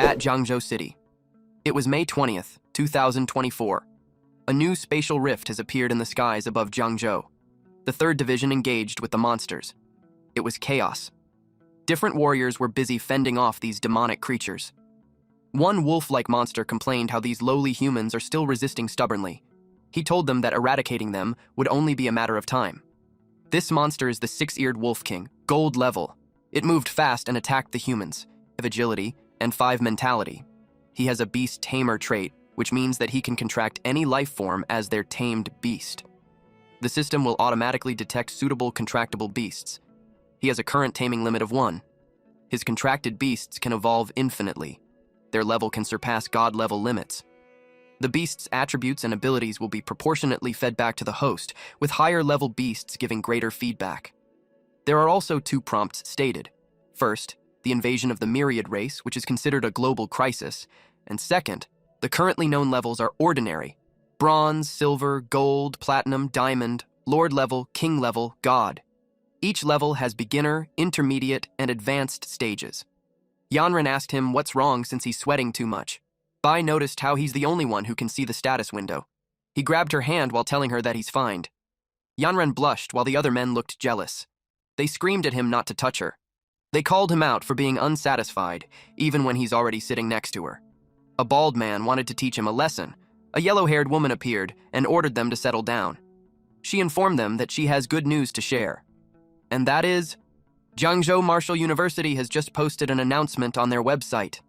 At Jiangzhou City. It was May 20th, 2024. A new spatial rift has appeared in the skies above Jiangzhou. The 3rd Division engaged with the monsters. It was chaos. Different warriors were busy fending off these demonic creatures. One wolf-like monster complained how these lowly humans are still resisting stubbornly. He told them that eradicating them would only be a matter of time. This monster is the 6-eared wolf king, gold level. It moved fast and attacked the humans, have agility, and 5 mentality. He has a beast tamer trait, which means that he can contract any life form as their tamed beast. The system will automatically detect suitable contractable beasts. He has a current taming limit of 1. His contracted beasts can evolve infinitely. Their level can surpass god-level limits. The beast's attributes and abilities will be proportionately fed back to the host, with higher-level beasts giving greater feedback. There are also 2 prompts stated. First, the invasion of the myriad race, which is considered a global crisis, and second, the currently known levels are ordinary: bronze, silver, gold, platinum, diamond, lord level, king level, god. Each level has beginner, intermediate, and advanced stages. Yanren asked him what's wrong since he's sweating too much. Bai noticed how he's the only one who can see the status window. He grabbed her hand while telling her that he's fine. Yanren blushed while the other men looked jealous. They screamed at him not to touch her. They called him out for being unsatisfied, even when he's already sitting next to her. A bald man wanted to teach him a lesson. A yellow-haired woman appeared and ordered them to settle down. She informed them that she has good news to share. And that is, Jiangzhou Martial University has just posted an announcement on their website.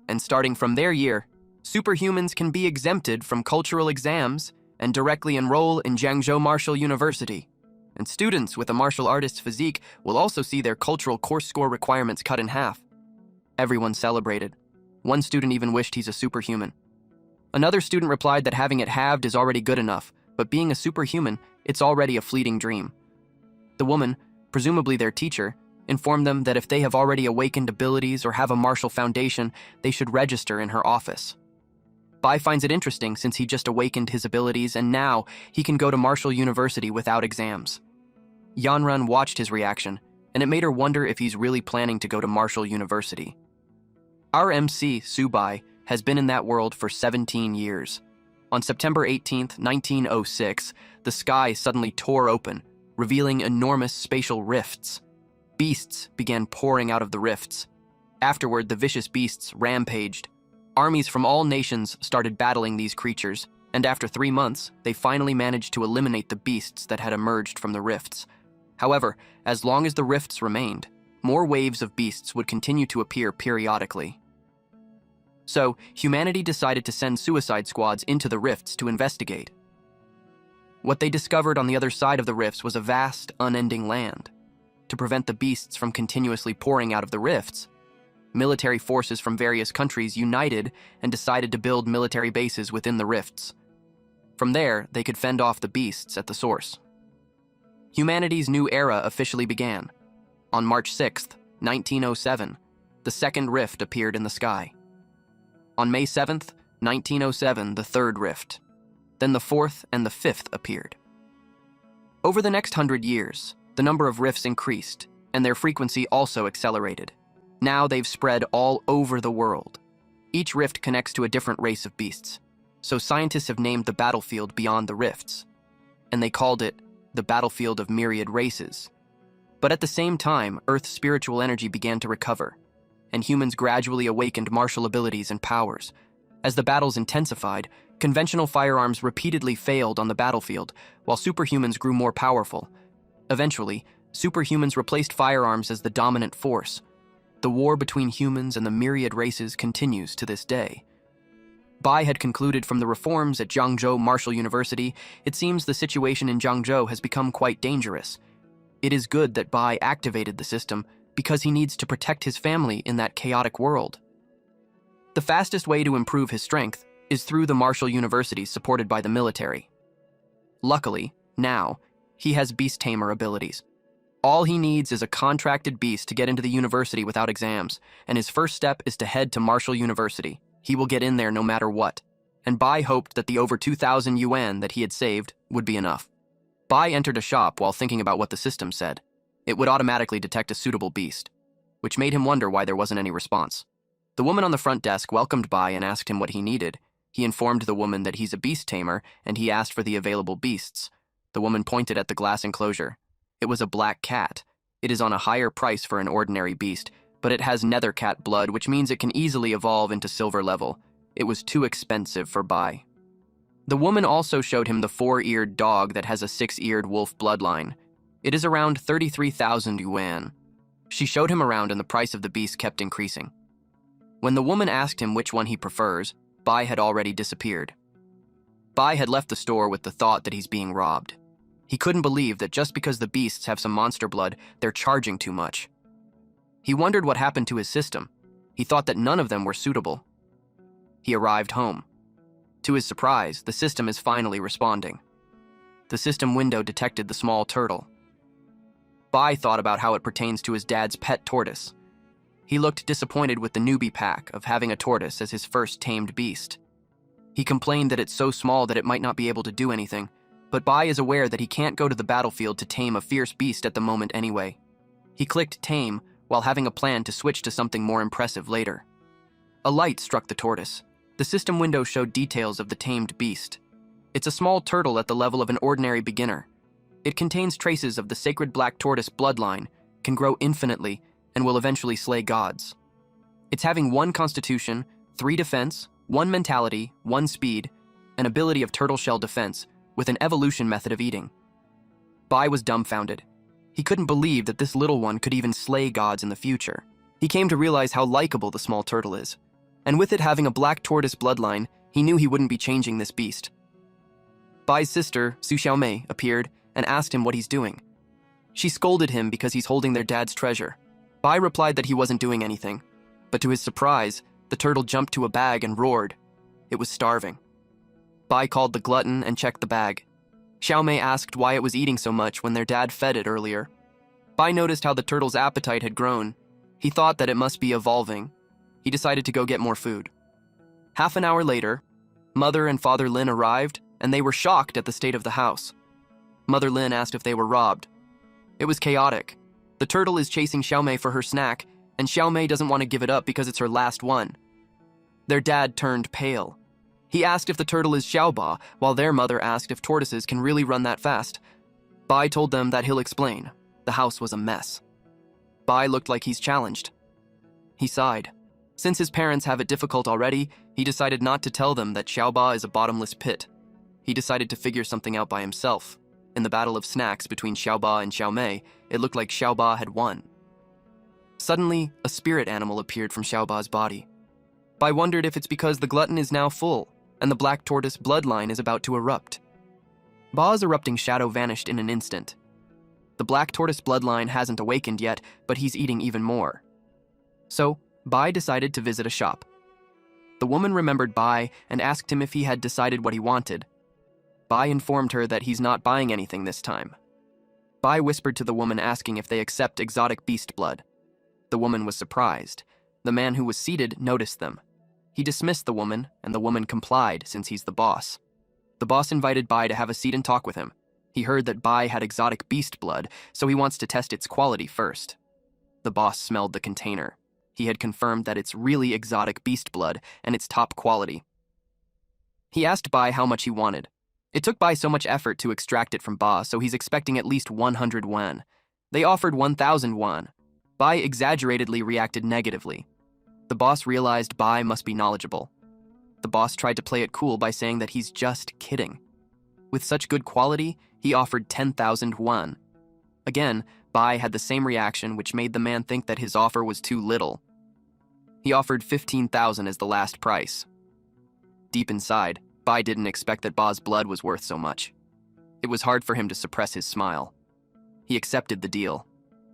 And starting from their year, superhumans can be exempted from cultural exams and directly enroll in Jiangzhou Martial University. And students with a martial artist's physique will also see their cultural course score requirements cut in half. Everyone celebrated. One student even wished he's a superhuman. Another student replied that having it halved is already good enough, but being a superhuman, it's already a fleeting dream. The woman, presumably their teacher, informed them that if they have already awakened abilities or have a martial foundation, they should register in her office. Bai finds it interesting since he just awakened his abilities and now he can go to Martial University without exams. Yanren watched his reaction, and it made her wonder if he's really planning to go to Martial University. Our MC, Subai, has been in that world for 17 years. On September 18, 1906, the sky suddenly tore open, revealing enormous spatial rifts. Beasts began pouring out of the rifts. Afterward, the vicious beasts rampaged. Armies from all nations started battling these creatures, and after 3 months, they finally managed to eliminate the beasts that had emerged from the rifts. However, as long as the rifts remained, more waves of beasts would continue to appear periodically. So, humanity decided to send suicide squads into the rifts to investigate. What they discovered on the other side of the rifts was a vast, unending land. To prevent the beasts from continuously pouring out of the rifts, military forces from various countries united and decided to build military bases within the rifts. From there, they could fend off the beasts at the source. Humanity's new era officially began. On March 6, 1907, the 2nd rift appeared in the sky. On May 7, 1907, the 3rd rift. Then the 4th and the 5th appeared. Over the next 100 years, the number of rifts increased, and their frequency also accelerated. Now they've spread all over the world. Each rift connects to a different race of beasts, so scientists have named the battlefield beyond the rifts, and they called it the battlefield of myriad races. But at the same time, Earth's spiritual energy began to recover, and humans gradually awakened martial abilities and powers. As the battles intensified, conventional firearms repeatedly failed on the battlefield, while superhumans grew more powerful. Eventually, superhumans replaced firearms as the dominant force. The war between humans and the myriad races continues to this day. Bai had concluded from the reforms at Jiangzhou Martial University, it seems the situation in Jiangzhou has become quite dangerous. It is good that Bai activated the system because he needs to protect his family in that chaotic world. The fastest way to improve his strength is through the Martial University supported by the military. Luckily, now, he has beast tamer abilities. All he needs is a contracted beast to get into the university without exams, and his first step is to head to Martial University. He will get in there no matter what, and Bai hoped that the over 2,000 yuan that he had saved would be enough. Bai entered a shop while thinking about what the system said. It would automatically detect a suitable beast, which made him wonder why there wasn't any response. The woman on the front desk welcomed Bai and asked him what he needed. He informed the woman that he's a beast tamer, and he asked for the available beasts. The woman pointed at the glass enclosure. It was a black cat. It is on a higher price for an ordinary beast, but it has nether cat blood, which means it can easily evolve into silver level. It was too expensive for Bai. The woman also showed him the 4-eared dog that has a 6-eared wolf bloodline. It is around 33,000 yuan. She showed him around and the price of the beast kept increasing. When the woman asked him which one he prefers, Bai had already disappeared. Bai had left the store with the thought that he's being robbed. He couldn't believe that just because the beasts have some monster blood, they're charging too much. He wondered what happened to his system. He thought that none of them were suitable. He arrived home. To his surprise, the system is finally responding. The system window detected the small turtle. Bai thought about how it pertains to his dad's pet tortoise. He looked disappointed with the newbie pack of having a tortoise as his first tamed beast. He complained that it's so small that it might not be able to do anything, but Bai is aware that he can't go to the battlefield to tame a fierce beast at the moment anyway. He clicked tame while having a plan to switch to something more impressive later. A light struck the tortoise. The system window showed details of the tamed beast. It's a small turtle at the level of an ordinary beginner. It contains traces of the sacred black tortoise bloodline, can grow infinitely, and will eventually slay gods. It's having 1 constitution, 3 defense, 1 mentality, 1 speed, an ability of turtle shell defense, with an evolution method of eating. Bai was dumbfounded. He couldn't believe that this little one could even slay gods in the future. He came to realize how likable the small turtle is. And with it having a black tortoise bloodline, he knew he wouldn't be changing this beast. Bai's sister, Su Xiaomei, appeared and asked him what he's doing. She scolded him because he's holding their dad's treasure. Bai replied that he wasn't doing anything, but to his surprise, the turtle jumped to a bag and roared. It was starving. Bai called the glutton and checked the bag. Xiaomei asked why it was eating so much when their dad fed it earlier. Bai noticed how the turtle's appetite had grown. He thought that it must be evolving. He decided to go get more food. Half an hour later, Mother and Father Lin arrived, and they were shocked at the state of the house. Mother Lin asked if they were robbed. It was chaotic. The turtle is chasing Xiaomei for her snack, and Xiaomei doesn't want to give it up because it's her last one. Their dad turned pale. He asked if the turtle is Xiaoba, while their mother asked if tortoises can really run that fast. Bai told them that he'll explain. The house was a mess. Bai looked like he's challenged. He sighed. Since his parents have it difficult already, he decided not to tell them that Xiaoba is a bottomless pit. He decided to figure something out by himself. In the battle of snacks between Xiaoba and Xiaomei, it looked like Xiaoba had won. Suddenly, a spirit animal appeared from Xiaoba's body. Bai wondered if it's because the glutton is now full, and the black tortoise bloodline is about to erupt. Ba's erupting shadow vanished in an instant. The black tortoise bloodline hasn't awakened yet, but he's eating even more. So, Bai decided to visit a shop. The woman remembered Bai and asked him if he had decided what he wanted. Bai informed her that he's not buying anything this time. Bai whispered to the woman asking if they accept exotic beast blood. The woman was surprised. The man who was seated noticed them. He dismissed the woman, and the woman complied since he's the boss. The boss invited Bai to have a seat and talk with him. He heard that Bai had exotic beast blood, so he wants to test its quality first. The boss smelled the container. He had confirmed that it's really exotic beast blood, and it's top quality. He asked Bai how much he wanted. It took Bai so much effort to extract it from Ba, so he's expecting at least 100 yuan. They offered 1,000 yuan. Bai exaggeratedly reacted negatively. The boss realized Bai must be knowledgeable. The boss tried to play it cool by saying that he's just kidding. With such good quality, he offered 10,000 yuan. Again, Bai had the same reaction, which made the man think that his offer was too little. He offered 15,000 as the last price. Deep inside, Bai didn't expect that Ba's blood was worth so much. It was hard for him to suppress his smile. He accepted the deal.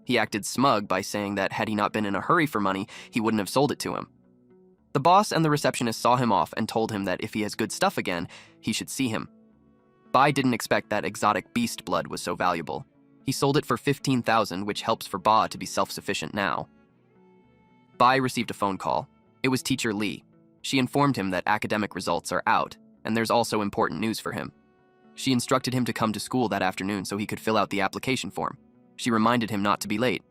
He acted smug by saying that had he not been in a hurry for money, he wouldn't have sold it to him. The boss and the receptionist saw him off and told him that if he has good stuff again, he should see him. Bai didn't expect that exotic beast blood was so valuable. He sold it for 15,000, which helps for Ba to be self-sufficient now. Bai received a phone call. It was Teacher Lee. She informed him that academic results are out, and there's also important news for him. She instructed him to come to school that afternoon so he could fill out the application form. She reminded him not to be late.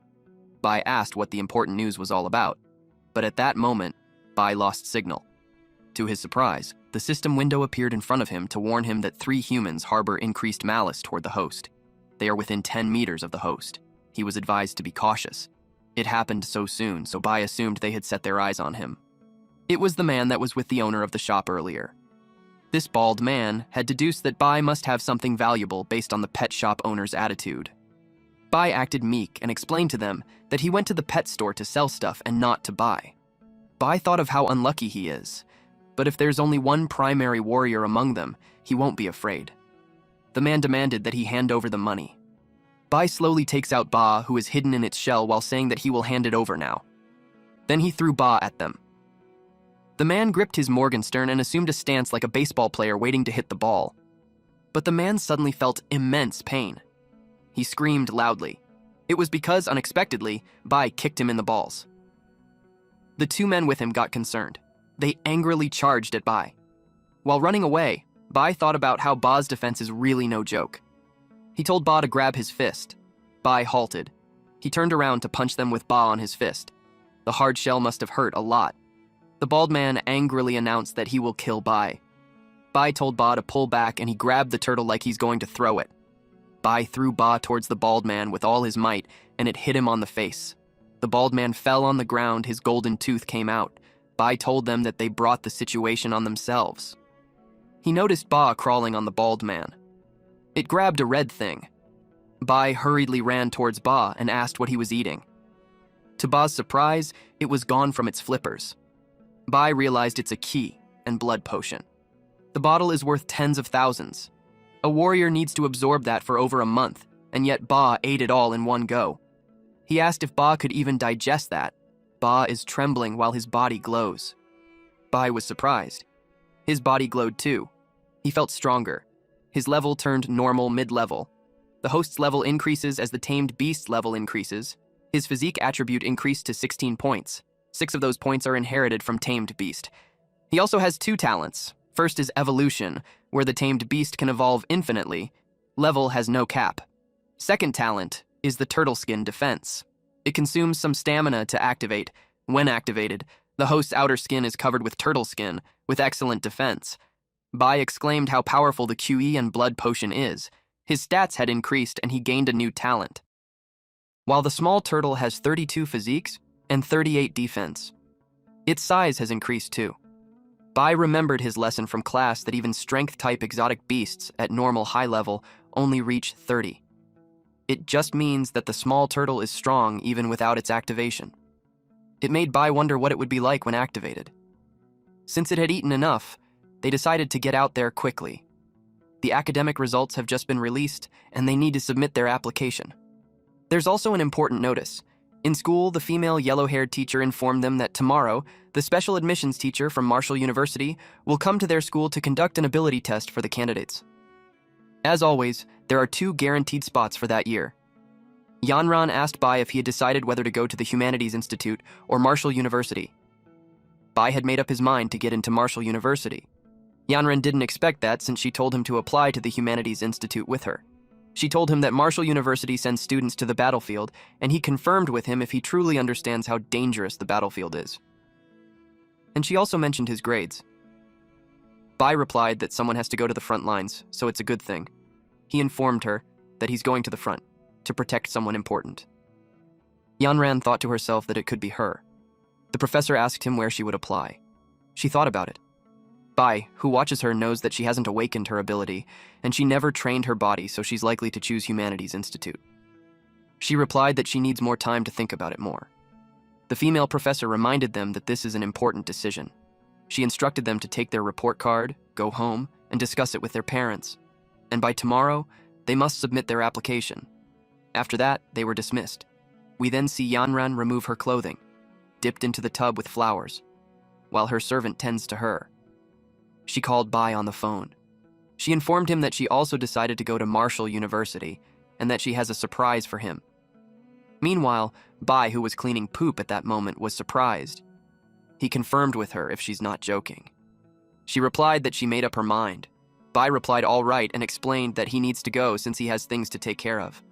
Bai asked what the important news was all about, but at that moment, Bai lost signal. To his surprise, the system window appeared in front of him to warn him that 3 humans harbor increased malice toward the host. They are within 10 meters of the host. He was advised to be cautious. It happened so soon, so Bai assumed they had set their eyes on him. It was the man that was with the owner of the shop earlier. This bald man had deduced that Bai must have something valuable based on the pet shop owner's attitude. Bai acted meek and explained to them that he went to the pet store to sell stuff and not to buy. Bai thought of how unlucky he is, but if there's only one primary warrior among them, he won't be afraid. The man demanded that he hand over the money. Bai slowly takes out Ba, who is hidden in its shell, while saying that he will hand it over now. Then he threw Ba at them. The man gripped his Morgenstern and assumed a stance like a baseball player waiting to hit the ball. But the man suddenly felt immense pain. He screamed loudly. It was because, unexpectedly, Bai kicked him in the balls. The 2 men with him got concerned. They angrily charged at Bai. While running away, Bai thought about how Ba's defense is really no joke. He told Ba to grab his fist. Bai halted. He turned around to punch them with Ba on his fist. The hard shell must have hurt a lot. The bald man angrily announced that he will kill Bai. Bai told Ba to pull back and he grabbed the turtle like he's going to throw it. Bai threw Ba towards the bald man with all his might and it hit him on the face. The bald man fell on the ground, his golden tooth came out. Bai told them that they brought the situation on themselves. He noticed Ba crawling on the bald man. It grabbed a red thing. Bai hurriedly ran towards Ba and asked what he was eating. To Ba's surprise, it was gone from its flippers. Bai realized it's a key and blood potion. The bottle is worth tens of thousands. A warrior needs to absorb that for over a month, and yet Ba ate it all in one go. He asked if Ba could even digest that. Ba is trembling while his body glows. Bai was surprised. His body glowed too. He felt stronger. His level turned normal mid-level. The host's level increases as the tamed beast's level increases. His physique attribute increased to 16 points. 6 of those points are inherited from tamed beast. He also has 2 talents. First is evolution, where the tamed beast can evolve infinitely. Level has no cap. Second talent is the turtle skin defense. It consumes some stamina to activate. When activated, the host's outer skin is covered with turtle skin, with excellent defense. Bai exclaimed how powerful the QE and blood potion is. His stats had increased and he gained a new talent. While the small turtle has 32 physiques and 38 defense. Its size has increased too. Bai remembered his lesson from class that even strength-type exotic beasts at normal high level only reach 30. It just means that the small turtle is strong even without its activation. It made Bai wonder what it would be like when activated. Since it had eaten enough, they decided to get out there quickly. The academic results have just been released and they need to submit their application. There's also an important notice. In school, the female yellow-haired teacher informed them that tomorrow, the special admissions teacher from Marshall University will come to their school to conduct an ability test for the candidates. As always, there are 2 guaranteed spots for that year. Yanran asked Bai if he had decided whether to go to the Humanities Institute or Marshall University. Bai had made up his mind to get into Marshall University. Yanran didn't expect that since she told him to apply to the Humanities Institute with her. She told him that Marshall University sends students to the battlefield, and he confirmed with him if he truly understands how dangerous the battlefield is. And she also mentioned his grades. Bai replied that someone has to go to the front lines, so it's a good thing. He informed her that he's going to the front, to protect someone important. Yanran thought to herself that it could be her. The professor asked him where she would apply. She thought about it. Bai, who watches her, knows that she hasn't awakened her ability, and she never trained her body, so she's likely to choose Humanities Institute. She replied that she needs more time to think about it more. The female professor reminded them that this is an important decision. She instructed them to take their report card, go home, and discuss it with their parents. And by tomorrow, they must submit their application. After that, they were dismissed. We then see Yanran remove her clothing, dipped into the tub with flowers, while her servant tends to her. She called Bai on the phone. She informed him that she also decided to go to Marshall University and that she has a surprise for him. Meanwhile, Bai, who was cleaning poop at that moment, was surprised. He confirmed with her if she's not joking. She replied that she made up her mind. Bai replied all right and explained that he needs to go since he has things to take care of.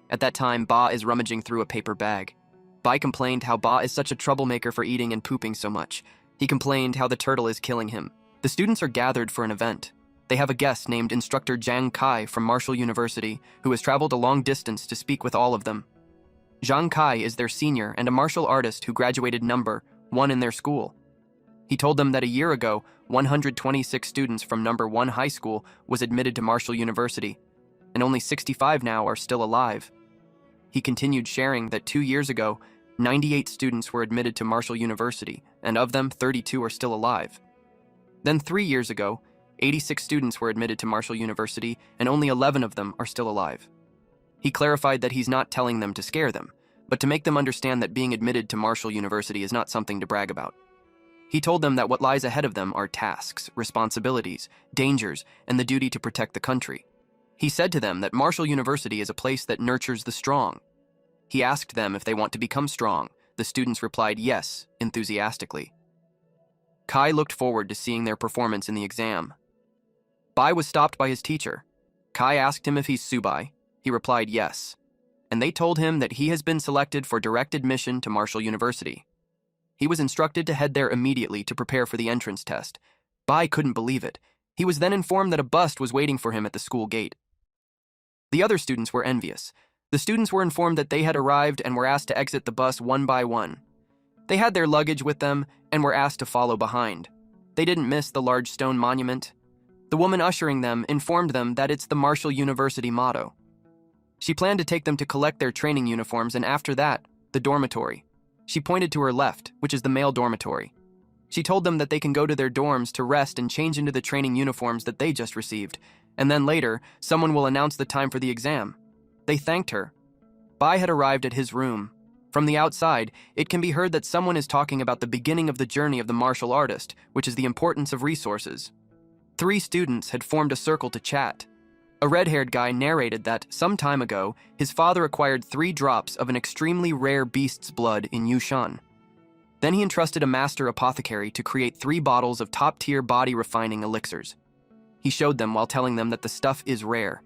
At that time, Ba is rummaging through a paper bag. Bai complained how Ba is such a troublemaker for eating and pooping so much. He complained how the turtle is killing him. The students are gathered for an event. They have a guest named Instructor Zhang Kai from Marshall University, who has traveled a long distance to speak with all of them. Zhang Kai is their senior and a martial artist who graduated number 1 in their school. He told them that a year ago, 126 students from number 1 high school was admitted to Marshall University, and only 65 now are still alive. He continued sharing that 2 years ago, 98 students were admitted to Marshall University, and of them, 32 are still alive. Then 3 years ago, 86 students were admitted to Marshall University, and only 11 of them are still alive. He clarified that he's not telling them to scare them, but to make them understand that being admitted to Marshall University is not something to brag about. He told them that what lies ahead of them are tasks, responsibilities, dangers, and the duty to protect the country. He said to them that Marshall University is a place that nurtures the strong. He asked them if they want to become strong. The students replied yes, enthusiastically. Kai looked forward to seeing their performance in the exam. Bai was stopped by his teacher. Kai asked him if he's Subai. He replied yes, and they told him that he has been selected for direct admission to Marshall University. He was instructed to head there immediately to prepare for the entrance test. Bai couldn't believe it. He was then informed that a bus was waiting for him at the school gate. The other students were envious. The students were informed that they had arrived and were asked to exit the bus one by one. They had their luggage with them and were asked to follow behind. They didn't miss the large stone monument. The woman ushering them informed them that it's the Marshall University motto. She planned to take them to collect their training uniforms, and after that, the dormitory. She pointed to her left, which is the male dormitory. She told them that they can go to their dorms to rest and change into the training uniforms that they just received, and then later, someone will announce the time for the exam. They thanked her. Bai had arrived at his room. From the outside, it can be heard that someone is talking about the beginning of the journey of the martial artist, which is the importance of resources. 3 students had formed a circle to chat. A red-haired guy narrated that, some time ago, his father acquired 3 drops of an extremely rare beast's blood in Yushan. Then he entrusted a master apothecary to create 3 bottles of top-tier body-refining elixirs. He showed them while telling them that the stuff is rare.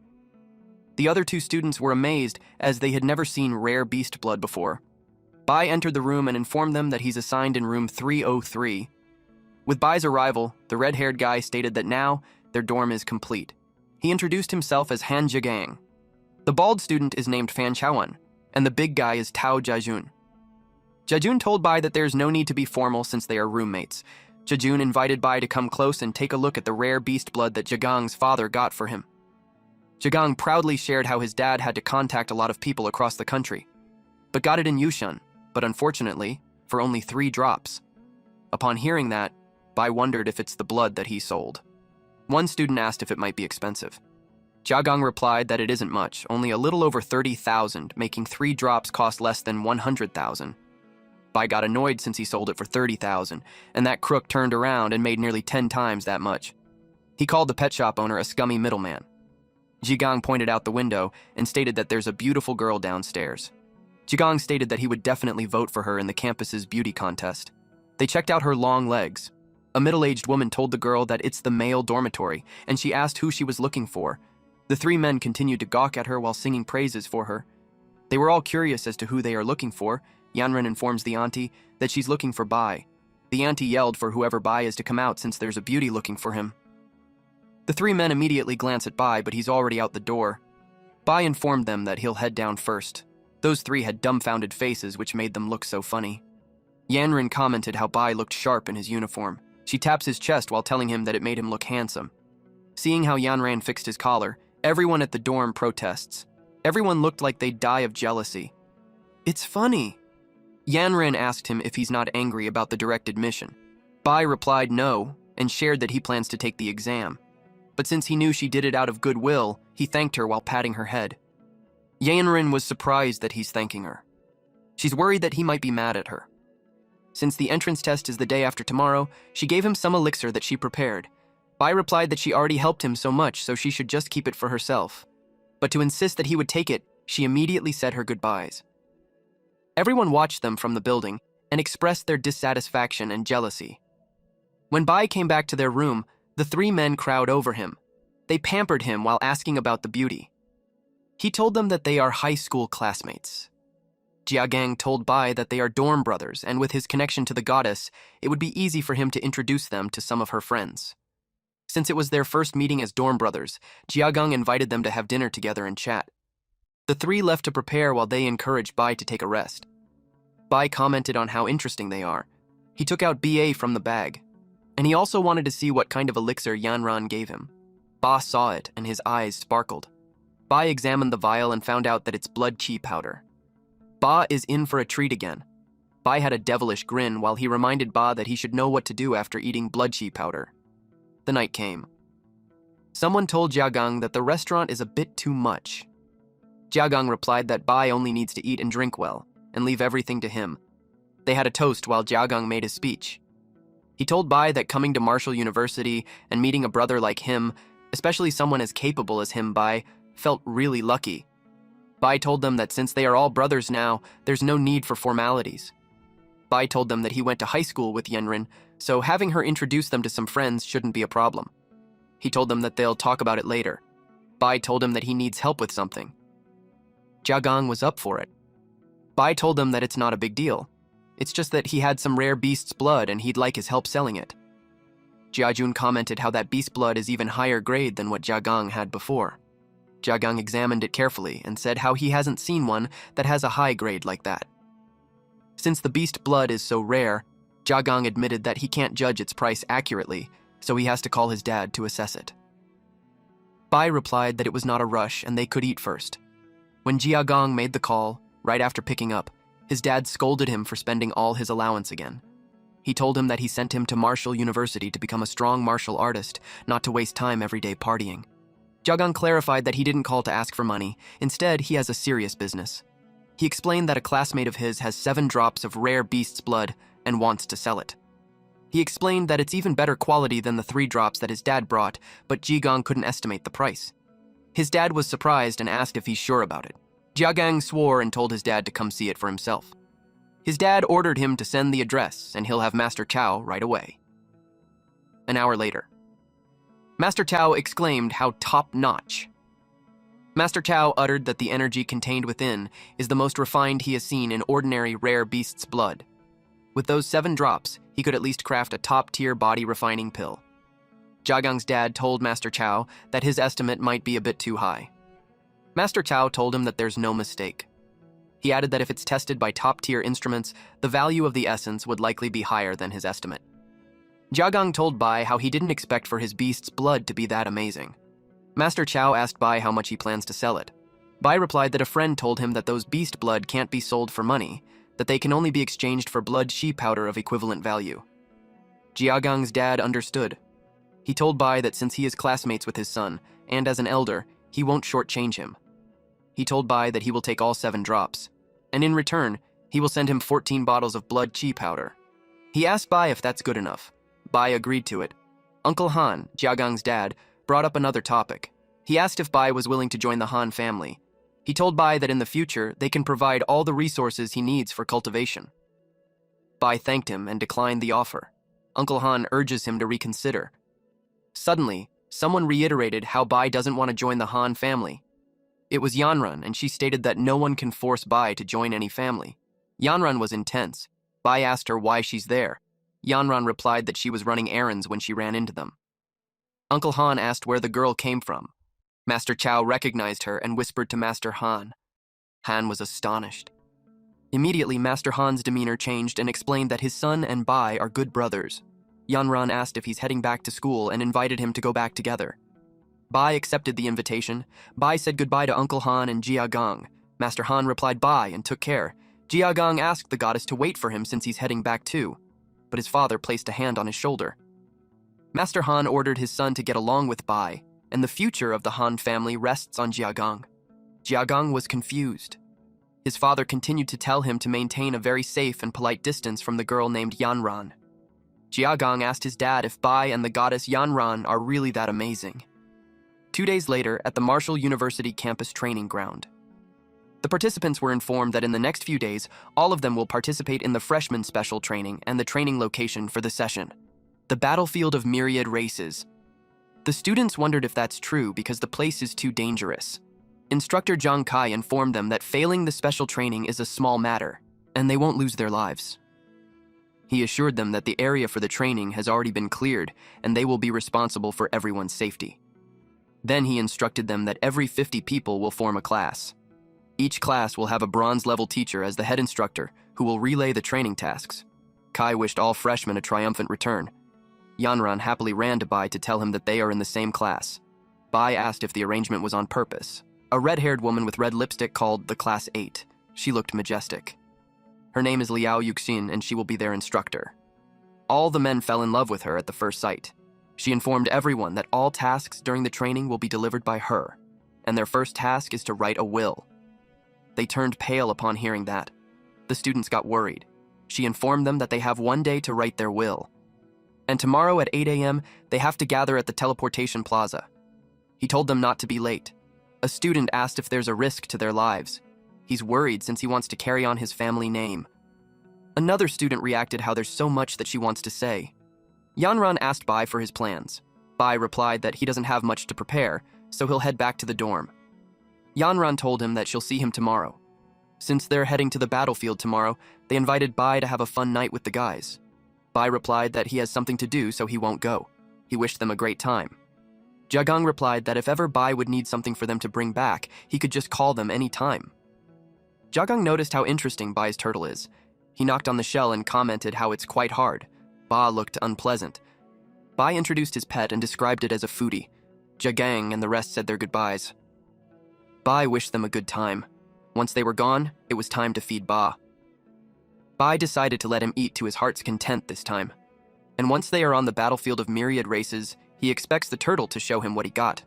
The other 2 students were amazed, as they had never seen rare beast blood before. Bai entered the room and informed them that he's assigned in room 303. With Bai's arrival, the red-haired guy stated that now, their dorm is complete. He introduced himself as Han Jigang. The bald student is named Fan Chaoan, and the big guy is Tao Jiajun. Jiajun told Bai that there's no need to be formal since they are roommates. Jiajun invited Bai to come close and take a look at the rare beast blood that Jigang's father got for him. Jigang proudly shared how his dad had to contact a lot of people across the country, but got it in Yushan, but unfortunately, for only 3 drops. Upon hearing that, Bai wondered if it's the blood that he sold. One student asked if it might be expensive. Jiagang replied that it isn't much, only a little over 30,000, making 3 drops cost less than 100,000. Bai got annoyed since he sold it for 30,000, and that crook turned around and made nearly 10 times that much. He called the pet shop owner a scummy middleman. Jigang pointed out the window and stated that there's a beautiful girl downstairs. Jigang stated that he would definitely vote for her in the campus's beauty contest. They checked out her long legs. A middle-aged woman told the girl that it's the male dormitory, and she asked who she was looking for. The 3 men continued to gawk at her while singing praises for her. They were all curious as to who they are looking for. Yanren informs the auntie that she's looking for Bai. The auntie yelled for whoever Bai is to come out since there's a beauty looking for him. The 3 men immediately glance at Bai, but he's already out the door. Bai informed them that he'll head down first. Those 3 had dumbfounded faces which made them look so funny. Yanren commented how Bai looked sharp in his uniform. She taps his chest while telling him that it made him look handsome. Seeing how Yanran fixed his collar, everyone at the dorm protests. Everyone looked like they'd die of jealousy. It's funny. Yanran asked him if he's not angry about the direct admission. Bai replied no, and shared that he plans to take the exam. But since he knew she did it out of goodwill, he thanked her while patting her head. Yanran was surprised that he's thanking her. She's worried that he might be mad at her. Since the entrance test is the day after tomorrow, she gave him some elixir that she prepared. Bai replied that she already helped him so much, so she should just keep it for herself. But to insist that he would take it, she immediately said her goodbyes. Everyone watched them from the building and expressed their dissatisfaction and jealousy. When Bai came back to their room, the 3 men crowd over him. They pampered him while asking about the beauty. He told them that they are high school classmates. Jiagang told Bai that they are dorm brothers, and with his connection to the goddess, it would be easy for him to introduce them to some of her friends. Since it was their first meeting as dorm brothers, Jiagang invited them to have dinner together and chat. The three left to prepare while they encouraged Bai to take a rest. Bai commented on how interesting they are. He took out BA from the bag, and he also wanted to see what kind of elixir Yanran gave him. Ba saw it, and his eyes sparkled. Bai examined the vial and found out that it's blood chi powder. Ba is in for a treat again. Bai had a devilish grin while he reminded Ba that he should know what to do after eating blood chi powder. The night came. Someone told Jiagang that the restaurant is a bit too much. Jiagang replied that Bai only needs to eat and drink well, and leave everything to him. They had a toast while Jiagang made his speech. He told Bai that coming to Marshall University and meeting a brother like him, especially someone as capable as him, Bai felt really lucky. Bai told them that since they are all brothers now, there's no need for formalities. Bai told them that he went to high school with Yenrin, so having her introduce them to some friends shouldn't be a problem. He told them that they'll talk about it later. Bai told him that he needs help with something. Jiagang was up for it. Bai told them that it's not a big deal. It's just that he had some rare beast's blood and he'd like his help selling it. Jiajun commented how that beast blood is even higher grade than what Jiagang had before. Jiagang examined it carefully and said how he hasn't seen one that has a high grade like that. Since the beast blood is so rare, Jiagang admitted that he can't judge its price accurately, so he has to call his dad to assess it. Bai replied that it was not a rush and they could eat first. When Jiagang made the call, right after picking up, his dad scolded him for spending all his allowance again. He told him that he sent him to Marshall University to become a strong martial artist, not to waste time every day partying. Jiagang clarified that he didn't call to ask for money. Instead, he has a serious business. He explained that a classmate of his has 7 drops of rare beast's blood and wants to sell it. He explained that it's even better quality than the 3 drops that his dad brought, but Jiagang couldn't estimate the price. His dad was surprised and asked if he's sure about it. Jiagang swore and told his dad to come see it for himself. His dad ordered him to send the address, and he'll have Master Chow right away. An hour later, Master Chow exclaimed how top-notch. Master Chow uttered that the energy contained within is the most refined he has seen in ordinary rare beast's blood. With those 7 drops, he could at least craft a top-tier body-refining pill. Jiagang's dad told Master Chow that his estimate might be a bit too high. Master Chow told him that there's no mistake. He added that if it's tested by top-tier instruments, the value of the essence would likely be higher than his estimate. Jiagang told Bai how he didn't expect for his beast's blood to be that amazing. Master Chow asked Bai how much he plans to sell it. Bai replied that a friend told him that those beast blood can't be sold for money, that they can only be exchanged for blood she powder of equivalent value. Jiagang's dad understood. He told Bai that since he is classmates with his son, and as an elder, he won't shortchange him. He told Bai that he will take all 7 drops, and in return, he will send him 14 bottles of blood chi powder. He asked Bai if that's good enough. Bai agreed to it. Uncle Han, Jiagang's dad, brought up another topic. He asked if Bai was willing to join the Han family. He told Bai that in the future, they can provide all the resources he needs for cultivation. Bai thanked him and declined the offer. Uncle Han urges him to reconsider. Suddenly, someone reiterated how Bai doesn't want to join the Han family. It was Yanran, and she stated that no one can force Bai to join any family. Yanran was intense. Bai asked her why she's there. Yanran replied that she was running errands when she ran into them. Uncle Han asked where the girl came from. Master Chow recognized her and whispered to Master Han. Han was astonished. Immediately, Master Han's demeanor changed and explained that his son and Bai are good brothers. Yanran asked if he's heading back to school and invited him to go back together. Bai accepted the invitation. Bai said goodbye to Uncle Han and Jiagang. Master Han replied bye and took care. Jiagang asked the goddess to wait for him since he's heading back too, but his father placed a hand on his shoulder. Master Han ordered his son to get along with Bai, and the future of the Han family rests on Jiagang. Jiagang was confused. His father continued to tell him to maintain a very safe and polite distance from the girl named Yanran. Jiagang asked his dad if Bai and the goddess Yanran are really that amazing. 2 days later, at the Marshall University campus training ground, the participants were informed that in the next few days, all of them will participate in the freshman special training and the training location for the session, the battlefield of myriad races. The students wondered if that's true because the place is too dangerous. Instructor Zhang Kai informed them that failing the special training is a small matter, and they won't lose their lives. He assured them that the area for the training has already been cleared, and they will be responsible for everyone's safety. Then he instructed them that every 50 people will form a class. Each class will have a bronze-level teacher as the head instructor, who will relay the training tasks. Kai wished all freshmen a triumphant return. Yanran happily ran to Bai to tell him that they are in the same class. Bai asked if the arrangement was on purpose. A red-haired woman with red lipstick called the Class 8. She looked majestic. Her name is Liao Yuxin, and she will be their instructor. All the men fell in love with her at the first sight. She informed everyone that all tasks during the training will be delivered by her, and their first task is to write a will. They turned pale upon hearing that. The students got worried. She informed them that they have one day to write their will. And tomorrow at 8 a.m., they have to gather at the teleportation plaza. He told them not to be late. A student asked if there's a risk to their lives. He's worried since he wants to carry on his family name. Another student reacted how there's so much that she wants to say. Yanran asked Bai for his plans. Bai replied that he doesn't have much to prepare, so he'll head back to the dorm. Yanran told him that she'll see him tomorrow. Since they're heading to the battlefield tomorrow, they invited Bai to have a fun night with the guys. Bai replied that he has something to do, so he won't go. He wished them a great time. Jagang replied that if ever Bai would need something for them to bring back, he could just call them any time. Jagang noticed how interesting Bai's turtle is. He knocked on the shell and commented how it's quite hard. Ba looked unpleasant. Bai introduced his pet and described it as a foodie. Jagang and the rest said their goodbyes. Bai wished them a good time. Once they were gone, it was time to feed Ba. Bai decided to let him eat to his heart's content this time. And once they are on the battlefield of myriad races, he expects the turtle to show him what he got.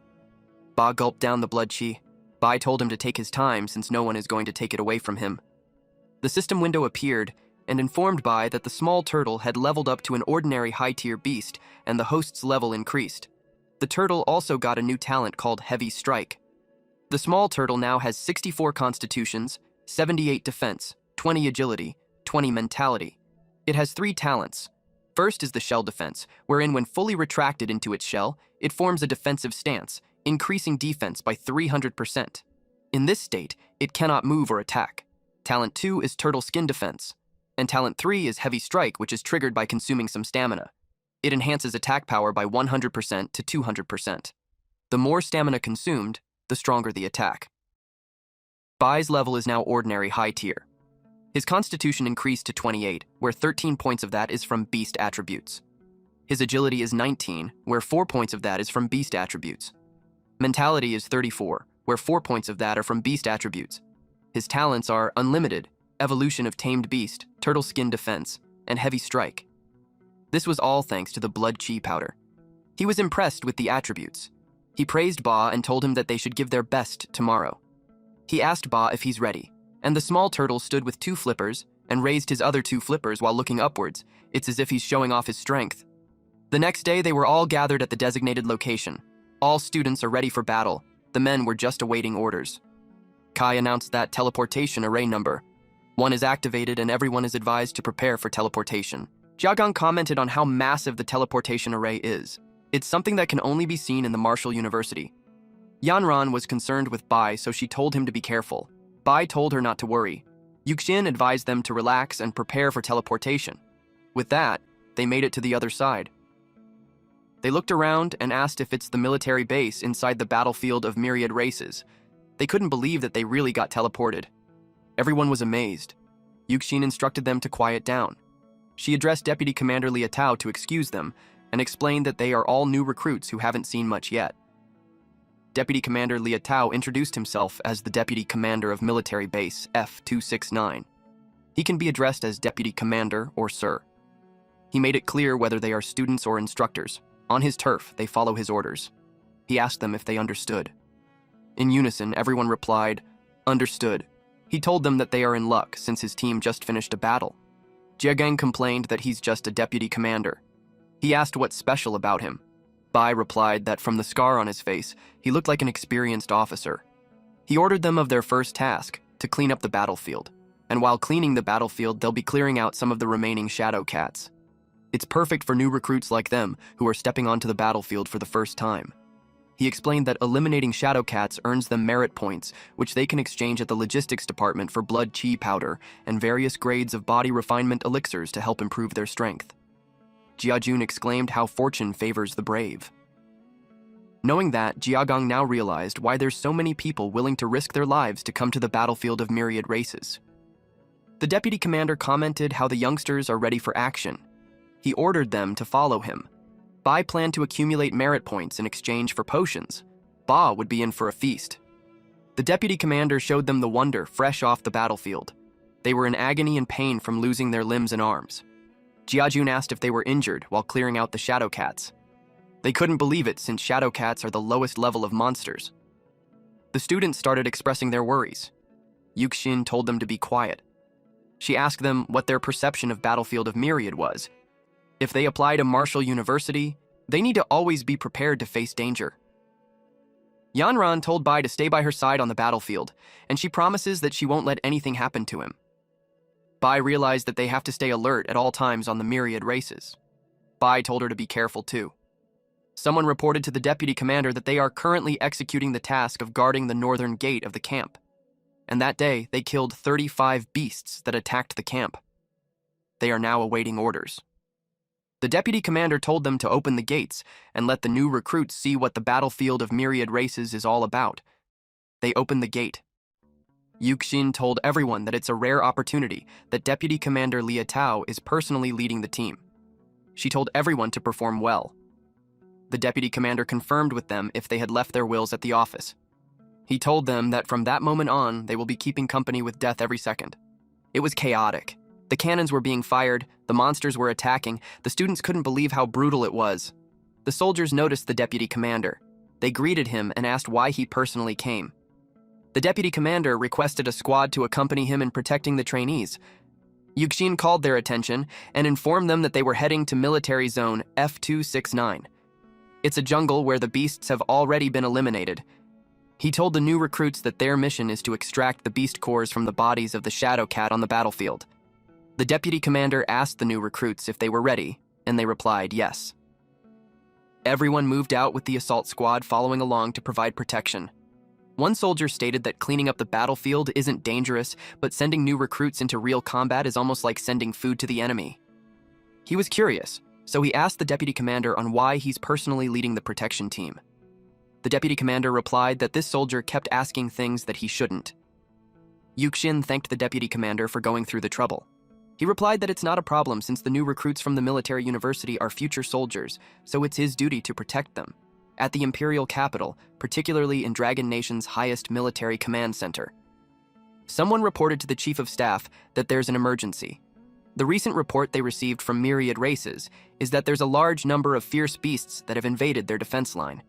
Ba gulped down the blood chi. Bai told him to take his time since no one is going to take it away from him. The system window appeared and informed Bai that the small turtle had leveled up to an ordinary high-tier beast and the host's level increased. The turtle also got a new talent called Heavy Strike. The small turtle now has 64 constitutions, 78 defense, 20 agility, 20 mentality. It has 3 talents. First is the shell defense, wherein when fully retracted into its shell, it forms a defensive stance, increasing defense by 300%. In this state, it cannot move or attack. Talent 2 is turtle skin defense, and talent 3 is heavy strike, which is triggered by consuming some stamina. It enhances attack power by 100% to 200%. The more stamina consumed, the stronger the attack. Bai's level is now ordinary high tier. His constitution increased to 28, where 13 points of that is from beast attributes. His agility is 19, where 4 points of that is from beast attributes. Mentality is 34, where 4 points of that are from beast attributes. His talents are Unlimited, Evolution of Tamed Beast, Turtle Skin Defense, and Heavy Strike. This was all thanks to the blood chi powder. He was impressed with the attributes. He praised Ba and told him that they should give their best tomorrow. He asked Ba if he's ready, and the small turtle stood with 2 flippers and raised his other 2 flippers while looking upwards. It's as if he's showing off his strength. The next day, they were all gathered at the designated location. All students are ready for battle. The men were just awaiting orders. Kai announced that teleportation array number 1 is activated and everyone is advised to prepare for teleportation. Jiagang commented on how massive the teleportation array is. It's something that can only be seen in the Martial University. Yanran was concerned with Bai, so she told him to be careful. Bai told her not to worry. Yuxin advised them to relax and prepare for teleportation. With that, they made it to the other side. They looked around and asked if it's the military base inside the battlefield of myriad races. They couldn't believe that they really got teleported. Everyone was amazed. Yuxin instructed them to quiet down. She addressed Deputy Commander Liatao to excuse them and explained that they are all new recruits who haven't seen much yet. Deputy Commander Liatao introduced himself as the Deputy Commander of Military Base F-269. He can be addressed as Deputy Commander or Sir. He made it clear whether they are students or instructors. On his turf, they follow his orders. He asked them if they understood. In unison, everyone replied, "Understood." He told them that they are in luck since his team just finished a battle. Jiegang complained that he's just a deputy commander. He asked what's special about him. Bai replied that from the scar on his face, he looked like an experienced officer. He ordered them of their first task, to clean up the battlefield. And while cleaning the battlefield, they'll be clearing out some of the remaining shadow cats. It's perfect for new recruits like them who are stepping onto the battlefield for the first time. He explained that eliminating shadow cats earns them merit points, which they can exchange at the logistics department for blood chi powder and various grades of body refinement elixirs to help improve their strength. Jiajun exclaimed how fortune favors the brave. Knowing that, Jiagong now realized why there's so many people willing to risk their lives to come to the battlefield of myriad races. The deputy commander commented how the youngsters are ready for action. He ordered them to follow him. Bai planned to accumulate merit points in exchange for potions. Ba would be in for a feast. The deputy commander showed them the wonder fresh off the battlefield. They were in agony and pain from losing their limbs and arms. Jiajun asked if they were injured while clearing out the shadow cats. They couldn't believe it since shadow cats are the lowest level of monsters. The students started expressing their worries. Yuxin told them to be quiet. She asked them what their perception of Battlefield of Myriad was. If they apply to Marshall University, they need to always be prepared to face danger. Yanran told Bai to stay by her side on the battlefield, and she promises that she won't let anything happen to him. Bai realized that they have to stay alert at all times on the myriad races. Bai told her to be careful too. Someone reported to the deputy commander that they are currently executing the task of guarding the northern gate of the camp. And that day, they killed 35 beasts that attacked the camp. They are now awaiting orders. The deputy commander told them to open the gates and let the new recruits see what the battlefield of myriad races is all about. They opened the gate. Yuxin told everyone that it's a rare opportunity that Deputy Commander Lia Tao is personally leading the team. She told everyone to perform well. The deputy commander confirmed with them if they had left their wills at the office. He told them that from that moment on, they will be keeping company with death every second. It was chaotic. The cannons were being fired, the monsters were attacking, the students couldn't believe how brutal it was. The soldiers noticed the deputy commander. They greeted him and asked why he personally came. The deputy commander requested a squad to accompany him in protecting the trainees. Yuxin called their attention and informed them that they were heading to military zone F269. It's a jungle where the beasts have already been eliminated. He told the new recruits that their mission is to extract the beast cores from the bodies of the shadow cat on the battlefield. The deputy commander asked the new recruits if they were ready, and they replied yes. Everyone moved out with the assault squad following along to provide protection. One soldier stated that cleaning up the battlefield isn't dangerous, but sending new recruits into real combat is almost like sending food to the enemy. He was curious, so he asked the deputy commander on why he's personally leading the protection team. The deputy commander replied that this soldier kept asking things that he shouldn't. Yuxin thanked the deputy commander for going through the trouble. He replied that it's not a problem since the new recruits from the military university are future soldiers, so it's his duty to protect them. At the imperial capital, particularly in Dragon Nation's highest military command center. Someone reported to the chief of staff that there's an emergency. The recent report they received from myriad races is that there's a large number of fierce beasts that have invaded their defense line.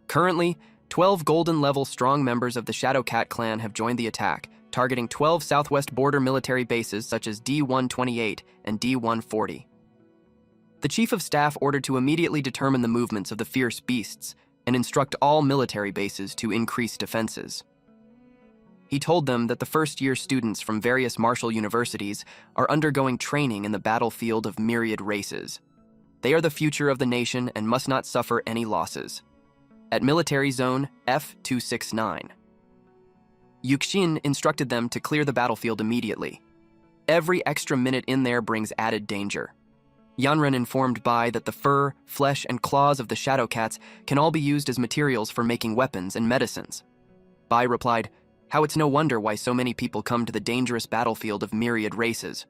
Currently, 12 golden-level strong members of the Shadow Cat clan have joined the attack, targeting 12 southwest border military bases such as D-128 and D-140. The chief of staff ordered to immediately determine the movements of the fierce beasts and instruct all military bases to increase defenses. He told them that the first-year students from various Marshall universities are undergoing training in the battlefield of myriad races. They are the future of the nation and must not suffer any losses. At military zone F269. Yuxin instructed them to clear the battlefield immediately. Every extra minute in there brings added danger. Yanran informed Bai that the fur, flesh, and claws of the shadow cats can all be used as materials for making weapons and medicines. Bai replied, how it's no wonder why so many people come to the dangerous battlefield of myriad races.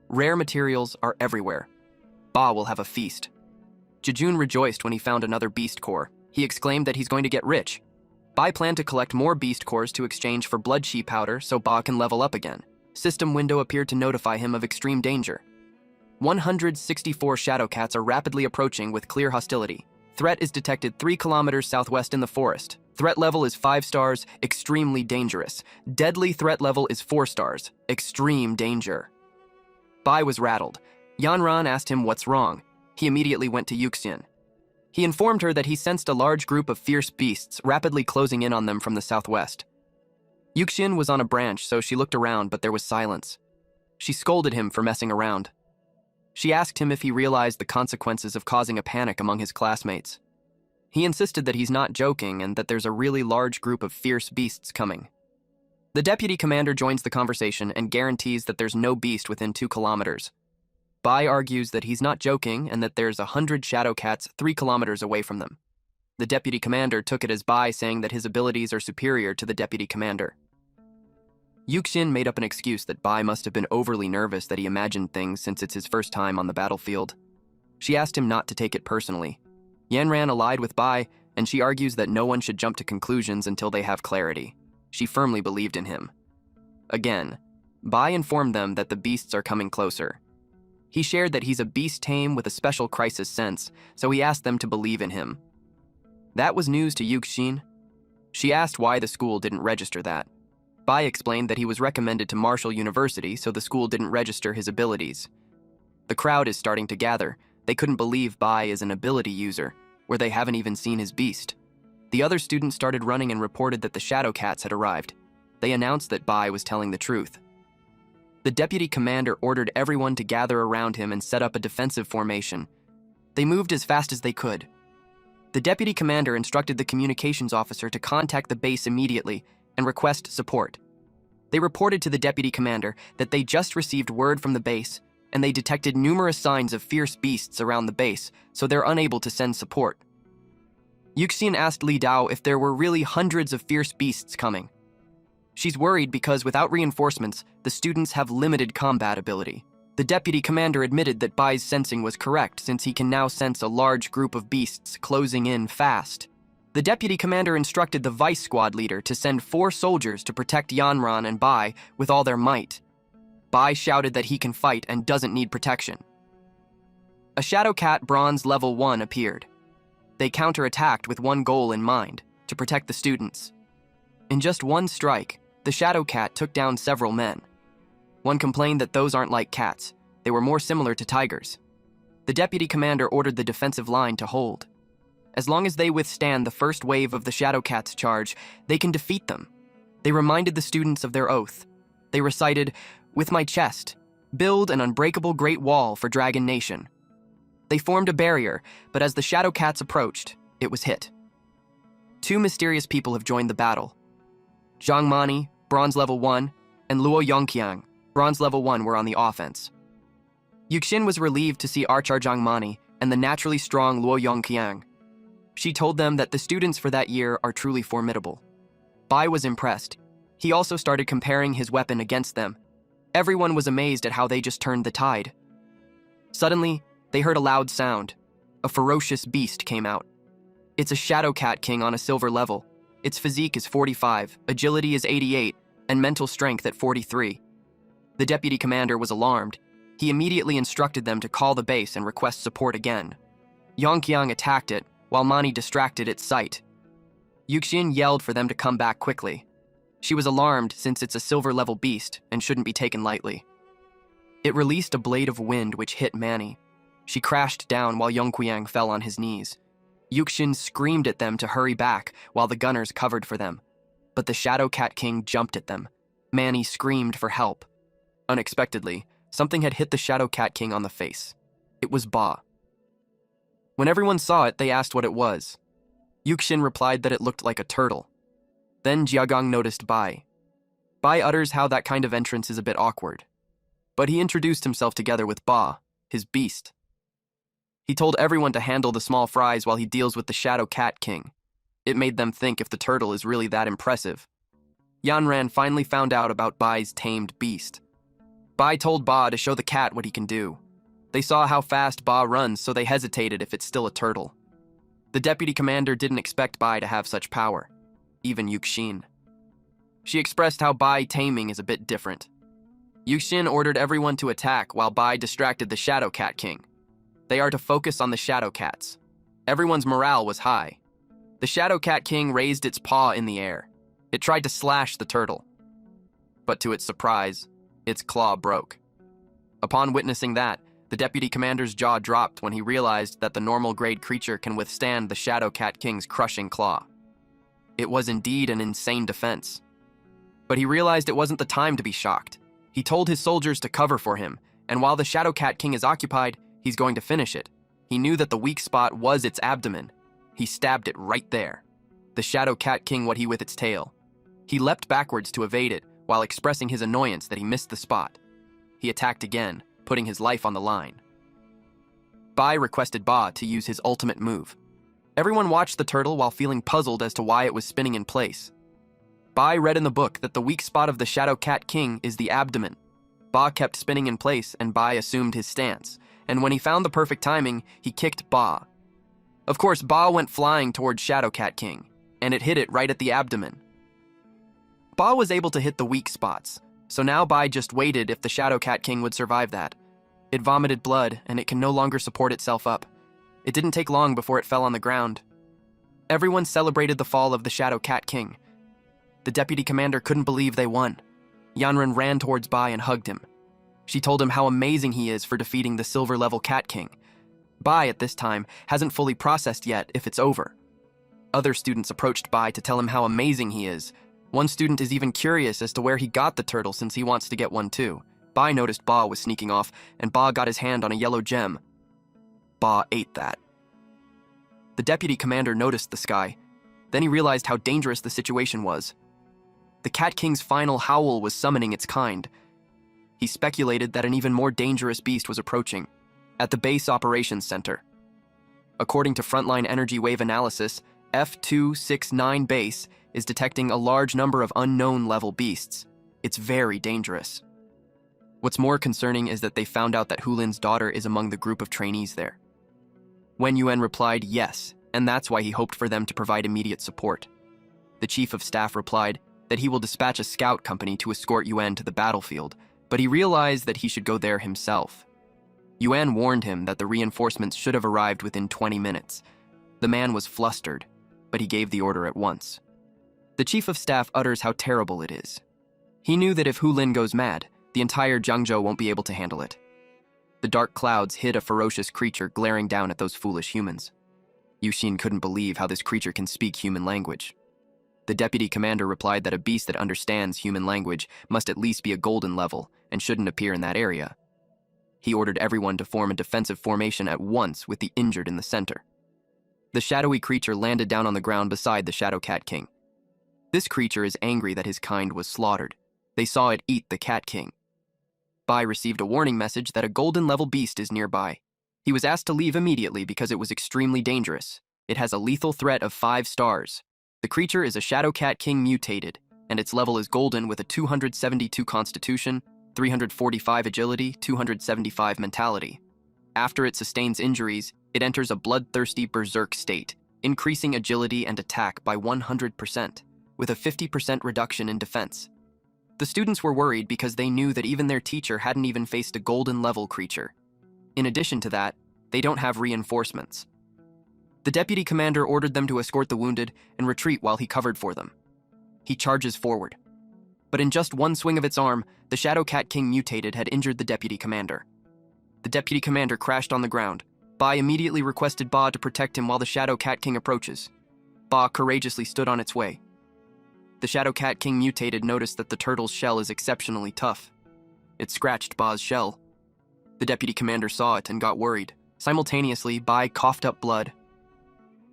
Rare materials are everywhere. Ba will have a feast. Jejun rejoiced when he found another beast core. He exclaimed that he's going to get rich. Bai planned to collect more beast cores to exchange for blood chi powder so Ba can level up again. System window appeared to notify him of extreme danger. 164 shadow cats are rapidly approaching with clear hostility. Threat is detected 3 kilometers southwest in the forest. Threat level is 5 stars, extremely dangerous. Deadly threat level is 4 stars, extreme danger. Bai was rattled. Yanran asked him what's wrong. He immediately went to Yuxin. He informed her that he sensed a large group of fierce beasts rapidly closing in on them from the southwest. Yuxin was on a branch, so she looked around, but there was silence. She scolded him for messing around. She asked him if he realized the consequences of causing a panic among his classmates. He insisted that he's not joking and that there's a really large group of fierce beasts coming. The deputy commander joins the conversation and guarantees that there's no beast within 2 kilometers. Bai argues that he's not joking and that there's 100 shadow cats 3 kilometers away from them. The deputy commander took it as Bai saying that his abilities are superior to the deputy commander. Yuxin made up an excuse that Bai must have been overly nervous that he imagined things since it's his first time on the battlefield. She asked him not to take it personally. Yanran allied with Bai, and she argues that no one should jump to conclusions until they have clarity. She firmly believed in him. Again, Bai informed them that the beasts are coming closer. He shared that he's a beast tame with a special crisis sense, so he asked them to believe in him. That was news to Yuxin. She asked why the school didn't register that. Bai explained that he was recommended to Marshall University, so the school didn't register his abilities. The crowd is starting to gather. They couldn't believe Bai is an ability user, where they haven't even seen his beast. The other students started running and reported that the shadow cats had arrived. They announced that Bai was telling the truth. The deputy commander ordered everyone to gather around him and set up a defensive formation. They moved as fast as they could. The deputy commander instructed the communications officer to contact the base immediately and request support. They reported to the deputy commander that they just received word from the base and they detected numerous signs of fierce beasts around the base, so they're unable to send support. Yuxin asked Li Dao if there were really hundreds of fierce beasts coming. She's worried because without reinforcements, the students have limited combat ability. The deputy commander admitted that Bai's sensing was correct since he can now sense a large group of beasts closing in fast. The deputy commander instructed the vice squad leader to send 4 soldiers to protect Yanran and Bai with all their might. Bai shouted that he can fight and doesn't need protection. A Shadow Cat Bronze Level 1 appeared. They counterattacked with one goal in mind, to protect the students. In just one strike, the Shadow Cat took down several men. One complained that those aren't like cats, they were more similar to tigers. The deputy commander ordered the defensive line to hold. As long as they withstand the first wave of the Shadow Cat's charge, they can defeat them. They reminded the students of their oath. They recited, "With my chest, build an unbreakable great wall for Dragon Nation." They formed a barrier, but as the Shadow Cats approached, it was hit. 2 mysterious people have joined the battle. Zhang Mani, Bronze Level 1, and Luo Yongqiang, Bronze Level 1 were on the offense. Yuxin was relieved to see Archer Zhang Mani and the naturally strong Luo Yongqiang. She told them that the students for that year are truly formidable. Bai was impressed. He also started comparing his weapon against them. Everyone was amazed at how they just turned the tide. Suddenly, they heard a loud sound. A ferocious beast came out. It's a Shadow Cat King on a silver level. Its physique is 45, agility is 88, and mental strength at 43. The deputy commander was alarmed. He immediately instructed them to call the base and request support again. Yongqiang attacked it, while Mani distracted its sight. Yuxin yelled for them to come back quickly. She was alarmed since it's a silver-level beast and shouldn't be taken lightly. It released a blade of wind which hit Mani. She crashed down while Yongqiang fell on his knees. Yuxin screamed at them to hurry back while the gunners covered for them. But the Shadow Cat King jumped at them. Mani screamed for help. Unexpectedly, something had hit the Shadow Cat King on the face. It was Ba. When everyone saw it, they asked what it was. Yuxin replied that it looked like a turtle. Then Jiagong noticed Bai. Bai utters how that kind of entrance is a bit awkward. But he introduced himself together with Ba, his beast. He told everyone to handle the small fries while he deals with the Shadow Cat King. It made them think if the turtle is really that impressive. Yanran finally found out about Bai's tamed beast. Bai told Ba to show the cat what he can do. They saw how fast Ba runs, so they hesitated if it's still a turtle. The deputy commander didn't expect Bai to have such power, even Yuxin. She expressed how Bai taming is a bit different. Yuxin ordered everyone to attack while Bai distracted the Shadow Cat King. They are to focus on the Shadow Cats. Everyone's morale was high. The Shadow Cat King raised its paw in the air. It tried to slash the turtle. But to its surprise, its claw broke. Upon witnessing that, the deputy commander's jaw dropped when he realized that the normal-grade creature can withstand the Shadow Cat King's crushing claw. It was indeed an insane defense. But he realized it wasn't the time to be shocked. He told his soldiers to cover for him, and while the Shadow Cat King is occupied, he's going to finish it. He knew that the weak spot was its abdomen. He stabbed it right there. The Shadow Cat King what he with its tail. He leapt backwards to evade it, while expressing his annoyance that he missed the spot. He attacked again, putting his life on the line. Bai requested Ba to use his ultimate move. Everyone watched the turtle while feeling puzzled as to why it was spinning in place. Bai read in the book that the weak spot of the Shadow Cat King is the abdomen. Ba kept spinning in place and Bai assumed his stance, and when he found the perfect timing, he kicked Ba. Of course, Ba went flying towards Shadow Cat King, and it hit it right at the abdomen. Ba was able to hit the weak spots, so now Bai just waited if the Shadow Cat King would survive that. It vomited blood, and it can no longer support itself up. It didn't take long before it fell on the ground. Everyone celebrated the fall of the Shadow Cat King. The deputy commander couldn't believe they won. Yanran ran towards Bai and hugged him. She told him how amazing he is for defeating the silver-level Cat King. Bai, at this time, hasn't fully processed yet if it's over. Other students approached Bai to tell him how amazing he is. One student is even curious as to where he got the turtle since he wants to get one too. Bai noticed Ba was sneaking off, and Ba got his hand on a yellow gem. Ba ate that. The deputy commander noticed the sky. Then he realized how dangerous the situation was. The Cat King's final howl was summoning its kind. He speculated that an even more dangerous beast was approaching, at the base operations center. According to frontline energy wave analysis, F269 base is detecting a large number of unknown level beasts. It's very dangerous. What's more concerning is that they found out that Hulin's daughter is among the group of trainees there. Wen Yuan replied yes, and that's why he hoped for them to provide immediate support. The chief of staff replied that he will dispatch a scout company to escort Yuan to the battlefield, but he realized that he should go there himself. Yuan warned him that the reinforcements should have arrived within 20 minutes. The man was flustered, but he gave the order at once. The chief of staff utters how terrible it is. He knew that if Hulin goes mad, the entire Jiangzhou won't be able to handle it. The dark clouds hid a ferocious creature glaring down at those foolish humans. Yuxin couldn't believe how this creature can speak human language. The deputy commander replied that a beast that understands human language must at least be a golden level and shouldn't appear in that area. He ordered everyone to form a defensive formation at once with the injured in the center. The shadowy creature landed down on the ground beside the Shadow Cat King. This creature is angry that his kind was slaughtered. They saw it eat the Cat King. Bai received a warning message that a golden-level beast is nearby. He was asked to leave immediately because it was extremely dangerous. It has a lethal threat of 5 stars. The creature is a Shadow Cat King mutated, and its level is golden with a 272 constitution, 345 agility, 275 mentality. After it sustains injuries, it enters a bloodthirsty berserk state, increasing agility and attack by 100%, with a 50% reduction in defense. The students were worried because they knew that even their teacher hadn't even faced a golden-level creature. In addition to that, they don't have reinforcements. The deputy commander ordered them to escort the wounded and retreat while he covered for them. He charges forward. But in just one swing of its arm, the Shadow Cat King mutated had injured the deputy commander. The deputy commander crashed on the ground. Bai immediately requested Ba to protect him while the Shadow Cat King approaches. Ba courageously stood on its way. The Shadow Cat King mutated noticed that the turtle's shell is exceptionally tough. It scratched Ba's shell. The deputy commander saw it and got worried. Simultaneously, Bai coughed up blood.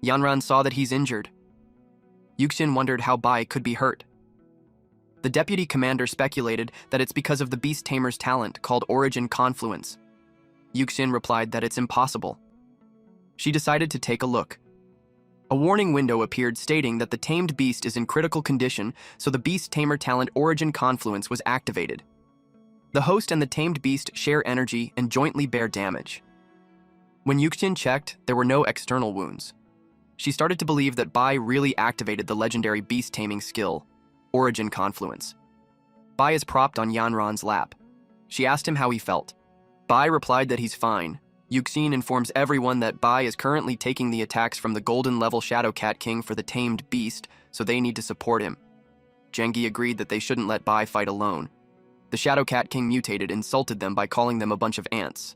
Yanran saw that he's injured. Yuxin wondered how Bai could be hurt. The deputy commander speculated that it's because of the beast tamer's talent called Origin Confluence. Yuxin replied that it's impossible. She decided to take a look. A warning window appeared stating that the tamed beast is in critical condition, so the beast tamer talent Origin Confluence was activated. The host and the tamed beast share energy and jointly bear damage. When Yuxin checked, there were no external wounds. She started to believe that Bai really activated the legendary beast taming skill, Origin Confluence. Bai is propped on Yanran's lap. She asked him how he felt. Bai replied that he's fine. Yuxin informs everyone that Bai is currently taking the attacks from the golden-level Shadow Cat King for the tamed beast, so they need to support him. Gengi agreed that they shouldn't let Bai fight alone. The Shadow Cat King mutated insulted them by calling them a bunch of ants.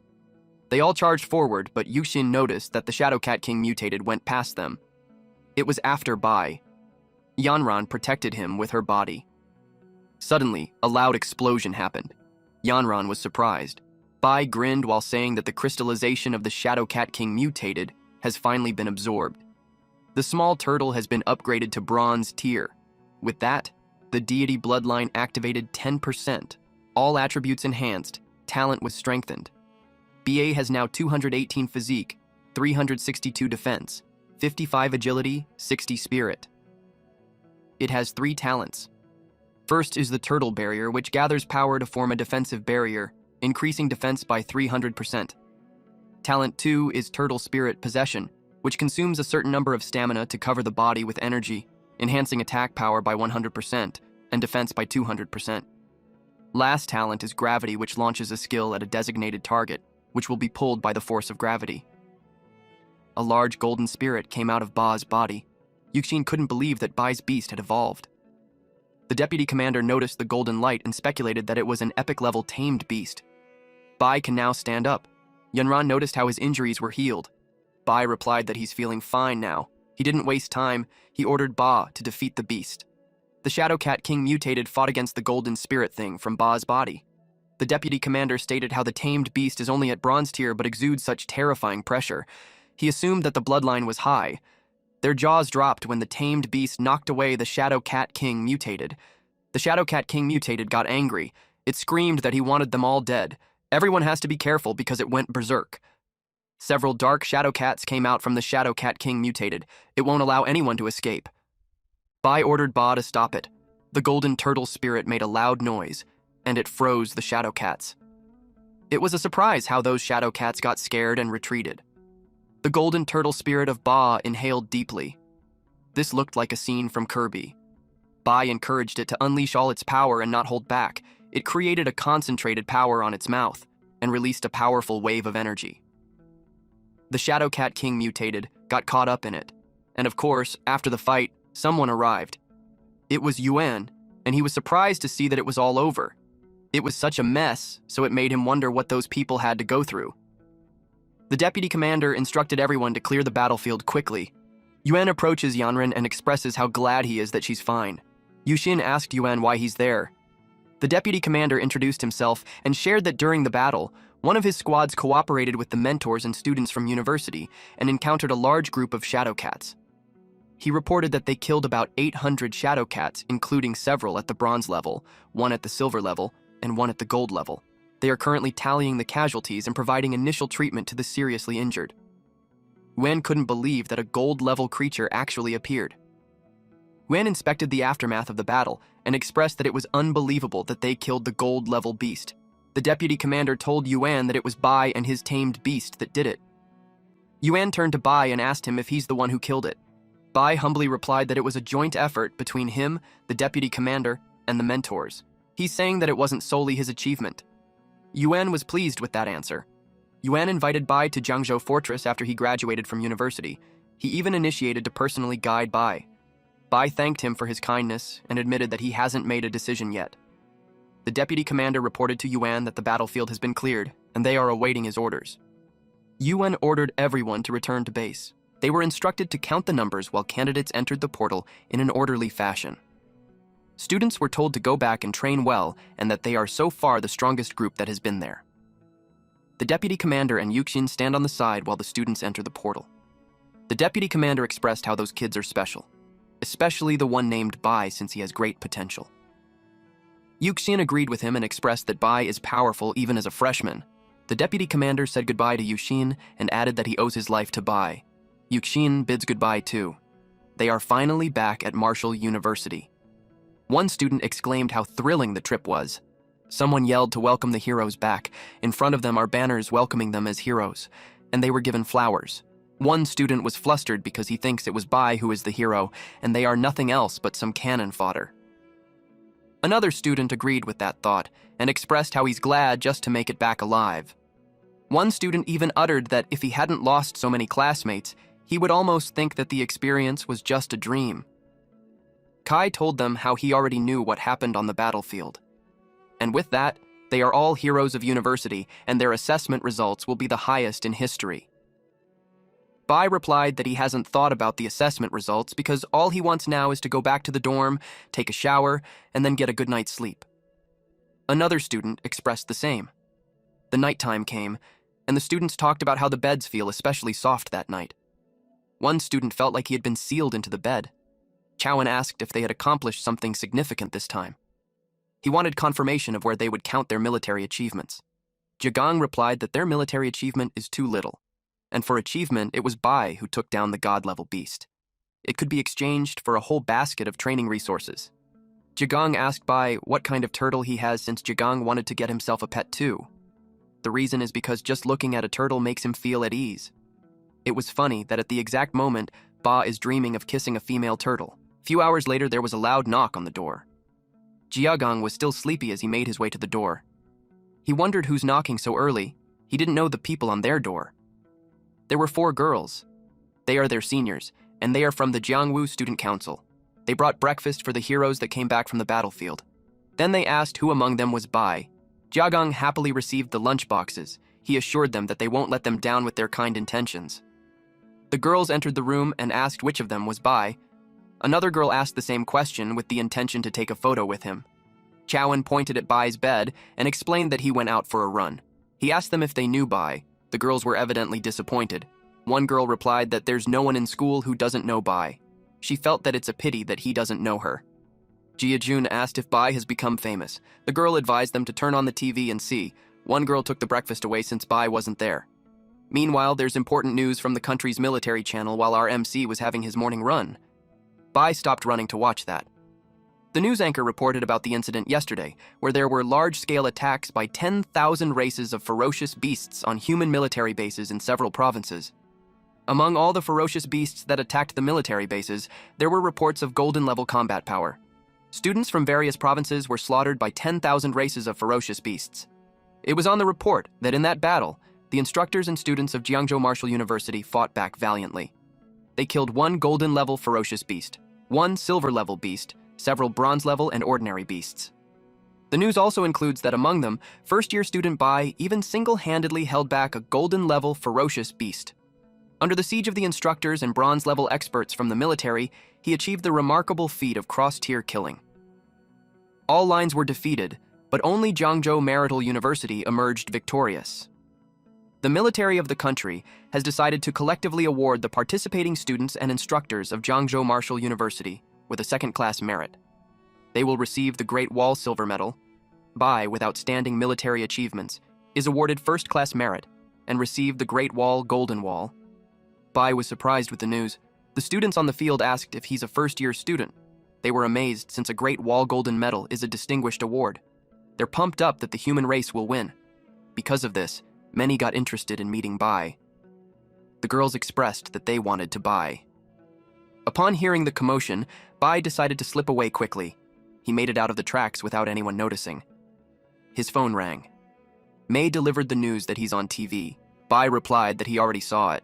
They all charged forward, but Yuxin noticed that the Shadow Cat King mutated went past them. It was after Bai. Yanran protected him with her body. Suddenly, a loud explosion happened. Yanran was surprised. Bai grinned while saying that the crystallization of the Shadow Cat King mutated has finally been absorbed. The small turtle has been upgraded to bronze tier. With that, the deity bloodline activated 10%, all attributes enhanced, talent was strengthened. BA has now 218 physique, 362 defense, 55 agility, 60 spirit. It has 3 talents. First is the turtle barrier, which gathers power to form a defensive barrier, increasing defense by 300%. Talent 2 is turtle spirit possession, which consumes a certain number of stamina to cover the body with energy, enhancing attack power by 100% and defense by 200%. Last talent is gravity, which launches a skill at a designated target, which will be pulled by the force of gravity. A large golden spirit came out of Ba's body. Yuxin couldn't believe that Bai's beast had evolved. The deputy commander noticed the golden light and speculated that it was an epic-level tamed beast. Bai can now stand up. Yunran noticed how his injuries were healed. Bai replied that he's feeling fine now. He didn't waste time. He ordered Ba to defeat the beast. The Shadow Cat King mutated fought against the golden spirit thing from Ba's body. The deputy commander stated how the tamed beast is only at bronze tier but exudes such terrifying pressure. He assumed that the bloodline was high. Their jaws dropped when the tamed beast knocked away the Shadow Cat King mutated. The Shadow Cat King mutated got angry. It screamed that he wanted them all dead. Everyone has to be careful because it went berserk. Several dark shadow cats came out from the Shadow Cat King mutated. It won't allow anyone to escape. Bai ordered Ba to stop it. The golden turtle spirit made a loud noise, and it froze the shadow cats. It was a surprise how those shadow cats got scared and retreated. The golden turtle spirit of Ba inhaled deeply. This looked like a scene from Kirby. Bai encouraged it to unleash all its power and not hold back. It created a concentrated power on its mouth and released a powerful wave of energy. The Shadow Cat King mutated, got caught up in it. And of course, after the fight, someone arrived. It was Yuan, and he was surprised to see that it was all over. It was such a mess, so it made him wonder what those people had to go through. The deputy commander instructed everyone to clear the battlefield quickly. Yuan approaches Yanren and expresses how glad he is that she's fine. Yuxin asked Yuan why he's there. The deputy commander introduced himself and shared that during the battle, one of his squads cooperated with the mentors and students from university and encountered a large group of shadow cats. He reported that they killed about 800 shadow cats, including several at the bronze level, one at the silver level, and one at the gold level. They are currently tallying the casualties and providing initial treatment to the seriously injured. Yuan couldn't believe that a gold-level creature actually appeared. Yuan inspected the aftermath of the battle and expressed that it was unbelievable that they killed the gold-level beast. The deputy commander told Yuan that it was Bai and his tamed beast that did it. Yuan turned to Bai and asked him if he's the one who killed it. Bai humbly replied that it was a joint effort between him, the deputy commander, and the mentors. He's saying that it wasn't solely his achievement. Yuan was pleased with that answer. Yuan invited Bai to Jiangzhou Fortress after he graduated from university. He even initiated to personally guide Bai. Bai thanked him for his kindness and admitted that he hasn't made a decision yet. The deputy commander reported to Yuan that the battlefield has been cleared, and they are awaiting his orders. Yuan ordered everyone to return to base. They were instructed to count the numbers while candidates entered the portal in an orderly fashion. Students were told to go back and train well, and that they are so far the strongest group that has been there. The deputy commander and Yuxin stand on the side while the students enter the portal. The deputy commander expressed how those kids are special, especially the one named Bai since he has great potential. Yuxin agreed with him and expressed that Bai is powerful even as a freshman. The deputy commander said goodbye to Yuxin and added that he owes his life to Bai. Yuxin bids goodbye too. They are finally back at Marshall University. One student exclaimed how thrilling the trip was. Someone yelled to welcome the heroes back. In front of them are banners welcoming them as heroes, and they were given flowers. One student was flustered because he thinks it was Bai who is the hero, and they are nothing else but some cannon fodder. Another student agreed with that thought and expressed how he's glad just to make it back alive. One student even uttered that if he hadn't lost so many classmates, he would almost think that the experience was just a dream. Kai told them how he already knew what happened on the battlefield. And with that, they are all heroes of university, and their assessment results will be the highest in history. Bai replied that he hasn't thought about the assessment results because all he wants now is to go back to the dorm, take a shower, and then get a good night's sleep. Another student expressed the same. The nighttime came, and the students talked about how the beds feel especially soft that night. One student felt like he had been sealed into the bed. Chowan asked if they had accomplished something significant this time. He wanted confirmation of where they would count their military achievements. Jagang replied that their military achievement is too little, and for achievement, it was Bai who took down the god-level beast. It could be exchanged for a whole basket of training resources. Jagang asked Bai what kind of turtle he has since Jagang wanted to get himself a pet too. The reason is because just looking at a turtle makes him feel at ease. It was funny that at the exact moment, Ba is dreaming of kissing a female turtle. A few hours later, there was a loud knock on the door. Jiagang was still sleepy as he made his way to the door. He wondered who's knocking so early. He didn't know the people on their door. There were 4 girls. They are their seniors, and they are from the Jiangwu Student Council. They brought breakfast for the heroes that came back from the battlefield. Then they asked who among them was Bai. Jiagang happily received the lunch boxes. He assured them that they won't let them down with their kind intentions. The girls entered the room and asked which of them was Bai. Another girl asked the same question with the intention to take a photo with him. Chowan pointed at Bai's bed and explained that he went out for a run. He asked them if they knew Bai. The girls were evidently disappointed. One girl replied that there's no one in school who doesn't know Bai. She felt that it's a pity that he doesn't know her. Jia-jun asked if Bai has become famous. The girl advised them to turn on the TV and see. One girl took the breakfast away since Bai wasn't there. Meanwhile, there's important news from the country's military channel while our MC was having his morning run. Bai stopped running to watch that. The news anchor reported about the incident yesterday, where there were large-scale attacks by 10,000 races of ferocious beasts on human military bases in several provinces. Among all the ferocious beasts that attacked the military bases, there were reports of golden-level combat power. Students from various provinces were slaughtered by 10,000 races of ferocious beasts. It was on the report that in that battle, the instructors and students of Jiangzhou Martial University fought back valiantly. They killed 1 golden-level ferocious beast, 1 silver-level beast, several bronze-level and ordinary beasts. The news also includes that among them, first-year student Bai even single-handedly held back a golden-level ferocious beast. Under the siege of the instructors and bronze-level experts from the military, he achieved the remarkable feat of cross-tier killing. All lines were defeated, but only Jiangzhou Marital University emerged victorious. The military of the country has decided to collectively award the participating students and instructors of Jiangzhou Martial University with a second-class merit. They will receive the Great Wall Silver Medal. Bai, with outstanding military achievements, is awarded first-class merit and received the Great Wall Golden Wall. Bai was surprised with the news. The students on the field asked if he's a first-year student. They were amazed since a Great Wall Golden Medal is a distinguished award. They're pumped up that the human race will win. Because of this, many got interested in meeting Bai. The girls expressed that they wanted to Bai. Upon hearing the commotion, Bai decided to slip away quickly. He made it out of the tracks without anyone noticing. His phone rang. May delivered the news that he's on TV. Bai replied that he already saw it.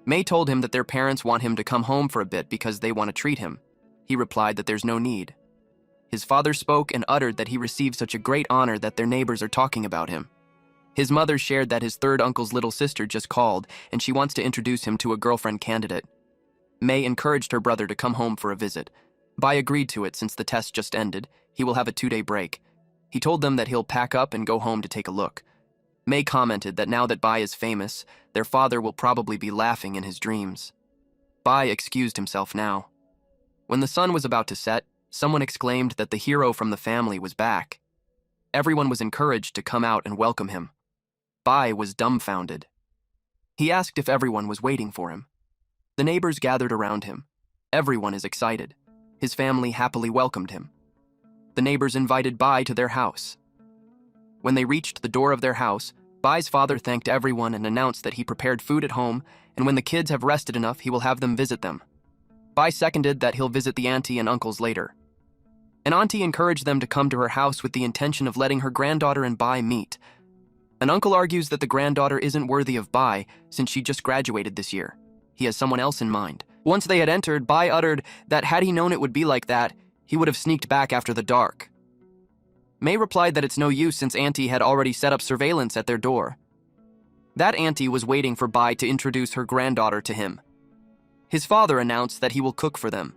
May told him that their parents want him to come home for a bit because they want to treat him. He replied that there's no need. His father spoke and uttered that he received such a great honor that their neighbors are talking about him. His mother shared that his third uncle's little sister just called and she wants to introduce him to a girlfriend candidate. May encouraged her brother to come home for a visit. Bai agreed to it since the test just ended. He will have a 2-day break. He told them that he'll pack up and go home to take a look. May commented that now that Bai is famous, their father will probably be laughing in his dreams. Bai excused himself now. When the sun was about to set, someone exclaimed that the hero from the family was back. Everyone was encouraged to come out and welcome him. Bai was dumbfounded. He asked if everyone was waiting for him. The neighbors gathered around him. Everyone is excited. His family happily welcomed him. The neighbors invited Bai to their house. When they reached the door of their house, Bai's father thanked everyone and announced that he prepared food at home, and when the kids have rested enough, he will have them visit them. Bai seconded that he'll visit the auntie and uncles later. An auntie encouraged them to come to her house with the intention of letting her granddaughter and Bai meet. An uncle argues that the granddaughter isn't worthy of Bai since she just graduated this year. He has someone else in mind. Once they had entered, Bai uttered that had he known it would be like that, he would have sneaked back after the dark. May replied that it's no use since Auntie had already set up surveillance at their door. That auntie was waiting for Bai to introduce her granddaughter to him. His father announced that he will cook for them.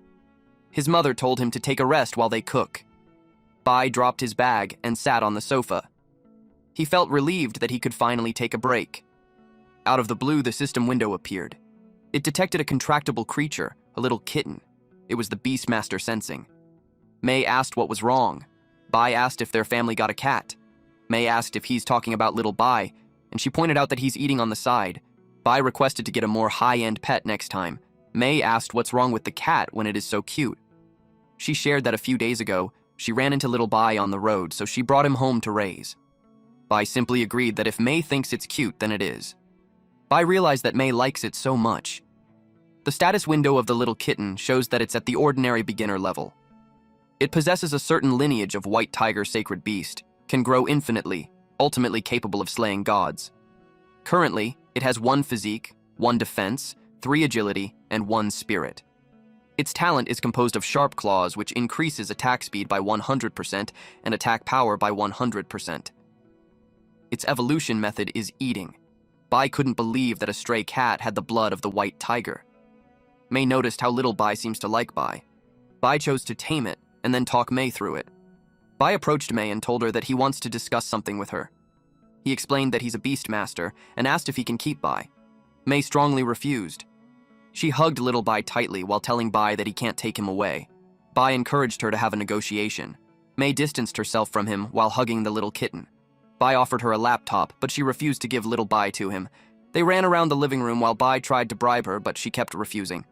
His mother told him to take a rest while they cook. Bai dropped his bag and sat on the sofa. He felt relieved that he could finally take a break. Out of the blue, the system window appeared. It detected a contractible creature, a little kitten. It was the Beastmaster sensing. May asked what was wrong. Bai asked if their family got a cat. May asked if he's talking about little Bai, and she pointed out that he's eating on the side. Bai requested to get a more high-end pet next time. May asked what's wrong with the cat when it is so cute. She shared that a few days ago, she ran into little Bai on the road, so she brought him home to raise. Bai simply agreed that if May thinks it's cute, then it is. Bai realized that May likes it so much. The status window of the little kitten shows that it's at the ordinary beginner level. It possesses a certain lineage of white tiger sacred beast, can grow infinitely, ultimately capable of slaying gods. Currently, it has 1 physique, 1 defense, 3 agility, and 1 spirit. Its talent is composed of sharp claws, which increases attack speed by 100% and attack power by 100%. Its evolution method is eating. Bai couldn't believe that a stray cat had the blood of the white tiger. May noticed how little Bai seems to like Bai. Bai chose to tame it and then talk May through it. Bai approached May and told her that he wants to discuss something with her. He explained that he's a beastmaster and asked if he can keep Bai. May strongly refused. She hugged little Bai tightly while telling Bai that he can't take him away. Bai encouraged her to have a negotiation. May distanced herself from him while hugging the little kitten. Bai offered her a laptop, but she refused to give little Bai to him. They ran around the living room while Bai tried to bribe her, but she kept refusing.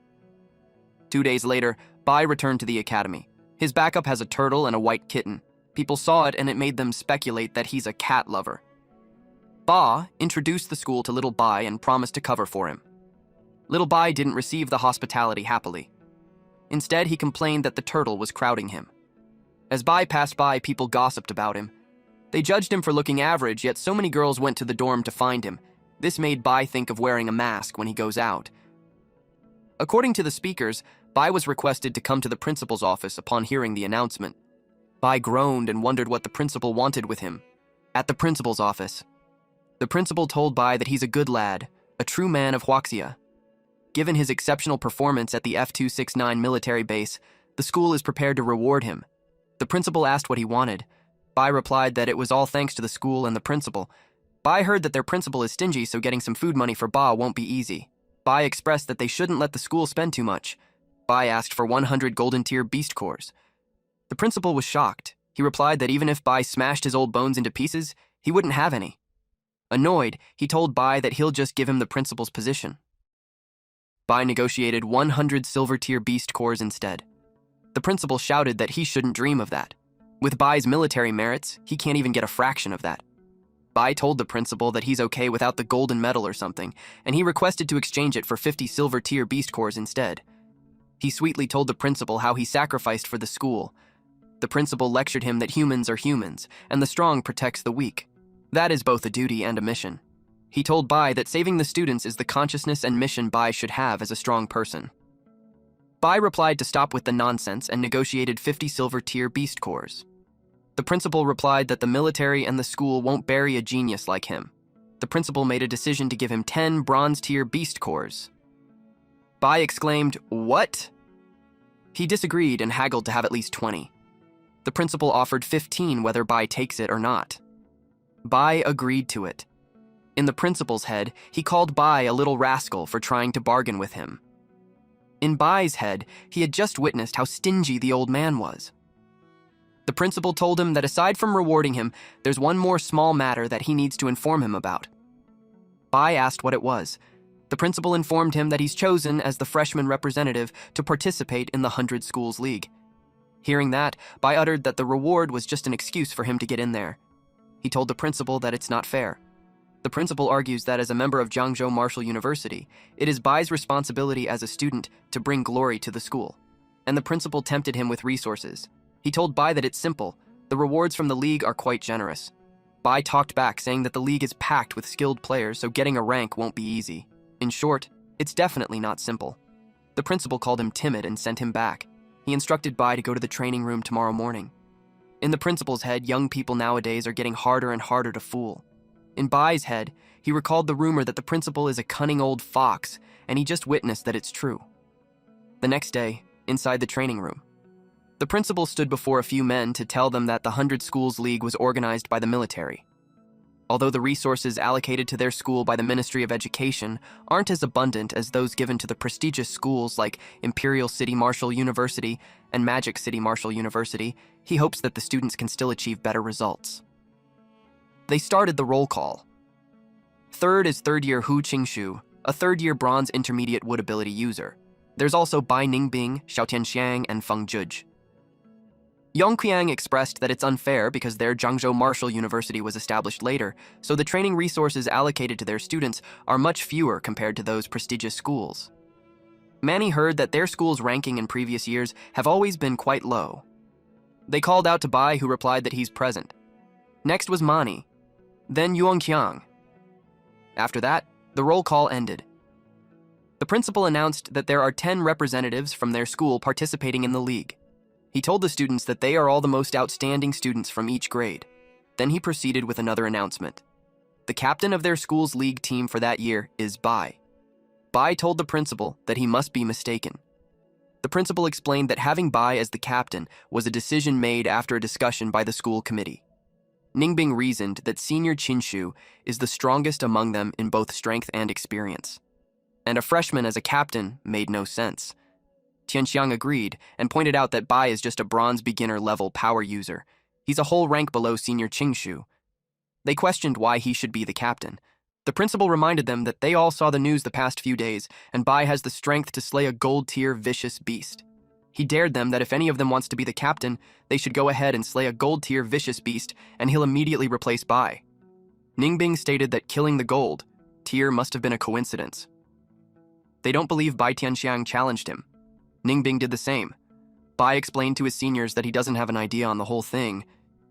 2 days later, Bai returned to the academy. His backup has a turtle and a white kitten. People saw it and it made them speculate that he's a cat lover. Ba introduced the school to little Bai and promised to cover for him. Little Bai didn't receive the hospitality happily. Instead, he complained that the turtle was crowding him. As Bai passed by, people gossiped about him. They judged him for looking average, yet so many girls went to the dorm to find him. This made Bai think of wearing a mask when he goes out. According to the speakers, Bai was requested to come to the principal's office upon hearing the announcement. Bai groaned and wondered what the principal wanted with him. At the principal's office, the principal told Bai that he's a good lad, a true man of Huaxia. Given his exceptional performance at the F-269 military base, the school is prepared to reward him. The principal asked what he wanted. Bai replied that it was all thanks to the school and the principal. Bai heard that their principal is stingy, so getting some food money for Ba won't be easy. Bai expressed that they shouldn't let the school spend too much. Bai asked for 100 golden tier beast cores. The principal was shocked. He replied that even if Bai smashed his old bones into pieces, he wouldn't have any. Annoyed, he told Bai that he'll just give him the principal's position. Bai negotiated 100 silver tier beast cores instead. The principal shouted that he shouldn't dream of that. With Bai's military merits, he can't even get a fraction of that. Bai told the principal that he's okay without the golden medal or something, and he requested to exchange it for 50 silver tier beast cores instead. He sweetly told the principal how he sacrificed for the school. The principal lectured him that humans are humans, and the strong protects the weak. That is both a duty and a mission. He told Bai that saving the students is the consciousness and mission Bai should have as a strong person. Bai replied to stop with the nonsense and negotiated 50 silver tier beast cores. The principal replied that the military and the school won't bury a genius like him. The principal made a decision to give him 10 bronze tier beast cores. Bai exclaimed, "What?" He disagreed and haggled to have at least 20. The principal offered 15 whether Bai takes it or not. Bai agreed to it. In the principal's head, he called Bai a little rascal for trying to bargain with him. In Bai's head, he had just witnessed how stingy the old man was. The principal told him that aside from rewarding him, there's one more small matter that he needs to inform him about. Bai asked what it was. The principal informed him that he's chosen as the freshman representative to participate in the 100 Schools League. Hearing that, Bai uttered that the reward was just an excuse for him to get in there. He told the principal that it's not fair. The principal argues that as a member of Jiangzhou Martial University, it is Bai's responsibility as a student to bring glory to the school. And the principal tempted him with resources. He told Bai that it's simple. The rewards from the league are quite generous. Bai talked back, saying that the league is packed with skilled players, so getting a rank won't be easy. In short, it's definitely not simple. The principal called him timid and sent him back. He instructed Bai to go to the training room tomorrow morning. In the principal's head, young people nowadays are getting harder and harder to fool. In Bai's head, he recalled the rumor that the principal is a cunning old fox, and he just witnessed that it's true. The next day, inside the training room, the principal stood before a few men to tell them that the 100 Schools League was organized by the military. although the resources allocated to their school by the Ministry of Education aren't as abundant as those given to the prestigious schools like Imperial City Martial University and Magic City Martial University, he hopes that the students can still achieve better results. They started the roll call. Third is third-year Hu Qingshu, a third-year bronze intermediate wood ability user. There's also Bai Ningbing, Xiao Tianxiang, and Feng Zhuj. Yongqiang expressed that it's unfair because their Zhangzhou Martial University was established later, so the training resources allocated to their students are much fewer compared to those prestigious schools. Manny heard that their school's ranking in previous years have always been quite low. They called out to Bai, who replied that he's present. Next was Mani, then Yongqiang. After that, the roll call ended. The principal announced that there are 10 representatives from their school participating in the league. He told the students that they are all the most outstanding students from each grade. Then he proceeded with another announcement. The captain of their school's league team for that year is Bai. Bai told the principal that he must be mistaken. The principal explained that having Bai as the captain was a decision made after a discussion by the school committee. Ningbing reasoned that senior Qinshu is the strongest among them in both strength and experience, and a freshman as a captain made no sense. Tianxiang agreed and pointed out that Bai is just a bronze beginner-level power user. He's a whole rank below senior Qingshu. They questioned why he should be the captain. The principal reminded them that they all saw the news the past few days, and Bai has the strength to slay a gold-tier vicious beast. He dared them that if any of them wants to be the captain, they should go ahead and slay a gold-tier vicious beast, and he'll immediately replace Bai. Ningbing stated that killing the gold tier must have been a coincidence. They don't believe Bai Tianxiang challenged him. Ningbing did the same. Bai explained to his seniors that he doesn't have an idea on the whole thing.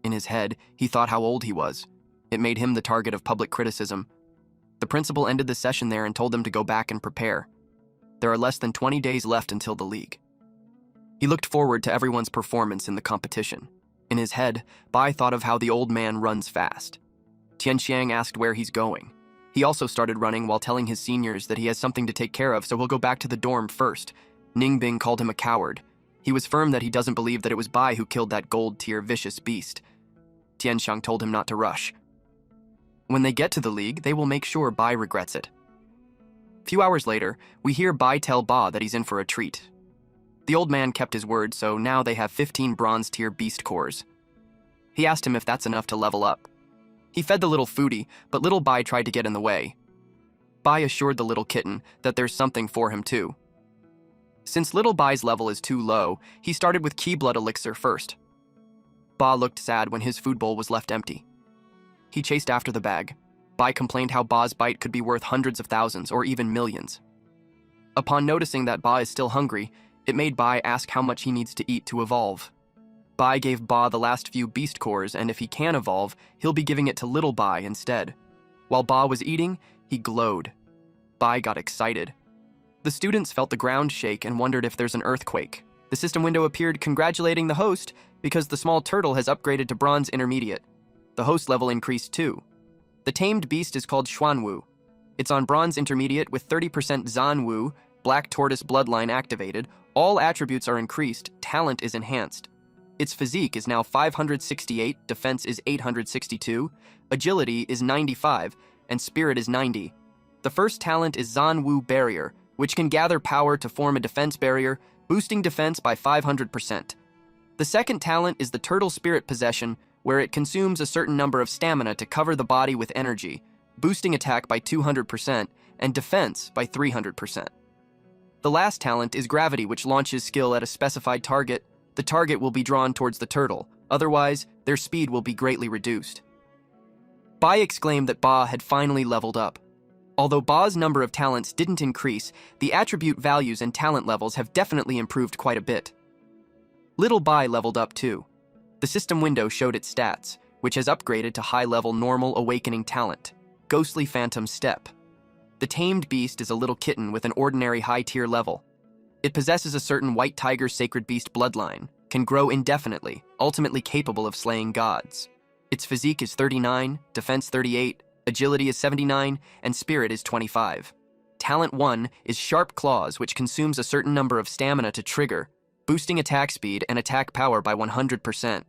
In his head, he thought how old he was. It made him the target of public criticism. The principal ended the session there and told them to go back and prepare. There are less than 20 days left until the league. He looked forward to everyone's performance in the competition. In his head, Bai thought of how the old man runs fast. Tianxiang asked where he's going. He also started running while telling his seniors that he has something to take care of, so he'll go back to the dorm first. Ningbing called him a coward. He was firm that he doesn't believe that it was Bai who killed that gold-tier vicious beast. Tianxiang told him not to rush. When they get to the league, they will make sure Bai regrets it. A few hours later, we hear Bai tell Ba that he's in for a treat. The old man kept his word, so now they have 15 bronze-tier beast cores. He asked him if that's enough to level up. He fed the little foodie, but little Bai tried to get in the way. Bai assured the little kitten that there's something for him too. Since little Bai's level is too low, he started with Key Blood Elixir first. Ba looked sad when his food bowl was left empty. He chased after the bag. Bai complained how Ba's bite could be worth hundreds of thousands or even millions. Upon noticing that Ba is still hungry, it made Bai ask how much he needs to eat to evolve. Bai gave Ba the last few beast cores, and if he can evolve, he'll be giving it to little Bai instead. While Ba was eating, he glowed. Bai got excited. The students felt the ground shake and wondered if there's an earthquake. The system window appeared congratulating the host because the small turtle has upgraded to bronze intermediate. The host level increased too. The tamed beast is called Xuanwu. It's on bronze intermediate with 30% Zanwu, black tortoise bloodline activated. All attributes are increased, talent is enhanced. Its physique is now 568, defense is 862, agility is 95, and spirit is 90. The first talent is Zanwu Barrier, which can gather power to form a defense barrier, boosting defense by 500%. The second talent is the Turtle Spirit Possession, where it consumes a certain number of stamina to cover the body with energy, boosting attack by 200% and defense by 300%. The last talent is Gravity, which launches skill at a specified target. The target will be drawn towards the turtle, otherwise, their speed will be greatly reduced. Bai exclaimed that Ba had finally leveled up. Although Ba's number of talents didn't increase, the attribute values and talent levels have definitely improved quite a bit. Little Bai leveled up too. The system window showed its stats, which has upgraded to high-level normal awakening talent, Ghostly Phantom Step. The tamed beast is a little kitten with an ordinary high-tier level. It possesses a certain white tiger sacred beast bloodline, can grow indefinitely, ultimately capable of slaying gods. Its physique is 39, defense 38, agility is 79, and spirit is 25. Talent 1 is Sharp Claws, which consumes a certain number of stamina to trigger, boosting attack speed and attack power by 100%.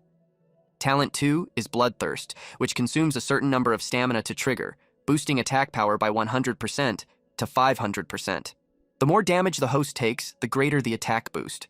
Talent 2 is Bloodthirst, which consumes a certain number of stamina to trigger, boosting attack power by 100% to 500%. The more damage the host takes, the greater the attack boost.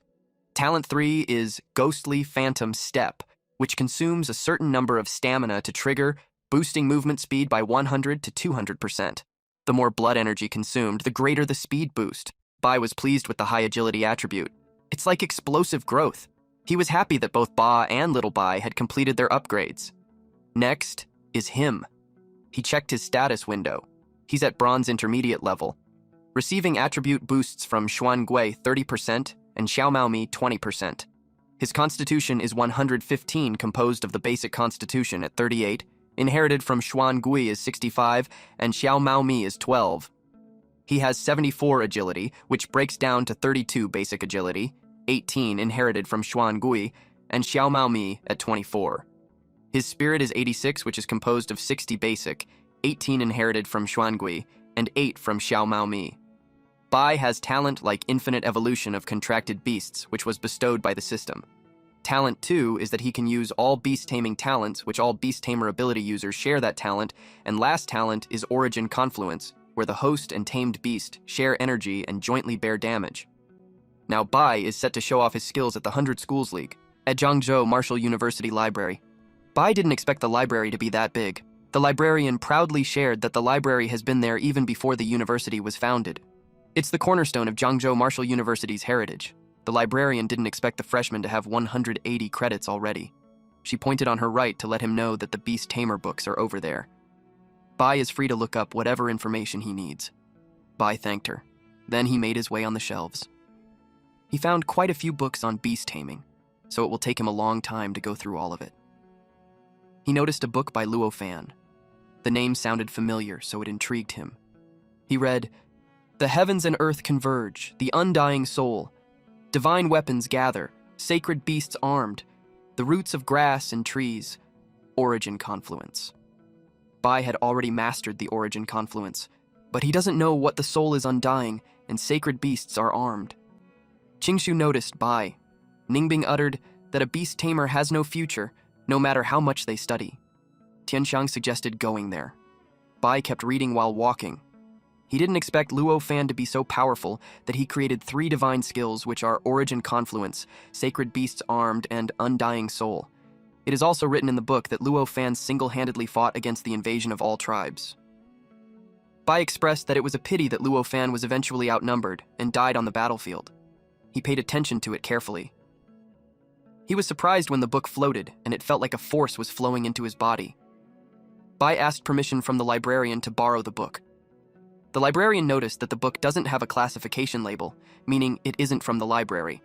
Talent 3 is Ghostly Phantom Step, which consumes a certain number of stamina to trigger, boosting movement speed by 100 to 200%. The more blood energy consumed, the greater the speed boost. Bai was pleased with the high agility attribute. It's like explosive growth. He was happy that both Ba and Little Bai had completed their upgrades. Next is him. He checked his status window. He's at Bronze Intermediate level, receiving attribute boosts from Xuan Gui 30% and Xiao Mao Mi 20%. His constitution is 115, composed of the basic constitution at 38, inherited from Xuan Gui is 65, and Xiao Mao Mi is 12. He has 74 agility, which breaks down to 32 basic agility, 18 inherited from Xuan Gui, and Xiao Mao Mi at 24. His spirit is 86, which is composed of 60 basic, 18 inherited from Xuan Gui, and 8 from Xiao Mao Mi. Bai has talent like Infinite Evolution of Contracted Beasts, which was bestowed by the system. Talent 2 is that he can use all beast-taming talents, which all beast-tamer ability users share that talent, and last talent is Origin Confluence, where the host and tamed beast share energy and jointly bear damage. Now Bai is set to show off his skills at the 100 Schools League, at Zhangzhou Martial University Library. Bai didn't expect the library to be that big. The librarian proudly shared that the library has been there even before the university was founded. It's the cornerstone of Zhangzhou Martial University's heritage. The librarian didn't expect the freshman to have 180 credits already. She pointed on her right to let him know that the Beast Tamer books are over there. Bai is free to look up whatever information he needs. Bai thanked her. Then he made his way on the shelves. He found quite a few books on beast taming, so it will take him a long time to go through all of it. He noticed a book by Luo Fan. The name sounded familiar, so it intrigued him. He read, "The heavens and earth converge, the undying soul. Divine weapons gather, sacred beasts armed, the roots of grass and trees, origin confluence." Bai had already mastered the origin confluence, but he doesn't know what the soul is undying and sacred beasts are armed. Qingshu noticed Bai. Ningbing uttered that a beast tamer has no future, no matter how much they study. Tianxiang suggested going there. Bai kept reading while walking. He didn't expect Luo Fan to be so powerful that he created 3 divine skills, which are Origin Confluence, Sacred Beasts Armed, and Undying Soul. It is also written in the book that Luo Fan single-handedly fought against the invasion of all tribes. Bai expressed that it was a pity that Luo Fan was eventually outnumbered and died on the battlefield. He paid attention to it carefully. He was surprised when the book floated, and it felt like a force was flowing into his body. Bai asked permission from the librarian to borrow the book. The librarian noticed that the book doesn't have a classification label, meaning it isn't from the library.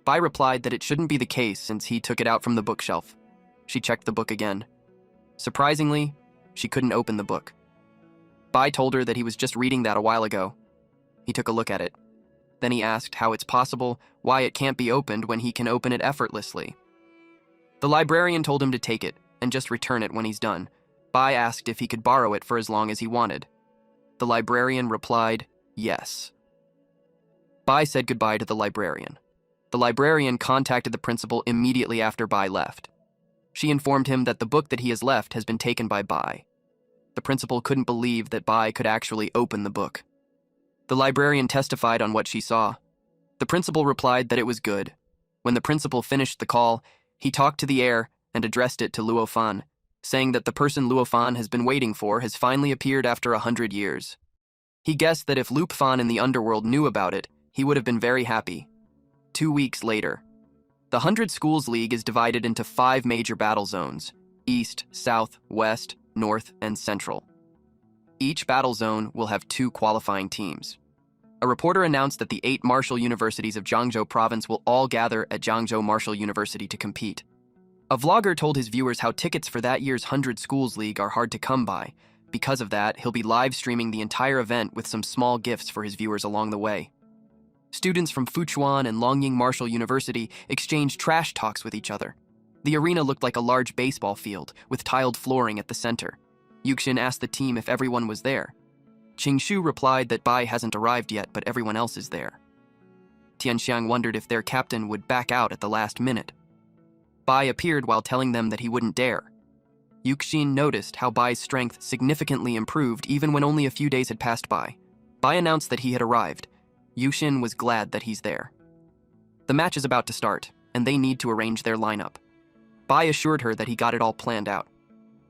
Bai replied that it shouldn't be the case since he took it out from the bookshelf. She checked the book again. Surprisingly, she couldn't open the book. Bai told her that he was just reading that a while ago. He took a look at it. Then he asked how it's possible, why it can't be opened when he can open it effortlessly. The librarian told him to take it and just return it when he's done. Bai asked if he could borrow it for as long as he wanted. The librarian replied, yes. Bai said goodbye to the librarian. The librarian contacted the principal immediately after Bai left. She informed him that the book that he has left has been taken by Bai. The principal couldn't believe that Bai could actually open the book. The librarian testified on what she saw. The principal replied that it was good. When the principal finished the call, he talked to the air and addressed it to Luo Fan, saying that the person Luo Fan has been waiting for has finally appeared after 100 years. He guessed that if Lup Fan in the underworld knew about it, he would have been very happy. 2 weeks later, the 100 Schools League is divided into 5 major battle zones: East, South, West, North, and Central. Each battle zone will have 2 qualifying teams. A reporter announced that the 8 martial universities of Zhangzhou province will all gather at Zhangzhou Martial University to compete. A vlogger told his viewers how tickets for that year's 100 Schools League are hard to come by. Because of that, he'll be live streaming the entire event with some small gifts for his viewers along the way. Students from Fuchuan and Longying Martial University exchanged trash talks with each other. The arena looked like a large baseball field, with tiled flooring at the center. Yuxin asked the team if everyone was there. Qingshu replied that Bai hasn't arrived yet, but everyone else is there. Tianxiang wondered if their captain would back out at the last minute. Bai appeared while telling them that he wouldn't dare. Yuxin noticed how Bai's strength significantly improved even when only a few days had passed by. Bai announced that he had arrived. Yuxin was glad that he's there. The match is about to start, and they need to arrange their lineup. Bai assured her that he got it all planned out.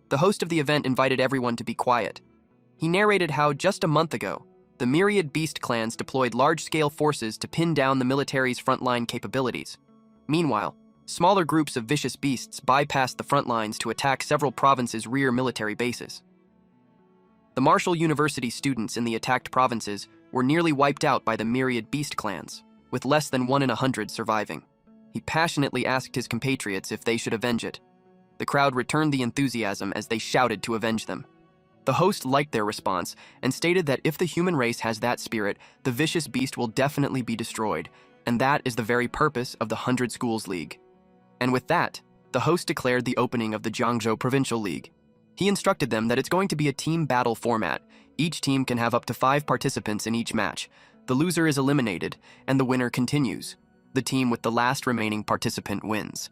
The host of the event invited everyone to be quiet. He narrated how, just a month ago, the myriad beast clans deployed large-scale forces to pin down the military's frontline capabilities. Meanwhile, smaller groups of vicious beasts bypassed the front lines to attack several provinces' rear military bases. The Martial University students in the attacked provinces were nearly wiped out by the myriad beast clans, with less than 1 in 100 surviving. He passionately asked his compatriots if they should avenge it. The crowd returned the enthusiasm as they shouted to avenge them. The host liked their response and stated that if the human race has that spirit, the vicious beast will definitely be destroyed, and that is the very purpose of the 100 Schools League. And with that, the host declared the opening of the Jiangzhou Provincial League. He instructed them that it's going to be a team battle format. Each team can have up to 5 participants in each match. The loser is eliminated, and the winner continues. The team with the last remaining participant wins.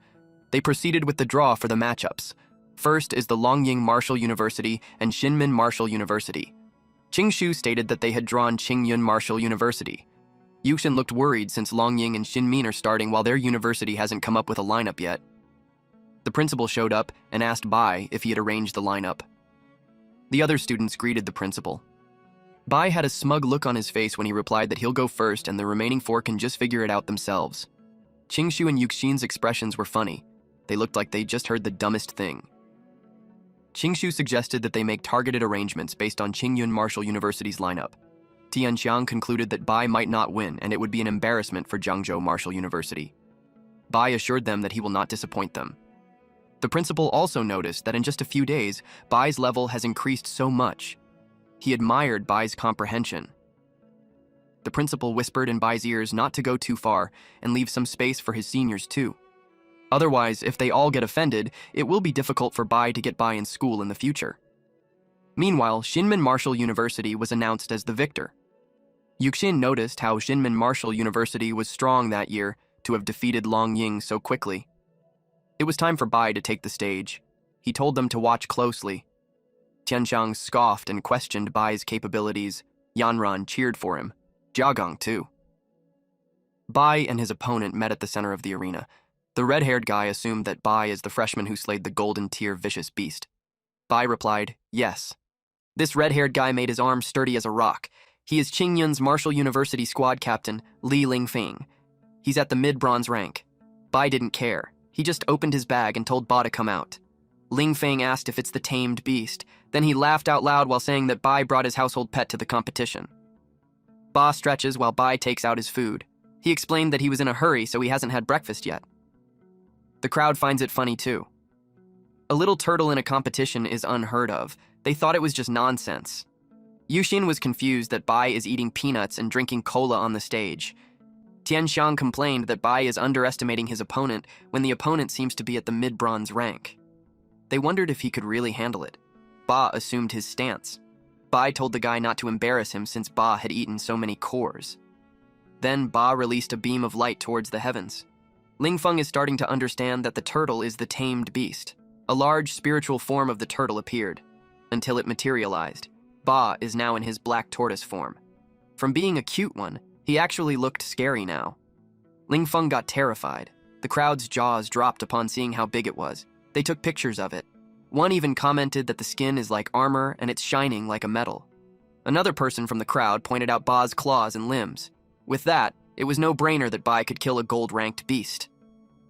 They proceeded with the draw for the matchups. First is the Longying Martial University and Xinmin Martial University. Qingshu stated that they had drawn Qingyun Martial University. Yuxin looked worried since Longying and Xinmin are starting while their university hasn't come up with a lineup yet. The principal showed up and asked Bai if he had arranged the lineup. The other students greeted the principal. Bai had a smug look on his face when he replied that he'll go first and the remaining 4 can just figure it out themselves. Qingshu and Yuxin's expressions were funny. They looked like they just heard the dumbest thing. Qingshu suggested that they make targeted arrangements based on Qingyun Martial University's lineup. Tianxiang concluded that Bai might not win and it would be an embarrassment for Jiangzhou Martial University. Bai assured them that he will not disappoint them. The principal also noticed that in just a few days, Bai's level has increased so much. He admired Bai's comprehension. The principal whispered in Bai's ears not to go too far and leave some space for his seniors too. Otherwise, if they all get offended, it will be difficult for Bai to get by in school in the future. Meanwhile, Xinmin Martial University was announced as the victor. Yuxin noticed how Xinmin Martial University was strong that year to have defeated Longying so quickly. It was time for Bai to take the stage. He told them to watch closely. Tianxiang scoffed and questioned Bai's capabilities. Yanran cheered for him. Jiagong too. Bai and his opponent met at the center of the arena. The red-haired guy assumed that Bai is the freshman who slayed the golden tier vicious beast. Bai replied, yes. This red-haired guy made his arm sturdy as a rock. He is Qingyun's Martial University squad captain, Li Lingfeng. He's at the mid-bronze rank. Bai didn't care. He just opened his bag and told Ba to come out. Lingfeng asked if it's the tamed beast. Then he laughed out loud while saying that Bai brought his household pet to the competition. Ba stretches while Bai takes out his food. He explained that he was in a hurry so he hasn't had breakfast yet. The crowd finds it funny too. A little turtle in a competition is unheard of. They thought it was just nonsense. Yuxin was confused that Bai is eating peanuts and drinking cola on the stage. Tianxiang complained that Bai is underestimating his opponent when the opponent seems to be at the mid-bronze rank. They wondered if he could really handle it. Ba assumed his stance. Bai told the guy not to embarrass him since Ba had eaten so many cores. Then Ba released a beam of light towards the heavens. Lingfeng is starting to understand that the turtle is the tamed beast. A large spiritual form of the turtle appeared, until it materialized. Ba is now in his black tortoise form. From being a cute one, he actually looked scary now. Lingfeng got terrified. The crowd's jaws dropped upon seeing how big it was. They took pictures of it. One even commented that the skin is like armor and it's shining like a metal. Another person from the crowd pointed out Ba's claws and limbs. With that, it was no-brainer that Bai could kill a gold-ranked beast.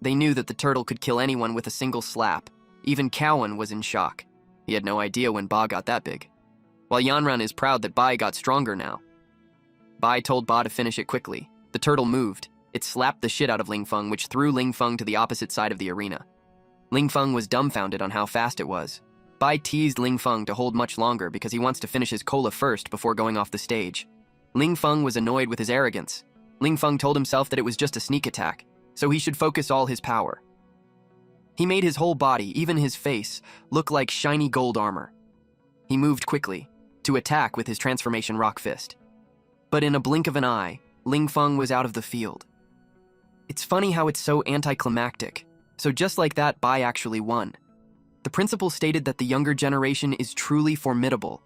They knew that the turtle could kill anyone with a single slap. Even Cowan was in shock. He had no idea when Ba got that big. While Yanran is proud that Bai got stronger now. Bai told Ba to finish it quickly. The turtle moved. It slapped the shit out of Lingfeng, which threw Lingfeng to the opposite side of the arena. Lingfeng was dumbfounded on how fast it was. Bai teased Lingfeng to hold much longer because he wants to finish his cola first before going off the stage. Lingfeng was annoyed with his arrogance. Lingfeng told himself that it was just a sneak attack, so he should focus all his power. He made his whole body, even his face, look like shiny gold armor. He moved quickly, to attack with his transformation rock fist. But in a blink of an eye, Lingfeng was out of the field. It's funny how it's so anticlimactic. So just like that, Bai actually won. The principal stated that the younger generation is truly formidable.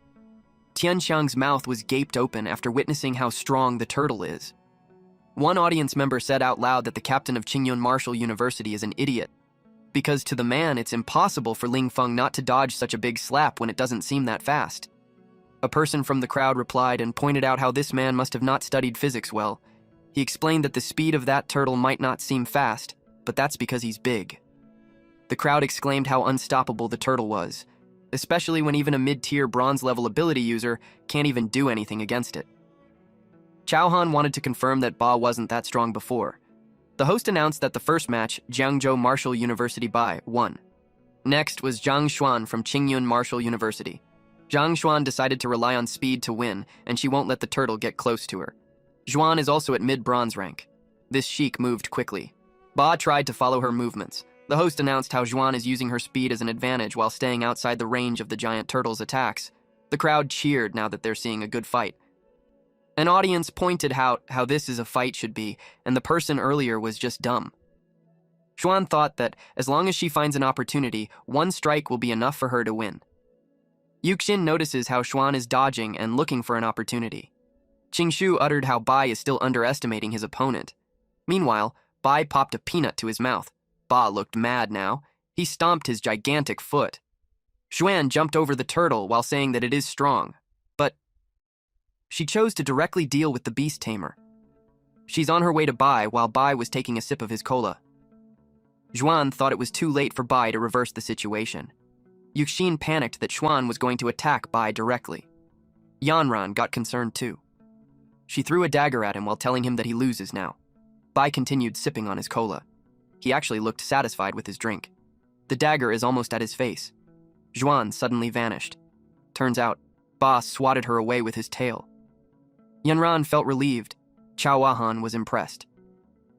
Tianxiang's mouth was gaped open after witnessing how strong the turtle is. One audience member said out loud that the captain of Qingyun Martial University is an idiot, because to the man it's impossible for Ling Feng not to dodge such a big slap when it doesn't seem that fast. A person from the crowd replied and pointed out how this man must have not studied physics well. He explained that the speed of that turtle might not seem fast, but that's because he's big. The crowd exclaimed how unstoppable the turtle was, especially when even a mid-tier bronze-level ability user can't even do anything against it. Chao Han wanted to confirm that Ba wasn't that strong before. The host announced that the first match, Jiangzhou Martial University Bai, won. Next was Zhang Xuan from Qingyun Martial University. Zhang Xuan decided to rely on speed to win, and she won't let the turtle get close to her. Xuan is also at mid-bronze rank. This sheik moved quickly. Ba tried to follow her movements. The host announced how Xuan is using her speed as an advantage while staying outside the range of the giant turtle's attacks. The crowd cheered now that they're seeing a good fight. An audience pointed out how this is a fight should be, and the person earlier was just dumb. Xuan thought that as long as she finds an opportunity, one strike will be enough for her to win. Yuxin notices how Xuan is dodging and looking for an opportunity. Qingshu uttered how Bai is still underestimating his opponent. Meanwhile, Bai popped a peanut to his mouth. Ba looked mad now. He stomped his gigantic foot. Xuan jumped over the turtle while saying that it is strong, but she chose to directly deal with the beast tamer. She's on her way to Bai while Bai was taking a sip of his cola. Xuan thought it was too late for Bai to reverse the situation. Yuxin panicked that Xuan was going to attack Bai directly. Yanran got concerned too. She threw a dagger at him while telling him that he loses now. Bai continued sipping on his cola. He actually looked satisfied with his drink. The dagger is almost at his face. Xuan suddenly vanished. Turns out, Ba swatted her away with his tail. Yanran felt relieved. Chao Wahan was impressed.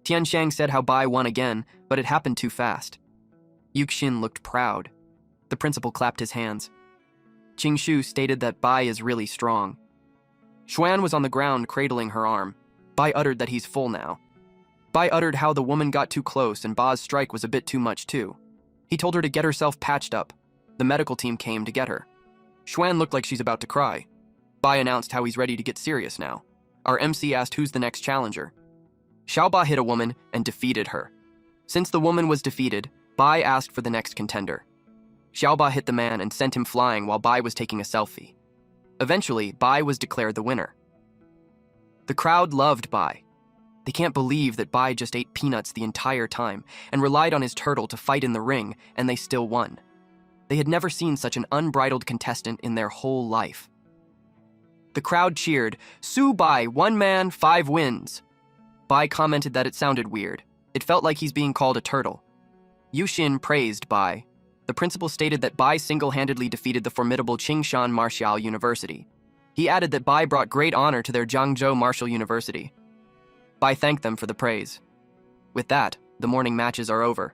Tianxiang said how Bai won again, but it happened too fast. Yuxin looked proud. The principal clapped his hands. Qingshu stated that Bai is really strong. Xuan was on the ground cradling her arm. Bai uttered that he's full now. Bai uttered how the woman got too close and Ba's strike was a bit too much too. He told her to get herself patched up. The medical team came to get her. Xuan looked like she's about to cry. Bai announced how he's ready to get serious now. Our MC asked who's the next challenger. Xiaoba hit a woman and defeated her. Since the woman was defeated, Bai asked for the next contender. Xiaoba hit the man and sent him flying while Bai was taking a selfie. Eventually, Bai was declared the winner. The crowd loved Bai. They can't believe that Bai just ate peanuts the entire time and relied on his turtle to fight in the ring, and they still won. They had never seen such an unbridled contestant in their whole life. The crowd cheered, "Su Bai, 1 man, 5 wins." Bai commented that it sounded weird. It felt like he's being called a turtle. Yuxin praised Bai. The principal stated that Bai single-handedly defeated the formidable Qingshan Martial University. He added that Bai brought great honor to their Jiangzhou Martial University. Bai thanked them for the praise. With that, the morning matches are over.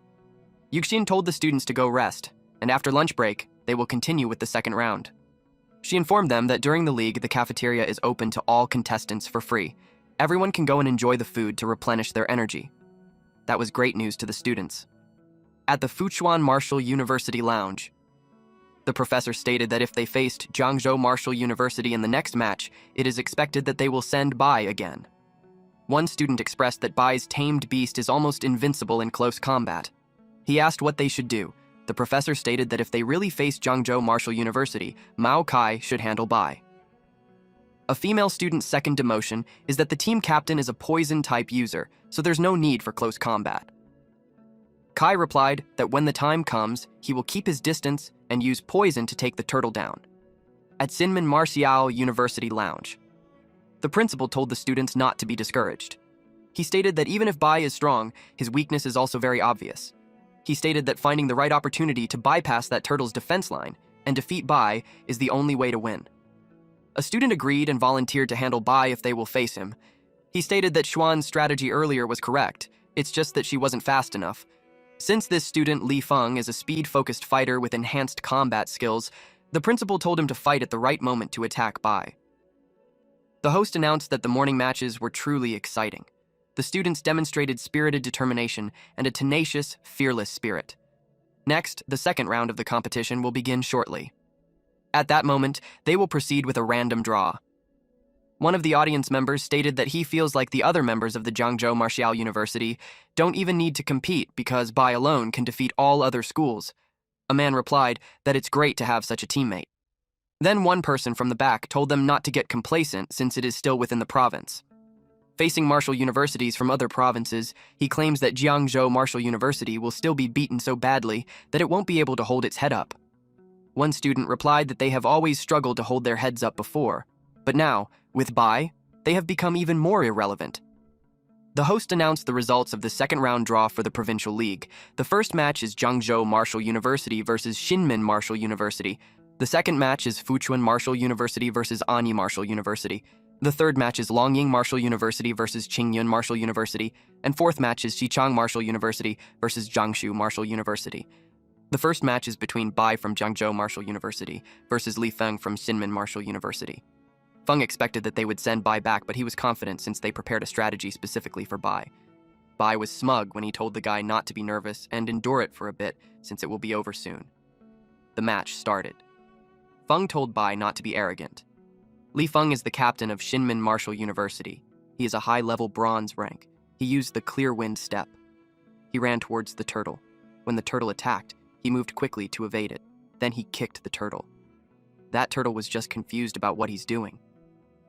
Yuxin told the students to go rest, and after lunch break, they will continue with the second round. She informed them that during the league, the cafeteria is open to all contestants for free. Everyone can go and enjoy the food to replenish their energy. That was great news to the students. At the Fuchuan Martial University Lounge, the professor stated that if they faced Jiangzhou Martial University in the next match, it is expected that they will send Bai again. One student expressed that Bai's tamed beast is almost invincible in close combat. He asked what they should do. The professor stated that if they really face Jiangzhou Martial University, Mao Kai should handle Bai. A female student's second demotion is that the team captain is a poison-type user, so there's no need for close combat. Kai replied that when the time comes, he will keep his distance and use poison to take the turtle down. At Sinman Martial University Lounge, the principal told the students not to be discouraged. He stated that even if Bai is strong, his weakness is also very obvious. He stated that finding the right opportunity to bypass that turtle's defense line and defeat Bai is the only way to win. A student agreed and volunteered to handle Bai if they will face him. He stated that Xuan's strategy earlier was correct, it's just that she wasn't fast enough. Since this student, Li Feng, is a speed-focused fighter with enhanced combat skills, the principal told him to fight at the right moment to attack Bai. The host announced that the morning matches were truly exciting. The students demonstrated spirited determination and a tenacious, fearless spirit. Next, the second round of the competition will begin shortly. At that moment, they will proceed with a random draw. One of the audience members stated that he feels like the other members of the Jiangzhou Martial University don't even need to compete because Bai alone can defeat all other schools. A man replied that it's great to have such a teammate. Then one person from the back told them not to get complacent since it is still within the province. Facing martial universities from other provinces, he claims that Jiangzhou Martial University will still be beaten so badly that it won't be able to hold its head up. One student replied that they have always struggled to hold their heads up before, but now, with Bai, they have become even more irrelevant. The host announced the results of the second round draw for the Provincial League. The first match is Jiangzhou Martial University versus Xinmin Martial University. The second match is Fuchuan Martial University versus Anyi Martial University. The third match is Longying Martial University versus Qingyun Martial University. And fourth match is Xichang Martial University versus Jiangsu Martial University. The first match is between Bai from Jiangzhou Martial University versus Li Feng from Xinmin Martial University. Feng expected that they would send Bai back, but he was confident since they prepared a strategy specifically for Bai. Bai was smug when he told the guy not to be nervous and endure it for a bit since it will be over soon. The match started. Feng told Bai not to be arrogant. Li Feng is the captain of Xinmin Martial University. He is a high-level bronze rank. He used the clear wind step. He ran towards the turtle. When the turtle attacked, he moved quickly to evade it. Then he kicked the turtle. That turtle was just confused about what he's doing.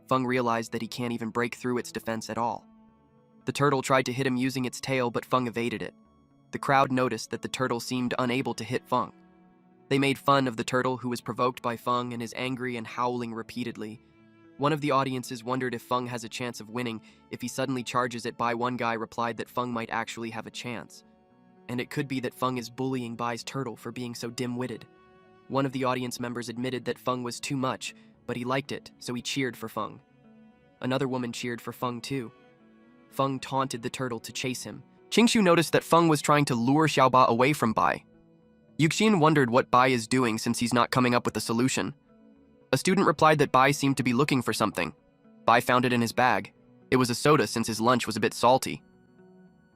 Feng realized that he can't even break through its defense at all. The turtle tried to hit him using its tail, but Feng evaded it. The crowd noticed that the turtle seemed unable to hit Feng. They made fun of the turtle, who was provoked by Feng and is angry and howling repeatedly. One of the audiences wondered if Feng has a chance of winning if he suddenly charges it. Bai. One guy replied that Feng might actually have a chance. And it could be that Feng is bullying Bai's turtle for being so dim-witted. One of the audience members admitted that Feng was too much, but he liked it, so he cheered for Feng. Another woman cheered for Feng too. Feng taunted the turtle to chase him. Qingshu noticed that Feng was trying to lure Xiaoba away from Bai. Yuxin wondered what Bai is doing since he's not coming up with a solution. A student replied that Bai seemed to be looking for something. Bai found it in his bag. It was a soda since his lunch was a bit salty.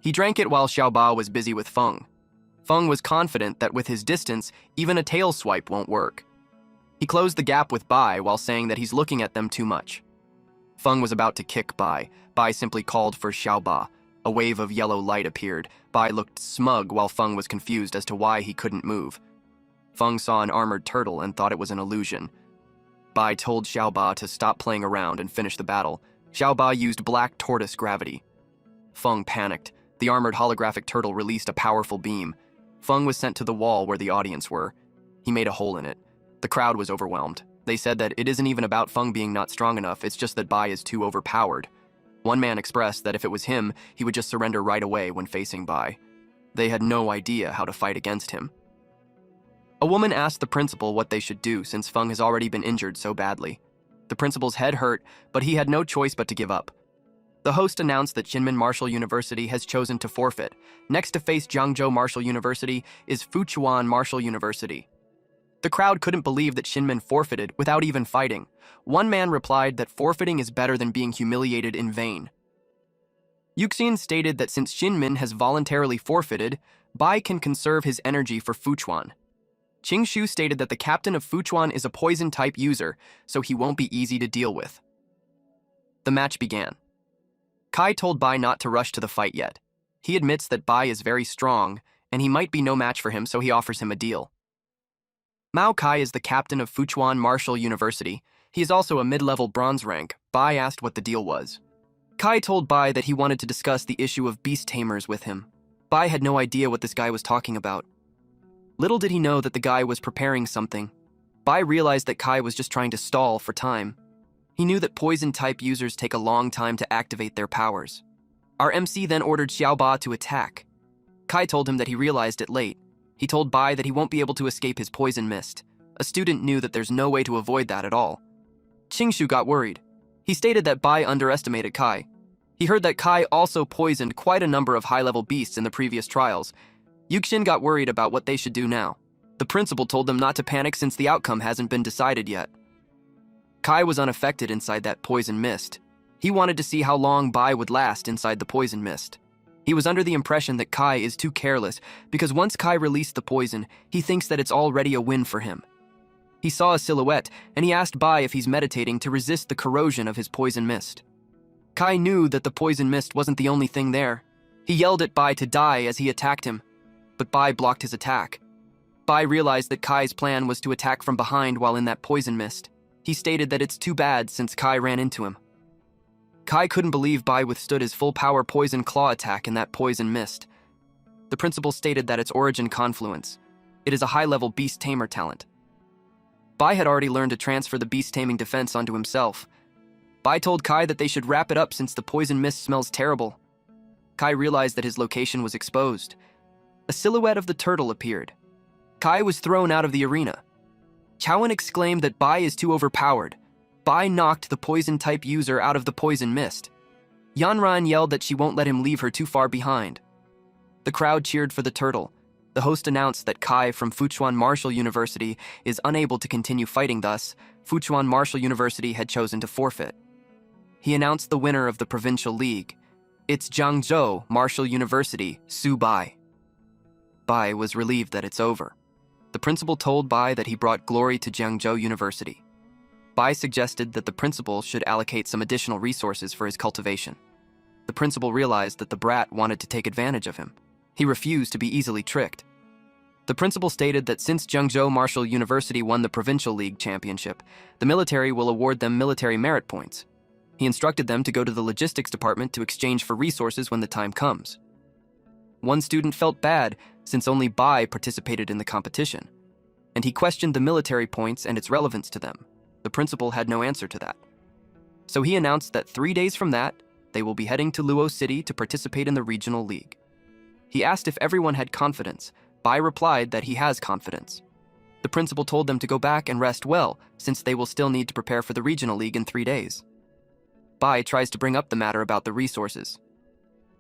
He drank it while Xiaoba was busy with Feng. Feng was confident that with his distance, even a tail swipe won't work. He closed the gap with Bai while saying that he's looking at them too much. Feng was about to kick Bai. Bai simply called for Xiaoba. A wave of yellow light appeared. Bai looked smug while Feng was confused as to why he couldn't move. Feng saw an armored turtle and thought it was an illusion. Bai told Xiaoba to stop playing around and finish the battle. Xiaoba used black tortoise gravity. Feng panicked. The armored holographic turtle released a powerful beam. Feng was sent to the wall where the audience were. He made a hole in it. The crowd was overwhelmed. They said that it isn't even about Feng being not strong enough, it's just that Bai is too overpowered. One man expressed that if it was him, he would just surrender right away when facing Bai. They had no idea how to fight against him. A woman asked the principal what they should do since Feng has already been injured so badly. The principal's head hurt, but he had no choice but to give up. The host announced that Xinmin Martial University has chosen to forfeit. Next to face Jiangzhou Martial University is Fuchuan Martial University. The crowd couldn't believe that Xinmin forfeited without even fighting. One man replied that forfeiting is better than being humiliated in vain. Yuxin stated that since Xinmin has voluntarily forfeited, Bai can conserve his energy for Fuchuan. Qingshu stated that the captain of Fuchuan is a poison-type user, so he won't be easy to deal with. The match began. Kai told Bai not to rush to the fight yet. He admits that Bai is very strong, and he might be no match for him, so he offers him a deal. Mao Kai is the captain of Fuchuan Martial University. He is also a mid-level bronze rank. Bai asked what the deal was. Kai told Bai that he wanted to discuss the issue of beast tamers with him. Bai had no idea what this guy was talking about. Little did he know that the guy was preparing something. Bai realized that Kai was just trying to stall for time. He knew that poison-type users take a long time to activate their powers. Our MC then ordered Xiaoba to attack. Kai told him that he realized it late. He told Bai that he won't be able to escape his poison mist. A student knew that there's no way to avoid that at all. Qingshu got worried. He stated that Bai underestimated Kai. He heard that Kai also poisoned quite a number of high-level beasts in the previous trials. Yuxin got worried about what they should do now. The principal told them not to panic since the outcome hasn't been decided yet. Kai was unaffected inside that poison mist. He wanted to see how long Bai would last inside the poison mist. He was under the impression that Kai is too careless because once Kai released the poison, he thinks that it's already a win for him. He saw a silhouette and he asked Bai if he's meditating to resist the corrosion of his poison mist. Kai knew that the poison mist wasn't the only thing there. He yelled at Bai to die as he attacked him, but Bai blocked his attack. Bai realized that Kai's plan was to attack from behind while in that poison mist. He stated that it's too bad since Kai ran into him. Kai couldn't believe Bai withstood his full-power poison claw attack in that poison mist. The principal stated that its origin confluence. It is a high-level beast tamer talent. Bai had already learned to transfer the beast taming defense onto himself. Bai told Kai that they should wrap it up since the poison mist smells terrible. Kai realized that his location was exposed. A silhouette of the turtle appeared. Kai was thrown out of the arena. Chowan exclaimed that Bai is too overpowered. Bai knocked the poison-type user out of the poison mist. Yanran yelled that she won't let him leave her too far behind. The crowd cheered for the turtle. The host announced that Kai from Fuchuan Martial University is unable to continue fighting, thus, Fuchuan Martial University had chosen to forfeit. He announced the winner of the Provincial League. It's Jiangzhou Martial University, Su Bai. Bai was relieved that it's over. The principal told Bai that he brought glory to Jiangzhou University. Bai suggested that the principal should allocate some additional resources for his cultivation. The principal realized that the brat wanted to take advantage of him. He refused to be easily tricked. The principal stated that since Jiangzhou Martial University won the Provincial League championship, the military will award them military merit points. He instructed them to go to the logistics department to exchange for resources when the time comes. One student felt bad since only Bai participated in the competition, and he questioned the military points and its relevance to them. The principal had no answer to that. So he announced that 3 days from that, they will be heading to Luo City to participate in the regional league. He asked if everyone had confidence. Bai replied that he has confidence. The principal told them to go back and rest well, since they will still need to prepare for the regional league in 3 days. Bai tries to bring up the matter about the resources.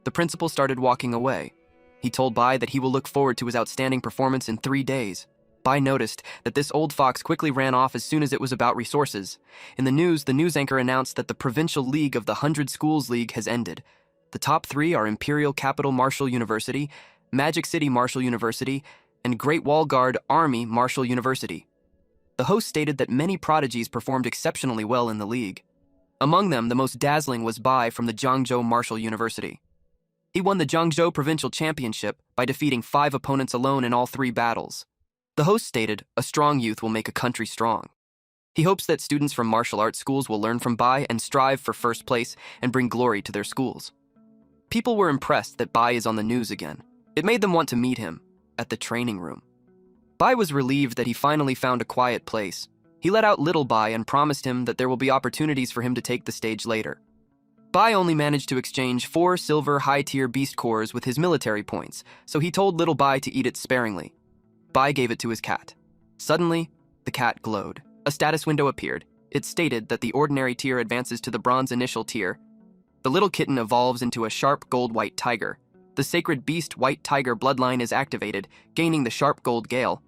The principal started walking away. He told Bai that he will look forward to his outstanding performance in 3 days. Bai noticed that this old fox quickly ran off as soon as it was about resources. In the news anchor announced that the Provincial League of the 100 Schools League has ended. The top 3 are Imperial Capital Martial University, Magic City Martial University, and Great Wall Guard Army Martial University. The host stated that many prodigies performed exceptionally well in the league. Among them, the most dazzling was Bai from the Jiangzhou Martial University. He won the Jiangzhou Provincial Championship by defeating 5 opponents alone in all 3 battles. The host stated, "A strong youth will make a country strong." He hopes that students from martial arts schools will learn from Bai and strive for first place and bring glory to their schools. People were impressed that Bai is on the news again. It made them want to meet him at the training room. Bai was relieved that he finally found a quiet place. He let out little Bai and promised him that there will be opportunities for him to take the stage later. Bai only managed to exchange 4 silver high-tier beast cores with his military points, so he told little Bai to eat it sparingly. Bai gave it to his cat. Suddenly, the cat glowed. A status window appeared. It stated that the ordinary tier advances to the bronze initial tier. The little kitten evolves into a sharp gold-white tiger. The sacred beast white tiger bloodline is activated, gaining the sharp gold gale.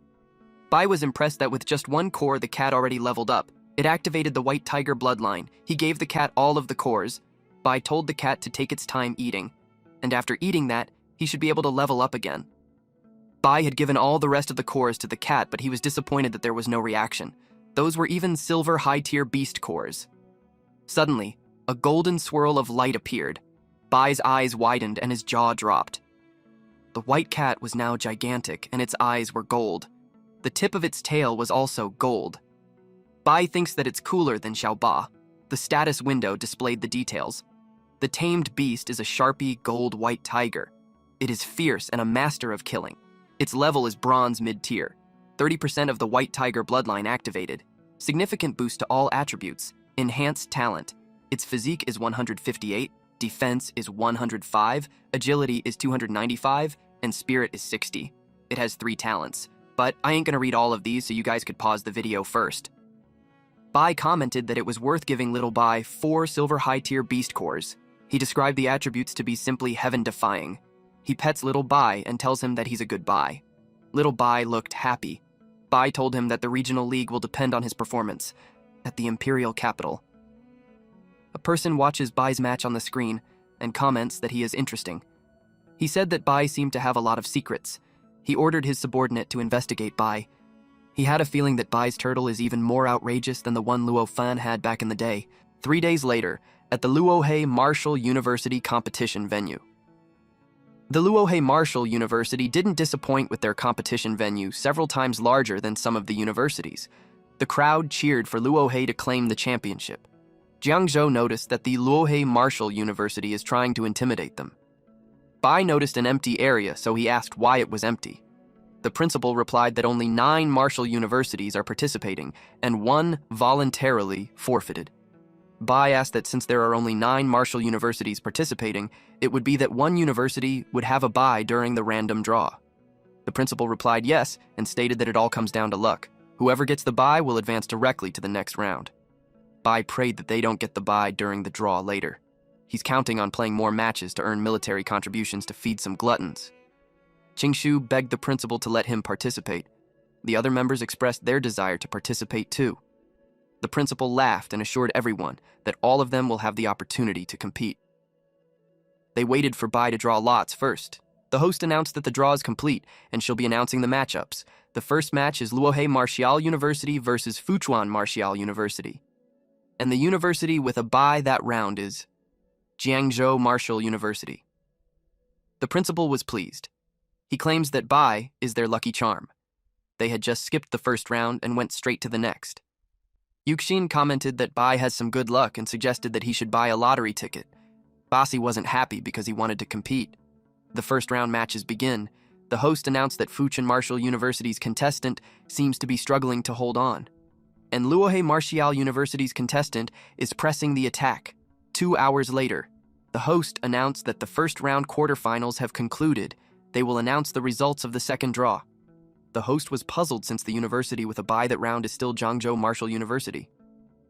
Bai was impressed that with just 1 core the cat already leveled up. It activated the white tiger bloodline. He gave the cat all of the cores. Bai told the cat to take its time eating, and after eating that, he should be able to level up again. Bai had given all the rest of the cores to the cat, but he was disappointed that there was no reaction. Those were even silver high-tier beast cores. Suddenly, a golden swirl of light appeared. Bai's eyes widened and his jaw dropped. The white cat was now gigantic and its eyes were gold. The tip of its tail was also gold. Bai thinks that it's cooler than Xiaoba. The status window displayed the details. The tamed beast is a sharpie gold-white tiger. It is fierce and a master of killing. Its level is bronze mid-tier. 30% of the white tiger bloodline activated. Significant boost to all attributes. Enhanced talent. Its physique is 158, defense is 105, agility is 295, and spirit is 60. It has 3 talents. But I ain't gonna read all of these, so you guys could pause the video first. Bai commented that it was worth giving little Bai 4 silver high-tier beast cores. He described the attributes to be simply heaven-defying. He pets little Bai and tells him that he's a good Bai. Little Bai looked happy. Bai told him that the regional league will depend on his performance at the imperial capital. A person watches Bai's match on the screen and comments that he is interesting. He said that Bai seemed to have a lot of secrets. He ordered his subordinate to investigate Bai. He had a feeling that Bai's turtle is even more outrageous than the one Luo Fan had back in the day. 3 days later, at the Luohe Marshall University competition venue. The Luohe Marshall University didn't disappoint with their competition venue, several times larger than some of the universities. The crowd cheered for Luohe to claim the championship. Jiang Zhou noticed that the Luohe Marshall University is trying to intimidate them. Bai noticed an empty area, so he asked why it was empty. The principal replied that only 9 Marshall universities are participating, and 1 voluntarily forfeited. Bai asked that since there are only 9 Marshall universities participating, it would be that 1 university would have a bye during the random draw. The principal replied yes, and stated that it all comes down to luck. Whoever gets the bye will advance directly to the next round. Bai prayed that they don't get the bye during the draw later. He's counting on playing more matches to earn military contributions to feed some gluttons. Qingshu begged the principal to let him participate. The other members expressed their desire to participate too. The principal laughed and assured everyone that all of them will have the opportunity to compete. They waited for Bai to draw lots first. The host announced that the draw is complete, and she'll be announcing the matchups. The first match is Luohe Martial University versus Fuchuan Martial University. And the university with a bye that round is Jiangzhou Martial University. The principal was pleased. He claims that Bai is their lucky charm. They had just skipped the first round and went straight to the next. Yuxin commented that Bai has some good luck and suggested that he should buy a lottery ticket. Basi wasn't happy because he wanted to compete. The first round matches begin. The host announced that Fuchuan Martial University's contestant seems to be struggling to hold on. And Luohe Martial University's contestant is pressing the attack. 2 hours later, the host announced that the first round quarterfinals have concluded. They will announce the results of the second draw. The host was puzzled since the university with a bye that round is still Jiangzhou Martial University.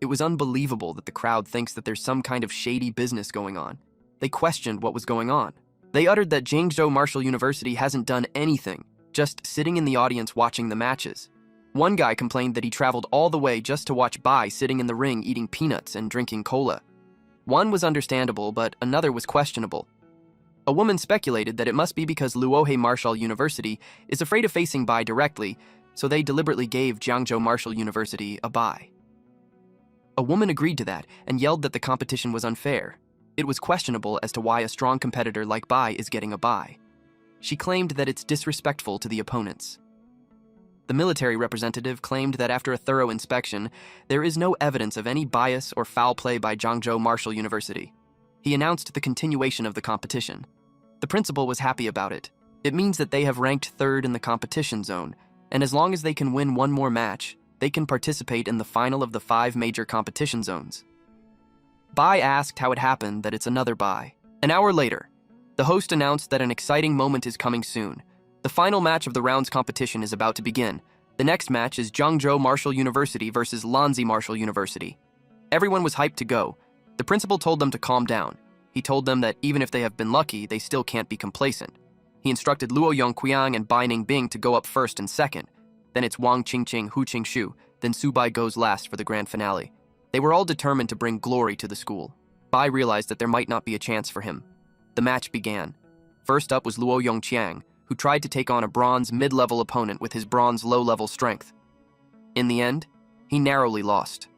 It was unbelievable that the crowd thinks that there's some kind of shady business going on. They questioned what was going on. They uttered that Jiangzhou Martial University hasn't done anything, just sitting in the audience watching the matches. One guy complained that he traveled all the way just to watch Bai sitting in the ring eating peanuts and drinking cola. One was understandable, but another was questionable. A woman speculated that it must be because Luohe Martial University is afraid of facing Bai directly, so they deliberately gave Jiangzhou Martial University a bye. A woman agreed to that and yelled that the competition was unfair. It was questionable as to why a strong competitor like Bai is getting a bye. She claimed that it's disrespectful to the opponents. The military representative claimed that after a thorough inspection, there is no evidence of any bias or foul play by Jiangzhou Martial University. He announced the continuation of the competition. The principal was happy about it. It means that they have ranked 3rd in the competition zone, and as long as they can win one more match, they can participate in the final of the 5 major competition zones. Bai asked how it happened that it's another bye. An hour later, the host announced that an exciting moment is coming soon. The final match of the round's competition is about to begin. The next match is Jiangzhou Martial University versus Lanzi Martial University. Everyone was hyped to go. The principal told them to calm down. He told them that even if they have been lucky, they still can't be complacent. He instructed Luo Yongqiang and Bai Ningbing to go up first and second. Then it's Wang Qingqing, Hu Qingshu. Then Su Bai goes last for the grand finale. They were all determined to bring glory to the school. Bai realized that there might not be a chance for him. The match began. First up was Luo Yongqiang, who tried to take on a bronze mid-level opponent with his bronze low-level strength. In the end, he narrowly lost.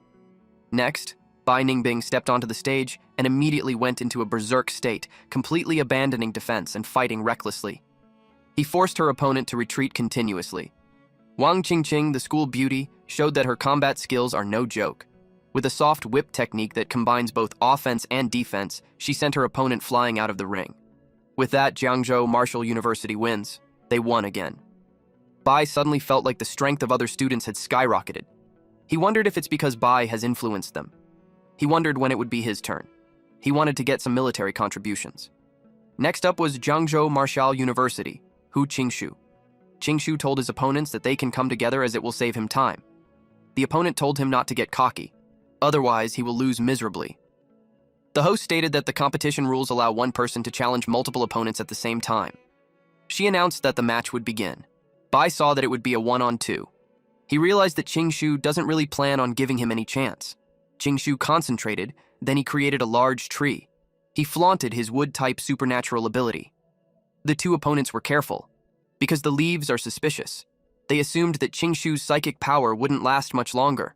Next, Bai Ningbing stepped onto the stage and immediately went into a berserk state, completely abandoning defense and fighting recklessly. He forced her opponent to retreat continuously. Wang Qingqing, the school beauty, showed that her combat skills are no joke. With a soft whip technique that combines both offense and defense, she sent her opponent flying out of the ring. With that, Jiangzhou Martial University wins. They won again. Bai suddenly felt like the strength of other students had skyrocketed. He wondered if it's because Bai has influenced them. He wondered when it would be his turn. He wanted to get some military contributions. Next up was Jiangzhou Martial University, Hu Qingshu. Qingshu told his opponents that they can come together as it will save him time. The opponent told him not to get cocky. Otherwise, he will lose miserably. The host stated that the competition rules allow one person to challenge multiple opponents at the same time. She announced that the match would begin. Bai saw that it would be a 1-on-2. He realized that Qingshu doesn't really plan on giving him any chance. Qingshu concentrated, Then he created a large tree. He flaunted his wood-type supernatural ability. The two opponents were careful. Because the leaves are suspicious, they assumed that Qingshu's psychic power wouldn't last much longer.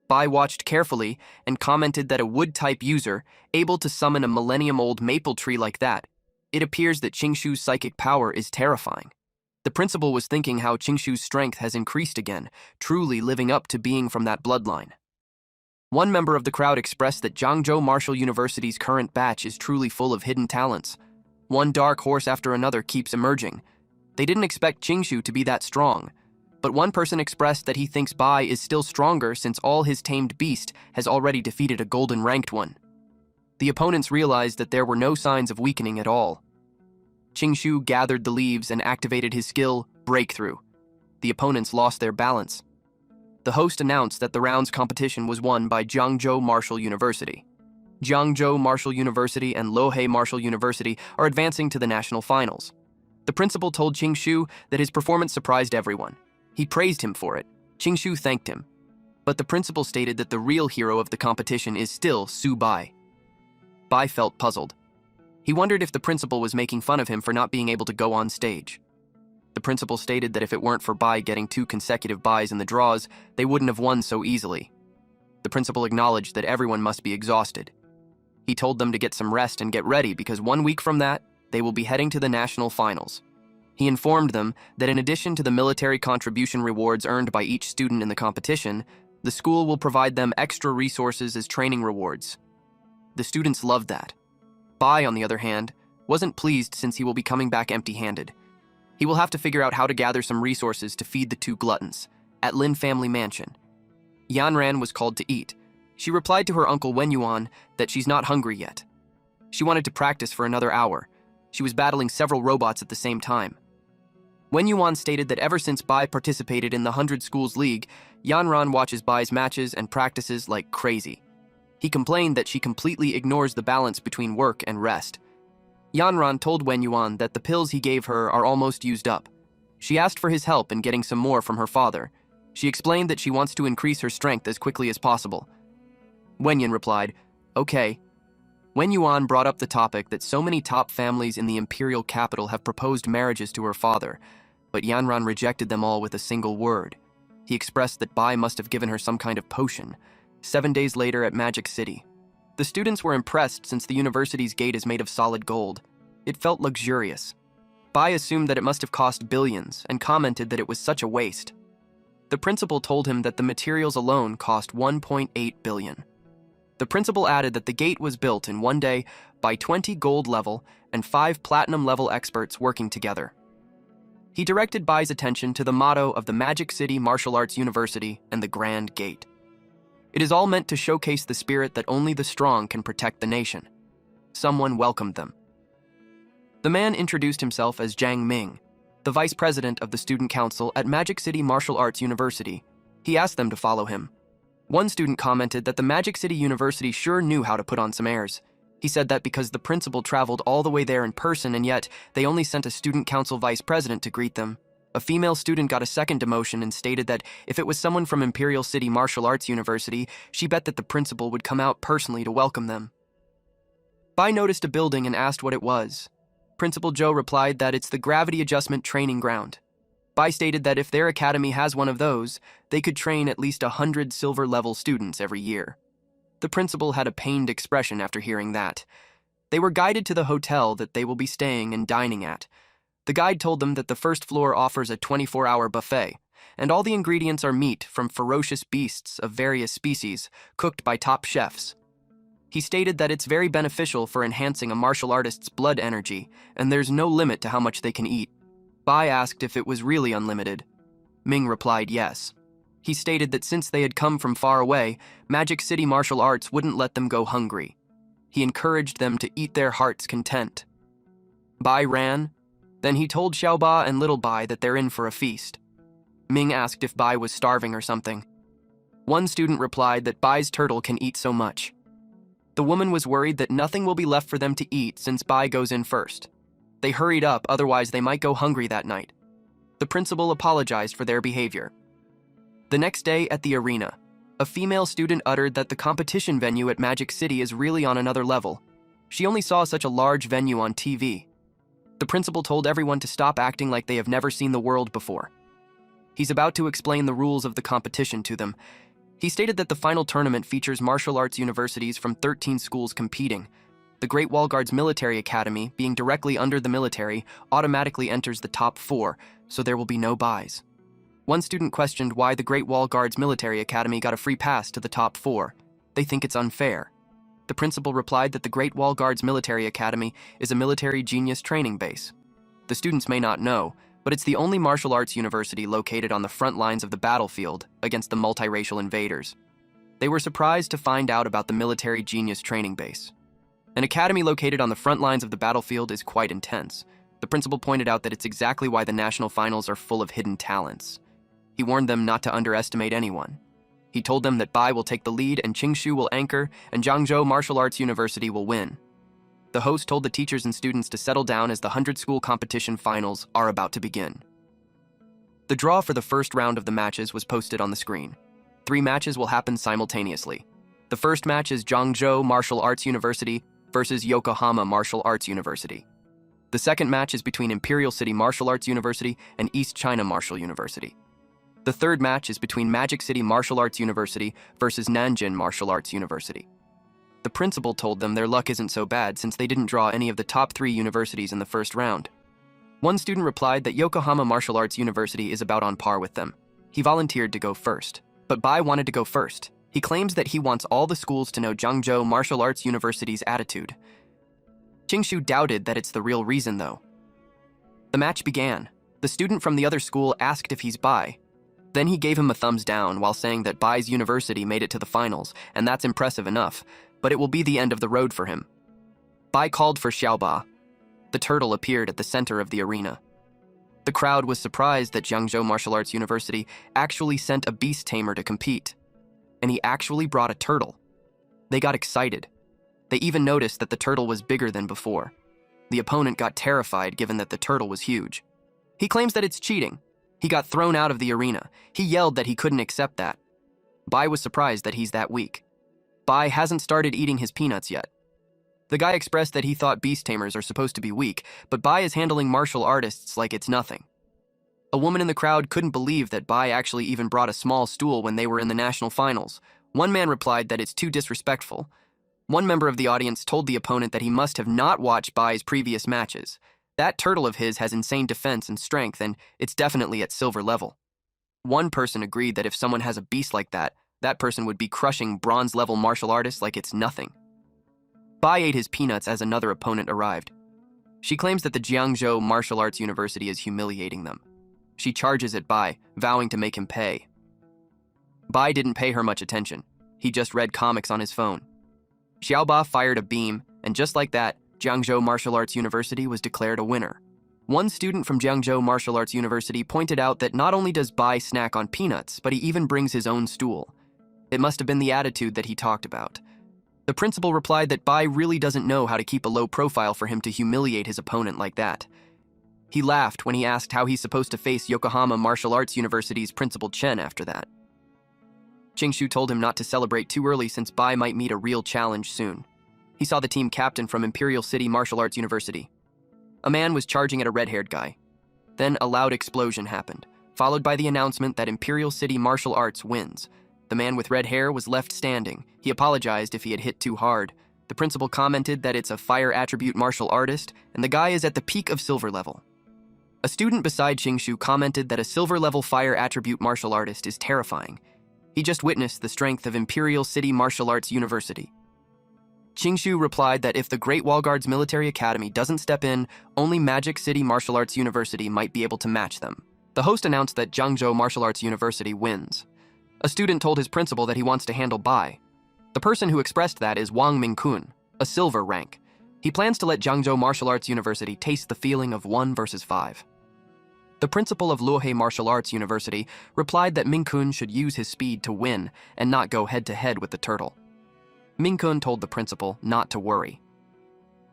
Bai watched carefully and commented that a wood-type user, able to summon a millennium-old maple tree like that, it appears that Qingshu's psychic power is terrifying. The principal was thinking how Qingshu's strength has increased again, truly living up to being from that bloodline. One member of the crowd expressed that Jiangzhou Martial University's current batch is truly full of hidden talents. One dark horse after another keeps emerging. They didn't expect Qingshu to be that strong, but one person expressed that he thinks Bai is still stronger since all his tamed beast has already defeated a golden-ranked one. The opponents realized that there were no signs of weakening at all. Qingshu gathered the leaves and activated his skill, Breakthrough. The opponents lost their balance. The host announced that the round's competition was won by Jiangzhou Martial University. Jiangzhou Martial University and Lohei Martial University are advancing to the national finals. The principal told Qingshu that his performance surprised everyone. He praised him for it. Qingshu thanked him. But the principal stated that the real hero of the competition is still Su Bai. Bai felt puzzled. He wondered if the principal was making fun of him for not being able to go on stage. The principal stated that if it weren't for Bai getting 2 consecutive buys in the draws, they wouldn't have won so easily. The principal acknowledged that everyone must be exhausted. He told them to get some rest and get ready because 1 week from that, they will be heading to the national finals. He informed them that in addition to the military contribution rewards earned by each student in the competition, the school will provide them extra resources as training rewards. The students loved that. Bai, on the other hand, wasn't pleased since he will be coming back empty-handed. He will have to figure out how to gather some resources to feed the 2 gluttons at Lin family mansion. Yanran was called to eat. She replied to her uncle Wenyuan that she's not hungry yet. She wanted to practice for another hour. She was battling several robots at the same time. Wenyuan stated that ever since Bai participated in the 100 Schools League, Yanran watches Bai's matches and practices like crazy. He complained that she completely ignores the balance between work and rest. Yanran told Wenyuan that the pills he gave her are almost used up. She asked for his help in getting some more from her father. She explained that she wants to increase her strength as quickly as possible. Wenyan replied, "Okay." Wenyuan brought up the topic that so many top families in the imperial capital have proposed marriages to her father, but Yanran rejected them all with a single word. He expressed that Bai must have given her some kind of potion. 7 days later at Magic City. The students were impressed since the university's gate is made of solid gold. It felt luxurious. Bai assumed that it must have cost billions and commented that it was such a waste. The principal told him that the materials alone cost 1.8 billion. The principal added that the gate was built in 1 day by 20 gold level and 5 platinum level experts working together. He directed Bai's attention to the motto of the Magic City Martial Arts University and the Grand Gate. It is all meant to showcase the spirit that only the strong can protect the nation. Someone welcomed them. The man introduced himself as Jiang Ming, the vice president of the student council at Magic City Martial Arts University. He asked them to follow him. One student commented that the Magic City University sure knew how to put on some airs. He said that because the principal traveled all the way there in person and yet they only sent a student council vice president to greet them. A female student got a second demotion and stated that if it was someone from Imperial City Martial Arts University, she bet that the principal would come out personally to welcome them. Bai noticed a building and asked what it was. Principal Zhou replied that it's the Gravity Adjustment Training Ground. Bai stated that if their academy has one of those, they could train at least 100 silver-level students every year. The principal had a pained expression after hearing that. They were guided to the hotel that they will be staying and dining at. The guide told them that the first floor offers a 24-hour buffet, and all the ingredients are meat from ferocious beasts of various species, cooked by top chefs. He stated that it's very beneficial for enhancing a martial artist's blood energy, and there's no limit to how much they can eat. Bai asked if it was really unlimited. Ming replied yes. He stated that since they had come from far away, Magic City Martial Arts wouldn't let them go hungry. He encouraged them to eat their heart's content. Bai ran. Then he told Xiaoba and Little Bai that they're in for a feast. Ming asked if Bai was starving or something. One student replied that Bai's turtle can eat so much. The woman was worried that nothing will be left for them to eat since Bai goes in first. They hurried up, otherwise they might go hungry that night. The principal apologized for their behavior. The next day at the arena, A female student uttered that the competition venue at Magic City is really on another level. She only saw such a large venue on TV. The principal told everyone to stop acting like they have never seen the world before. He's about to explain the rules of the competition to them. He stated that the final tournament features martial arts universities from 13 schools competing. The Great Wall Guard's military academy, being directly under the military, automatically enters the top 4, so there will be no buys. One student questioned why the Great Wall Guard's military academy got a free pass to the top 4. They think it's unfair. The principal replied that the Great Wall Guard's military academy is a military genius training base. The students may not know, but it's the only martial arts university located on the front lines of the battlefield against the multiracial invaders. They were surprised to find out about the military genius training base. An academy located on the front lines of the battlefield is quite intense. The principal pointed out that it's exactly why the national finals are full of hidden talents. He warned them not to underestimate anyone. He told them that Bai will take the lead and Qingshu will anchor and Jiangzhou Martial Arts University will win. The host told the teachers and students to settle down as the 100-school competition finals are about to begin. The draw for the first round of the matches was posted on the screen. 3 matches will happen simultaneously. The first match is Jiangzhou Martial Arts University versus Yokohama Martial Arts University. The second match is between Imperial City Martial Arts University and East China Martial University. The third match is between Magic City Martial Arts University versus Nanjing Martial Arts University. The principal told them their luck isn't so bad since they didn't draw any of the top 3 universities in the first round. One student replied that Yokohama Martial Arts University is about on par with them. He volunteered to go first, but Bai wanted to go first. He claims that he wants all the schools to know Jiangzhou Martial Arts University's attitude. Qingshu doubted that it's the real reason, though. The match began. The student from the other school asked if he's Bai. Then he gave him a thumbs down while saying that Bai's university made it to the finals, and that's impressive enough, but it will be the end of the road for him. Bai called for Xiaoba. The turtle appeared at the center of the arena. The crowd was surprised that Jiangzhou Martial Arts University actually sent a beast tamer to compete, and he actually brought a turtle. They got excited. They even noticed that the turtle was bigger than before. The opponent got terrified given that the turtle was huge. He claims that it's cheating. He got thrown out of the arena. He yelled that he couldn't accept that. Bai was surprised that he's that weak. Bai hasn't started eating his peanuts yet. The guy expressed that he thought beast tamers are supposed to be weak, but Bai is handling martial artists like it's nothing. A woman in the crowd couldn't believe that Bai actually even brought a small stool when they were in the national finals. One man replied that it's too disrespectful. One member of the audience told the opponent that he must have not watched Bai's previous matches. That turtle of his has insane defense and strength, and it's definitely at silver level. One person agreed that if someone has a beast like that, that person would be crushing bronze-level martial artists like it's nothing. Bai ate his peanuts as another opponent arrived. She claims that the Jiangzhou Martial Arts University is humiliating them. She charges at Bai, vowing to make him pay. Bai didn't pay her much attention. He just read comics on his phone. Xiaoba fired a beam, and just like that, Jiangzhou Martial Arts University was declared a winner. One student from Jiangzhou Martial Arts University pointed out that not only does Bai snack on peanuts, but he even brings his own stool. It must have been the attitude that he talked about. The principal replied that Bai really doesn't know how to keep a low profile for him to humiliate his opponent like that. He laughed when he asked how he's supposed to face Yokohama Martial Arts University's Principal Chen after that. Qingshu told him not to celebrate too early since Bai might meet a real challenge soon. He saw the team captain from Imperial City Martial Arts University. A man was charging at a red-haired guy. Then a loud explosion happened, followed by the announcement that Imperial City Martial Arts wins. The man with red hair was left standing. He apologized if he had hit too hard. The principal commented that it's a fire attribute martial artist, and the guy is at the peak of silver level. A student beside Qingshu commented that a silver level fire attribute martial artist is terrifying. He just witnessed the strength of Imperial City Martial Arts University. Qingshu replied that if the Great Wall Guard's military academy doesn't step in, only Magic City Martial Arts University might be able to match them. The host announced that Jiangzhou Martial Arts University wins. A student told his principal that he wants to handle Bai. The person who expressed that is Wang Mingkun, a silver rank. He plans to let Jiangzhou Martial Arts University taste the feeling of 1 versus 5. The principal of Luohe Martial Arts University replied that Mingkun should use his speed to win and not go head-to-head with the turtle. Mingkun told the principal not to worry.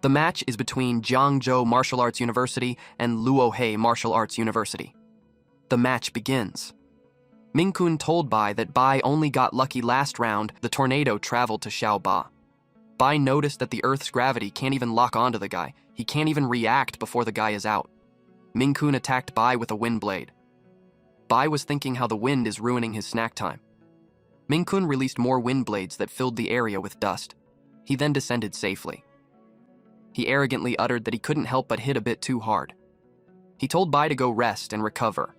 The match is between Jiangzhou Martial Arts University and Luohe Martial Arts University. The match begins. Ming-kun told Bai that Bai only got lucky last round the tornado traveled to Xiao Ba. Bai noticed that the Earth's gravity can't even lock onto the guy. He can't even react before the guy is out. Ming-kun attacked Bai with a wind blade. Bai was thinking how the wind is ruining his snack time. Ming-kun released more wind blades that filled the area with dust. He then descended safely. He arrogantly uttered that he couldn't help but hit a bit too hard. He told Bai to go rest and recover.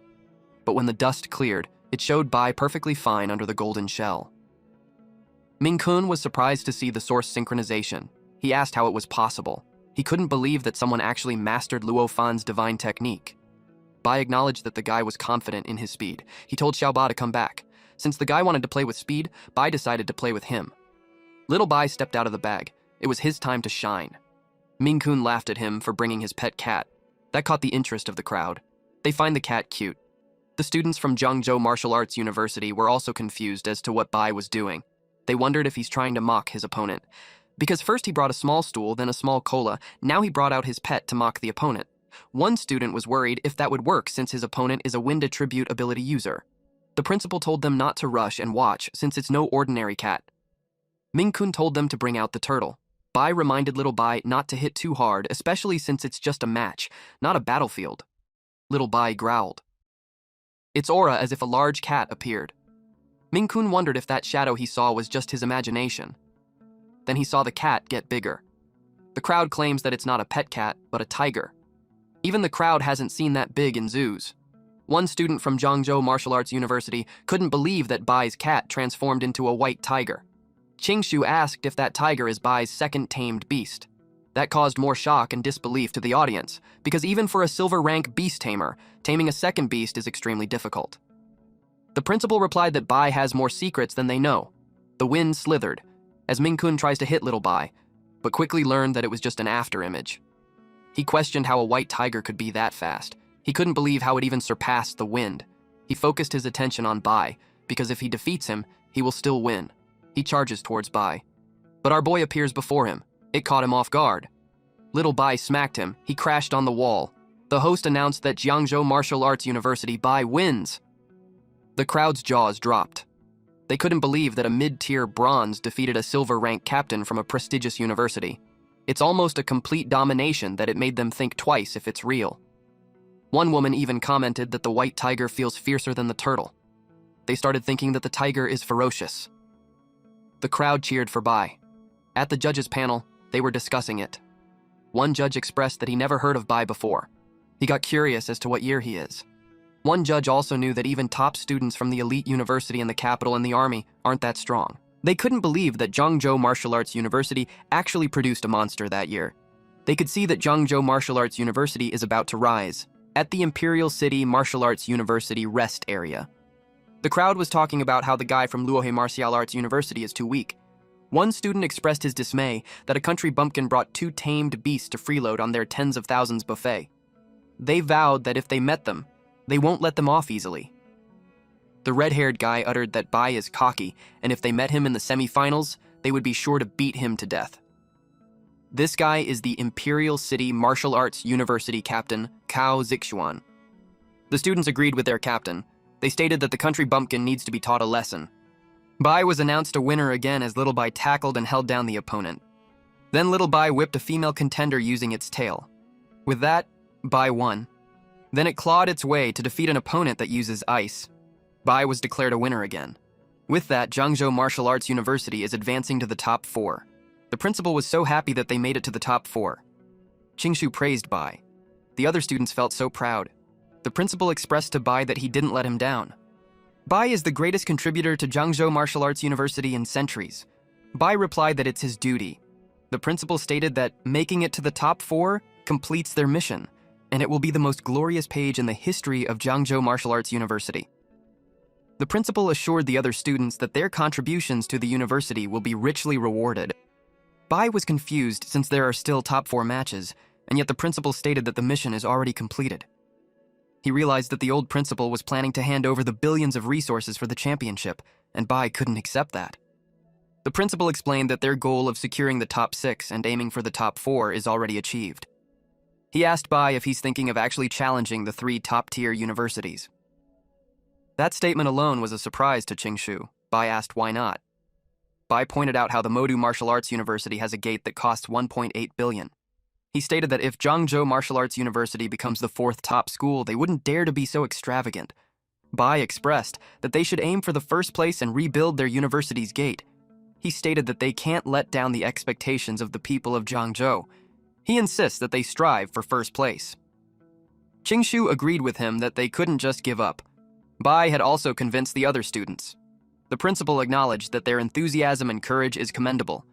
But when the dust cleared, it showed Bai perfectly fine under the golden shell. Ming-kun was surprised to see the source synchronization. He asked how it was possible. He couldn't believe that someone actually mastered Luo Fan's divine technique. Bai acknowledged that the guy was confident in his speed. He told Xiao Ba to come back. Since the guy wanted to play with speed, Bai decided to play with him. Little Bai stepped out of the bag. It was his time to shine. Ming-kun laughed at him for bringing his pet cat. That caught the interest of the crowd. They find the cat cute. The students from Zhengzhou Martial Arts University were also confused as to what Bai was doing. They wondered if he's trying to mock his opponent. Because first he brought a small stool, then a small cola, now he brought out his pet to mock the opponent. One student was worried if that would work since his opponent is a wind attribute ability user. The principal told them not to rush and watch since it's no ordinary cat. Ming-kun told them to bring out the turtle. Bai reminded Little Bai not to hit too hard, especially since it's just a match, not a battlefield. Little Bai growled. Its aura as if a large cat appeared. Ming-kun wondered if that shadow he saw was just his imagination. Then he saw the cat get bigger. The crowd claims that it's not a pet cat, but a tiger. Even the crowd hasn't seen that big in zoos. One student from Zhengzhou Martial Arts University couldn't believe that Bai's cat transformed into a white tiger. Qingshu asked if that tiger is Bai's second tamed beast. That caused more shock and disbelief to the audience, because even for a silver rank beast tamer, taming a second beast is extremely difficult. The principal replied that Bai has more secrets than they know. The wind slithered, as Ming-kun tries to hit Little Bai, but quickly learned that it was just an after-image. He questioned how a white tiger could be that fast. He couldn't believe how it even surpassed the wind. He focused his attention on Bai, because if he defeats him, he will still win. He charges towards Bai. But our boy appears before him. It caught him off guard. Little Bai smacked him. He crashed on the wall. The host announced that Zhengzhou Martial Arts University Bai wins. The crowd's jaws dropped. They couldn't believe that a mid-tier bronze defeated a silver-rank captain from a prestigious university. It's almost a complete domination that it made them think twice if it's real. One woman even commented that the white tiger feels fiercer than the turtle. They started thinking that the tiger is ferocious. The crowd cheered for Bai. At the judges' panel, they were discussing it. One judge expressed that he never heard of Bai before. He got curious as to what year he is. One judge also knew that even top students from the elite university in the capital and the army aren't that strong. They couldn't believe that Zhengzhou Martial Arts University actually produced a monster that year. They could see that Zhengzhou Martial Arts University is about to rise, at the Imperial City Martial Arts University rest area. The crowd was talking about how the guy from Luohe Martial Arts University is too weak. One student expressed his dismay that a country bumpkin brought 2 tamed beasts to freeload on their tens of thousands buffet. They vowed that if they met them, they won't let them off easily. The red-haired guy uttered that Bai is cocky, and if they met him in the semi-finals, they would be sure to beat him to death. This guy is the Imperial City Martial Arts University captain, Cao Zixuan. The students agreed with their captain. They stated that the country bumpkin needs to be taught a lesson. Bai was announced a winner again as Little Bai tackled and held down the opponent. Then Little Bai whipped a female contender using its tail. With that, Bai won. Then it clawed its way to defeat an opponent that uses ice. Bai was declared a winner again. With that, Zhengzhou Martial Arts University is advancing to the top 4. The principal was so happy that they made it to the top 4. Qingshu praised Bai. The other students felt so proud. The principal expressed to Bai that he didn't let him down. Bai is the greatest contributor to Zhengzhou Martial Arts University in centuries. Bai replied that it's his duty. The principal stated that making it to the top 4 completes their mission, and it will be the most glorious page in the history of Zhengzhou Martial Arts University. The principal assured the other students that their contributions to the university will be richly rewarded. Bai was confused since there are still top 4 matches, and yet the principal stated that the mission is already completed. He realized that the old principal was planning to hand over the billions of resources for the championship, and Bai couldn't accept that. The principal explained that their goal of securing the top 6 and aiming for the top 4 is already achieved. He asked Bai if he's thinking of actually challenging the 3 top-tier universities. That statement alone was a surprise to Qingshu. Bai asked why not. Bai pointed out how the Modu Martial Arts University has a gate that costs 1.8 billion. He stated that if Zhangzhou Martial Arts University becomes the fourth top school, they wouldn't dare to be so extravagant. Bai expressed that they should aim for the first place and rebuild their university's gate. He stated that they can't let down the expectations of the people of Zhangzhou. He insists that they strive for first place. Qingshu agreed with him that they couldn't just give up. Bai had also convinced the other students. The principal acknowledged that their enthusiasm and courage is commendable.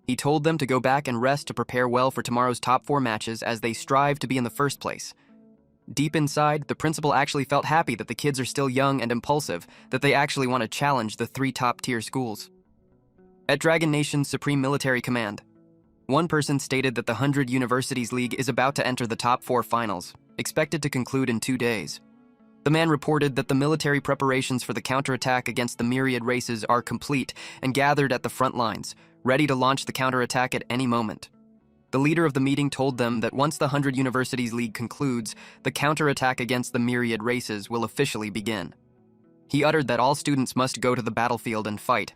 He told them to go back and rest to prepare well for tomorrow's top 4 matches as they strive to be in the first place. Deep inside, the principal actually felt happy that the kids are still young and impulsive, that they actually want to challenge the 3 top-tier schools. At Dragon Nation's Supreme Military Command, one person stated that the 100 Universities League is about to enter the top 4 finals, expected to conclude in 2 days. The man reported that the military preparations for the counterattack against the myriad races are complete and gathered at the front lines, ready to launch the counterattack at any moment. The leader of the meeting told them that once the 100 Universities League concludes, the counterattack against the myriad races will officially begin. He uttered that all students must go to the battlefield and fight.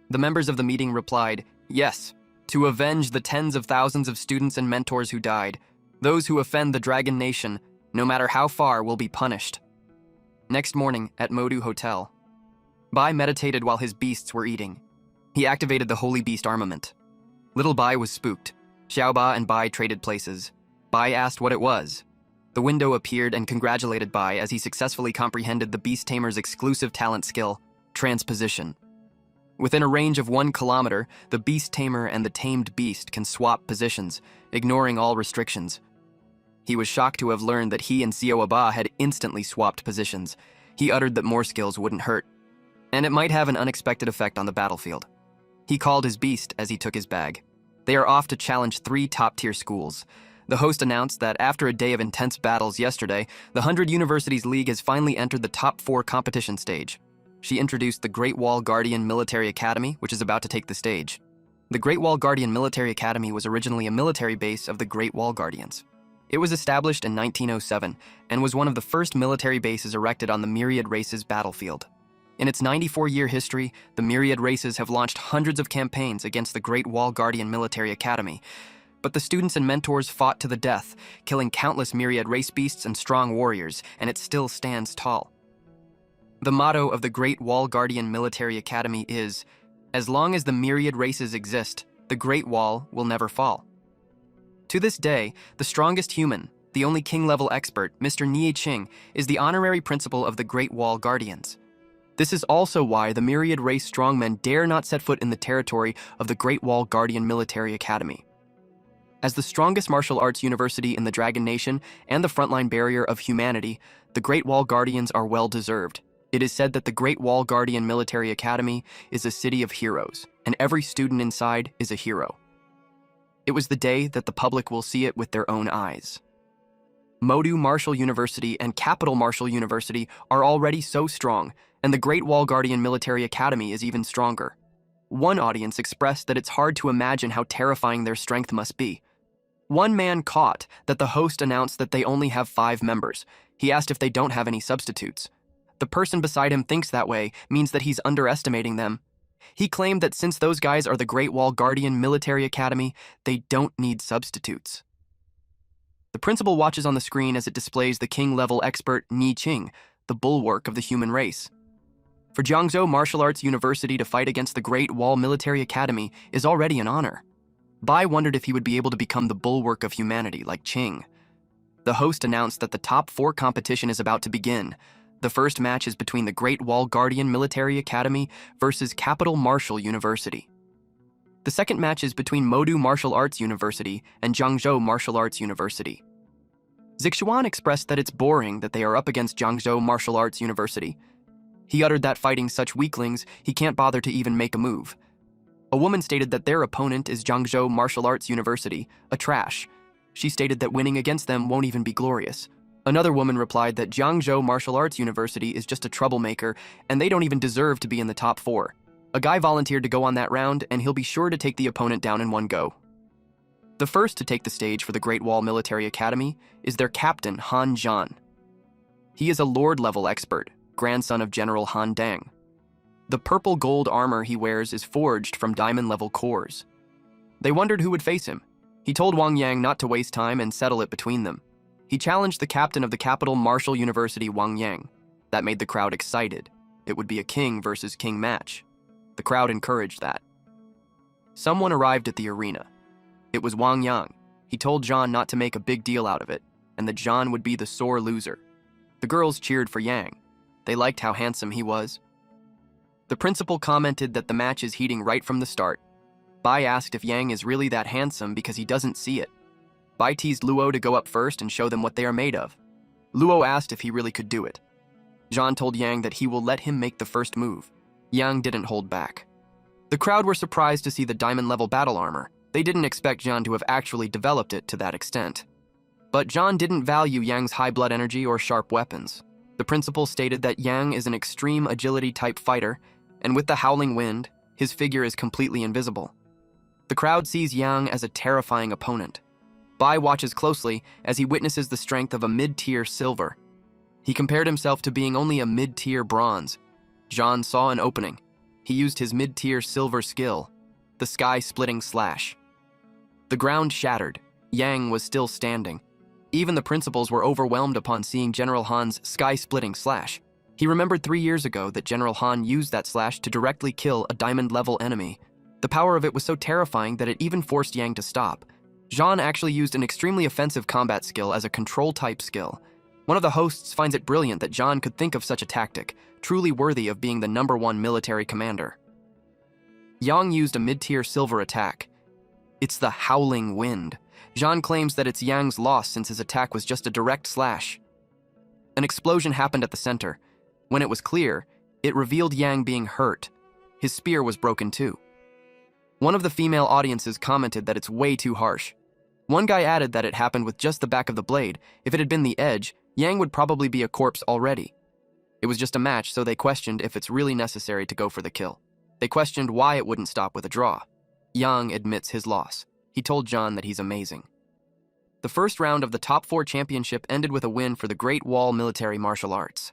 The members of the meeting replied, "Yes, to avenge the tens of thousands of students and mentors who died. Those who offend the Dragon Nation, no matter how far, will be punished." Next morning, at Modu Hotel, Bai meditated while his beasts were eating. He activated the Holy Beast armament. Little Bai was spooked. Xiaoba and Bai traded places. Bai asked what it was. The window appeared and congratulated Bai as he successfully comprehended the Beast Tamer's exclusive talent skill, transposition. Within a range of 1 kilometer, the Beast Tamer and the tamed beast can swap positions, ignoring all restrictions. He was shocked to have learned that he and Xiaoba had instantly swapped positions. He uttered that more skills wouldn't hurt, and it might have an unexpected effect on the battlefield. He called his beast as he took his bag. They are off to challenge 3 top-tier schools. The host announced that after a day of intense battles yesterday, the 100 Universities League has finally entered the top 4 competition stage. She introduced the Great Wall Guardian Military Academy, which is about to take the stage. The Great Wall Guardian Military Academy was originally a military base of the Great Wall Guardians. It was established in 1907 and was one of the first military bases erected on the Myriad Races battlefield. In its 94-year history, the Myriad Races have launched hundreds of campaigns against the Great Wall Guardian Military Academy, but the students and mentors fought to the death, killing countless Myriad race beasts and strong warriors, and it still stands tall. The motto of the Great Wall Guardian Military Academy is, "As long as the Myriad Races exist, the Great Wall will never fall." To this day, the strongest human, the only king-level expert, Mr. Nie Qing, is the honorary principal of the Great Wall Guardians. This is also why the Myriad race strongmen dare not set foot in the territory of the Great Wall Guardian Military Academy. As the strongest martial arts university in the Dragon Nation and the frontline barrier of humanity, the Great Wall Guardians are well-deserved. It is said that the Great Wall Guardian Military Academy is a city of heroes, and every student inside is a hero. It was the day that the public will see it with their own eyes. Modu Martial University and Capital Martial University are already so strong, and the Great Wall Guardian Military Academy is even stronger. One audience expressed that it's hard to imagine how terrifying their strength must be. One man caught that the host announced that they only have 5 members. He asked if they don't have any substitutes. The person beside him thinks that way means that he's underestimating them. He claimed that since those guys are the Great Wall Guardian Military Academy, they don't need substitutes. The principal watches on the screen as it displays the king-level expert Nie Qing, the bulwark of the human race. For Jiangzhou Martial Arts University to fight against the Great Wall Military Academy is already an honor. Bai wondered if he would be able to become the bulwark of humanity like Qing. The host announced that the top 4 competition is about to begin. The first match is between the Great Wall Guardian Military Academy versus Capital Martial University. The second match is between Modu Martial Arts University and Jiangzhou Martial Arts University. Zixuan expressed that it's boring that they are up against Jiangzhou Martial Arts University. He uttered that fighting such weaklings, he can't bother to even make a move. A woman stated that their opponent is Jiangzhou Martial Arts University, a trash. She stated that winning against them won't even be glorious. Another woman replied that Jiangzhou Martial Arts University is just a troublemaker and they don't even deserve to be in the top 4. A guy volunteered to go on that round and he'll be sure to take the opponent down in one go. The first to take the stage for the Great Wall Military Academy is their captain, Han Zhan. He is a Lord-level expert. grandson of General Han Deng. The purple gold armor he wears is forged from diamond-level cores. They wondered who would face him. He told Wang Yang not to waste time and settle it between them. He challenged the captain of the capital Martial University, Wang Yang. That made the crowd excited. It would be a king versus king match. The crowd encouraged that. Someone arrived at the arena. It was Wang Yang. He told John not to make a big deal out of it, and that John would be the sore loser. The girls cheered for Yang. They liked how handsome he was. The principal commented that the match is heating right from the start. Bai asked if Yang is really that handsome because he doesn't see it. Bai teased Luo to go up first and show them what they are made of. Luo asked if he really could do it. John told Yang that he will let him make the first move. Yang didn't hold back. The crowd were surprised to see the diamond-level battle armor. They didn't expect John to have actually developed it to that extent. But John didn't value Yang's high blood energy or sharp weapons. The principal stated that Yang is an extreme agility-type fighter, and with the howling wind, his figure is completely invisible. The crowd sees Yang as a terrifying opponent. Bai watches closely as he witnesses the strength of a mid-tier silver. He compared himself to being only a mid-tier bronze. John saw an opening. He used his mid-tier silver skill, the sky-splitting slash. The ground shattered. Yang was still standing. Even the principals were overwhelmed upon seeing General Han's sky-splitting slash. He remembered 3 years ago that General Han used that slash to directly kill a diamond-level enemy. The power of it was so terrifying that it even forced Yang to stop. Jean actually used an extremely offensive combat skill as a control-type skill. One of the hosts finds it brilliant that John could think of such a tactic, truly worthy of being the #1 military commander. Yang used a mid-tier silver attack. It's the howling wind. Jean claims that it's Yang's loss since his attack was just a direct slash. An explosion happened at the center. When it was clear, it revealed Yang being hurt. His spear was broken too. One of the female audiences commented that it's way too harsh. One guy added that it happened with just the back of the blade. If it had been the edge, Yang would probably be a corpse already. It was just a match, so they questioned if it's really necessary to go for the kill. They questioned why it wouldn't stop with a draw. Yang admits his loss. He told John that he's amazing. The first round of the top 4 championship ended with a win for the Great Wall Military Martial Arts.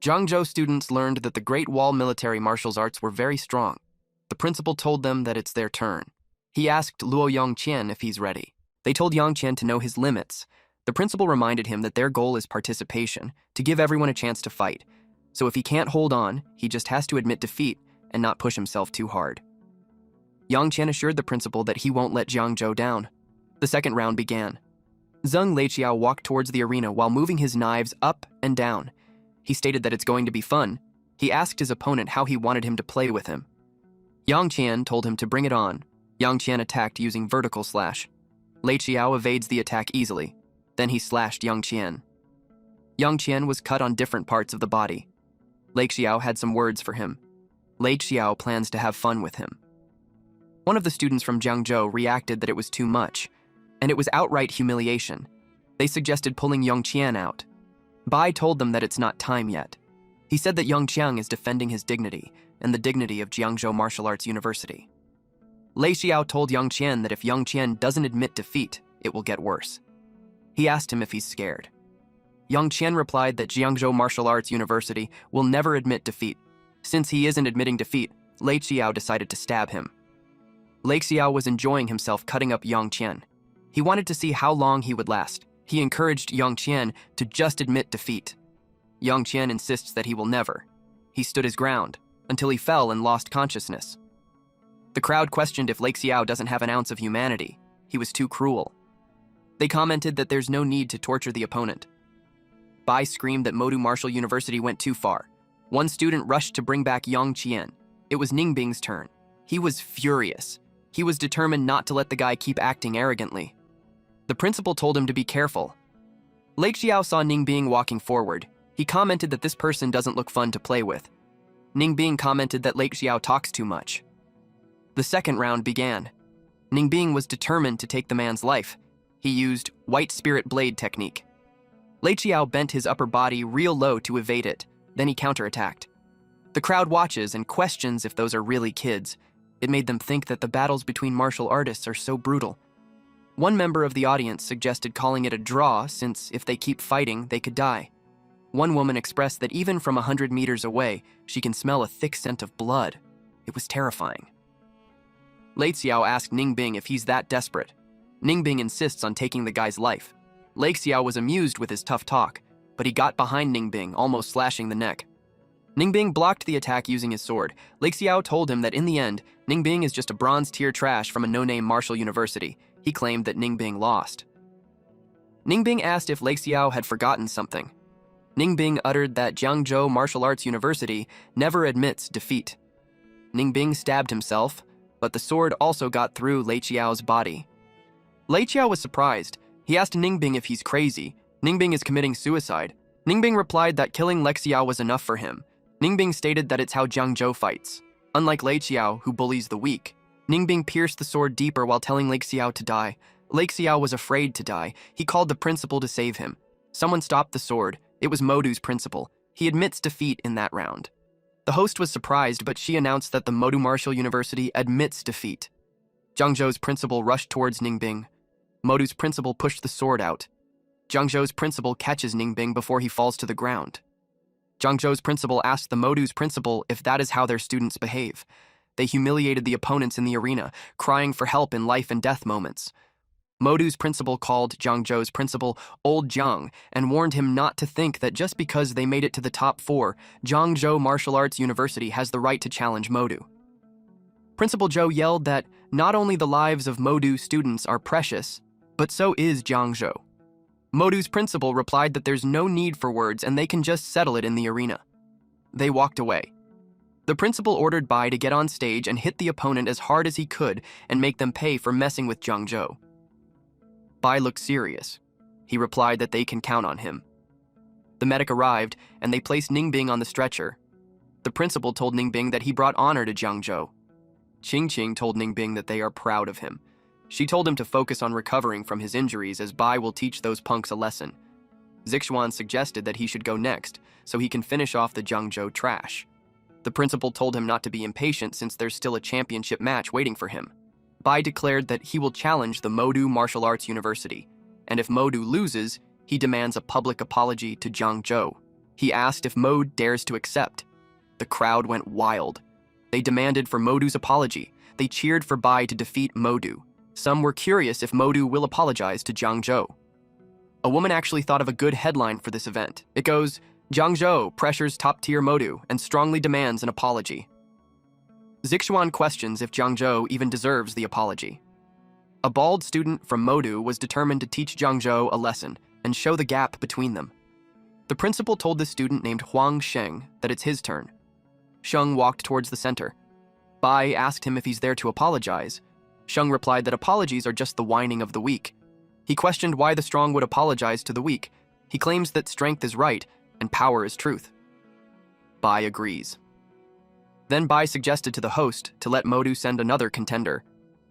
Zhangzhou students learned that the Great Wall Military Martial Arts were very strong. The principal told them that it's their turn. He asked Luo Yongqian if he's ready. They told Yongqian to know his limits. The principal reminded him that their goal is participation, to give everyone a chance to fight. So if he can't hold on, he just has to admit defeat and not push himself too hard. Yongqian assured the principal that he won't let Zhangzhou down. The second round began. Zheng Leiqiao walked towards the arena while moving his knives up and down. He stated that it's going to be fun. He asked his opponent how he wanted him to play with him. Yongqian told him to bring it on. Yongqian attacked using vertical slash. Leiqiao evades the attack easily. Then he slashed Yongqian. Yongqian was cut on different parts of the body. Leiqiao had some words for him. Leiqiao plans to have fun with him. One of the students from Jiangzhou reacted that it was too much, and it was outright humiliation. They suggested pulling Yongqian out. Bai told them that it's not time yet. He said that Yongqian is defending his dignity and the dignity of Jiangzhou Martial Arts University. Leiqiao told Yongqian that if Yongqian doesn't admit defeat, it will get worse. He asked him if he's scared. Yongqian replied that Jiangzhou Martial Arts University will never admit defeat. Since he isn't admitting defeat, Leiqiao decided to stab him. Leiqiao was enjoying himself cutting up Yongqian. He wanted to see how long he would last. He encouraged Yongqian to just admit defeat. Yongqian insists that he will never. He stood his ground until he fell and lost consciousness. The crowd questioned if Leiqiao doesn't have an ounce of humanity. He was too cruel. They commented that there's no need to torture the opponent. Bai screamed that Modu Martial University went too far. One student rushed to bring back Yongqian. It was Ningbing's turn. He was furious. He was determined not to let the guy keep acting arrogantly. The principal told him to be careful. Leiqiao saw Ningbing walking forward. He commented that this person doesn't look fun to play with. Ningbing commented that Leiqiao talks too much. The second round began. Ningbing was determined to take the man's life. He used White Spirit Blade technique. Leiqiao bent his upper body real low to evade it, then he counterattacked. The crowd watches and questions if those are really kids. It made them think that the battles between martial artists are so brutal. One member of the audience suggested calling it a draw since if they keep fighting, they could die. One woman expressed that even from 100 meters away, she can smell a thick scent of blood. It was terrifying. Lei Xiao asked Ningbing if he's that desperate. Ningbing insists on taking the guy's life. Lei Xiao was amused with his tough talk, but he got behind Ningbing, almost slashing the neck. Ningbing blocked the attack using his sword. Lei Xiao told him that in the end, Ningbing is just a bronze-tier trash from a no-name martial university. He claimed that Ningbing lost. Ningbing asked if Lei Xiao had forgotten something. Ningbing uttered that Jiangzhou Martial Arts University never admits defeat. Ningbing stabbed himself, but the sword also got through Lei Xiao's body. Lei Xiao was surprised. He asked Ningbing if he's crazy. Ningbing is committing suicide. Ningbing replied that killing Lei Xiao was enough for him. Ningbing stated that it's how Jiangzhou fights. Unlike Lei Xiao, who bullies the weak, Ningbing pierced the sword deeper while telling Lei Xiao to die. Lei Xiao was afraid to die. He called the principal to save him. Someone stopped the sword. It was Modu's principal. He admits defeat in that round. The host was surprised, but she announced that the Modu Martial University admits defeat. Jiangzhou's principal rushed towards Ningbing. Modu's principal pushed the sword out. Jiangzhou's principal catches Ningbing before he falls to the ground. Jiangzhou's principal asked the Modu's principal if that is how their students behave. They humiliated the opponents in the arena, crying for help in life and death moments. Modu's principal called Jiangzhou's principal Old Jiang and warned him not to think that just because they made it to the top 4, Jiangzhou Martial Arts University has the right to challenge Modu. Principal Zhou yelled that not only the lives of Modu students are precious, but so is Jiangzhou. Modu's principal replied that there's no need for words and they can just settle it in the arena. They walked away. The principal ordered Bai to get on stage and hit the opponent as hard as he could and make them pay for messing with Jiangzhou. Bai looked serious. He replied that they can count on him. The medic arrived, and they placed Ningbing on the stretcher. The principal told Ningbing that he brought honor to Jiangzhou. Qingqing told Ningbing that they are proud of him. She told him to focus on recovering from his injuries as Bai will teach those punks a lesson. Zixuan suggested that he should go next, so he can finish off the Jiangzhou trash. The principal told him not to be impatient since there's still a championship match waiting for him. Bai declared that he will challenge the Modu Martial Arts University, and if Modu loses, he demands a public apology to Jiangzhou. He asked if Modu dares to accept. The crowd went wild. They demanded for Modu's apology. They cheered for Bai to defeat Modu. Some were curious if Modu will apologize to Jiangzhou. A woman actually thought of a good headline for this event. It goes, Jiangzhou pressures top-tier Modu and strongly demands an apology. Zixuan questions if Jiangzhou even deserves the apology. A bald student from Modu was determined to teach Jiangzhou a lesson and show the gap between them. The principal told the student named Huang Sheng that it's his turn. Sheng walked towards the center. Bai asked him if he's there to apologize. Sheng replied that apologies are just the whining of the weak. He questioned why the strong would apologize to the weak. He claims that strength is right and power is truth. Bai agrees. Then Bai suggested to the host to let Modu send another contender.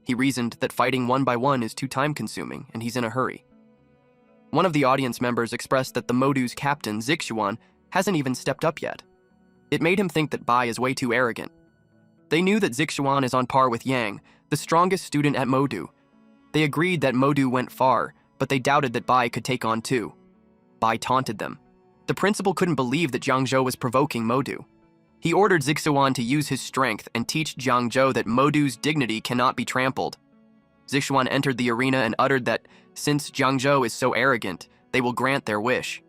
He reasoned that fighting one by one is too time-consuming, and he's in a hurry. One of the audience members expressed that the Modu's captain, Zixuan, hasn't even stepped up yet. It made him think that Bai is way too arrogant. They knew that Zixuan is on par with Yang, the strongest student at Modu. They agreed that Modu went far, but they doubted that Bai could take on two. Bai taunted them. The principal couldn't believe that Jiangzhou was provoking Modu. He ordered Zixuan to use his strength and teach Jiangzhou that Modu's dignity cannot be trampled. Zixuan entered the arena and uttered that since Jiangzhou is so arrogant, they will grant their wish.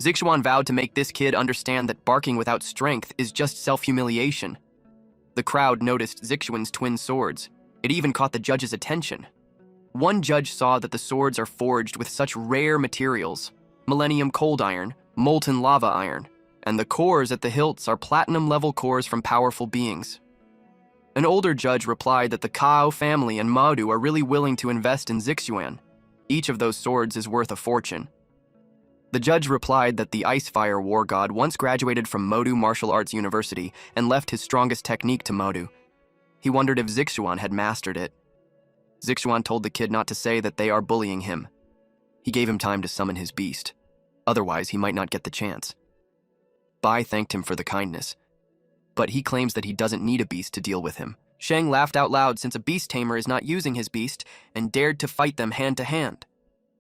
Zixuan vowed to make this kid understand that barking without strength is just self-humiliation. The crowd noticed Zixuan's twin swords. It even caught the judge's attention. One judge saw that the swords are forged with such rare materials, millennium cold iron, molten lava iron, and the cores at the hilts are platinum-level cores from powerful beings. An older judge replied that the Kao family and Modu are really willing to invest in Zixuan. Each of those swords is worth a fortune. The judge replied that the Icefire war god once graduated from Modu Martial Arts University and left his strongest technique to Modu. He wondered if Zixuan had mastered it. Zixuan told the kid not to say that they are bullying him. He gave him time to summon his beast. Otherwise, he might not get the chance. Bai thanked him for the kindness, but he claims that he doesn't need a beast to deal with him. Sheng laughed out loud since a beast tamer is not using his beast and dared to fight them hand to hand.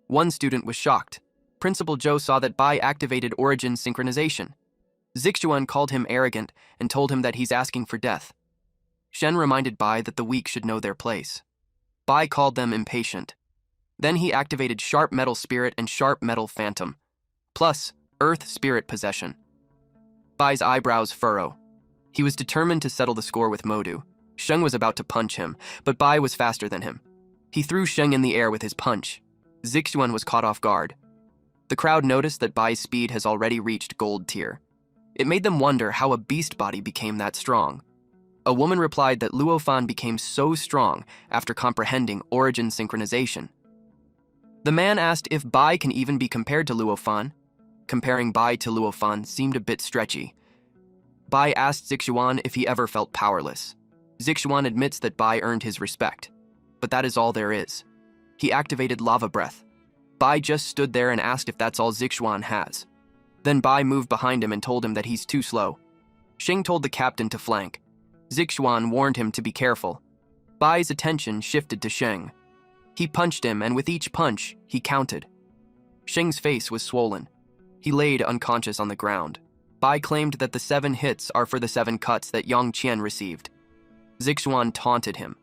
One student was shocked. Principal Zhou saw that Bai activated origin synchronization. Zixuan called him arrogant and told him that he's asking for death. Shen reminded Bai that the weak should know their place. Bai called them impatient. Then he activated Sharp Metal Spirit and Sharp Metal Phantom, plus Earth Spirit Possession. Bai's eyebrows furrow. He was determined to settle the score with Modu. Sheng was about to punch him, but Bai was faster than him. He threw Sheng in the air with his punch. Zixuan was caught off guard. The crowd noticed that Bai's speed has already reached gold tier. It made them wonder how a beast body became that strong. A woman replied that Luofan became so strong after comprehending origin synchronization. The man asked if Bai can even be compared to Luofan. Comparing Bai to Luofan seemed a bit stretchy. Bai asked Zixuan if he ever felt powerless. Zixuan admits that Bai earned his respect, but that is all there is. He activated Lava Breath. Bai just stood there and asked if that's all Zixuan has. Then Bai moved behind him and told him that he's too slow. Sheng told the captain to flank. Zixuan warned him to be careful. Bai's attention shifted to Sheng. He punched him, and with each punch, he counted. Sheng's face was swollen. He laid unconscious on the ground. Bai claimed that the 7 hits are for the 7 cuts that Yang Qian received. Zixuan taunted him.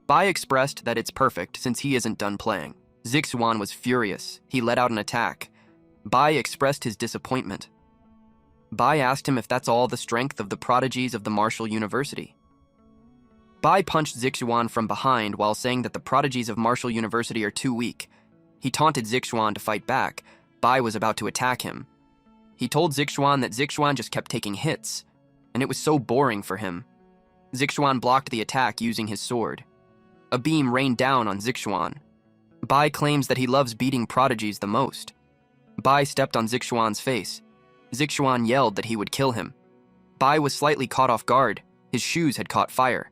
Bai expressed that it's perfect since he isn't done playing. Zixuan was furious. He let out an attack. Bai expressed his disappointment. Bai asked him if that's all the strength of the prodigies of the Martial University. Bai punched Zixuan from behind while saying that the prodigies of Martial University are too weak. He taunted Zixuan to fight back. Bai was about to attack him. He told Zixuan that Zixuan just kept taking hits, and it was so boring for him. Zixuan blocked the attack using his sword. A beam rained down on Zixuan. Bai claims that he loves beating prodigies the most. Bai stepped on Zixuan's face. Zixuan yelled that he would kill him. Bai was slightly caught off guard. His shoes had caught fire.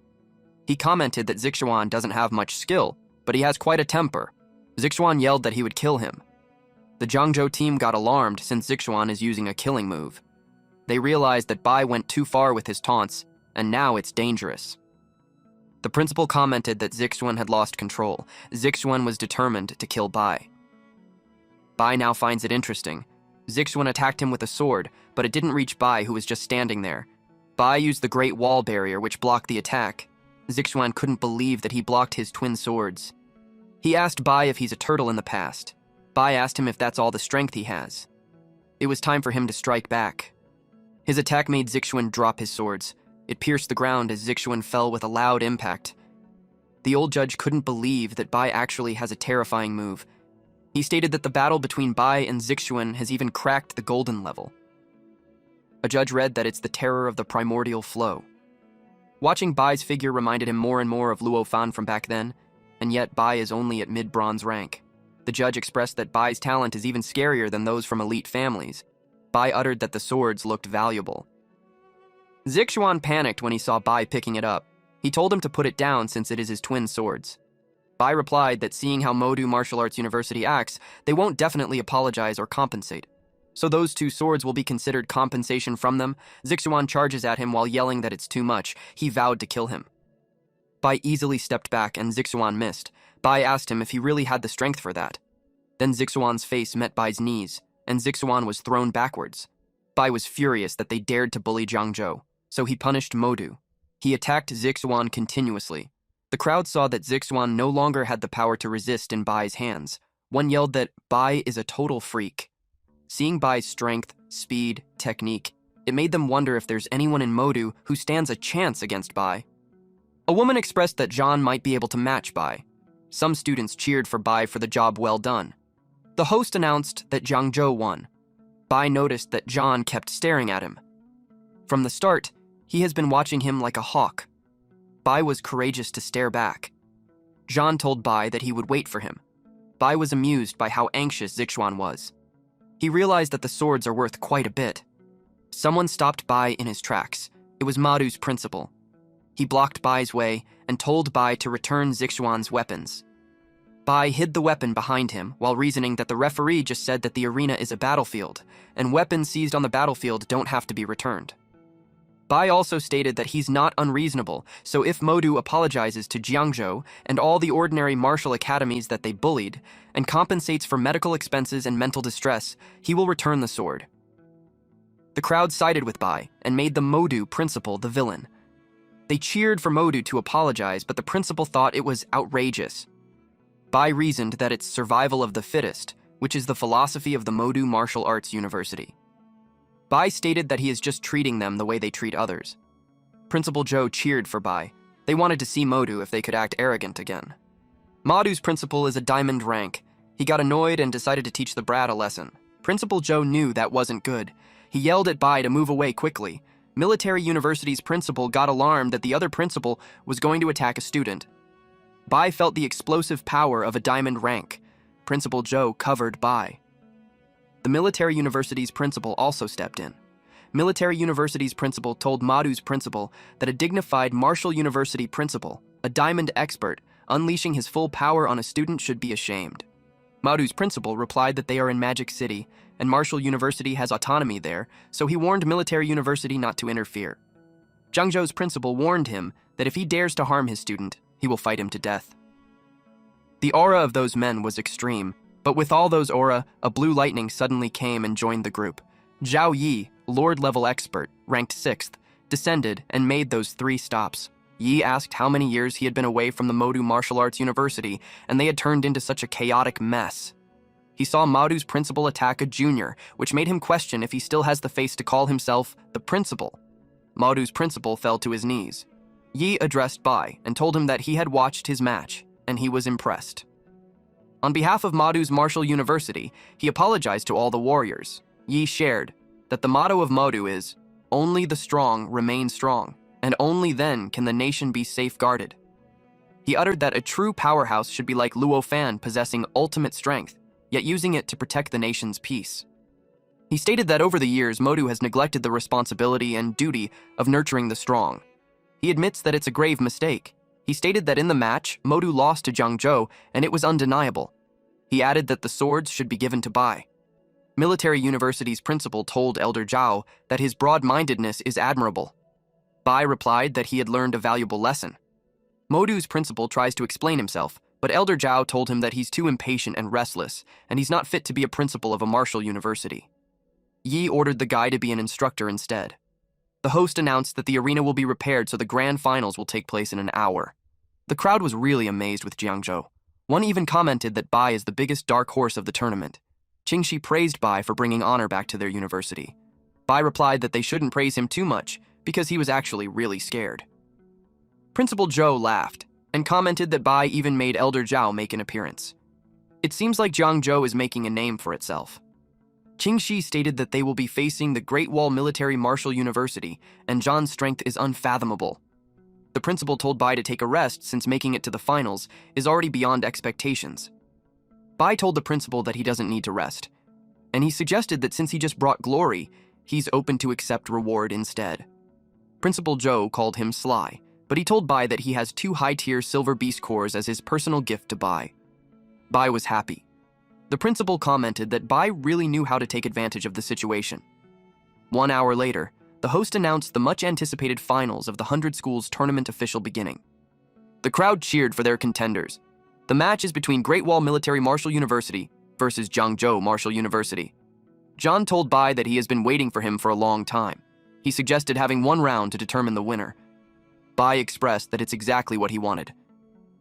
He commented that Zixuan doesn't have much skill, but he has quite a temper. Zixuan yelled that he would kill him. The Zhangzhou team got alarmed since Zixuan is using a killing move. They realized that Bai went too far with his taunts, and now it's dangerous. The principal commented that Zixuan had lost control. Zixuan was determined to kill Bai. Bai now finds it interesting. Zixuan attacked him with a sword, but it didn't reach Bai, who was just standing there. Bai used the Great Wall Barrier, which blocked the attack. Zixuan couldn't believe that he blocked his twin swords. He asked Bai if he's a turtle in the past. Bai asked him if that's all the strength he has. It was time for him to strike back. His attack made Zixuan drop his swords. It pierced the ground as Zixuan fell with a loud impact. The old judge couldn't believe that Bai actually has a terrifying move. He stated that the battle between Bai and Zixuan has even cracked the golden level. A judge read that it's the terror of the primordial flow. Watching Bai's figure reminded him more and more of Luofan from back then, and yet Bai is only at mid-bronze rank. The judge expressed that Bai's talent is even scarier than those from elite families. Bai uttered that the swords looked valuable. Zixuan panicked when he saw Bai picking it up. He told him to put it down since it is his twin swords. Bai replied that seeing how Modu Martial Arts University acts, they won't definitely apologize or compensate. So those 2 swords will be considered compensation from them. Zixuan charges at him while yelling that it's too much. He vowed to kill him. Bai easily stepped back and Zixuan missed. Bai asked him if he really had the strength for that. Then Zixuan's face met Bai's knees, and Zixuan was thrown backwards. Bai was furious that they dared to bully Zhangzhou, so he punished Modu. He attacked Zixuan continuously. The crowd saw that Zixuan no longer had the power to resist in Bai's hands. One yelled that Bai is a total freak. Seeing Bai's strength, speed, technique, it made them wonder if there's anyone in Modu who stands a chance against Bai. A woman expressed that Zhan might be able to match Bai. Some students cheered for Bai for the job well done. The host announced that Zhangzhou won. Bai noticed that Zhan kept staring at him. From the start, he has been watching him like a hawk. Bai was courageous to stare back. Zhan told Bai that he would wait for him. Bai was amused by how anxious Zixuan was. He realized that the swords are worth quite a bit. Someone stopped Bai in his tracks. It was Madu's principal. He blocked Bai's way and told Bai to return Zixuan's weapons. Bai hid the weapon behind him while reasoning that the referee just said that the arena is a battlefield, and weapons seized on the battlefield don't have to be returned. Bai also stated that he's not unreasonable, so if Modu apologizes to Jiangzhou and all the ordinary martial academies that they bullied, and compensates for medical expenses and mental distress, he will return the sword. The crowd sided with Bai and made the Modu principal the villain. They cheered for Modu to apologize, but the principal thought it was outrageous. Bai reasoned that it's survival of the fittest, which is the philosophy of the Modu Martial Arts University. Bai stated that he is just treating them the way they treat others. Principal Zhou cheered for Bai. They wanted to see Modu if they could act arrogant again. Modu's principal is a diamond rank. He got annoyed and decided to teach the brat a lesson. Principal Zhou knew that wasn't good. He yelled at Bai to move away quickly. Military University's principal got alarmed that the other principal was going to attack a student. Bai felt the explosive power of a diamond rank. Principal Zhou covered Bai. The Military University's principal also stepped in. Military University's principal told Modu's principal that a dignified Martial University principal, a diamond expert, unleashing his full power on a student should be ashamed. Modu's principal replied that they are in Magic City, and Martial University has autonomy there, so he warned Military University not to interfere. Jiangzhou's principal warned him that if he dares to harm his student, he will fight him to death. The aura of those men was extreme, but with all those aura, a blue lightning suddenly came and joined the group. Zhao Yi, Lord-level expert, ranked 6th, descended and made those 3 stops. Yi asked how many years he had been away from the Modu Martial Arts University, and they had turned into such a chaotic mess. He saw Modu's principal attack a junior, which made him question if he still has the face to call himself the principal. Modu's principal fell to his knees. Yi addressed Bai and told him that he had watched his match, and he was impressed. On behalf of Modu's Martial University, he apologized to all the warriors. Yi shared that the motto of Modu is, "Only the strong remain strong, and only then can the nation be safeguarded." He uttered that a true powerhouse should be like Luo Fan, possessing ultimate strength, yet using it to protect the nation's peace. He stated that over the years, Modu has neglected the responsibility and duty of nurturing the strong. He admits that it's a grave mistake. He stated that in the match, Modu lost to Jiangzhou, and it was undeniable. He added that the swords should be given to Bai. Military University's principal told Elder Zhao that his broad-mindedness is admirable. Bai replied that he had learned a valuable lesson. Modu's principal tries to explain himself, but Elder Zhao told him that he's too impatient and restless, and he's not fit to be a principal of a martial university. Yi ordered the guy to be an instructor instead. The host announced that the arena will be repaired so the grand finals will take place in an hour. The crowd was really amazed with Jiangzhou. One even commented that Bai is the biggest dark horse of the tournament. Qingxi praised Bai for bringing honor back to their university. Bai replied that they shouldn't praise him too much because he was actually really scared. Principal Zhou laughed and commented that Bai even made Elder Zhao make an appearance. It seems like Jiangzhou is making a name for itself. Qingxi stated that they will be facing the Great Wall Military Martial University, and Zhan's strength is unfathomable. The principal told Bai to take a rest since making it to the finals is already beyond expectations. Bai told the principal that he doesn't need to rest, and he suggested that since he just brought glory, he's open to accept reward instead. Principal Zhou called him sly, but he told Bai that he has 2 high-tier silver beast cores as his personal gift to Bai. Bai was happy. The principal commented that Bai really knew how to take advantage of the situation. 1 hour later, the host announced the much-anticipated finals of the 100 Schools tournament official beginning. The crowd cheered for their contenders. The match is between Great Wall Military Martial University versus Jiangzhou Martial University. Zhan told Bai that he has been waiting for him for a long time. He suggested having 1 round to determine the winner. Bai expressed that it's exactly what he wanted.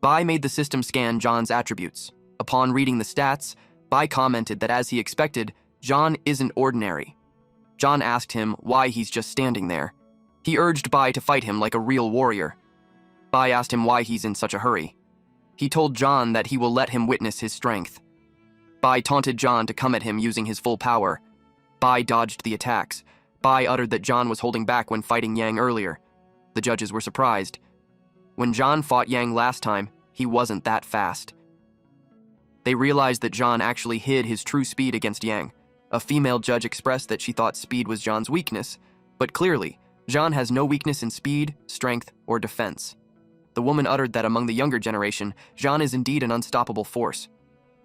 Bai made the system scan Zhan's attributes. Upon reading the stats, Bai commented that as he expected, Zhan isn't ordinary. Zhan asked him why he's just standing there. He urged Bai to fight him like a real warrior. Bai asked him why he's in such a hurry. He told Zhan that he will let him witness his strength. Bai taunted Zhan to come at him using his full power. Bai dodged the attacks. Bai uttered that Zhan was holding back when fighting Yang earlier. The judges were surprised. When Zhan fought Yang last time, he wasn't that fast. They realized that Zhan actually hid his true speed against Yang. A female judge expressed that she thought speed was Zhan's weakness, but clearly, Zhan has no weakness in speed, strength, or defense. The woman uttered that among the younger generation, Zhan is indeed an unstoppable force.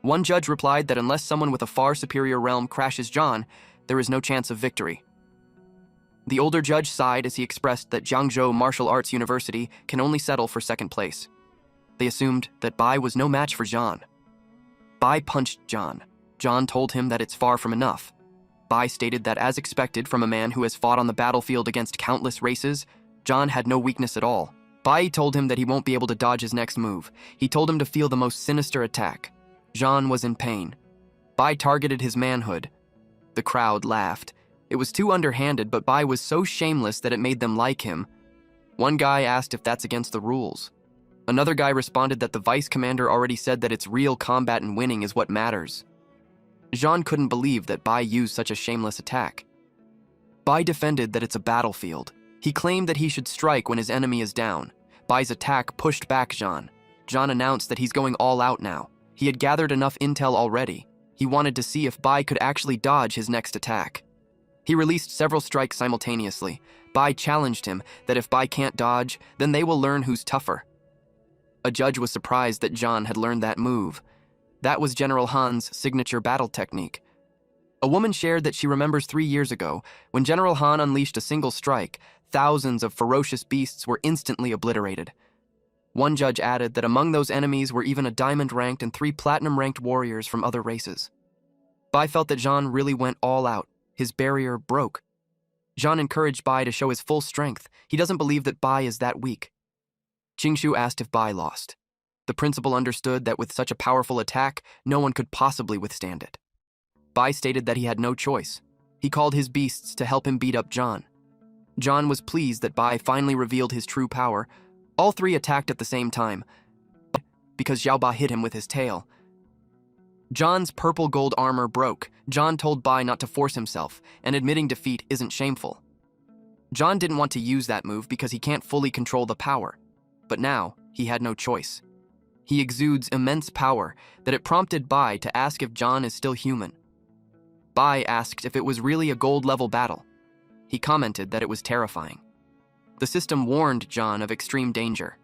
One judge replied that unless someone with a far superior realm crashes Zhan, there is no chance of victory. The older judge sighed as he expressed that Jiangzhou Martial Arts University can only settle for second place. They assumed that Bai was no match for John. Bai punched John. John told him that it's far from enough. Bai stated that, as expected from a man who has fought on the battlefield against countless races, John had no weakness at all. Bai told him that he won't be able to dodge his next move. He told him to feel the most sinister attack. John was in pain. Bai targeted his manhood. The crowd laughed. It was too underhanded, but Bai was so shameless that it made them like him. One guy asked if that's against the rules. Another guy responded that the vice commander already said that it's real combat and winning is what matters. Jean couldn't believe that Bai used such a shameless attack. Bai defended that it's a battlefield. He claimed that he should strike when his enemy is down. Bai's attack pushed back Jean. Jean announced that he's going all out now. He had gathered enough intel already. He wanted to see if Bai could actually dodge his next attack. He released several strikes simultaneously. Bai challenged him that if Bai can't dodge, then they will learn who's tougher. A judge was surprised that Jean had learned that move. That was General Han's signature battle technique. A woman shared that she remembers 3 years ago, when General Han unleashed a single strike, thousands of ferocious beasts were instantly obliterated. One judge added that among those enemies were even a diamond-ranked and 3 platinum-ranked warriors from other races. Bai felt that Jean really went all out. His barrier broke. Jean encouraged Bai to show his full strength. He doesn't believe that Bai is that weak. Qingshu asked if Bai lost. The principal understood that with such a powerful attack, no one could possibly withstand it. Bai stated that he had no choice. He called his beasts to help him beat up John. John was pleased that Bai finally revealed his true power. All 3 attacked at the same time, because Xiaoba hit him with his tail. John's purple gold armor broke. John told Bai not to force himself, and admitting defeat isn't shameful. John didn't want to use that move because he can't fully control the power. But now, he had no choice. He exudes immense power that it prompted Bai to ask if John is still human. Bai asked if it was really a gold-level battle. He commented that it was terrifying. The system warned John of extreme danger.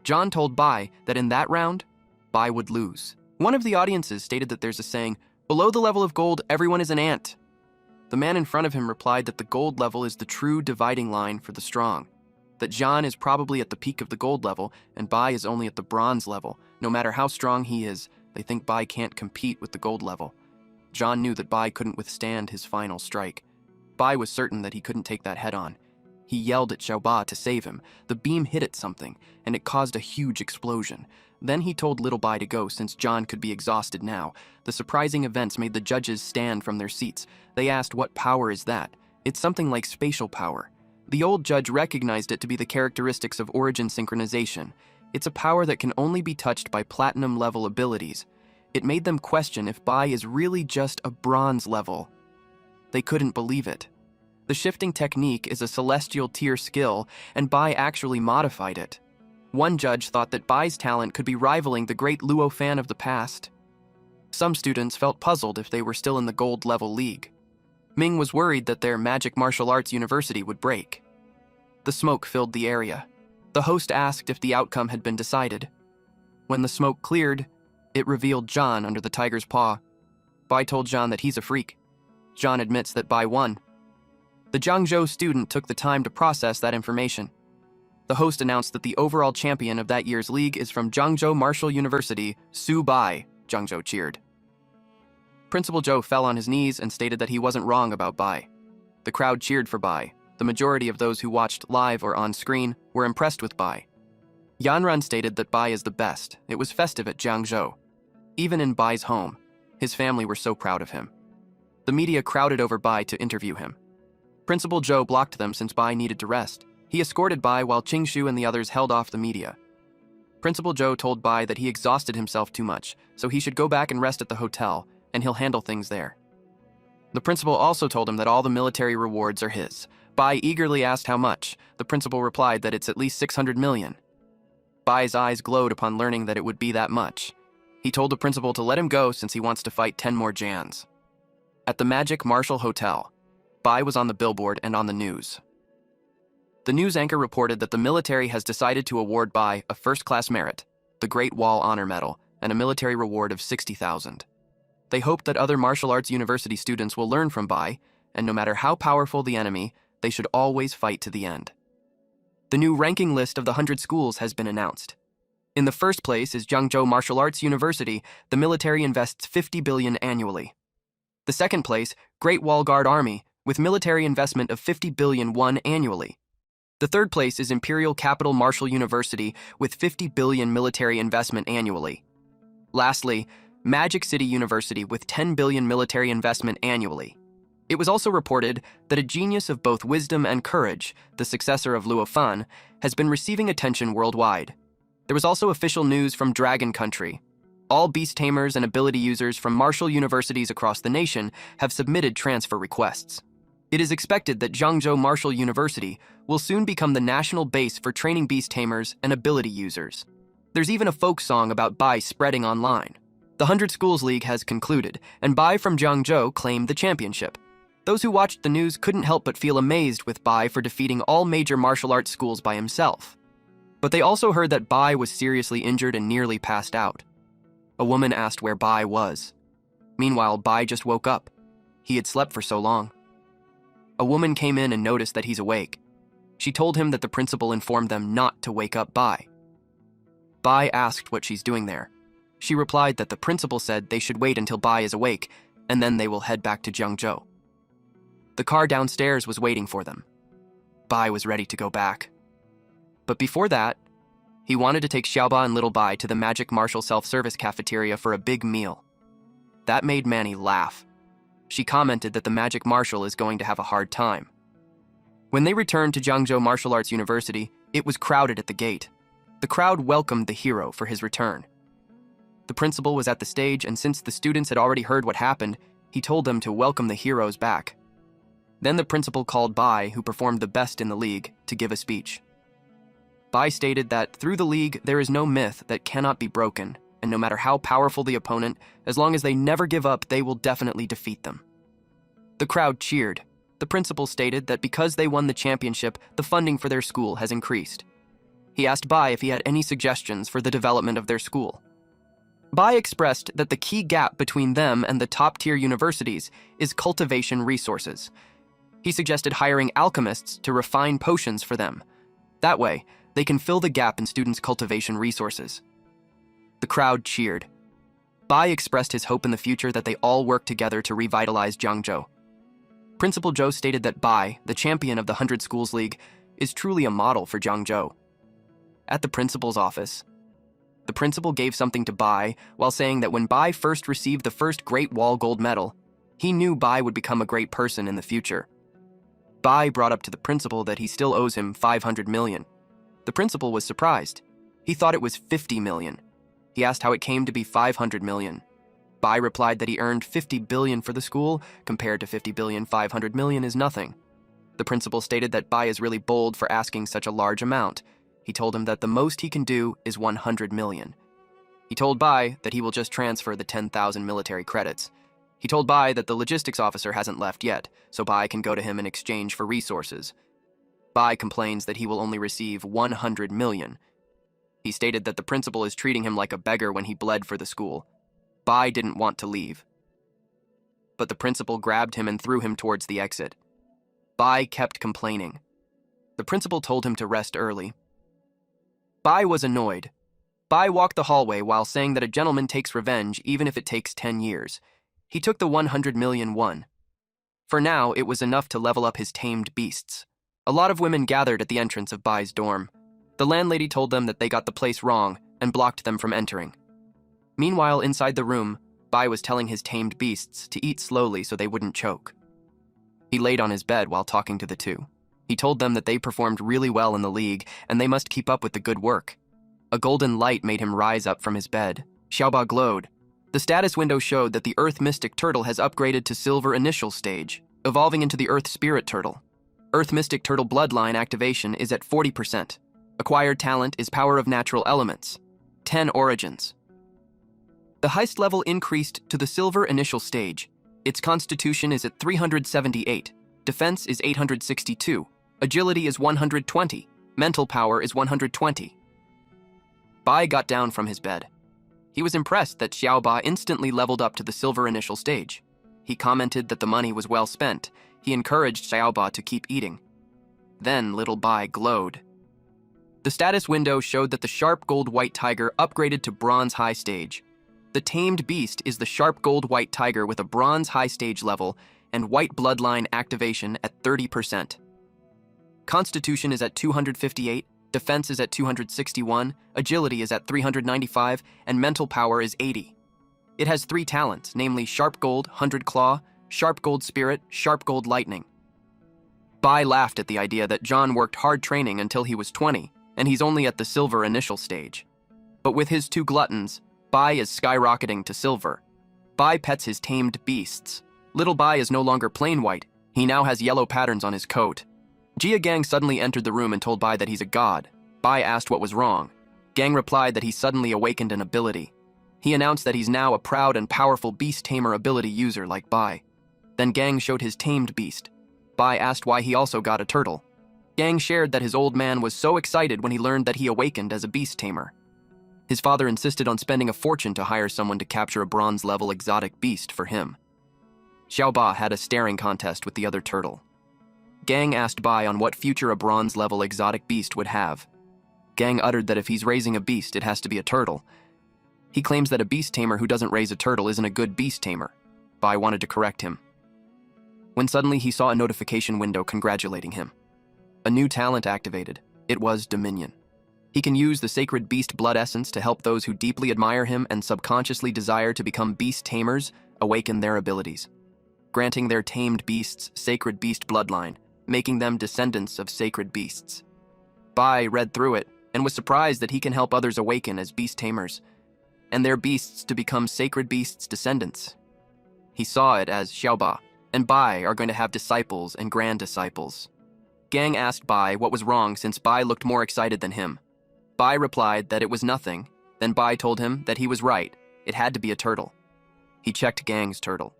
John told Bai that in that round, Bai would lose. One of the audiences stated that there's a saying, "Below the level of gold, everyone is an ant." The man in front of him replied that the gold level is the true dividing line for the strong, that John is probably at the peak of the gold level and Bai is only at the bronze level. No matter how strong he is, they think Bai can't compete with the gold level. John knew that Bai couldn't withstand his final strike. Bai was certain that he couldn't take that head-on. He yelled at Xiaoba to save him. The beam hit at something, and it caused a huge explosion. Then he told little Bai to go since John could be exhausted now. The surprising events made the judges stand from their seats. They asked, what power is that? It's something like spatial power. The old judge recognized it to be the characteristics of origin synchronization. It's a power that can only be touched by platinum-level abilities. It made them question if Bai is really just a bronze level. They couldn't believe it. The shifting technique is a celestial tier skill, and Bai actually modified it. One judge thought that Bai's talent could be rivaling the great Luo fan of the past. Some students felt puzzled if they were still in the gold-level league. Ming was worried that their magic martial arts university would break. The smoke filled the area. The host asked if the outcome had been decided. When the smoke cleared, it revealed John under the tiger's paw. Bai told John that he's a freak. John admits that Bai won. The Jiangzhou student took the time to process that information. The host announced that the overall champion of that year's league is from Jiangzhou Martial University, Su Bai. Jiangzhou cheered. Principal Zhou fell on his knees and stated that he wasn't wrong about Bai. The crowd cheered for Bai. The majority of those who watched live or on screen were impressed with Bai. Yanran stated that Bai is the best. It was festive at Jiangzhou. Even in Bai's home, his family were so proud of him. The media crowded over Bai to interview him. Principal Zhou blocked them since Bai needed to rest. He escorted Bai while Qingshu and the others held off the media. Principal Zhou told Bai that he exhausted himself too much, so he should go back and rest at the hotel, and he'll handle things there. The principal also told him that all the military rewards are his. Bai eagerly asked how much. The principal replied that it's at least 600 million. Bai's eyes glowed upon learning that it would be that much. He told the principal to let him go since he wants to fight 10 more Jans. At the Magic Martial Hotel, Bai was on the billboard and on the news. The news anchor reported that the military has decided to award Bai a first-class merit, the Great Wall Honor Medal, and a military reward of 60,000. They hope that other martial arts university students will learn from Bai, and no matter how powerful the enemy, they should always fight to the end. The new ranking list of the 100 schools has been announced. In the first place is Zhengzhou Martial Arts University. The military invests 50 billion annually. The second place, Great Wall Guard Army, with military investment of 50 billion won annually. The third place is Imperial Capital Martial University with 50 billion military investment annually. Lastly, Magic City University with 10 billion military investment annually. It was also reported that a genius of both wisdom and courage, the successor of Luo Fan, has been receiving attention worldwide. There was also official news from Dragon Country. All beast tamers and ability users from martial universities across the nation have submitted transfer requests. It is expected that Zhengzhou Martial University will soon become the national base for training beast tamers and ability users. There's even a folk song about Bai spreading online. The 100 Schools League has concluded, and Bai from Zhengzhou claimed the championship. Those who watched the news couldn't help but feel amazed with Bai for defeating all major martial arts schools by himself. But they also heard that Bai was seriously injured and nearly passed out. A woman asked where Bai was. Meanwhile, Bai just woke up. He had slept for so long. A woman came in and noticed that he's awake. She told him that the principal informed them not to wake up Bai. Bai asked what she's doing there. She replied that the principal said they should wait until Bai is awake, and then they will head back to Zhengzhou. The car downstairs was waiting for them. Bai was ready to go back. But before that, he wanted to take Xiaoba and Little Bai to the Magic Martial self-service cafeteria for a big meal. That made Manny laugh. She commented that the Magic Martial is going to have a hard time. When they returned to Zhengzhou Martial Arts University, it was crowded at the gate. The crowd welcomed the hero for his return. The principal was at the stage, and since the students had already heard what happened, he told them to welcome the heroes back. Then the principal called Bai, who performed the best in the league, to give a speech. Bai stated that through the league, there is no myth that cannot be broken, and no matter how powerful the opponent, as long as they never give up, they will definitely defeat them. The crowd cheered. The principal stated that because they won the championship, the funding for their school has increased. He asked Bai if he had any suggestions for the development of their school. Bai expressed that the key gap between them and the top-tier universities is cultivation resources. He suggested hiring alchemists to refine potions for them. That way, they can fill the gap in students' cultivation resources. The crowd cheered. Bai expressed his hope in the future that they all work together to revitalize Zhengzhou. Principal Zhou stated that Bai, the champion of the 100 Schools League, is truly a model for Zhengzhou. At the principal's office, the principal gave something to Bai while saying that when Bai first received the first Great Wall Gold Medal, he knew Bai would become a great person in the future. Bai brought up to the principal that he still owes him 500 million. The principal was surprised. He thought it was 50 million. He asked how it came to be 500 million. Bai replied that he earned 50 billion for the school, compared to 50 billion, 500 million is nothing. The principal stated that Bai is really bold for asking such a large amount. He told him that the most he can do is 100 million. He told Bai that he will just transfer the 10,000 military credits. He told Bai that the logistics officer hasn't left yet, so Bai can go to him in exchange for resources. Bai complains that he will only receive 100 million. He stated that the principal is treating him like a beggar when he bled for the school. Bai didn't want to leave. But the principal grabbed him and threw him towards the exit. Bai kept complaining. The principal told him to rest early. Bai was annoyed. Bai walked the hallway while saying that a gentleman takes revenge even if it takes 10 years. He took the 100 million won. For now, it was enough to level up his tamed beasts. A lot of women gathered at the entrance of Bai's dorm. The landlady told them that they got the place wrong and blocked them from entering. Meanwhile, inside the room, Bai was telling his tamed beasts to eat slowly so they wouldn't choke. He laid on his bed while talking to the two. He told them that they performed really well in the league and they must keep up with the good work. A golden light made him rise up from his bed. Xiaoba glowed. The status window showed that the Earth Mystic Turtle has upgraded to Silver Initial Stage, evolving into the Earth Spirit Turtle. Earth Mystic Turtle bloodline activation is at 40%. Acquired talent is Power of Natural Elements. 10 origins. The heist level increased to the Silver Initial Stage. Its constitution is at 378. Defense is 862. Agility is 120. Mental power is 120. Bai got down from his bed. He was impressed that Xiaoba instantly leveled up to the Silver Initial Stage. He commented that the money was well spent. He encouraged Xiaoba to keep eating. Then little Bai glowed. The status window showed that the sharp gold white tiger upgraded to bronze high stage. The tamed beast is the sharp gold white tiger with a bronze high stage level and white bloodline activation at 30%. Constitution is at 258, defense is at 261, agility is at 395, and mental power is 80. It has 3 talents, namely Sharp Gold, 100 Claw, Sharp Gold Spirit, Sharp Gold Lightning. Bai laughed at the idea that John worked hard training until he was 20, and he's only at the silver initial stage. But with his 2 gluttons, Bai is skyrocketing to silver. Bai pets his tamed beasts. Little Bai is no longer plain white, he now has yellow patterns on his coat. Jia Gang suddenly entered the room and told Bai that he's a god. Bai asked what was wrong. Gang replied that he suddenly awakened an ability. He announced that he's now a proud and powerful beast tamer ability user like Bai. Then Gang showed his tamed beast. Bai asked why he also got a turtle. Gang shared that his old man was so excited when he learned that he awakened as a beast tamer. His father insisted on spending a fortune to hire someone to capture a bronze-level exotic beast for him. Xiaoba had a staring contest with the other turtle. Gang asked Bai on what future a bronze-level exotic beast would have. Gang uttered that if he's raising a beast, it has to be a turtle. He claims that a beast tamer who doesn't raise a turtle isn't a good beast tamer. Bai wanted to correct him. When suddenly he saw a notification window congratulating him. A new talent activated. It was Dominion. He can use the sacred beast blood essence to help those who deeply admire him and subconsciously desire to become beast tamers awaken their abilities, granting their tamed beasts sacred beast bloodline, making them descendants of sacred beasts. Bai read through it and was surprised that he can help others awaken as beast tamers, and their beasts to become sacred beasts' descendants. He saw it as Xiaoba and Bai are going to have disciples and grand disciples. Gang asked Bai what was wrong since Bai looked more excited than him. Bai replied that it was nothing, then Bai told him that he was right, it had to be a turtle. He checked Gang's turtle.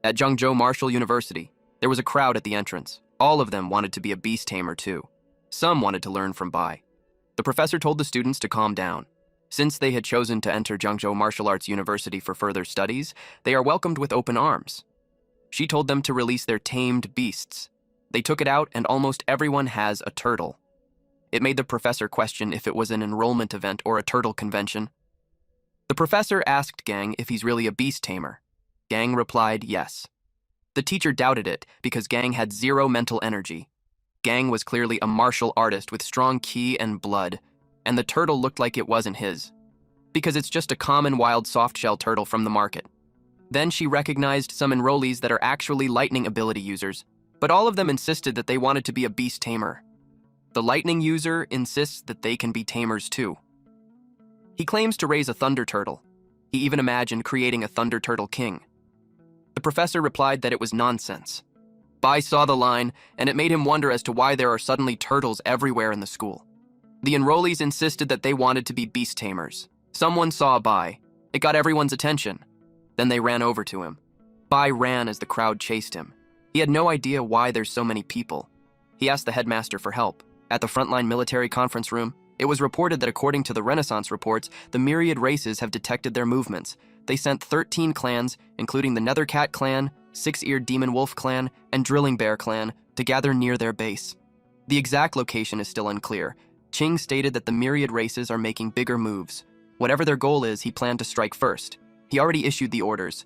At Zhengzhou Martial University, there was a crowd at the entrance. All of them wanted to be a beast tamer too. Some wanted to learn from Bai. The professor told the students to calm down. Since they had chosen to enter Zhengzhou Martial Arts University for further studies, they are welcomed with open arms. She told them to release their tamed beasts. They took it out and almost everyone has a turtle. It made the professor question if it was an enrollment event or a turtle convention. The professor asked Gang if he's really a beast tamer. Gang replied yes. The teacher doubted it because Gang had 0 mental energy. Gang was clearly a martial artist with strong ki and blood, and the turtle looked like it wasn't his, because it's just a common wild softshell turtle from the market. Then she recognized some enrollees that are actually lightning ability users, but all of them insisted that they wanted to be a beast tamer. The lightning user insists that they can be tamers too. He claims to raise a thunder turtle. He even imagined creating a thunder turtle king. The professor replied that it was nonsense. Bai saw the line, and it made him wonder as to why there are suddenly turtles everywhere in the school. The enrollees insisted that they wanted to be beast tamers. Someone saw Bai. It got everyone's attention. Then they ran over to him. Bai ran as the crowd chased him. He had no idea why there's so many people. He asked the headmaster for help. At the frontline military conference room, it was reported that according to the Renaissance reports, the myriad races have detected their movements. They sent 13 clans, including the Nethercat clan, Six-Eared Demon Wolf clan, and Drilling Bear clan, to gather near their base. The exact location is still unclear. Qing stated that the myriad races are making bigger moves. Whatever their goal is, he planned to strike first. He already issued the orders.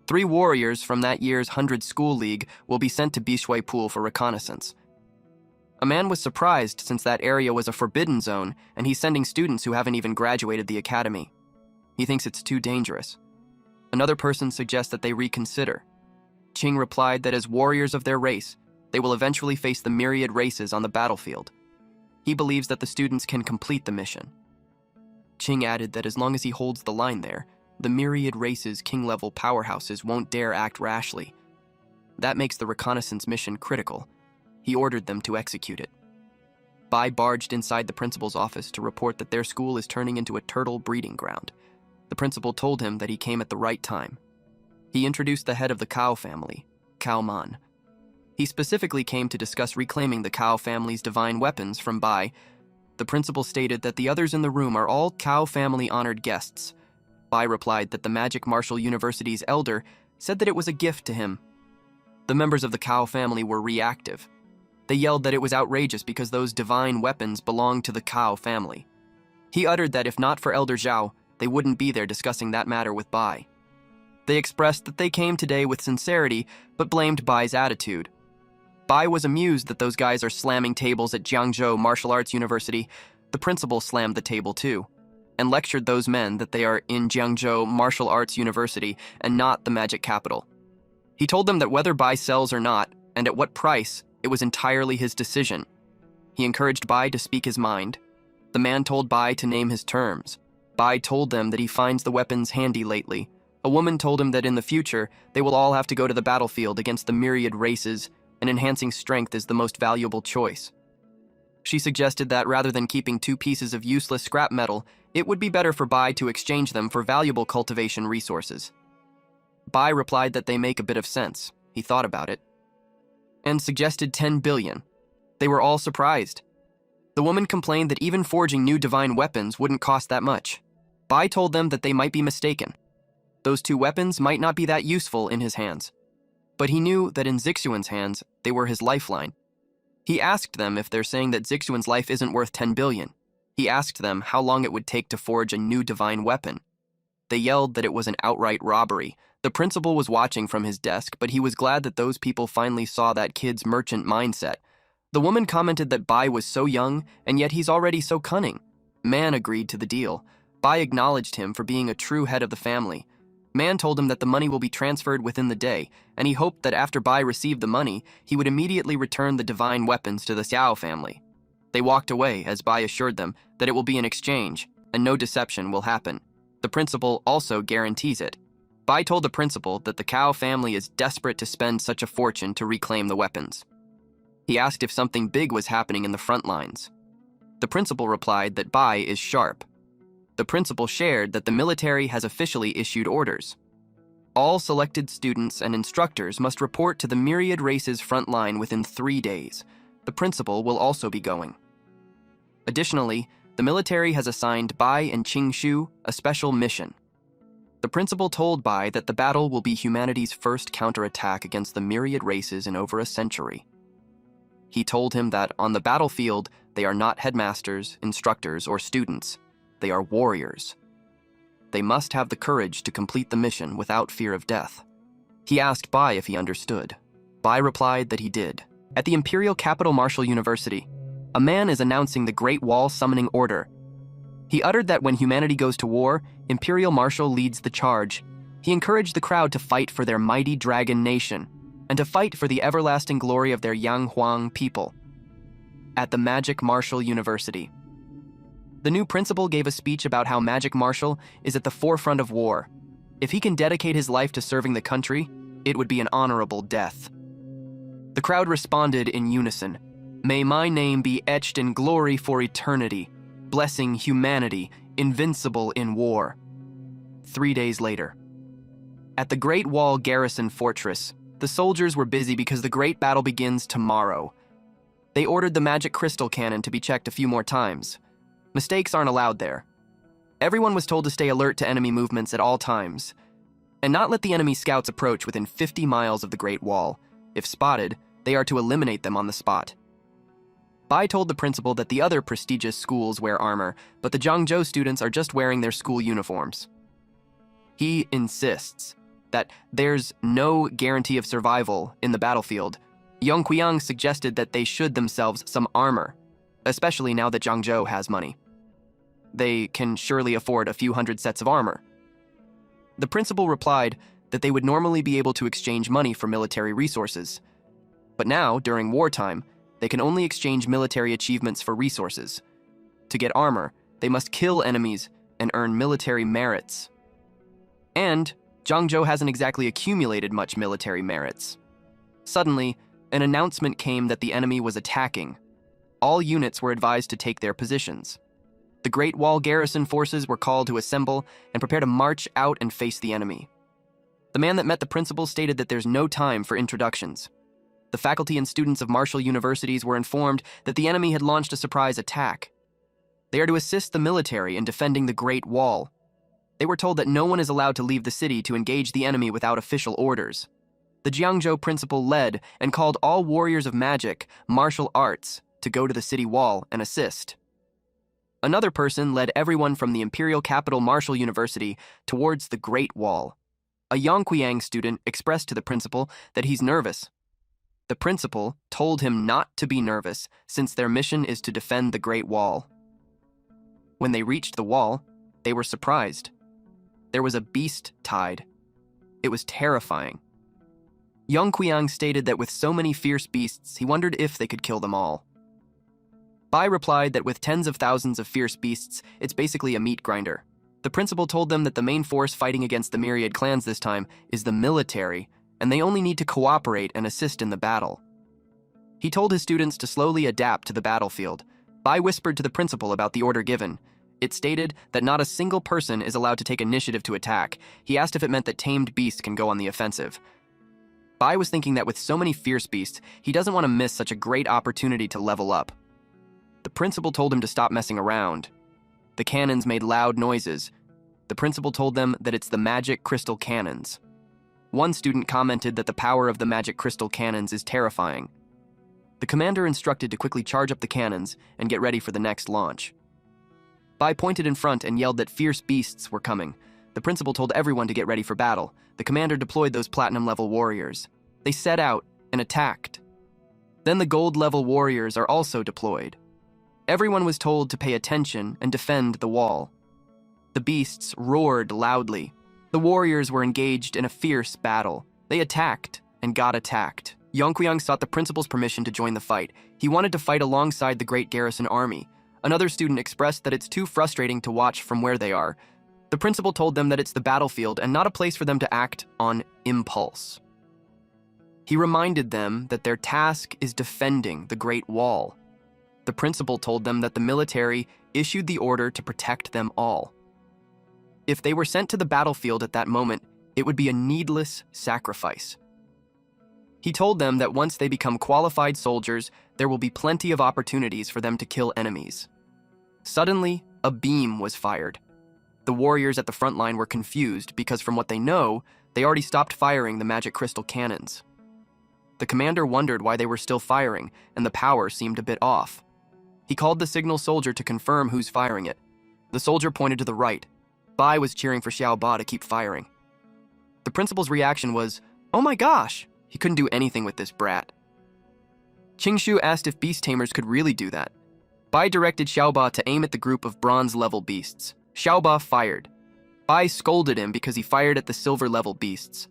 3 warriors from that year's 100 School League will be sent to Bishui Pool for reconnaissance. A man was surprised since that area was a forbidden zone and he's sending students who haven't even graduated the academy. He thinks it's too dangerous. Another person suggests that they reconsider. Qing replied that as warriors of their race, they will eventually face the myriad races on the battlefield. He believes that the students can complete the mission. Qing added that as long as he holds the line there, the myriad races' king-level powerhouses won't dare act rashly. That makes the reconnaissance mission critical. He ordered them to execute it. Bai barged inside the principal's office to report that their school is turning into a turtle breeding ground. The principal told him that he came at the right time. He introduced the head of the Cao family, Cao Man. He specifically came to discuss reclaiming the Cao family's divine weapons from Bai. The principal stated that the others in the room are all Cao family honored guests. Bai replied that the Magic Martial University's elder said that it was a gift to him. The members of the Cao family were reactive. They yelled that it was outrageous because those divine weapons belonged to the Cao family. He uttered that if not for Elder Zhao, they wouldn't be there discussing that matter with Bai. They expressed that they came today with sincerity, but blamed Bai's attitude. Bai was amused that those guys are slamming tables at Jiangzhou Martial Arts University. The principal slammed the table too, and lectured those men that they are in Jiangzhou Martial Arts University and not the magic capital. He told them that whether Bai sells or not, and at what price, it was entirely his decision. He encouraged Bai to speak his mind. The man told Bai to name his terms. Bai told them that he finds the weapons handy lately. A woman told him that in the future, they will all have to go to the battlefield against the myriad races, and enhancing strength is the most valuable choice. She suggested that rather than keeping 2 pieces of useless scrap metal, it would be better for Bai to exchange them for valuable cultivation resources. Bai replied that they make a bit of sense. He thought about it, and suggested 10 billion. They were all surprised. The woman complained that even forging new divine weapons wouldn't cost that much. Bai told them that they might be mistaken. Those 2 weapons might not be that useful in his hands. But he knew that in Zixuan's hands, they were his lifeline. He asked them if they're saying that Zixuan's life isn't worth 10 billion. He asked them how long it would take to forge a new divine weapon. They yelled that it was an outright robbery. The principal was watching from his desk, but he was glad that those people finally saw that kid's merchant mindset. The woman commented that Bai was so young, and yet he's already so cunning. Man agreed to the deal. Bai acknowledged him for being a true head of the family. Man told him that the money will be transferred within the day, and he hoped that after Bai received the money, he would immediately return the divine weapons to the Xiao family. They walked away as Bai assured them that it will be an exchange, and no deception will happen. The principal also guarantees it. Bai told the principal that the Cao family is desperate to spend such a fortune to reclaim the weapons. He asked if something big was happening in the front lines. The principal replied that Bai is sharp. The principal shared that the military has officially issued orders. All selected students and instructors must report to the myriad races front line within 3 days. The principal will also be going. Additionally, the military has assigned Bai and Qingshu a special mission. The principal told Bai that the battle will be humanity's first counterattack against the myriad races in over a century. He told him that on the battlefield, they are not headmasters, instructors, or students. They are warriors. They must have the courage to complete the mission without fear of death. He asked Bai if he understood. Bai replied that he did. At the Imperial Capital Martial University, a man is announcing the Great Wall Summoning Order. He uttered that when humanity goes to war, Imperial Marshal leads the charge. He encouraged the crowd to fight for their mighty dragon nation, and to fight for the everlasting glory of their Yang Huang people. At the Magic Martial University, the new principal gave a speech about how Magic Martial is at the forefront of war. If he can dedicate his life to serving the country, it would be an honorable death. The crowd responded in unison, "May my name be etched in glory for eternity, blessing humanity, invincible in war." 3 days later, at the Great Wall Garrison Fortress, the soldiers were busy because the great battle begins tomorrow. They ordered the magic crystal cannon to be checked a few more times. Mistakes aren't allowed there. Everyone was told to stay alert to enemy movements at all times, and not let the enemy scouts approach within 50 miles of the Great Wall. If spotted, they are to eliminate them on the spot. Bai told the principal that the other prestigious schools wear armor, but the Jiangzhou students are just wearing their school uniforms. He insists that there's no guarantee of survival in the battlefield. Yongqiang suggested that they should themselves some armor, especially now that Jiangzhou has money. They can surely afford a few hundred sets of armor. The principal replied that they would normally be able to exchange money for military resources. But now, during wartime, they can only exchange military achievements for resources. To get armor, they must kill enemies and earn military merits. And Jiangzhou hasn't exactly accumulated much military merits. Suddenly, an announcement came that the enemy was attacking. All units were advised to take their positions. The Great Wall garrison forces were called to assemble and prepare to march out and face the enemy. The man that met the principal stated that there's no time for introductions. The faculty and students of martial universities were informed that the enemy had launched a surprise attack. They are to assist the military in defending the Great Wall. They were told that no one is allowed to leave the city to engage the enemy without official orders. The Jiangzhou principal led and called all warriors of magic, martial arts, to go to the city wall and assist. Another person led everyone from the imperial capital Martial University towards the Great Wall. A Yongqiang student expressed to the principal that he's nervous. The principal told him not to be nervous since their mission is to defend the Great Wall. When they reached the wall, they were surprised. There was a beast tied. It was terrifying. Yongqiang stated that with so many fierce beasts, he wondered if they could kill them all. Bai replied that with tens of thousands of fierce beasts, it's basically a meat grinder. The principal told them that the main force fighting against the myriad clans this time is the military, and they only need to cooperate and assist in the battle. He told his students to slowly adapt to the battlefield. Bai whispered to the principal about the order given. It stated that not a single person is allowed to take initiative to attack. He asked if it meant that tamed beasts can go on the offensive. Bai was thinking that with so many fierce beasts, he doesn't want to miss such a great opportunity to level up. The principal told him to stop messing around. The cannons made loud noises. The principal told them that it's the magic crystal cannons. One student commented that the power of the magic crystal cannons is terrifying. The commander instructed to quickly charge up the cannons and get ready for the next launch. Bai pointed in front and yelled that fierce beasts were coming. The principal told everyone to get ready for battle. The commander deployed those platinum-level warriors. They set out and attacked. Then the gold-level warriors are also deployed. Everyone was told to pay attention and defend the wall. The beasts roared loudly. The warriors were engaged in a fierce battle. They attacked and got attacked. Yongqiang sought the principal's permission to join the fight. He wanted to fight alongside the Great Garrison Army. Another student expressed that it's too frustrating to watch from where they are. The principal told them that it's the battlefield and not a place for them to act on impulse. He reminded them that their task is defending the Great Wall. The principal told them that the military issued the order to protect them all. If they were sent to the battlefield at that moment, it would be a needless sacrifice. He told them that once they become qualified soldiers, there will be plenty of opportunities for them to kill enemies. Suddenly, a beam was fired. The warriors at the front line were confused because from what they know, they already stopped firing the magic crystal cannons. The commander wondered why they were still firing, and the power seemed a bit off. He called the signal soldier to confirm who's firing it. The soldier pointed to the right. Bai was cheering for Xiao Ba to keep firing. The principal's reaction was, "Oh my gosh!" He couldn't do anything with this brat. Qingshu asked if beast tamers could really do that. Bai directed Xiao Ba to aim at the group of bronze-level beasts. Xiao Ba fired. Bai scolded him because he fired at the silver-level beasts.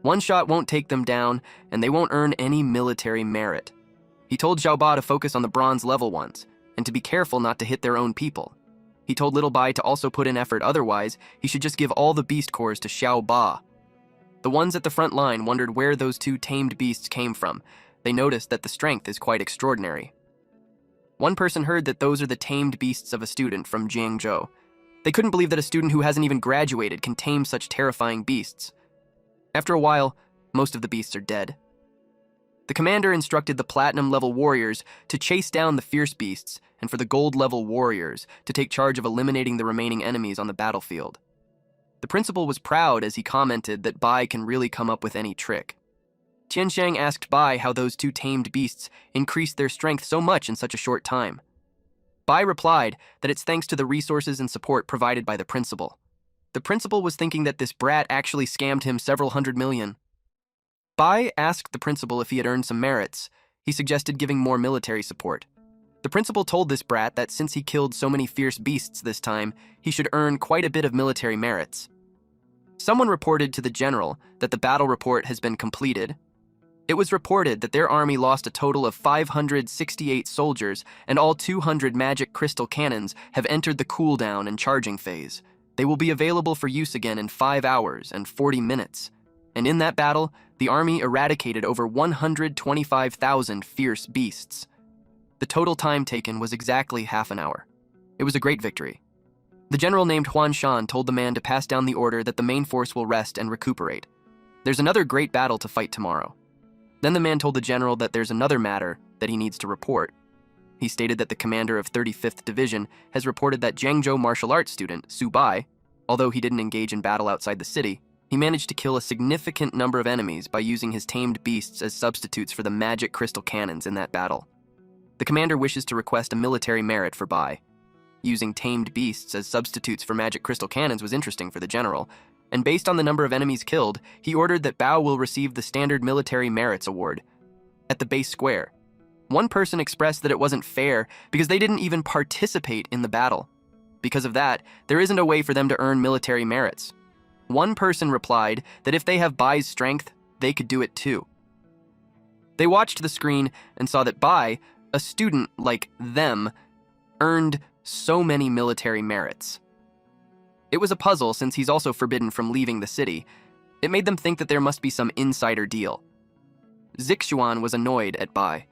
One shot won't take them down, and they won't earn any military merit. He told Xiao Ba to focus on the bronze-level ones, and to be careful not to hit their own people. He told Little Bai to also put in effort, otherwise, he should just give all the beast cores to Xiao Ba. The ones at the front line wondered where those two tamed beasts came from. They noticed that the strength is quite extraordinary. One person heard that those are the tamed beasts of a student from Jiangzhou. They couldn't believe that a student who hasn't even graduated can tame such terrifying beasts. After a while, most of the beasts are dead. The commander instructed the platinum-level warriors to chase down the fierce beasts and for the gold-level warriors to take charge of eliminating the remaining enemies on the battlefield. The principal was proud as he commented that Bai can really come up with any trick. Tianshang asked Bai how those two tamed beasts increased their strength so much in such a short time. Bai replied that it's thanks to the resources and support provided by the principal. The principal was thinking that this brat actually scammed him several hundred million. Bai asked the principal if he had earned some merits. He suggested giving more military support. The principal told this brat that since he killed so many fierce beasts this time, he should earn quite a bit of military merits. Someone reported to the general that the battle report has been completed. It was reported that their army lost a total of 568 soldiers, and all 200 magic crystal cannons have entered the cooldown and charging phase. They will be available for use again in 5 hours and 40 minutes. And in that battle, the army eradicated over 125,000 fierce beasts. The total time taken was exactly half an hour. It was a great victory. The general named Huan Shan told the man to pass down the order that the main force will rest and recuperate. There's another great battle to fight tomorrow. Then the man told the general that there's another matter that he needs to report. He stated that the commander of 35th Division has reported that Jiangzhou martial arts student, Su Bai, although he didn't engage in battle outside the city, He managed to kill a significant number of enemies by using his tamed beasts as substitutes for the magic crystal cannons in that battle. The commander wishes to request a military merit for Bai. Using tamed beasts as substitutes for magic crystal cannons was interesting for the general, and based on the number of enemies killed, he ordered that Bao will receive the standard military merits award. At the base square, one person expressed that it wasn't fair because they didn't even participate in the battle. Because of that, there isn't a way for them to earn military merits. One person replied that if they have Bai's strength, they could do it too. They watched the screen and saw that Bai, a student like them, earned so many military merits. It was a puzzle since he's also forbidden from leaving the city. It made them think that there must be some insider deal. Zixuan was annoyed at Bai.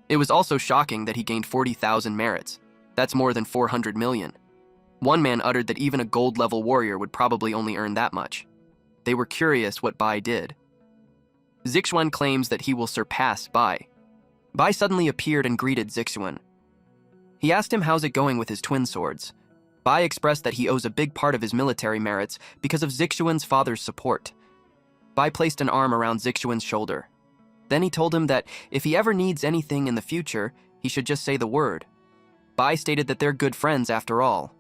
It was also shocking that he gained 40,000 merits. That's more than 400 million. One man uttered that even a gold-level warrior would probably only earn that much. They were curious what Bai did. Zixuan claims that he will surpass Bai. Bai suddenly appeared and greeted Zixuan. He asked him how's it going with his twin swords. Bai expressed that he owes a big part of his military merits because of Zixuan's father's support. Bai placed an arm around Zixuan's shoulder. Then he told him that if he ever needs anything in the future, he should just say the word. Bai stated that they're good friends after all.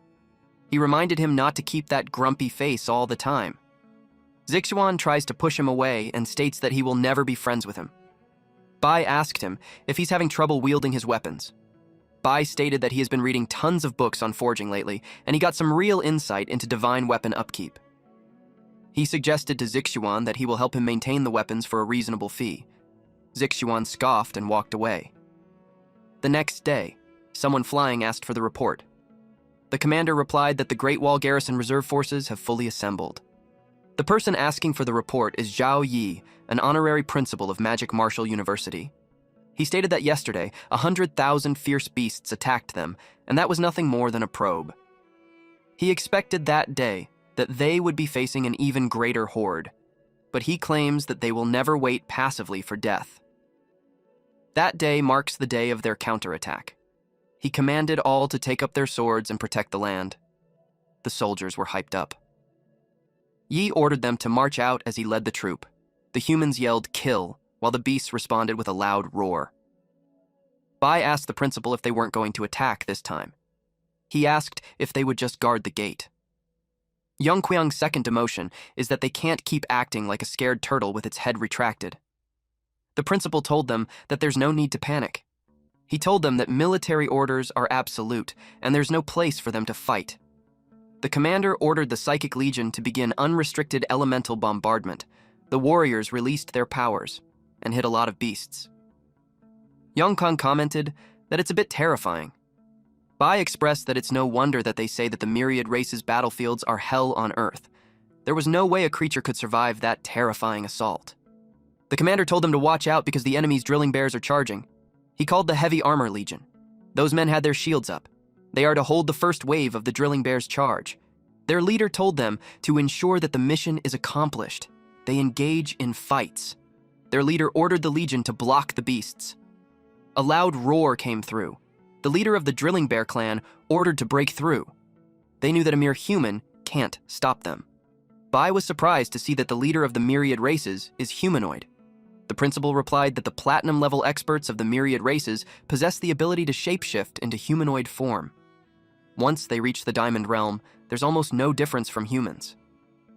He reminded him not to keep that grumpy face all the time. Zixuan tries to push him away and states that he will never be friends with him. Bai asked him if he's having trouble wielding his weapons. Bai stated that he has been reading tons of books on forging lately, and he got some real insight into divine weapon upkeep. He suggested to Zixuan that he will help him maintain the weapons for a reasonable fee. Zixuan scoffed and walked away. The next day, someone flying asked for the report. The commander replied that the Great Wall Garrison Reserve Forces have fully assembled. The person asking for the report is Zhao Yi, an honorary principal of Magic Martial University. He stated that yesterday, 100,000 fierce beasts attacked them, and that was nothing more than a probe. He expected that day that they would be facing an even greater horde, but he claims that they will never wait passively for death. That day marks the day of their counterattack. He commanded all to take up their swords and protect the land. The soldiers were hyped up. Yi ordered them to march out as he led the troop. The humans yelled, "Kill," while the beasts responded with a loud roar. Bai asked the principal if they weren't going to attack this time. He asked if they would just guard the gate. Yongqiang's second demotion is that they can't keep acting like a scared turtle with its head retracted. The principal told them that there's no need to panic. He told them that military orders are absolute, and there's no place for them to fight. The commander ordered the Psychic Legion to begin unrestricted elemental bombardment. The warriors released their powers and hit a lot of beasts. Yongkang commented that it's a bit terrifying. Bai expressed that it's no wonder that they say that the myriad races' battlefields are hell on earth. There was no way a creature could survive that terrifying assault. The commander told them to watch out because the enemy's drilling bears are charging. He called the Heavy Armor Legion. Those men had their shields up. They are to hold the first wave of the drilling bears' charge. Their leader told them to ensure that the mission is accomplished. They engage in fights. Their leader ordered the legion to block the beasts. A loud roar came through. The leader of the drilling bear clan ordered to break through. They knew that a mere human can't stop them. Bai was surprised to see that the leader of the myriad races is humanoid. The principal replied that the platinum-level experts of the myriad races possess the ability to shapeshift into humanoid form. Once they reach the Diamond Realm, there's almost no difference from humans.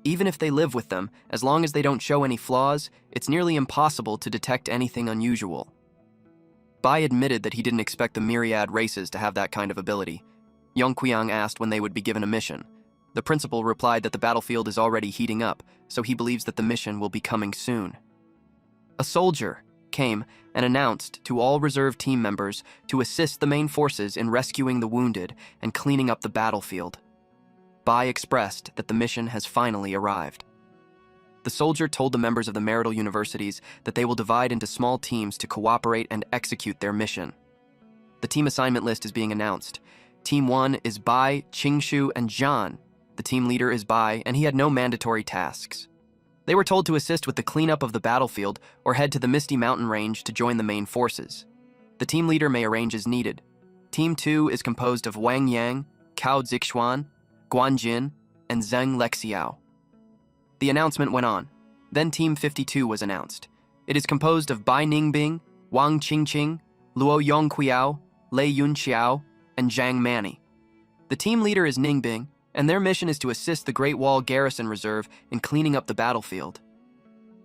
Even if they live with them, as long as they don't show any flaws, it's nearly impossible to detect anything unusual. Bai admitted that he didn't expect the myriad races to have that kind of ability. Yongqiang asked when they would be given a mission. The principal replied that the battlefield is already heating up, so he believes that the mission will be coming soon. A soldier came and announced to all reserve team members to assist the main forces in rescuing the wounded and cleaning up the battlefield. Bai expressed that the mission has finally arrived. The soldier told the members of the marital universities that they will divide into small teams to cooperate and execute their mission. The team assignment list is being announced. Team 1 is Bai, Qingshu, and Zhan. The team leader is Bai, and he had no mandatory tasks. They were told to assist with the cleanup of the battlefield or head to the Misty Mountain Range to join the main forces. The team leader may arrange as needed. Team 2 is composed of Wang Yang, Cao Zixuan, Guan Jin, and Zheng Lexiao. The announcement went on. Then Team 52 was announced. It is composed of Bai Ningbing, Wang Qingqing, Luo Yongqiao, Lei Yunqiao, and Zhang Mani. The team leader is Ningbing, and their mission is to assist the Great Wall Garrison Reserve in cleaning up the battlefield.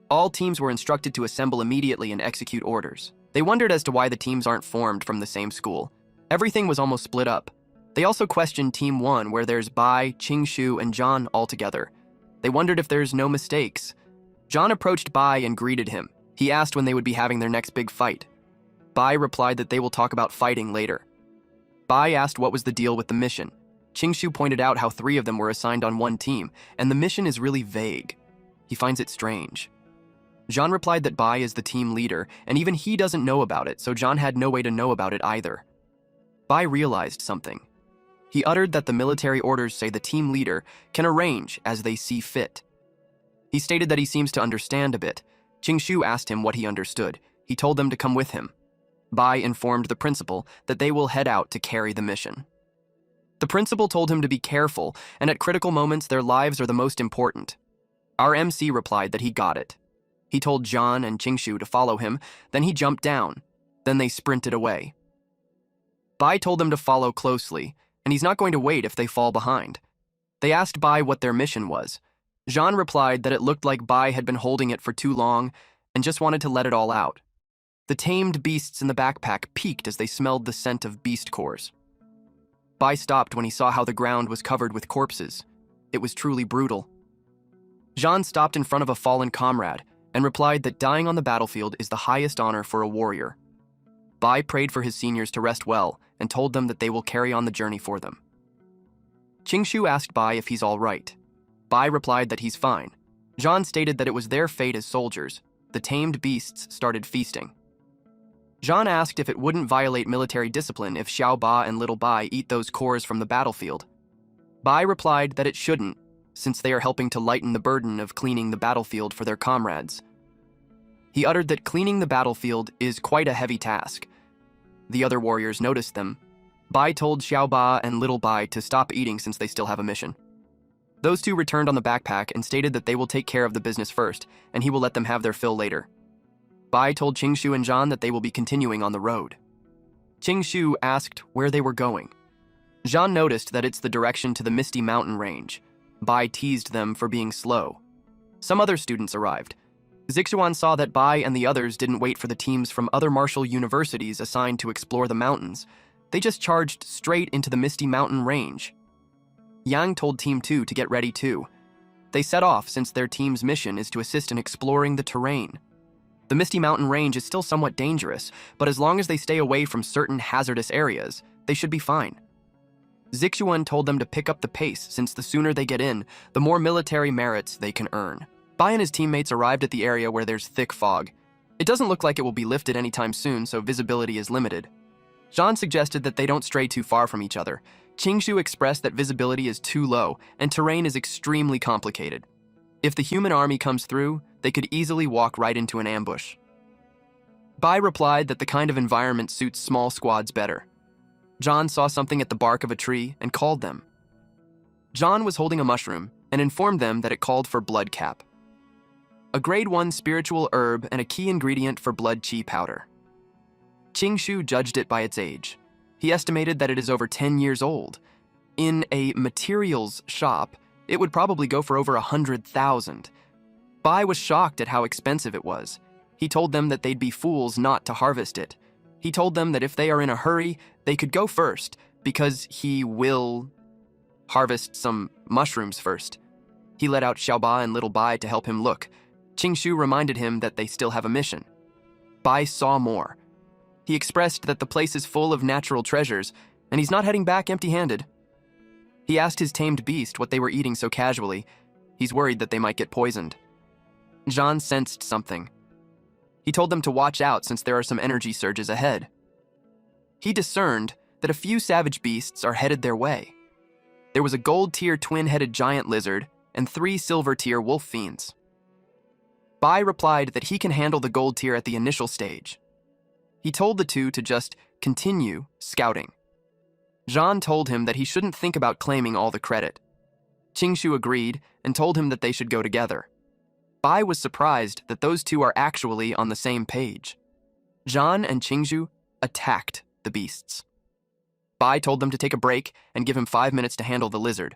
All teams were instructed to assemble immediately and execute orders. They wondered as to why the teams aren't formed from the same school. Everything was almost split up. They also questioned Team 1, where there's Bai, Qingshu, and John all together. They wondered if there's no mistakes. John approached Bai and greeted him. He asked when they would be having their next big fight. Bai replied that they will talk about fighting later. Bai asked what was the deal with the mission. Qingshu pointed out how 3 of them were assigned on one team, and the mission is really vague. He finds it strange. John replied that Bai is the team leader, and even he doesn't know about it, so John had no way to know about it either. Bai realized something. He uttered that the military orders say the team leader can arrange as they see fit. He stated that he seems to understand a bit. Qingshu asked him what he understood. He told them to come with him. Bai informed the principal that they will head out to carry the mission. The principal told him to be careful, and at critical moments their lives are the most important. Our MC replied that he got it. He told John and Qingshu to follow him, then he jumped down. Then they sprinted away. Bai told them to follow closely, and he's not going to wait if they fall behind. They asked Bai what their mission was. Jean replied that it looked like Bai had been holding it for too long and just wanted to let it all out. The tamed beasts in the backpack peeked as they smelled the scent of beast cores. Bai stopped when he saw how the ground was covered with corpses. It was truly brutal. Jean stopped in front of a fallen comrade and replied that dying on the battlefield is the highest honor for a warrior. Bai prayed for his seniors to rest well and told them that they will carry on the journey for them. Qingshu asked Bai if he's all right. Bai replied that he's fine. Jean stated that it was their fate as soldiers. The tamed beasts started feasting. Jean asked if it wouldn't violate military discipline if Xiao Ba and Little Bai eat those cores from the battlefield. Bai replied that it shouldn't, since they are helping to lighten the burden of cleaning the battlefield for their comrades. He uttered that cleaning the battlefield is quite a heavy task. The other warriors noticed them. Bai told Xiao Ba and Little Bai to stop eating since they still have a mission. Those two returned on the backpack and stated that they will take care of the business first, and he will let them have their fill later. Bai told Qingshu and Zhan that they will be continuing on the road. Qingshu asked where they were going. Zhan noticed that it's the direction to the Misty Mountain Range. Bai teased them for being slow. Some other students arrived. Zixuan saw that Bai and the others didn't wait for the teams from other martial universities assigned to explore the mountains. They just charged straight into the Misty Mountain Range. Yang told Team 2 to get ready too. They set off since their team's mission is to assist in exploring the terrain. The Misty Mountain Range is still somewhat dangerous, but as long as they stay away from certain hazardous areas, they should be fine. Zixuan told them to pick up the pace since the sooner they get in, the more military merits they can earn. Bai and his teammates arrived at the area where there's thick fog. It doesn't look like it will be lifted anytime soon, so visibility is limited. Zhan suggested that they don't stray too far from each other. Qingshu expressed that visibility is too low and terrain is extremely complicated. If the human army comes through, they could easily walk right into an ambush. Bai replied that the kind of environment suits small squads better. Zhan saw something at the bark of a tree and called them. Zhan was holding a mushroom and informed them that it called for blood cap, a grade 1 spiritual herb and a key ingredient for blood chi powder. Qingshu judged it by its age. He estimated that it is over 10 years old. In a materials shop, it would probably go for over 100,000. Bai was shocked at how expensive it was. He told them that they'd be fools not to harvest it. He told them that if they are in a hurry, they could go first, because he will harvest some mushrooms first. He let out Xiaoba and Little Bai to help him look. Qingshu reminded him that they still have a mission. Bai saw more. He expressed that the place is full of natural treasures, and he's not heading back empty-handed. He asked his tamed beast what they were eating so casually. He's worried that they might get poisoned. Zhan sensed something. He told them to watch out since there are some energy surges ahead. He discerned that a few savage beasts are headed their way. There was a gold-tier twin-headed giant lizard and 3 silver-tier wolf fiends. Bai replied that he can handle the gold tier at the initial stage. He told the two to just continue scouting. Zhan told him that he shouldn't think about claiming all the credit. Qingshu agreed and told him that they should go together. Bai was surprised that those two are actually on the same page. Zhan and Qingzhu attacked the beasts. Bai told them to take a break and give him 5 minutes to handle the lizard.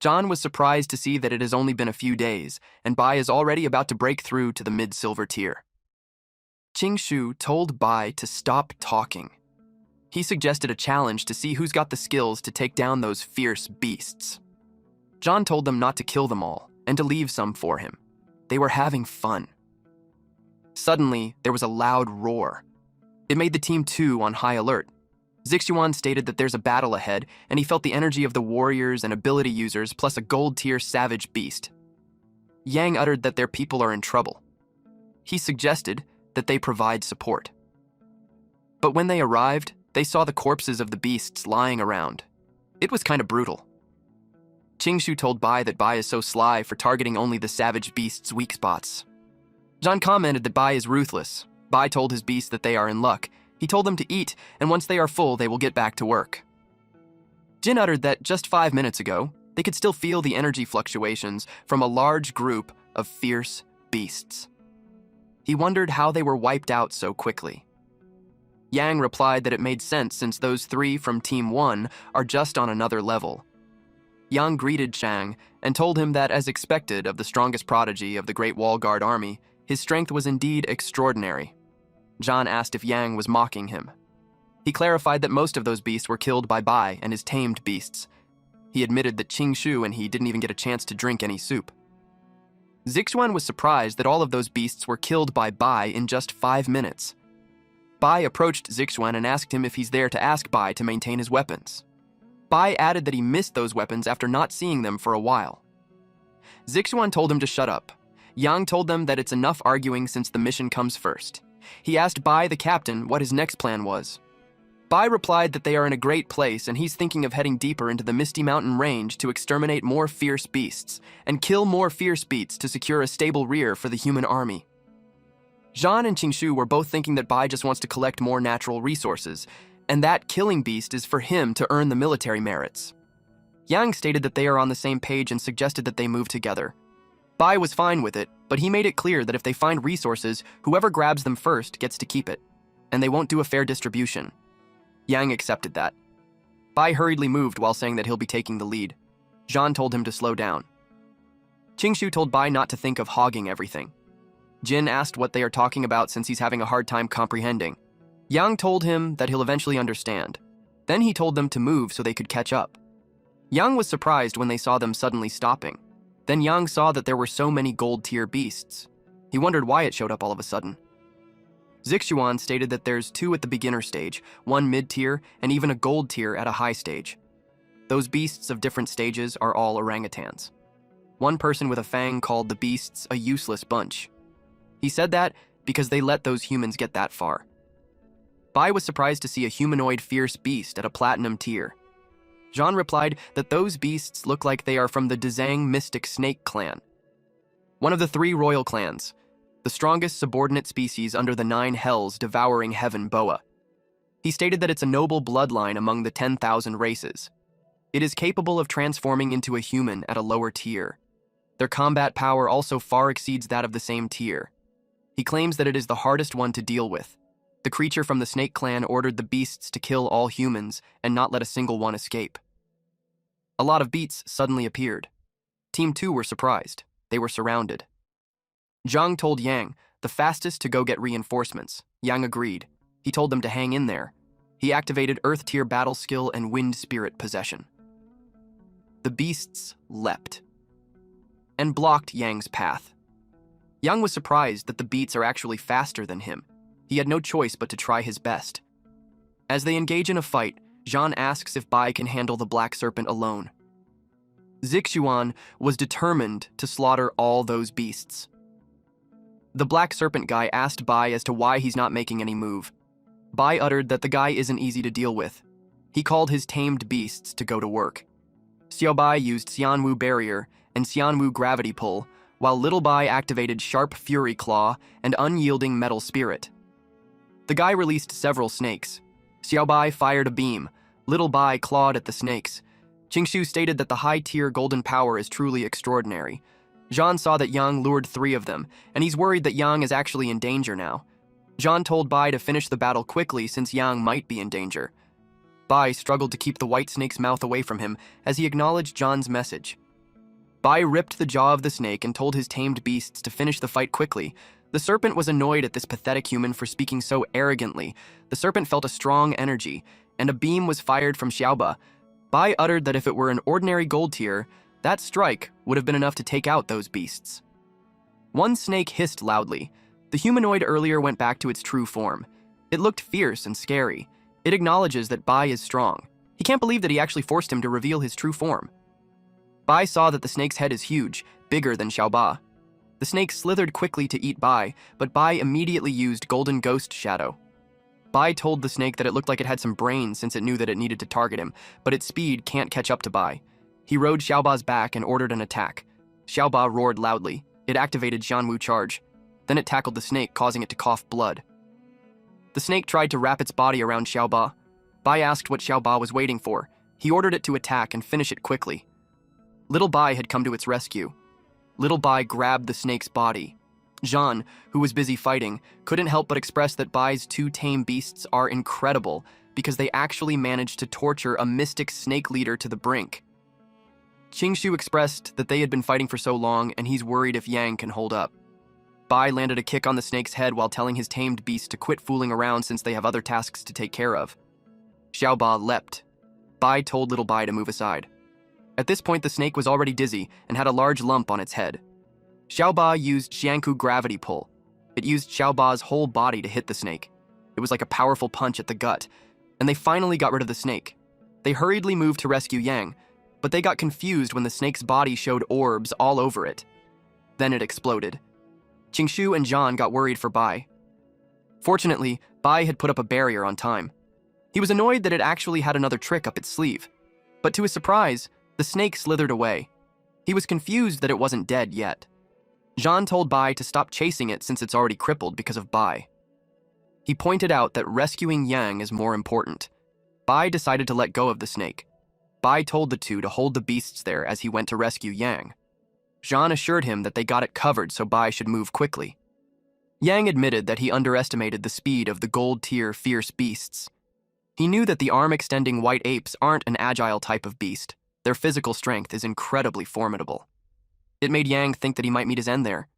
Zhan was surprised to see that it has only been a few days, and Bai is already about to break through to the mid-silver tier. Qingzhu told Bai to stop talking. He suggested a challenge to see who's got the skills to take down those fierce beasts. Zhan told them not to kill them all, and to leave some for him. They were having fun. Suddenly, there was a loud roar. It made the Team 2 on high alert. Zixuan stated that there's a battle ahead, and he felt the energy of the warriors and ability users plus a gold-tier savage beast. Yang uttered that their people are in trouble. He suggested that they provide support. But when they arrived, they saw the corpses of the beasts lying around. It was kind of brutal. Qingzhu told Bai that Bai is so sly for targeting only the savage beast's weak spots. Zhan commented that Bai is ruthless. Bai told his beasts that they are in luck. He told them to eat, and once they are full, they will get back to work. Jin uttered that just 5 minutes ago, they could still feel the energy fluctuations from a large group of fierce beasts. He wondered how they were wiped out so quickly. Yang replied that it made sense since those 3 from Team 1 are just on another level. Yang greeted Chang and told him that, as expected of the strongest prodigy of the Great Wall Guard army, his strength was indeed extraordinary. Zhan asked if Yang was mocking him. He clarified that most of those beasts were killed by Bai and his tamed beasts. He admitted that Qingzhu and he didn't even get a chance to drink any soup. Zixuan was surprised that all of those beasts were killed by Bai in just 5 minutes. Bai approached Zixuan and asked him if he's there to ask Bai to maintain his weapons. Bai added that he missed those weapons after not seeing them for a while. Zixuan told him to shut up. Yang told them that it's enough arguing since the mission comes first. He asked Bai, the captain, what his next plan was. Bai replied that they are in a great place and he's thinking of heading deeper into the Misty Mountain range to exterminate more fierce beasts and kill more fierce beasts to secure a stable rear for the human army. Zhan and Qingzhu were both thinking that Bai just wants to collect more natural resources, and that killing beast is for him to earn the military merits. Yang stated that they are on the same page and suggested that they move together. Bai was fine with it, but he made it clear that if they find resources, whoever grabs them first gets to keep it, and they won't do a fair distribution. Yang accepted that. Bai hurriedly moved while saying that he'll be taking the lead. Zhan told him to slow down. Qingzhu told Bai not to think of hogging everything. Jin asked what they are talking about since he's having a hard time comprehending. Yang told him that he'll eventually understand. Then he told them to move so they could catch up. Yang was surprised when they saw them suddenly stopping. Then Yang saw that there were so many gold-tier beasts. He wondered why it showed up all of a sudden. Zixuan stated that there's 2 at the beginner stage, 1 mid-tier, and even a gold tier at a high stage. Those beasts of different stages are all orangutans. One person with a fang called the beasts a useless bunch. He said that because they let those humans get that far. Bai was surprised to see a humanoid fierce beast at a platinum tier. Zhan replied that those beasts look like they are from the Dzang Mystic Snake clan, one of the 3 royal clans, the strongest subordinate species under the 9 hells devouring heaven boa. He stated that it's a noble bloodline among the 10,000 races. It is capable of transforming into a human at a lower tier. Their combat power also far exceeds that of the same tier. He claims that it is the hardest one to deal with. The creature from the Snake clan ordered the beasts to kill all humans and not let a single one escape. A lot of beasts suddenly appeared. Team 2 were surprised. They were surrounded. Zhang told Yang, the fastest to go get reinforcements. Yang agreed. He told them to hang in there. He activated Earth Tier Battle Skill and Wind Spirit Possession. The beasts leapt and blocked Yang's path. Yang was surprised that the beasts are actually faster than him. He had no choice but to try his best. As they engage in a fight, Zhan asks if Bai can handle the Black Serpent alone. Zixuan was determined to slaughter all those beasts. The Black Serpent guy asked Bai as to why he's not making any move. Bai uttered that the guy isn't easy to deal with. He called his tamed beasts to go to work. Xiao Bai used Xianwu Barrier and Xianwu Gravity Pull, while Little Bai activated Sharp Fury Claw and Unyielding Metal Spirit. The guy released several snakes. Xiao Bai fired a beam. Little Bai clawed at the snakes. Qingshu stated that the high-tier golden power is truly extraordinary. Zhan saw that Yang lured 3 of them, and he's worried that Yang is actually in danger now. Zhan told Bai to finish the battle quickly since Yang might be in danger. Bai struggled to keep the white snake's mouth away from him as he acknowledged Zhan's message. Bai ripped the jaw of the snake and told his tamed beasts to finish the fight quickly. The serpent was annoyed at this pathetic human for speaking so arrogantly. The serpent felt a strong energy, and a beam was fired from Xiaoba. Bai uttered that if it were an ordinary gold tier, that strike would have been enough to take out those beasts. One snake hissed loudly. The humanoid earlier went back to its true form. It looked fierce and scary. It acknowledges that Bai is strong. He can't believe that he actually forced him to reveal his true form. Bai saw that the snake's head is huge, bigger than Xiaoba. The snake slithered quickly to eat Bai, but Bai immediately used Golden Ghost Shadow. Bai told the snake that it looked like it had some brains since it knew that it needed to target him, but its speed can't catch up to Bai. He rode Xiaoba's back and ordered an attack. Xiaoba roared loudly. It activated Xianwu Charge. Then it tackled the snake, causing it to cough blood. The snake tried to wrap its body around Xiaoba. Bai asked what Xiaoba was waiting for. He ordered it to attack and finish it quickly. Little Bai had come to its rescue. Little Bai grabbed the snake's body. Zhan, who was busy fighting, couldn't help but express that Bai's 2 tame beasts are incredible because they actually managed to torture a mystic snake leader to the brink. Qingshu expressed that they had been fighting for so long and he's worried if Yang can hold up. Bai landed a kick on the snake's head while telling his tamed beast to quit fooling around since they have other tasks to take care of. Xiaoba leapt. Bai told Little Bai to move aside. At this point, the snake was already dizzy and had a large lump on its head. Xiaoba used Xianku Gravity Pull. It used Xiaoba's whole body to hit the snake. It was like a powerful punch at the gut, and they finally got rid of the snake. They hurriedly moved to rescue Yang, but they got confused when the snake's body showed orbs all over it. Then it exploded. Qingshu and Zhan got worried for Bai. Fortunately, Bai had put up a barrier on time. He was annoyed that it actually had another trick up its sleeve. But to his surprise, the snake slithered away. He was confused that it wasn't dead yet. Zhan told Bai to stop chasing it since it's already crippled because of Bai. He pointed out that rescuing Yang is more important. Bai decided to let go of the snake. Bai told the two to hold the beasts there as he went to rescue Yang. Zhan assured him that they got it covered so Bai should move quickly. Yang admitted that he underestimated the speed of the gold-tier fierce beasts. He knew that the arm-extending white apes aren't an agile type of beast. Their physical strength is incredibly formidable. It made Yang think that he might meet his end there,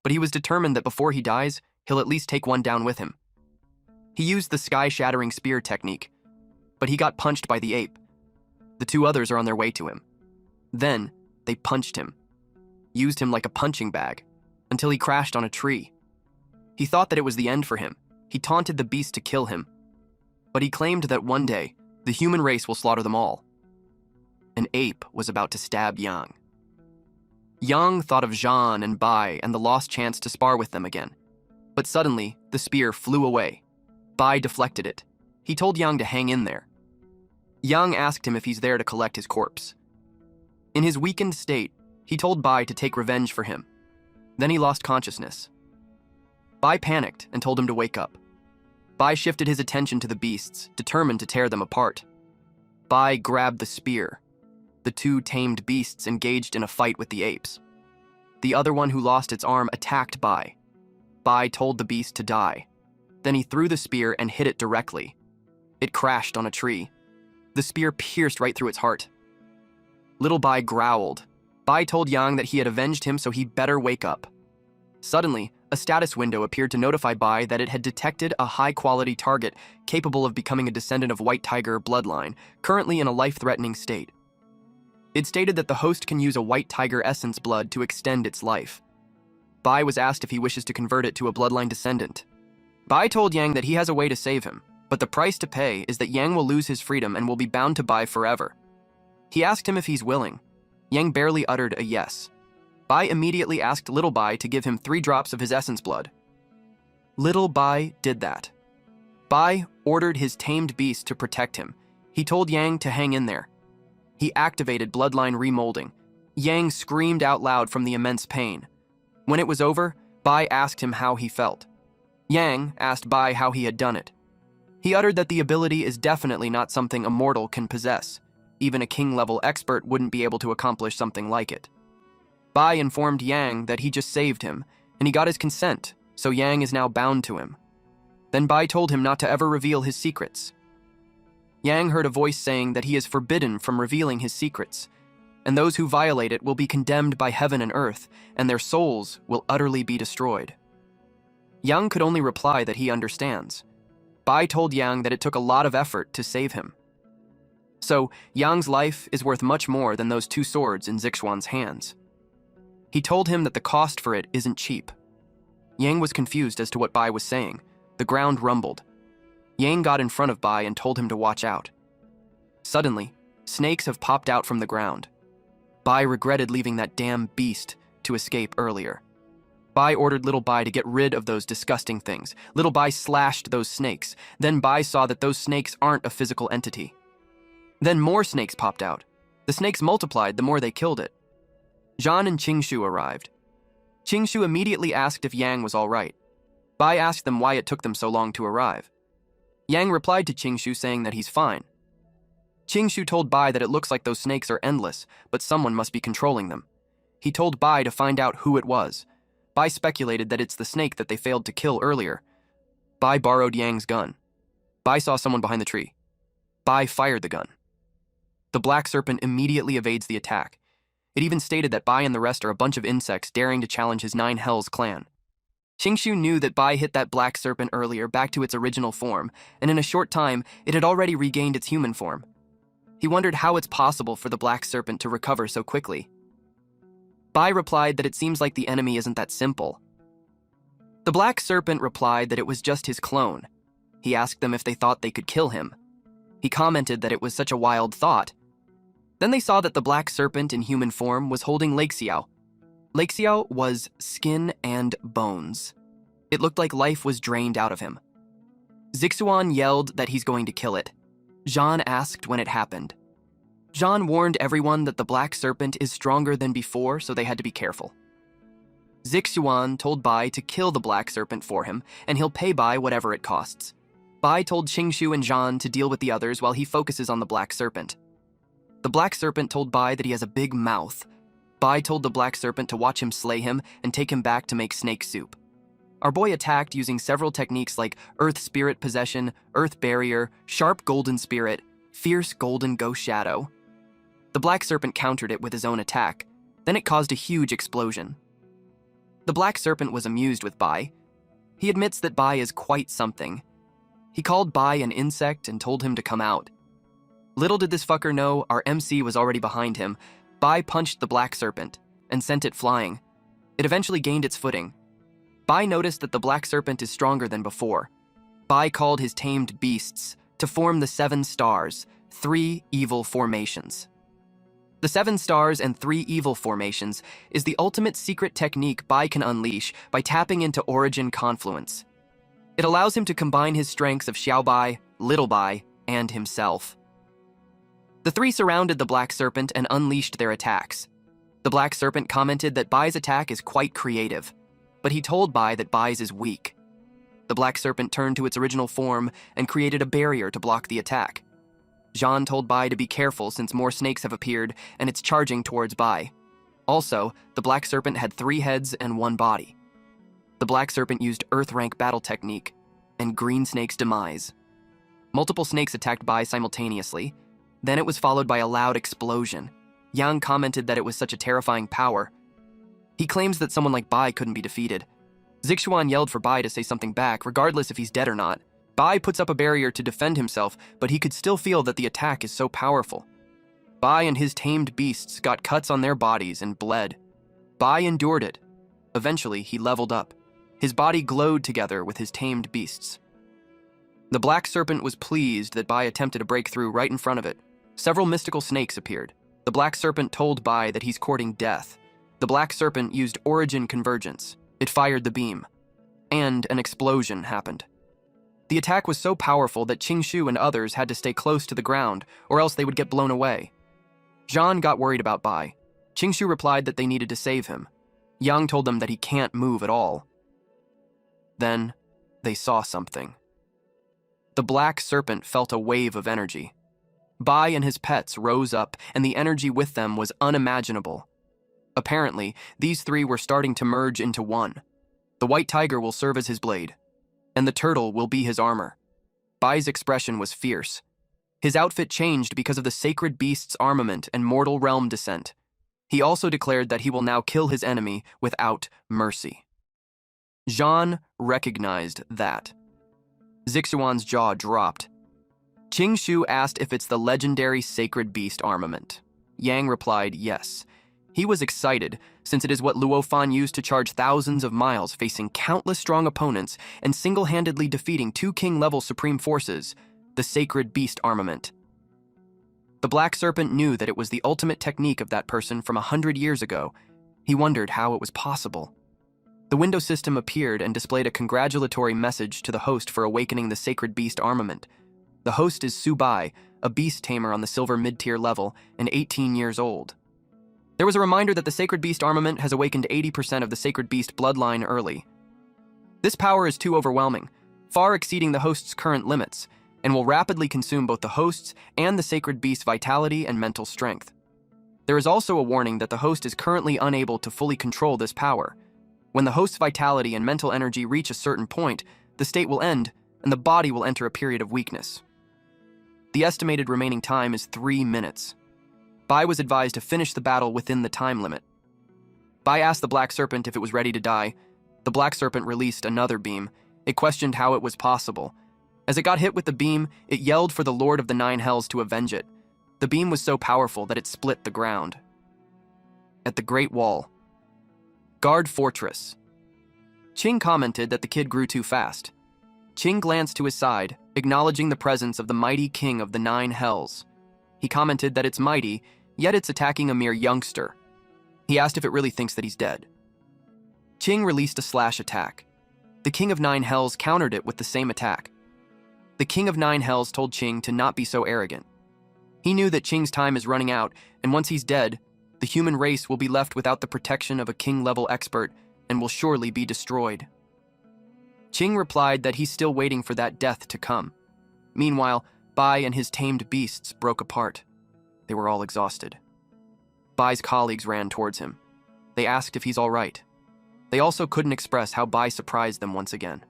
but he was determined that before he dies, he'll at least take one down with him. He used the sky-shattering spear technique, but he got punched by the ape. The 2 others are on their way to him. Then, they punched him, used him like a punching bag, until he crashed on a tree. He thought that it was the end for him. He taunted the beast to kill him, but he claimed that one day, the human race will slaughter them all. An ape was about to stab Yang. Yang thought of Zhan and Bai and the lost chance to spar with them again. But suddenly, the spear flew away. Bai deflected it. He told Yang to hang in there. Yang asked him if he's there to collect his corpse. In his weakened state, he told Bai to take revenge for him. Then he lost consciousness. Bai panicked and told him to wake up. Bai shifted his attention to the beasts, determined to tear them apart. Bai grabbed the spear. The 2 tamed beasts engaged in a fight with the apes. The other one who lost its arm attacked Bai. Bai told the beast to die. Then he threw the spear and hit it directly. It crashed on a tree. The spear pierced right through its heart. Little Bai growled. Bai told Yang that he had avenged him, so he better wake up. Suddenly, a status window appeared to notify Bai that it had detected a high-quality target capable of becoming a descendant of White Tiger bloodline, currently in a life-threatening state. It stated that the host can use a White Tiger essence blood to extend its life. Bai was asked if he wishes to convert it to a bloodline descendant. Bai told Yang that he has a way to save him, but the price to pay is that Yang will lose his freedom and will be bound to Bai forever. He asked him if he's willing. Yang barely uttered a yes. Bai immediately asked Little Bai to give him 3 drops of his essence blood. Little Bai did that. Bai ordered his tamed beast to protect him. He told Yang to hang in there. He activated bloodline remolding. Yang screamed out loud from the immense pain. When it was over, Bai asked him how he felt. Yang asked Bai how he had done it. He uttered that the ability is definitely not something a mortal can possess. Even a king-level expert wouldn't be able to accomplish something like it. Bai informed Yang that he just saved him, and he got his consent, so Yang is now bound to him. Then Bai told him not to ever reveal his secrets. Yang heard a voice saying that he is forbidden from revealing his secrets, and those who violate it will be condemned by heaven and earth, and their souls will utterly be destroyed. Yang could only reply that he understands. Bai told Yang that it took a lot of effort to save him. So, Yang's life is worth much more than those 2 swords in Zixuan's hands. He told him that the cost for it isn't cheap. Yang was confused as to what Bai was saying. The ground rumbled. Yang got in front of Bai and told him to watch out. Suddenly, snakes have popped out from the ground. Bai regretted leaving that damn beast to escape earlier. Bai ordered Little Bai to get rid of those disgusting things. Little Bai slashed those snakes. Then Bai saw that those snakes aren't a physical entity. Then more snakes popped out. The snakes multiplied the more they killed it. Zhan and Qingshu arrived. Qingshu immediately asked if Yang was all right. Bai asked them why it took them so long to arrive. Yang replied to Qingshu saying that he's fine. Qingshu told Bai that it looks like those snakes are endless, but someone must be controlling them. He told Bai to find out who it was. Bai speculated that it's the snake that they failed to kill earlier. Bai borrowed Yang's gun. Bai saw someone behind the tree. Bai fired the gun. The black serpent immediately evades the attack. It even stated that Bai and the rest are a bunch of insects daring to challenge his 9 Hells clan. Qingshu knew that Bai hit that black serpent earlier back to its original form, and in a short time, it had already regained its human form. He wondered how it's possible for the black serpent to recover so quickly. Bai replied that it seems like the enemy isn't that simple. The black serpent replied that it was just his clone. He asked them if they thought they could kill him. He commented that it was such a wild thought. Then they saw that the black serpent in human form was holding Lake Xiao. Lake Xiao was skin and bones. It looked like life was drained out of him. Zixuan yelled that he's going to kill it. Zhan asked when it happened. Zhan warned everyone that the black serpent is stronger than before, so they had to be careful. Zixuan told Bai to kill the black serpent for him, and he'll pay Bai whatever it costs. Bai told Qingshu and Zhan to deal with the others while he focuses on the black serpent. The black serpent told Bai that he has a big mouth. Bai told the black serpent to watch him slay him and take him back to make snake soup. Our boy attacked using several techniques like Earth Spirit Possession, Earth Barrier, Sharp Golden Spirit, Fierce Golden Ghost Shadow. The black serpent countered it with his own attack. Then it caused a huge explosion. The black serpent was amused with Bai. He admits that Bai is quite something. He called Bai an insect and told him to come out. Little did this fucker know our MC was already behind him. Bai punched the black serpent and sent it flying. It eventually gained its footing. Bai noticed that the black serpent is stronger than before. Bai called his tamed beasts to form the 7 stars, 3 evil formations. The 7 stars and 3 evil formations is the ultimate secret technique Bai can unleash by tapping into Origin Confluence. It allows him to combine his strengths of Xiao Bai, Little Bai, and himself. The 3 surrounded the black serpent and unleashed their attacks. The black serpent commented that Bai's attack is quite creative, but he told Bai that Bai's is weak. The black serpent turned to its original form and created a barrier to block the attack. Zhan told Bai to be careful since more snakes have appeared and it's charging towards Bai. Also, the black serpent had 3 heads and 1 body. The black serpent used Earth Rank battle technique and Green Snake's demise. Multiple snakes attacked Bai simultaneously. Then it was followed by a loud explosion. Yang commented that it was such a terrifying power. He claims that someone like Bai couldn't be defeated. Zixuan yelled for Bai to say something back, regardless if he's dead or not. Bai puts up a barrier to defend himself, but he could still feel that the attack is so powerful. Bai and his tamed beasts got cuts on their bodies and bled. Bai endured it. Eventually, he leveled up. His body glowed together with his tamed beasts. The black serpent was pleased that Bai attempted to break through right in front of it. Several mystical snakes appeared. The black serpent told Bai that he's courting death. The black serpent used Origin Convergence. It fired the beam. And an explosion happened. The attack was so powerful that Qingshu and others had to stay close to the ground, or else they would get blown away. Zhan got worried about Bai. Qingshu replied that they needed to save him. Yang told them that he can't move at all. Then, they saw something. The black serpent felt a wave of energy. Bai and his pets rose up, and the energy with them was unimaginable. Apparently, these three were starting to merge into one. The white tiger will serve as his blade, and the turtle will be his armor. Bai's expression was fierce. His outfit changed because of the sacred beast's armament and mortal realm descent. He also declared that he will now kill his enemy without mercy. Zhan recognized that. Zixuan's jaw dropped. Qingshu asked if it's the legendary sacred beast armament. Yang replied yes. He was excited, since it is what Luo Fan used to charge thousands of miles, facing countless strong opponents and single-handedly defeating two king-level supreme forces, the sacred beast armament. The Black Serpent knew that it was the ultimate technique of that person from 100 years ago. He wondered how it was possible. The window system appeared and displayed a congratulatory message to the host for awakening the sacred beast armament. The host is Su Bai, a beast tamer on the silver mid-tier level and 18 years old. There was a reminder that the sacred beast armament has awakened 80% of the sacred beast bloodline early. This power is too overwhelming, far exceeding the host's current limits, and will rapidly consume both the host's and the sacred beast's vitality and mental strength. There is also a warning that the host is currently unable to fully control this power. When the host's vitality and mental energy reach a certain point, the state will end, and the body will enter a period of weakness. The estimated remaining time is 3 minutes. Bai was advised to finish the battle within the time limit. Bai asked the Black Serpent if it was ready to die. The Black Serpent released another beam. It questioned how it was possible. As it got hit with the beam, it yelled for the Lord of the Nine Hells to avenge it. The beam was so powerful that it split the ground. At the Great Wall. Guard Fortress. Qing commented that the kid grew too fast. Qing glanced to his side, acknowledging the presence of the mighty king of the Nine Hells. He commented that it's mighty, yet it's attacking a mere youngster. He asked if it really thinks that he's dead. Qing released a slash attack. The King of Nine Hells countered it with the same attack. The King of Nine Hells told Qing to not be so arrogant. He knew that Qing's time is running out, and once he's dead, the human race will be left without the protection of a king-level expert and will surely be destroyed. Qing replied that he's still waiting for that death to come. Meanwhile, Bai and his tamed beasts broke apart. They were all exhausted. Bai's colleagues ran towards him. They asked if he's all right. They also couldn't express how Bai surprised them once again.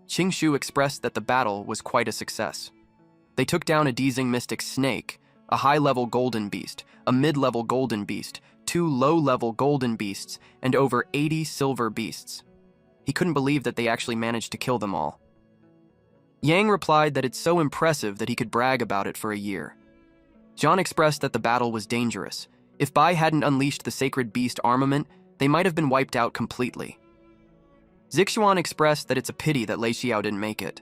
Qingshu expressed that the battle was quite a success. They took down a Dezing Mystic Snake, a high-level golden beast, a mid-level golden beast, 2 low-level golden beasts, and over 80 silver beasts. He couldn't believe that they actually managed to kill them all. Yang replied that it's so impressive that he could brag about it for a year. Zhan expressed that the battle was dangerous. If Bai hadn't unleashed the sacred beast armament, they might have been wiped out completely. Zixuan expressed that it's a pity that Lei Xiao didn't make it.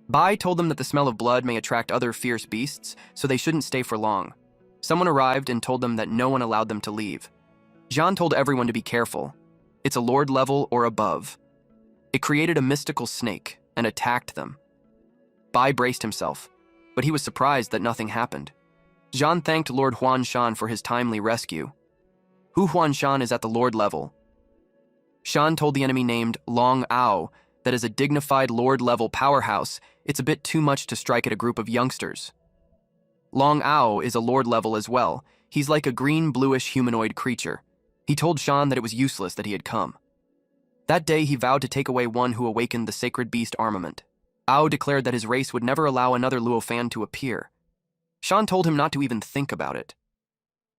Bai told them that the smell of blood may attract other fierce beasts, so they shouldn't stay for long. Someone arrived and told them that no one allowed them to leave. Zhan told everyone to be careful. It's a lord level or above. It created a mystical snake and attacked them. Bai braced himself, but he was surprised that nothing happened. Zhan thanked Lord Huanshan for his timely rescue. Hu Huanshan is at the lord level. Shan told the enemy named Long Ao that as a dignified lord-level powerhouse, it's a bit too much to strike at a group of youngsters. Long Ao is a lord level as well. He's like a green-bluish humanoid creature. He told Shan that it was useless that he had come. That day, he vowed to take away one who awakened the sacred beast armament. Ao declared that his race would never allow another Luo fan to appear. Shan told him not to even think about it.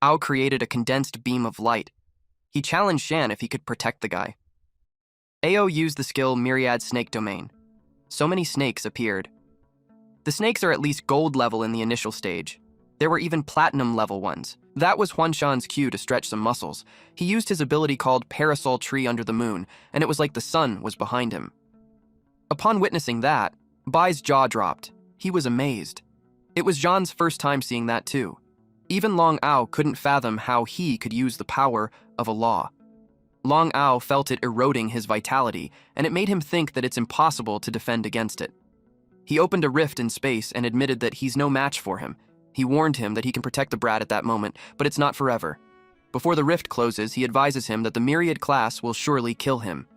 Ao created a condensed beam of light. He challenged Shan if he could protect the guy. Ao used the skill Myriad Snake Domain. So many snakes appeared. The snakes are at least gold level in the initial stage. There were even platinum level ones. That was Huanshan's cue to stretch some muscles. He used his ability called Parasol Tree Under the Moon, and it was like the sun was behind him. Upon witnessing that, Bai's jaw dropped. He was amazed. It was Zhan's first time seeing that too. Even Long Ao couldn't fathom how he could use the power of a law. Long Ao felt it eroding his vitality, and it made him think that it's impossible to defend against it. He opened a rift in space and admitted that he's no match for him. He warned him that he can protect the brat at that moment, but it's not forever. Before the rift closes, he advises him that the Myriad class will surely kill him.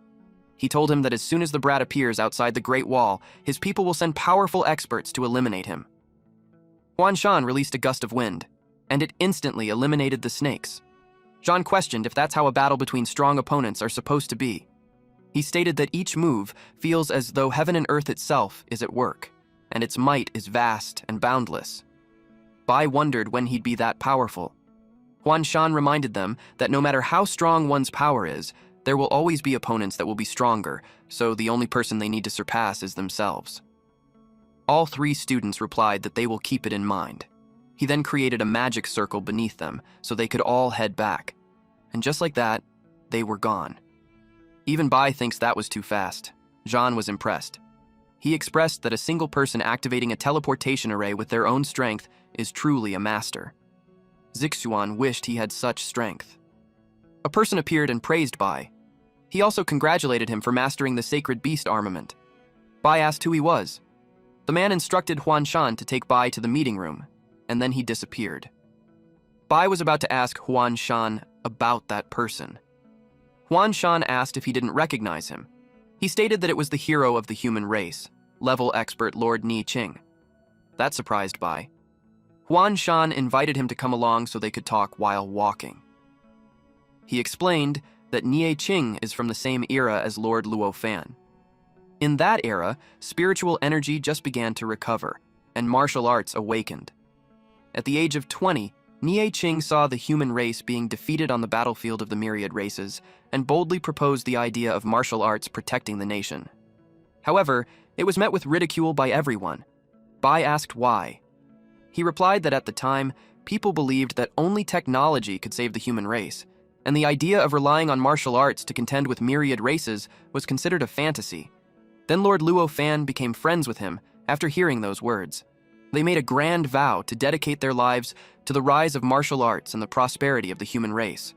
He told him that as soon as the brat appears outside the Great Wall, his people will send powerful experts to eliminate him. Huan Shan released a gust of wind, and it instantly eliminated the snakes. Zhan questioned if that's how a battle between strong opponents are supposed to be. He stated that each move feels as though heaven and earth itself is at work, and its might is vast and boundless. Bai wondered when he'd be that powerful. Huan Shan reminded them that no matter how strong one's power is, there will always be opponents that will be stronger, so the only person they need to surpass is themselves. All three students replied that they will keep it in mind. He then created a magic circle beneath them so they could all head back. And just like that, they were gone. Even Bai thinks that was too fast. Zhan was impressed. He expressed that a single person activating a teleportation array with their own strength is truly a master. Zixuan wished he had such strength. A person appeared and praised Bai. He also congratulated him for mastering the sacred beast armament. Bai asked who he was. The man instructed Huan Shan to take Bai to the meeting room, and then he disappeared. Bai was about to ask Huan Shan about that person. Huan Shan asked if he didn't recognize him. He stated that it was the hero of the human race, level expert Lord Ni Qing. That surprised Bai. Huan Shan invited him to come along so they could talk while walking. He explained that Nie Qing is from the same era as Lord Luo Fan. In that era, spiritual energy just began to recover, and martial arts awakened. At the age of 20, Nie Qing saw the human race being defeated on the battlefield of the myriad races and boldly proposed the idea of martial arts protecting the nation. However, it was met with ridicule by everyone. Bai asked why. He replied that at the time, people believed that only technology could save the human race, and the idea of relying on martial arts to contend with myriad races was considered a fantasy. Then Lord Luo Fan became friends with him after hearing those words. They made a grand vow to dedicate their lives to the rise of martial arts and the prosperity of the human race.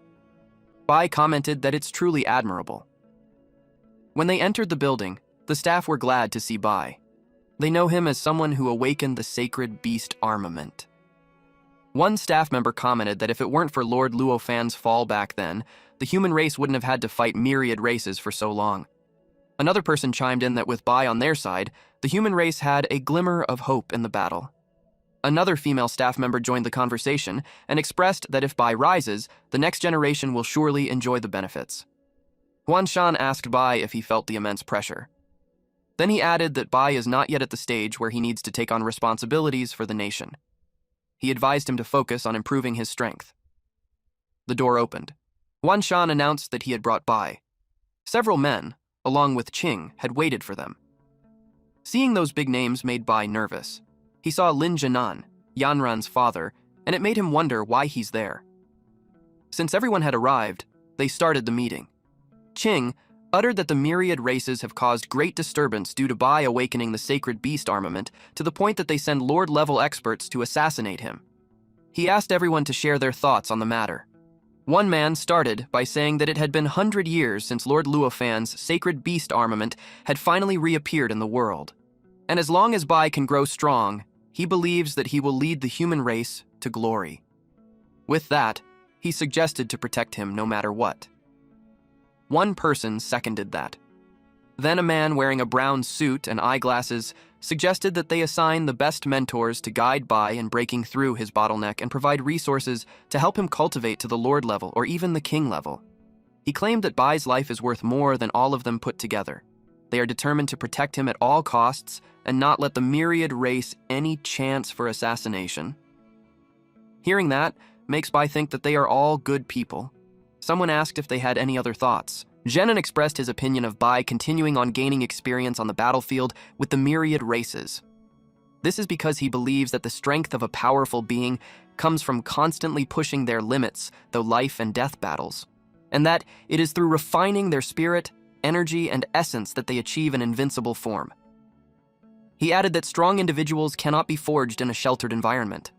Bai commented that it's truly admirable. When they entered the building, the staff were glad to see Bai. They know him as someone who awakened the sacred beast armament. One staff member commented that if it weren't for Lord Luo Fan's fall back then, the human race wouldn't have had to fight myriad races for so long. Another person chimed in that with Bai on their side, the human race had a glimmer of hope in the battle. Another female staff member joined the conversation and expressed that if Bai rises, the next generation will surely enjoy the benefits. Huan Shan asked Bai if he felt the immense pressure. Then he added that Bai is not yet at the stage where he needs to take on responsibilities for the nation. He advised him to focus on improving his strength. The door opened. Huan Shan announced that he had brought Bai. Several men, along with Qing, had waited for them. Seeing those big names made Bai nervous. He saw Lin Jinan, Yanran's father, and it made him wonder why he's there. Since everyone had arrived, they started the meeting. Qing uttered that the myriad races have caused great disturbance due to Bai awakening the sacred beast armament to the point that they send Lord-level experts to assassinate him. He asked everyone to share their thoughts on the matter. One man started by saying that it had been 100 years since Lord Luo Fan's sacred beast armament had finally reappeared in the world. And as long as Bai can grow strong, he believes that he will lead the human race to glory. With that, he suggested to protect him no matter what. One person seconded that. Then a man wearing a brown suit and eyeglasses suggested that they assign the best mentors to guide Bai in breaking through his bottleneck and provide resources to help him cultivate to the Lord level or even the King level. He claimed that Bai's life is worth more than all of them put together. They are determined to protect him at all costs and not let the myriad race any chance for assassination. Hearing that makes Bai think that they are all good people. Someone asked if they had any other thoughts. Zhenan expressed his opinion of Bai continuing on gaining experience on the battlefield with the myriad races. This is because he believes that the strength of a powerful being comes from constantly pushing their limits, though life and death battles, and that it is through refining their spirit, energy, and essence that they achieve an invincible form. He added that strong individuals cannot be forged in a sheltered environment.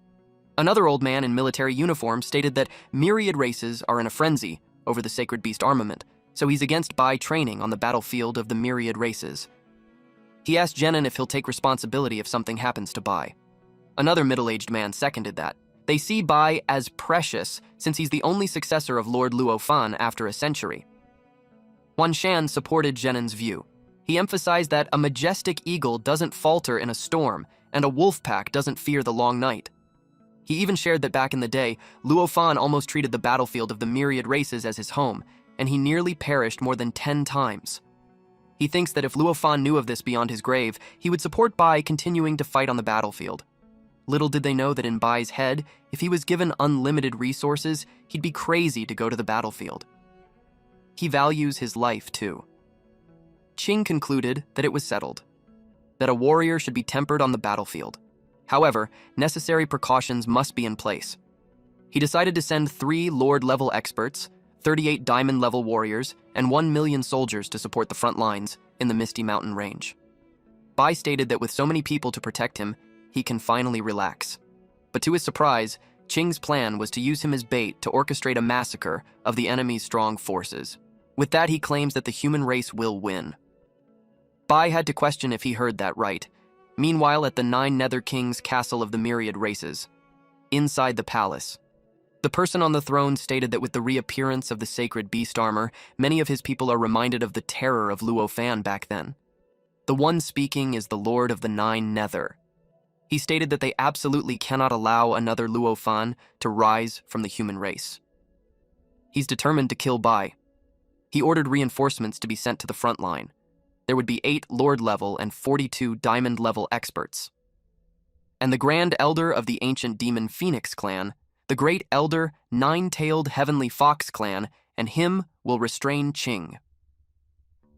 Another old man in military uniform stated that myriad races are in a frenzy over the sacred beast armament, so he's against Bai training on the battlefield of the myriad races. He asked Zhenan if he'll take responsibility if something happens to Bai. Another middle-aged man seconded that. They see Bai as precious since he's the only successor of Lord Luo Fan after a century. Huan Shan supported Zhenan's view. He emphasized that a majestic eagle doesn't falter in a storm, and a wolf pack doesn't fear the long night. He even shared that back in the day, Luo Fan almost treated the battlefield of the myriad races as his home, and he nearly perished more than 10 times. He thinks that if Luo Fan knew of this beyond his grave, he would support Bai continuing to fight on the battlefield. Little did they know that in Bai's head, if he was given unlimited resources, he'd be crazy to go to the battlefield. He values his life too. Qing concluded that it was settled, that a warrior should be tempered on the battlefield. However, necessary precautions must be in place. He decided to send 3 Lord-level experts, 38 Diamond-level warriors, and 1 million soldiers to support the front lines in the Misty Mountain Range. Bai stated that with so many people to protect him, he can finally relax. But to his surprise, Qing's plan was to use him as bait to orchestrate a massacre of the enemy's strong forces. With that, he claims that the human race will win. Bai had to question if he heard that right. Meanwhile, at the 9 Nether Kings' Castle of the Myriad Races, inside the palace, the person on the throne stated that with the reappearance of the sacred beast armor, many of his people are reminded of the terror of Luo Fan back then. The one speaking is the Lord of the 9 Nether. He stated that they absolutely cannot allow another Luo Fan to rise from the human race. He's determined to kill Bai. He ordered reinforcements to be sent to the front line. There would be 8 Lord-level and 42 Diamond-level experts. And the Grand Elder of the ancient Demon Phoenix clan, the Great Elder, 9-tailed Heavenly Fox clan, and him will restrain Qing.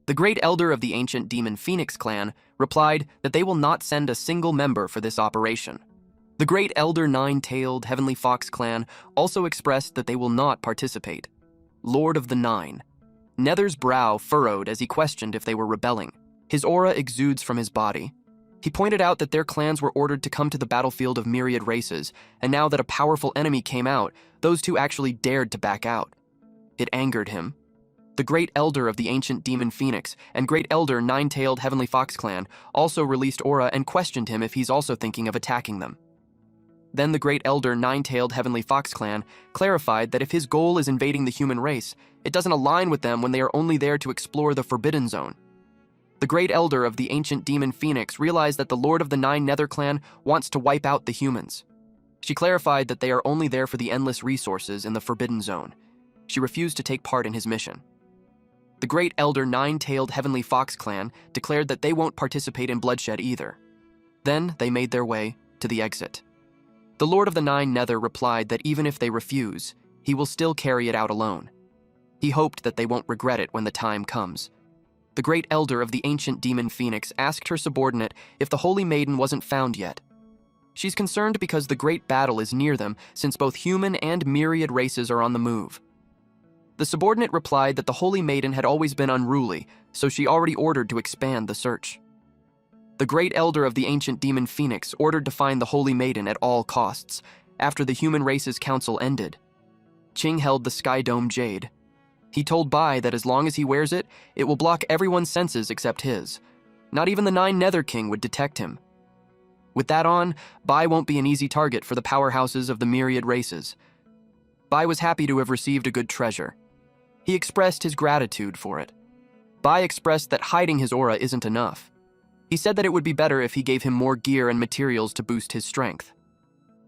The Great Elder of the ancient Demon Phoenix clan replied that they will not send a single member for this operation. The Great Elder 9-tailed Heavenly Fox clan also expressed that they will not participate. Lord of the 9. Nether's brow furrowed as he questioned if they were rebelling. His aura exudes from his body. He pointed out that their clans were ordered to come to the battlefield of myriad races, and now that a powerful enemy came out, those two actually dared to back out. It angered him. The Great Elder of the ancient Demon Phoenix and Great Elder 9-tailed Heavenly Fox clan also released aura and questioned him if he's also thinking of attacking them. Then the Great Elder 9-tailed Heavenly Fox clan clarified that if his goal is invading the human race, it doesn't align with them when they are only there to explore the Forbidden Zone. The Great Elder of the ancient Demon Phoenix realized that the Lord of the 9 Nether clan wants to wipe out the humans. She clarified that they are only there for the endless resources in the Forbidden Zone. She refused to take part in his mission. The Great Elder 9-tailed Heavenly Fox clan declared that they won't participate in bloodshed either. Then they made their way to the exit. The Lord of the 9 Nether replied that even if they refuse, he will still carry it out alone. He hoped that they won't regret it when the time comes. The Great Elder of the ancient Demon Phoenix asked her subordinate if the Holy Maiden wasn't found yet. She's concerned because the great battle is near them, since both human and myriad races are on the move. The subordinate replied that the Holy Maiden had always been unruly, so she already ordered to expand the search. The Great Elder of the ancient Demon Phoenix ordered to find the Holy Maiden at all costs, after the human race's council ended. Qing held the Sky Dome Jade. He told Bai that as long as he wears it, it will block everyone's senses except his. Not even the 9 Nether King would detect him. With that on, Bai won't be an easy target for the powerhouses of the myriad races. Bai was happy to have received a good treasure. He expressed his gratitude for it. Bai expressed that hiding his aura isn't enough. He said that it would be better if he gave him more gear and materials to boost his strength.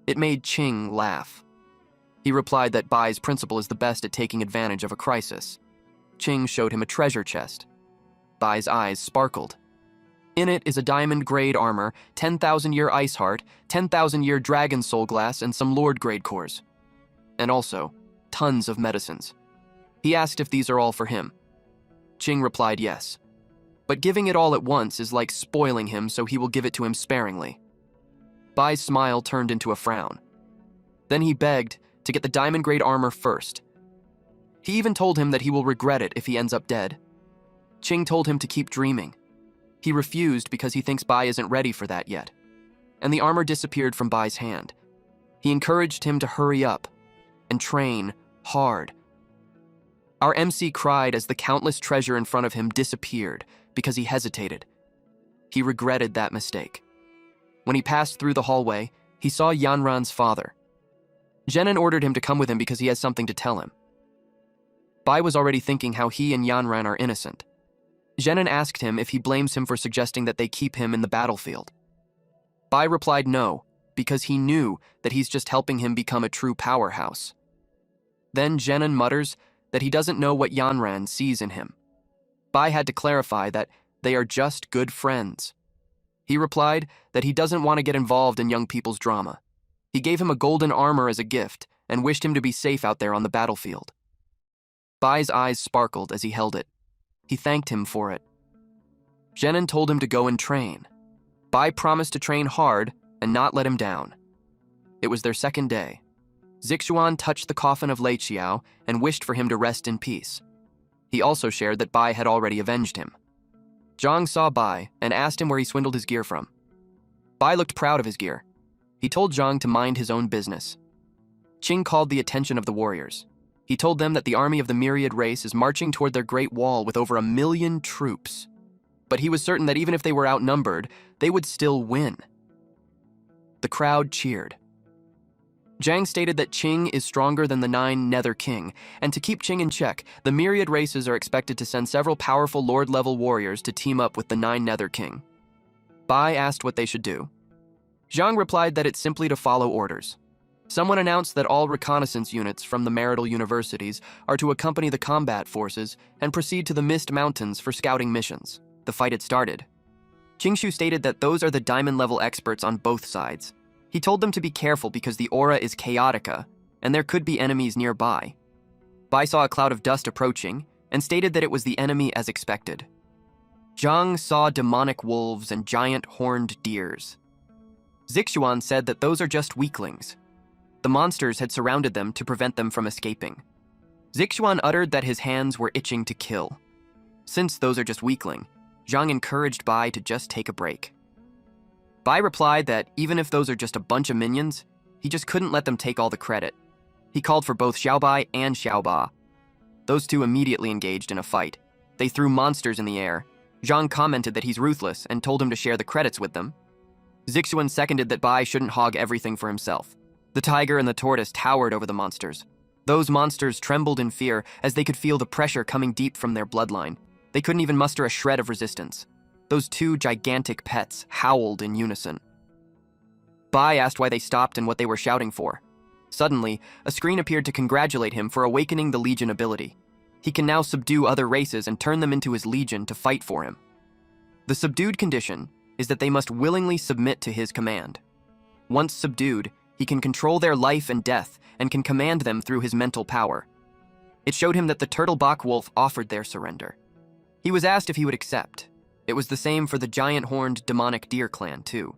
It made Qing laugh. He replied that Bai's principal is the best at taking advantage of a crisis. Qing showed him a treasure chest. Bai's eyes sparkled. In it is a diamond-grade armor, 10,000-year ice heart, 10,000-year dragon soul glass, and some lord-grade cores. And also, tons of medicines. He asked if these are all for him. Qing replied yes. But giving it all at once is like spoiling him, so he will give it to him sparingly. Bai's smile turned into a frown. Then he begged to get the diamond-grade armor first. He even told him that he will regret it if he ends up dead. Qing told him to keep dreaming. He refused because he thinks Bai isn't ready for that yet. And the armor disappeared from Bai's hand. He encouraged him to hurry up and train hard. Our MC cried as the countless treasure in front of him disappeared because he hesitated. He regretted that mistake. When he passed through the hallway, he saw Yanran's father. Zenon ordered him to come with him because he has something to tell him. Bai was already thinking how he and Yanran are innocent. Zenon asked him if he blames him for suggesting that they keep him in the battlefield. Bai replied no, because he knew that he's just helping him become a true powerhouse. Then Zenon mutters that he doesn't know what Yanran sees in him. Bai had to clarify that they are just good friends. He replied that he doesn't want to get involved in young people's drama. He gave him a golden armor as a gift and wished him to be safe out there on the battlefield. Bai's eyes sparkled as he held it. He thanked him for it. Zenon told him to go and train. Bai promised to train hard and not let him down. It was their second day. Zixuan touched the coffin of Lei Qiao and wished for him to rest in peace. He also shared that Bai had already avenged him. Zhang saw Bai and asked him where he swindled his gear from. Bai looked proud of his gear. He told Zhang to mind his own business. Qing called the attention of the warriors. He told them that the army of the myriad race is marching toward their great wall with over 1 million troops. But he was certain that even if they were outnumbered, they would still win. The crowd cheered. Zhang stated that Qing is stronger than the 9 Nether King, and to keep Qing in check, the myriad races are expected to send several powerful Lord-level warriors to team up with the 9 Nether King. Bai asked what they should do. Zhang replied that it's simply to follow orders. Someone announced that all reconnaissance units from the marital universities are to accompany the combat forces and proceed to the Mist Mountains for scouting missions. The fight had started. Qingshu stated that those are the diamond-level experts on both sides. He told them to be careful because the aura is chaotica, and there could be enemies nearby. Bai saw a cloud of dust approaching and stated that it was the enemy as expected. Zhang saw demonic wolves and giant horned deers. Zixuan said that those are just weaklings. The monsters had surrounded them to prevent them from escaping. Zixuan uttered that his hands were itching to kill. Since those are just weakling, Zhang encouraged Bai to just take a break. Bai replied that even if those are just a bunch of minions, he just couldn't let them take all the credit. He called for both Xiaobai and Xiaoba. Those two immediately engaged in a fight. They threw monsters in the air. Zhang commented that he's ruthless and told him to share the credits with them. Zixuan seconded that Bai shouldn't hog everything for himself. The tiger and the tortoise towered over the monsters. Those monsters trembled in fear as they could feel the pressure coming deep from their bloodline. They couldn't even muster a shred of resistance. Those two gigantic pets howled in unison. Bai asked why they stopped and what they were shouting for. Suddenly, a screen appeared to congratulate him for awakening the Legion ability. He can now subdue other races and turn them into his Legion to fight for him. The subdued condition is that they must willingly submit to his command. Once subdued, he can control their life and death and can command them through his mental power. It showed him that the Turtlebach Wolf offered their surrender. He was asked if he would accept. It was the same for the giant-horned demonic deer clan, too.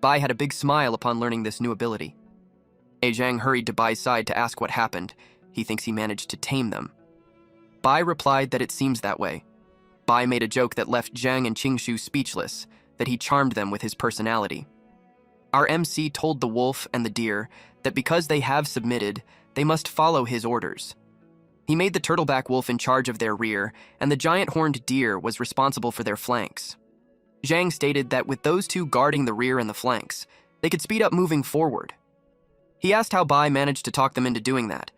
Bai had a big smile upon learning this new ability. Zhang hurried to Bai's side to ask what happened. He thinks he managed to tame them. Bai replied that it seems that way. Bai made a joke that left Zhang and Qingshu speechless, that he charmed them with his personality. Our MC told the wolf and the deer that because they have submitted, they must follow his orders. He made the turtleback wolf in charge of their rear, and the giant-horned deer was responsible for their flanks. Zhang stated that with those two guarding the rear and the flanks, they could speed up moving forward. He asked how Bai managed to talk them into doing that.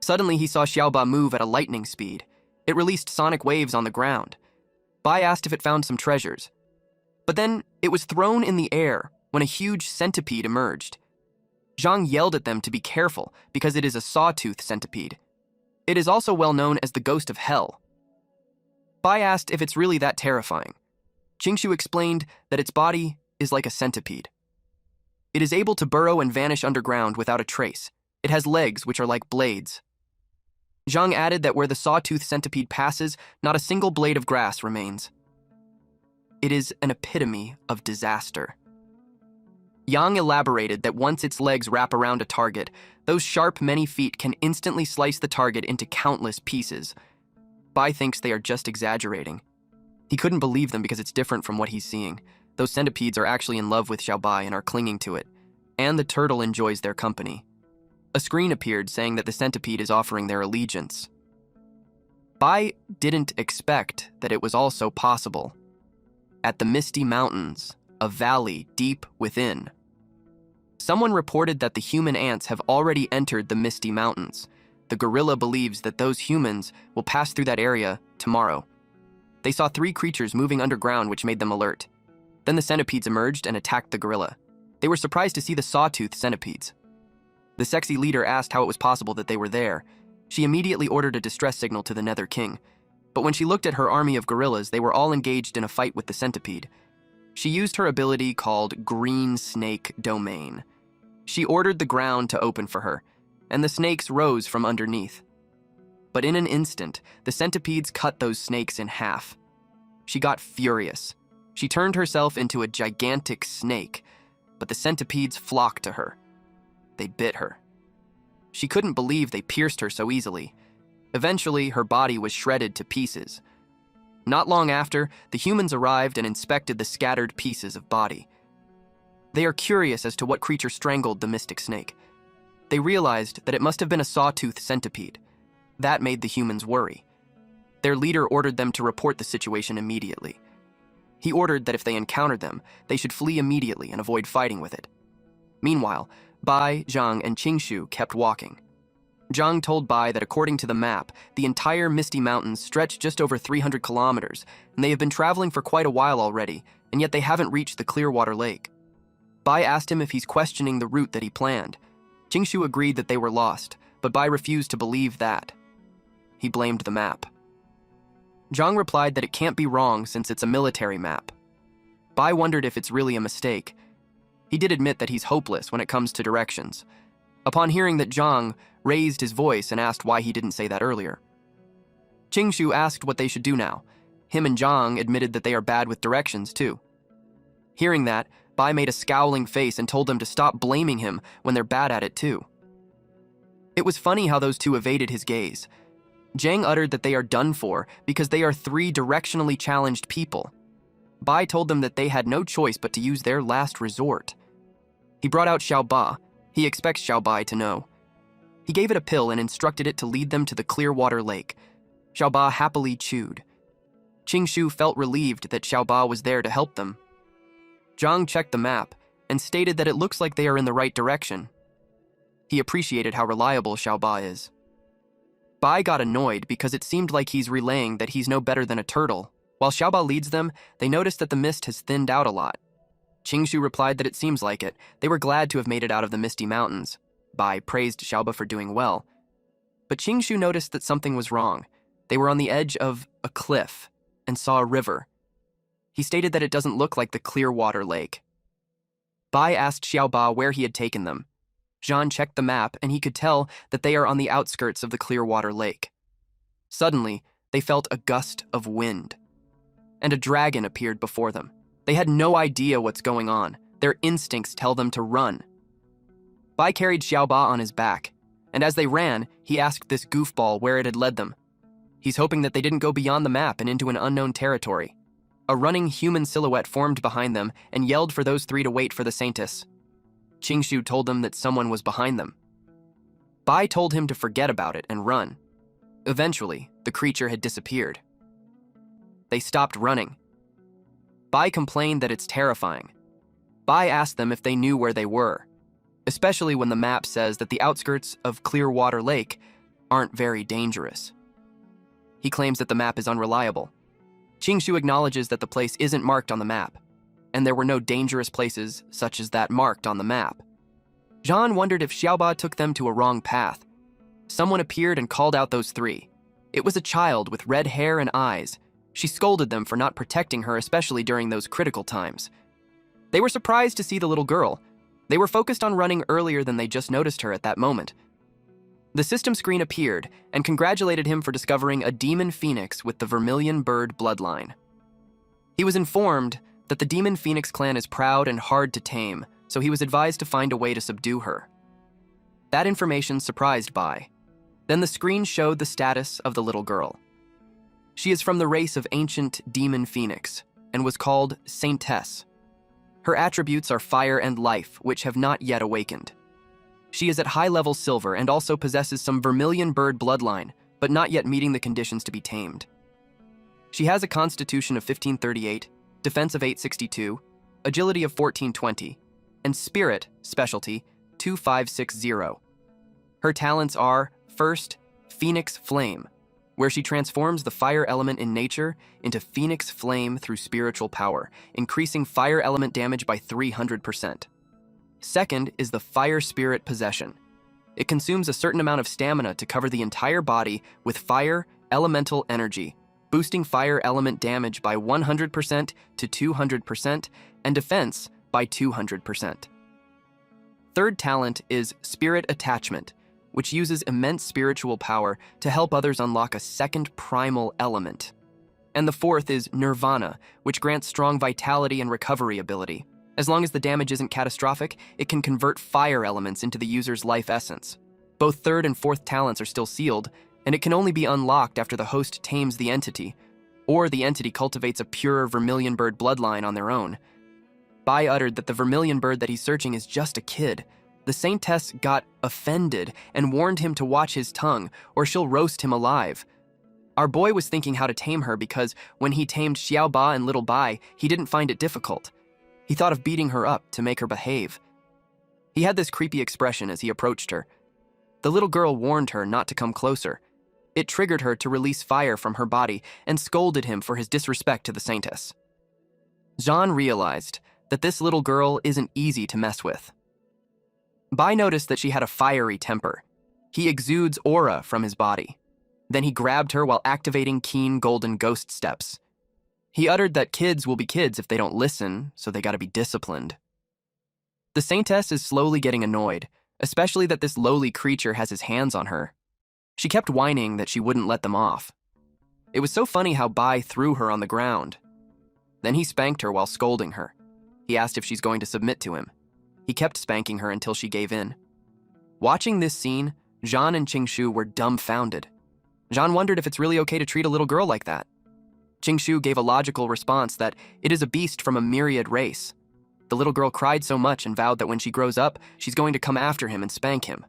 Suddenly he saw Xiaoba move at a lightning speed. It released sonic waves on the ground. Bai asked if it found some treasures. But then it was thrown in the air when a huge centipede emerged. Zhang yelled at them to be careful because it is a sawtooth centipede. It is also well known as the ghost of hell. Bai asked if it's really that terrifying. Qingshu explained that its body is like a centipede. It is able to burrow and vanish underground without a trace. It has legs which are like blades. Zhang added that where the sawtooth centipede passes, not a single blade of grass remains. It is an epitome of disaster. Yang elaborated that once its legs wrap around a target, those sharp many feet can instantly slice the target into countless pieces. Bai thinks they are just exaggerating. He couldn't believe them because it's different from what he's seeing. Those centipedes are actually in love with Xiaobai and are clinging to it. And the turtle enjoys their company. A screen appeared saying that the centipede is offering their allegiance. Bai didn't expect that it was also possible. At the Misty Mountains, a valley deep within. Someone reported that the human ants have already entered the Misty Mountains. The gorilla believes that those humans will pass through that area tomorrow. They saw 3 creatures moving underground which made them alert. Then the centipedes emerged and attacked the gorilla. They were surprised to see the sawtooth centipedes. The sexy leader asked how it was possible that they were there. She immediately ordered a distress signal to the Nether King. But when she looked at her army of gorillas, they were all engaged in a fight with the centipede. She used her ability called Green Snake Domain. She ordered the ground to open for her, and the snakes rose from underneath. But in an instant, the centipedes cut those snakes in half. She got furious. She turned herself into a gigantic snake, but the centipedes flocked to her. They bit her. She couldn't believe they pierced her so easily. Eventually, her body was shredded to pieces. Not long after, the humans arrived and inspected the scattered pieces of body. They are curious as to what creature strangled the mystic snake. They realized that it must have been a sawtooth centipede. That made the humans worry. Their leader ordered them to report the situation immediately. He ordered that if they encountered them, they should flee immediately and avoid fighting with it. Meanwhile, Bai, Zhang, and Qingshu kept walking. Zhang told Bai that according to the map, the entire Misty Mountains stretch just over 300 kilometers, and they have been traveling for quite a while already, and yet they haven't reached the Clearwater Lake. Bai asked him if he's questioning the route that he planned. Qingshu agreed that they were lost, but Bai refused to believe that. He blamed the map. Zhang replied that it can't be wrong since it's a military map. Bai wondered if it's really a mistake. He did admit that he's hopeless when it comes to directions. Upon hearing that, Zhang raised his voice and asked why he didn't say that earlier. Qingshu asked what they should do now. Him and Zhang admitted that they are bad with directions, too. Hearing that, Bai made a scowling face and told them to stop blaming him when they're bad at it, too. It was funny how those two evaded his gaze. Zhang uttered that they are done for because they are three directionally challenged people. Bai told them that they had no choice but to use their last resort. He brought out Xiaoba. He expects Xiaobai to know. He gave it a pill and instructed it to lead them to the Clearwater Lake. Xiaoba happily chewed. Qingshu felt relieved that Xiaoba was there to help them. Zhang checked the map and stated that it looks like they are in the right direction. He appreciated how reliable Xiaoba is. Bai got annoyed because it seemed like he's relaying that he's no better than a turtle. While Xiaoba leads them, they noticed that the mist has thinned out a lot. Qingshu replied that it seems like it. They were glad to have made it out of the Misty Mountains. Bai praised Xiaoba for doing well. But Qingshu noticed that something was wrong. They were on the edge of a cliff and saw a river. He stated that it doesn't look like the Clearwater Lake. Bai asked Xiaoba where he had taken them. Zhan checked the map and he could tell that they are on the outskirts of the Clearwater Lake. Suddenly, they felt a gust of wind, and a dragon appeared before them. They had no idea what's going on. Their instincts tell them to run. Bai carried Xiaoba on his back, and as they ran, he asked this goofball where it had led them. He's hoping that they didn't go beyond the map and into an unknown territory. A running human silhouette formed behind them and yelled for those three to wait for the Saintess. Qingshu told them that someone was behind them. Bai told him to forget about it and run. Eventually, the creature had disappeared. They stopped running. Bai complained that it's terrifying. Bai asked them if they knew where they were, especially when the map says that the outskirts of Clearwater Lake aren't very dangerous. He claims that the map is unreliable. Qingshu acknowledges that the place isn't marked on the map, and there were no dangerous places such as that marked on the map. Zhan wondered if Xiaoba took them to a wrong path. Someone appeared and called out those three. It was a child with red hair and eyes. She scolded them for not protecting her, especially during those critical times. They were surprised to see the little girl. They were focused on running earlier than they just noticed her at that moment. The system screen appeared and congratulated him for discovering a demon phoenix with the vermilion bird bloodline. He was informed that the demon phoenix clan is proud and hard to tame, so he was advised to find a way to subdue her. That information surprised Bai. Then the screen showed the status of the little girl. She is from the race of ancient demon phoenix and was called Saintess. Her attributes are fire and life, which have not yet awakened. She is at high-level silver and also possesses some vermilion bird bloodline, but not yet meeting the conditions to be tamed. She has a constitution of 1538, defense of 862, agility of 1420, and spirit, specialty, 2560. Her talents are, first, Phoenix Flame, where she transforms the fire element in nature into Phoenix Flame through spiritual power, increasing fire element damage by 300%. Second is the fire spirit possession. It consumes a certain amount of stamina to cover the entire body with fire elemental energy, boosting fire element damage by 100% to 200% and defense by 200%. Third talent is spirit attachment, which uses immense spiritual power to help others unlock a second primal element. And the fourth is nirvana, which grants strong vitality and recovery ability. As long as the damage isn't catastrophic, it can convert fire elements into the user's life essence. Both third and fourth talents are still sealed, and it can only be unlocked after the host tames the entity, or the entity cultivates a pure vermilion bird bloodline on their own. Bai uttered that the vermilion bird that he's searching is just a kid. The saintess got offended and warned him to watch his tongue, or she'll roast him alive. Our boy was thinking how to tame her because when he tamed Xiao Ba and Little Bai, he didn't find it difficult. He thought of beating her up to make her behave. He had this creepy expression as he approached her. The little girl warned her not to come closer. It triggered her to release fire from her body and scolded him for his disrespect to the saintess. Jean realized that this little girl isn't easy to mess with. Bai noticed that she had a fiery temper. He exudes aura from his body. Then he grabbed her while activating keen golden ghost steps. He uttered that kids will be kids if they don't listen, so they gotta be disciplined. The saintess is slowly getting annoyed, especially that this lowly creature has his hands on her. She kept whining that she wouldn't let them off. It was so funny how Bai threw her on the ground. Then he spanked her while scolding her. He asked if she's going to submit to him. He kept spanking her until she gave in. Watching this scene, Jean and Qingshu were dumbfounded. Jean wondered if it's really okay to treat a little girl like that. Qingshu gave a logical response that it is a beast from a myriad race. The little girl cried so much and vowed that when she grows up, she's going to come after him and spank him.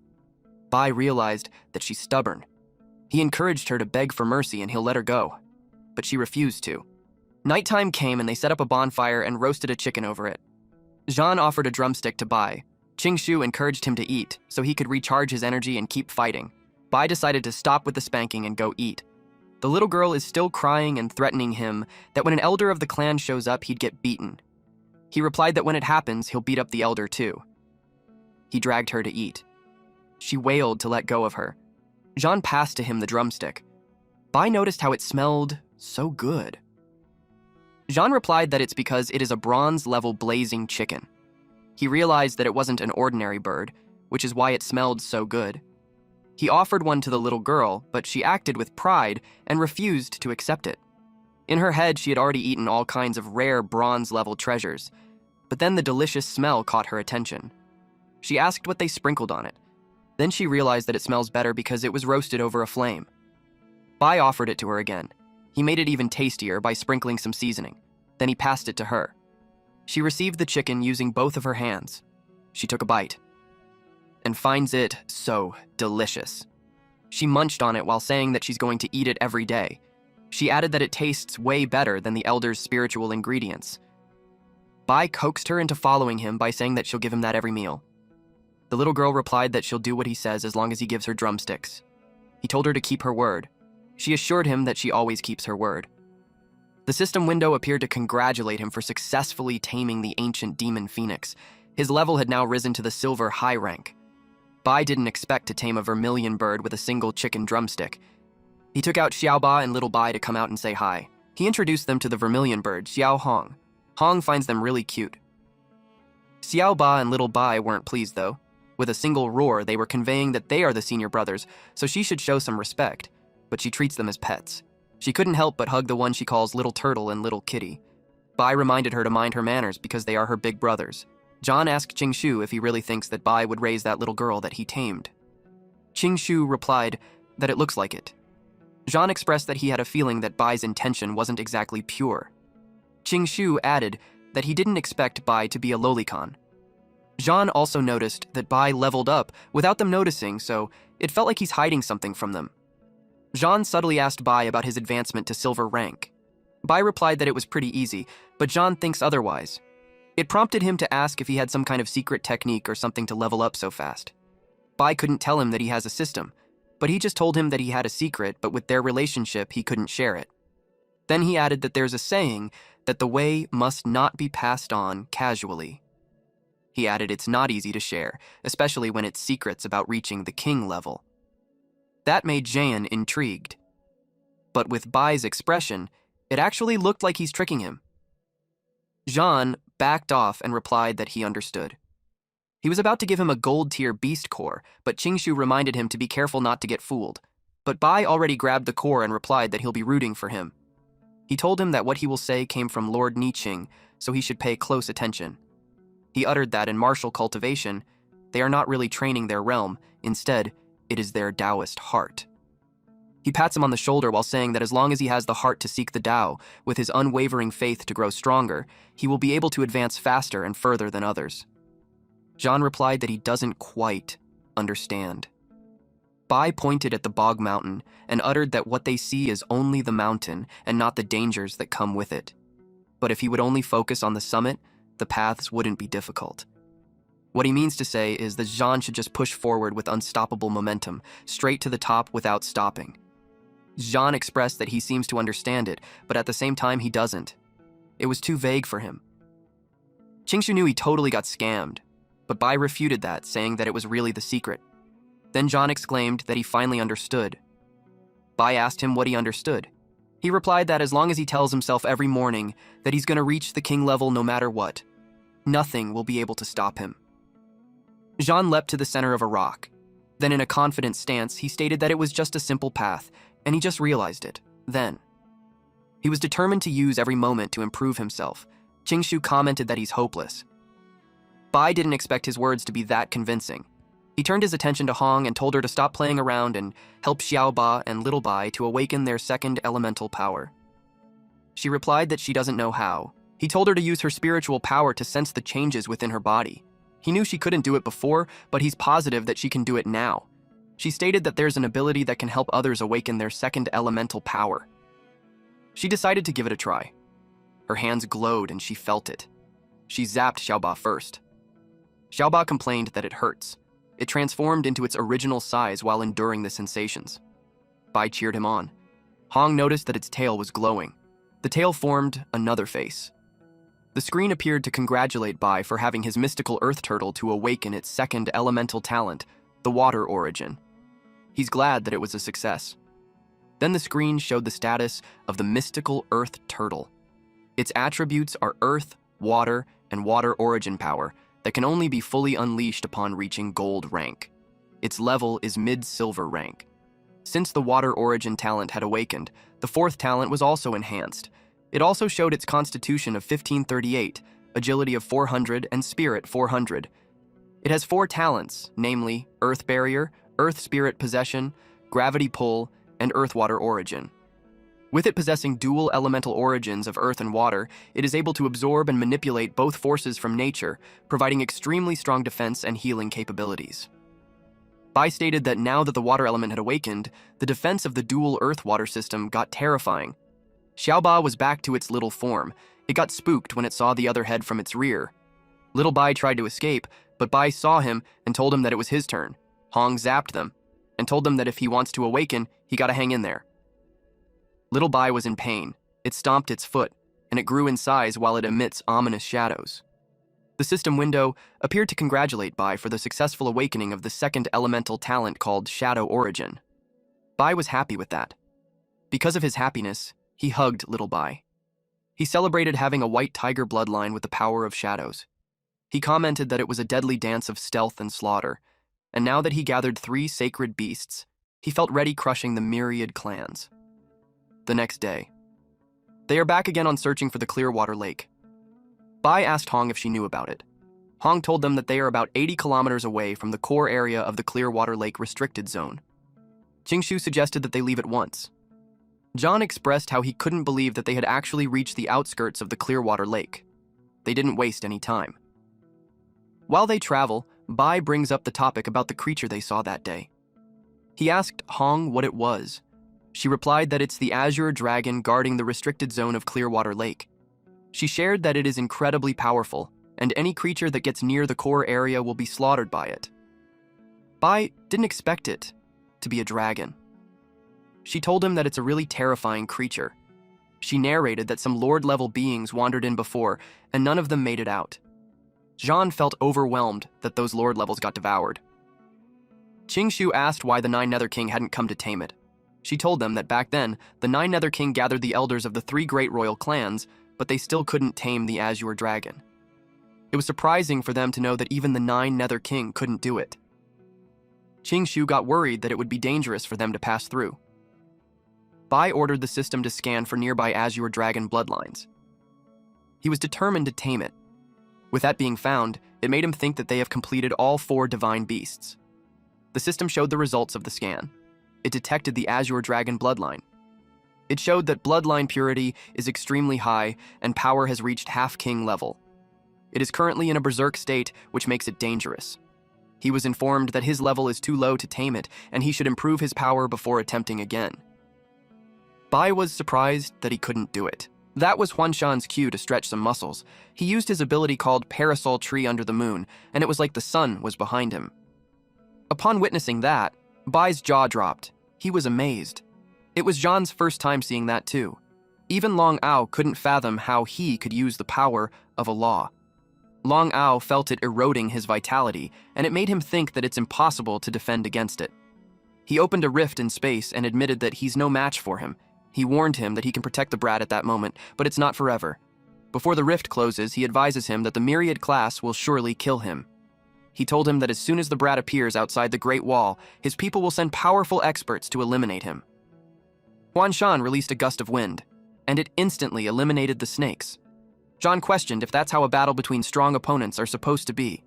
Bai realized that she's stubborn. He encouraged her to beg for mercy and he'll let her go, but she refused to. Nighttime came and they set up a bonfire and roasted a chicken over it. Jean offered a drumstick to Bai. Qingshu encouraged him to eat so he could recharge his energy and keep fighting. Bai decided to stop with the spanking and go eat. The little girl is still crying and threatening him that when an elder of the clan shows up, he'd get beaten. He replied that when it happens, he'll beat up the elder too. He dragged her to eat. She wailed to let go of her. Jean passed to him the drumstick. Bai noticed how it smelled so good. Jean replied that it's because it is a bronze-level blazing chicken. He realized that it wasn't an ordinary bird, which is why it smelled so good. He offered one to the little girl, but she acted with pride and refused to accept it. In her head, she had already eaten all kinds of rare bronze-level treasures, but then the delicious smell caught her attention. She asked what they sprinkled on it. Then she realized that it smells better because it was roasted over a flame. Bai offered it to her again. He made it even tastier by sprinkling some seasoning. Then he passed it to her. She received the chicken using both of her hands. She took a bite and finds it so delicious. She munched on it while saying that she's going to eat it every day. She added that it tastes way better than the elder's spiritual ingredients. Bai coaxed her into following him by saying that she'll give him that every meal. The little girl replied that she'll do what he says as long as he gives her drumsticks. He told her to keep her word. She assured him that she always keeps her word. The system window appeared to congratulate him for successfully taming the ancient demon phoenix. His level had now risen to the silver high rank. Bai didn't expect to tame a vermilion bird with a single chicken drumstick. He took out Xiao Ba and Little Bai to come out and say hi. He introduced them to the vermilion bird, Xiao Hong. Hong finds them really cute. Xiao Ba and Little Bai weren't pleased though. With a single roar, they were conveying that they are the senior brothers, so she should show some respect, but she treats them as pets. She couldn't help but hug the one she calls Little Turtle and Little Kitty. Bai reminded her to mind her manners because they are her big brothers. John asked Qingshu if he really thinks that Bai would raise that little girl that he tamed. Qingshu replied that it looks like it. Jean expressed that he had a feeling that Bai's intention wasn't exactly pure. Qingshu added that he didn't expect Bai to be a lolicon. Jean also noticed that Bai leveled up without them noticing, so it felt like he's hiding something from them. Jean subtly asked Bai about his advancement to silver rank. Bai replied that it was pretty easy, but Jean thinks otherwise. It prompted him to ask if he had some kind of secret technique or something to level up so fast. Bai couldn't tell him that he has a system, but he just told him that he had a secret, but with their relationship, he couldn't share it. Then he added that there's a saying that the way must not be passed on casually. He added it's not easy to share, especially when it's secrets about reaching the king level. That made Jaein intrigued. But with Bai's expression, it actually looked like he's tricking him. Jean backed off and replied that he understood. He was about to give him a gold-tier beast core, but Qingshu reminded him to be careful not to get fooled. But Bai already grabbed the core and replied that he'll be rooting for him. He told him that what he will say came from Lord Niqing, so he should pay close attention. He uttered that in martial cultivation, they are not really training their realm, instead, it is their Taoist heart. He pats him on the shoulder while saying that as long as he has the heart to seek the Tao, with his unwavering faith to grow stronger, he will be able to advance faster and further than others. Jean replied that he doesn't quite understand. Bai pointed at the bog mountain and uttered that what they see is only the mountain and not the dangers that come with it. But if he would only focus on the summit, the paths wouldn't be difficult. What he means to say is that Jean should just push forward with unstoppable momentum, straight to the top without stopping. Jean expressed that he seems to understand it, but at the same time he doesn't. It was too vague for him. Qingshu knew he totally got scammed, but Bai refuted that, saying that it was really the secret. Then Jean exclaimed that he finally understood. Bai asked him what he understood. He replied that as long as he tells himself every morning that he's going to reach the king level no matter what, nothing will be able to stop him. Jean leapt to the center of a rock. Then in a confident stance, he stated that it was just a simple path, and he just realized it, then. He was determined to use every moment to improve himself. Qingshu commented that he's hopeless. Bai didn't expect his words to be that convincing. He turned his attention to Hong and told her to stop playing around and help Xiaoba and Little Bai to awaken their second elemental power. She replied that she doesn't know how. He told her to use her spiritual power to sense the changes within her body. He knew she couldn't do it before, but he's positive that she can do it now. She stated that there's an ability that can help others awaken their second elemental power. She decided to give it a try. Her hands glowed and she felt it. She zapped Xiaoba first. Xiaoba complained that it hurts. It transformed into its original size while enduring the sensations. Bai cheered him on. Hong noticed that its tail was glowing. The tail formed another face. The screen appeared to congratulate Bai for having his mystical earth turtle to awaken its second elemental talent, the water origin. He's glad that it was a success. Then the screen showed the status of the mystical earth turtle. Its attributes are earth, water, and water origin power that can only be fully unleashed upon reaching gold rank. Its level is mid-silver rank. Since the water origin talent had awakened, the fourth talent was also enhanced. It also showed its constitution of 1538, agility of 400, and spirit 400. It has 4 talents, namely Earth Barrier, Earth Spirit Possession, Gravity Pull, and Earth Water Origin. With it possessing dual elemental origins of earth and water, it is able to absorb and manipulate both forces from nature, providing extremely strong defense and healing capabilities. Bai stated that now that the water element had awakened, the defense of the dual earth-water system got terrifying. Xiaoba was back to its little form. It got spooked when it saw the other head from its rear. Little Bai tried to escape, but Bai saw him and told him that it was his turn. Hong zapped them, and told them that if he wants to awaken, he gotta hang in there. Little Bai was in pain. It stomped its foot, and it grew in size while it emits ominous shadows. The system window appeared to congratulate Bai for the successful awakening of the second elemental talent called Shadow Origin. Bai was happy with that. Because of his happiness, he hugged Little Bai. He celebrated having a white tiger bloodline with the power of shadows. He commented that it was a deadly dance of stealth and slaughter, and now that he gathered 3 sacred beasts, he felt ready crushing the myriad clans. The next day, they are back again on searching for the Clearwater Lake. Bai asked Hong if she knew about it. Hong told them that they are about 80 kilometers away from the core area of the Clearwater Lake restricted zone. Qingshu suggested that they leave at once. John expressed how he couldn't believe that they had actually reached the outskirts of the Clearwater Lake. They didn't waste any time. While they travel, Bai brings up the topic about the creature they saw that day. He asked Hong what it was. She replied that it's the azure dragon guarding the restricted zone of Clearwater Lake. She shared that it is incredibly powerful, and any creature that gets near the core area will be slaughtered by it. Bai didn't expect it to be a dragon. She told him that it's a really terrifying creature. She narrated that some Lord-level beings wandered in before, and none of them made it out. Jean felt overwhelmed that those lord levels got devoured. Qingshu asked why the 9 Nether King hadn't come to tame it. She told them that back then, the 9 Nether King gathered the elders of the 3 great royal clans, but they still couldn't tame the Azure Dragon. It was surprising for them to know that even the 9 Nether King couldn't do it. Qingshu got worried that it would be dangerous for them to pass through. Bai ordered the system to scan for nearby Azure Dragon bloodlines. He was determined to tame it. With that being found, it made him think that they have completed all 4 divine beasts. The system showed the results of the scan. It detected the Azure Dragon bloodline. It showed that bloodline purity is extremely high and power has reached half-king level. It is currently in a berserk state, which makes it dangerous. He was informed that his level is too low to tame it, and he should improve his power before attempting again. Bai was surprised that he couldn't do it. That was Huanshan's cue to stretch some muscles. He used his ability called Parasol Tree Under the Moon, and it was like the sun was behind him. Upon witnessing that, Bai's jaw dropped. He was amazed. It was Zhan's first time seeing that too. Even Long Ao couldn't fathom how he could use the power of a law. Long Ao felt it eroding his vitality, and it made him think that it's impossible to defend against it. He opened a rift in space and admitted that he's no match for him. He warned him that he can protect the brat at that moment, but it's not forever. Before the rift closes, he advises him that the myriad class will surely kill him. He told him that as soon as the brat appears outside the Great Wall, his people will send powerful experts to eliminate him. Huanshan released a gust of wind, and it instantly eliminated the snakes. Zhan questioned if that's how a battle between strong opponents are supposed to be.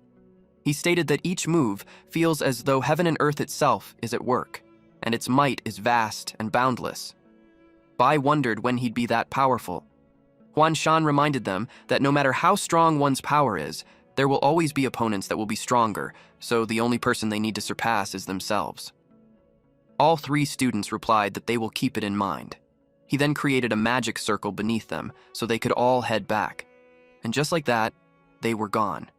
He stated that each move feels as though heaven and earth itself is at work, and its might is vast and boundless. Bai wondered when he'd be that powerful. Huanshan reminded them that no matter how strong one's power is, there will always be opponents that will be stronger, so the only person they need to surpass is themselves. All 3 students replied that they will keep it in mind. He then created a magic circle beneath them so they could all head back. And just like that, they were gone.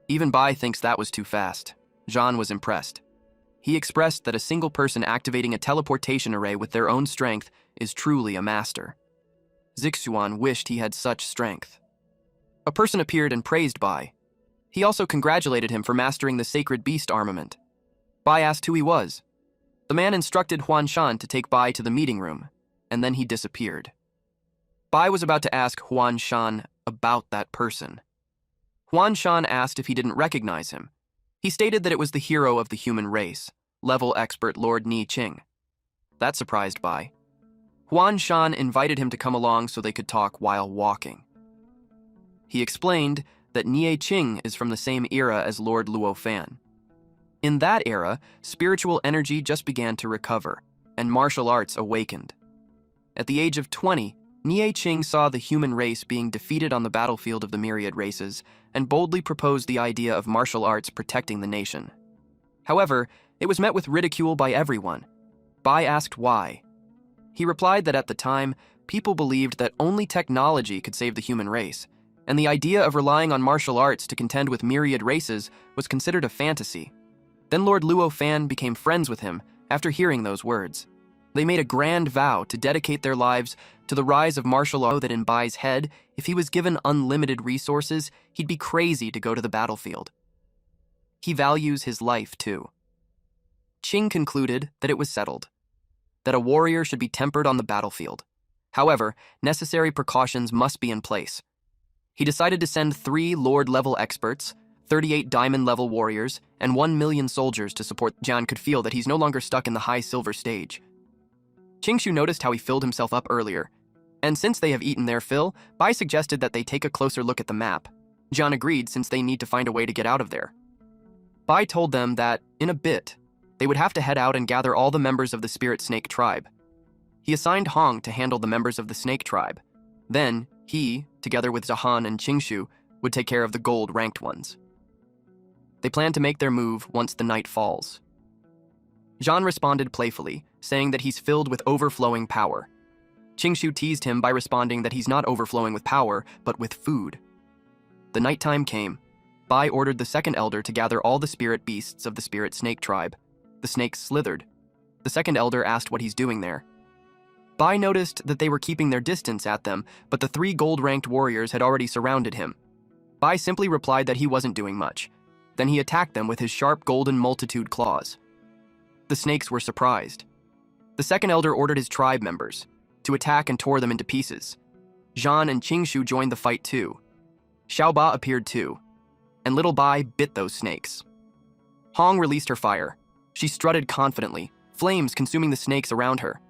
Even Bai thinks that was too fast. Zhan was impressed. He expressed that a single person activating a teleportation array with their own strength is truly a master. Zixuan wished he had such strength. A person appeared and praised Bai. He also congratulated him for mastering the sacred beast armament. Bai asked who he was. The man instructed Huanshan to take Bai to the meeting room, and then he disappeared. Bai was about to ask Huanshan about that person. Huanshan asked if he didn't recognize him. He stated that it was the hero of the human race, level expert Lord Ni Qing. That surprised Bai. Huanshan invited him to come along so they could talk while walking. He explained that Nie Qing is from the same era as Lord Luo Fan. In that era, spiritual energy just began to recover, and martial arts awakened. At the age of 20, Nie Qing saw the human race being defeated on the battlefield of the myriad races and boldly proposed the idea of martial arts protecting the nation. However, it was met with ridicule by everyone. Bai asked why. He replied that at the time, people believed that only technology could save the human race, and the idea of relying on martial arts to contend with myriad races was considered a fantasy. Then Lord Luo Fan became friends with him after hearing those words. They made a grand vow to dedicate their lives to the rise of martial arts. That in Bai's head, if he was given unlimited resources, he'd be crazy to go to the battlefield. He values his life too. Qing concluded that it was settled, that a warrior should be tempered on the battlefield. However, necessary precautions must be in place. He decided to send 3 Lord-level experts, 38 Diamond-level warriors, and 1 million soldiers to support. Zhan could feel that he's no longer stuck in the high silver stage. Qingshu noticed how he filled himself up earlier, and since they have eaten their fill, Bai suggested that they take a closer look at the map. Zhan agreed since they need to find a way to get out of there. Bai told them that, in a bit, they would have to head out and gather all the members of the Spirit Snake tribe. He assigned Hong to handle the members of the Snake tribe. Then, he, together with Zahan and Qingshu, would take care of the gold-ranked ones. They planned to make their move once the night falls. Zhan responded playfully, saying that he's filled with overflowing power. Qingshu teased him by responding that he's not overflowing with power, but with food. The nighttime came. Bai ordered the second elder to gather all the spirit beasts of the Spirit Snake tribe. The snakes slithered. The second elder asked what he's doing there. Bai noticed that they were keeping their distance at them, but the 3 gold-ranked warriors had already surrounded him. Bai simply replied that he wasn't doing much. Then he attacked them with his sharp golden multitude claws. The snakes were surprised. The second elder ordered his tribe members to attack and tore them into pieces. Zhan and Qingshu joined the fight too. Xiaoba appeared too, and little Bai bit those snakes. Hong released her fire. She strutted confidently, flames consuming the snakes around her.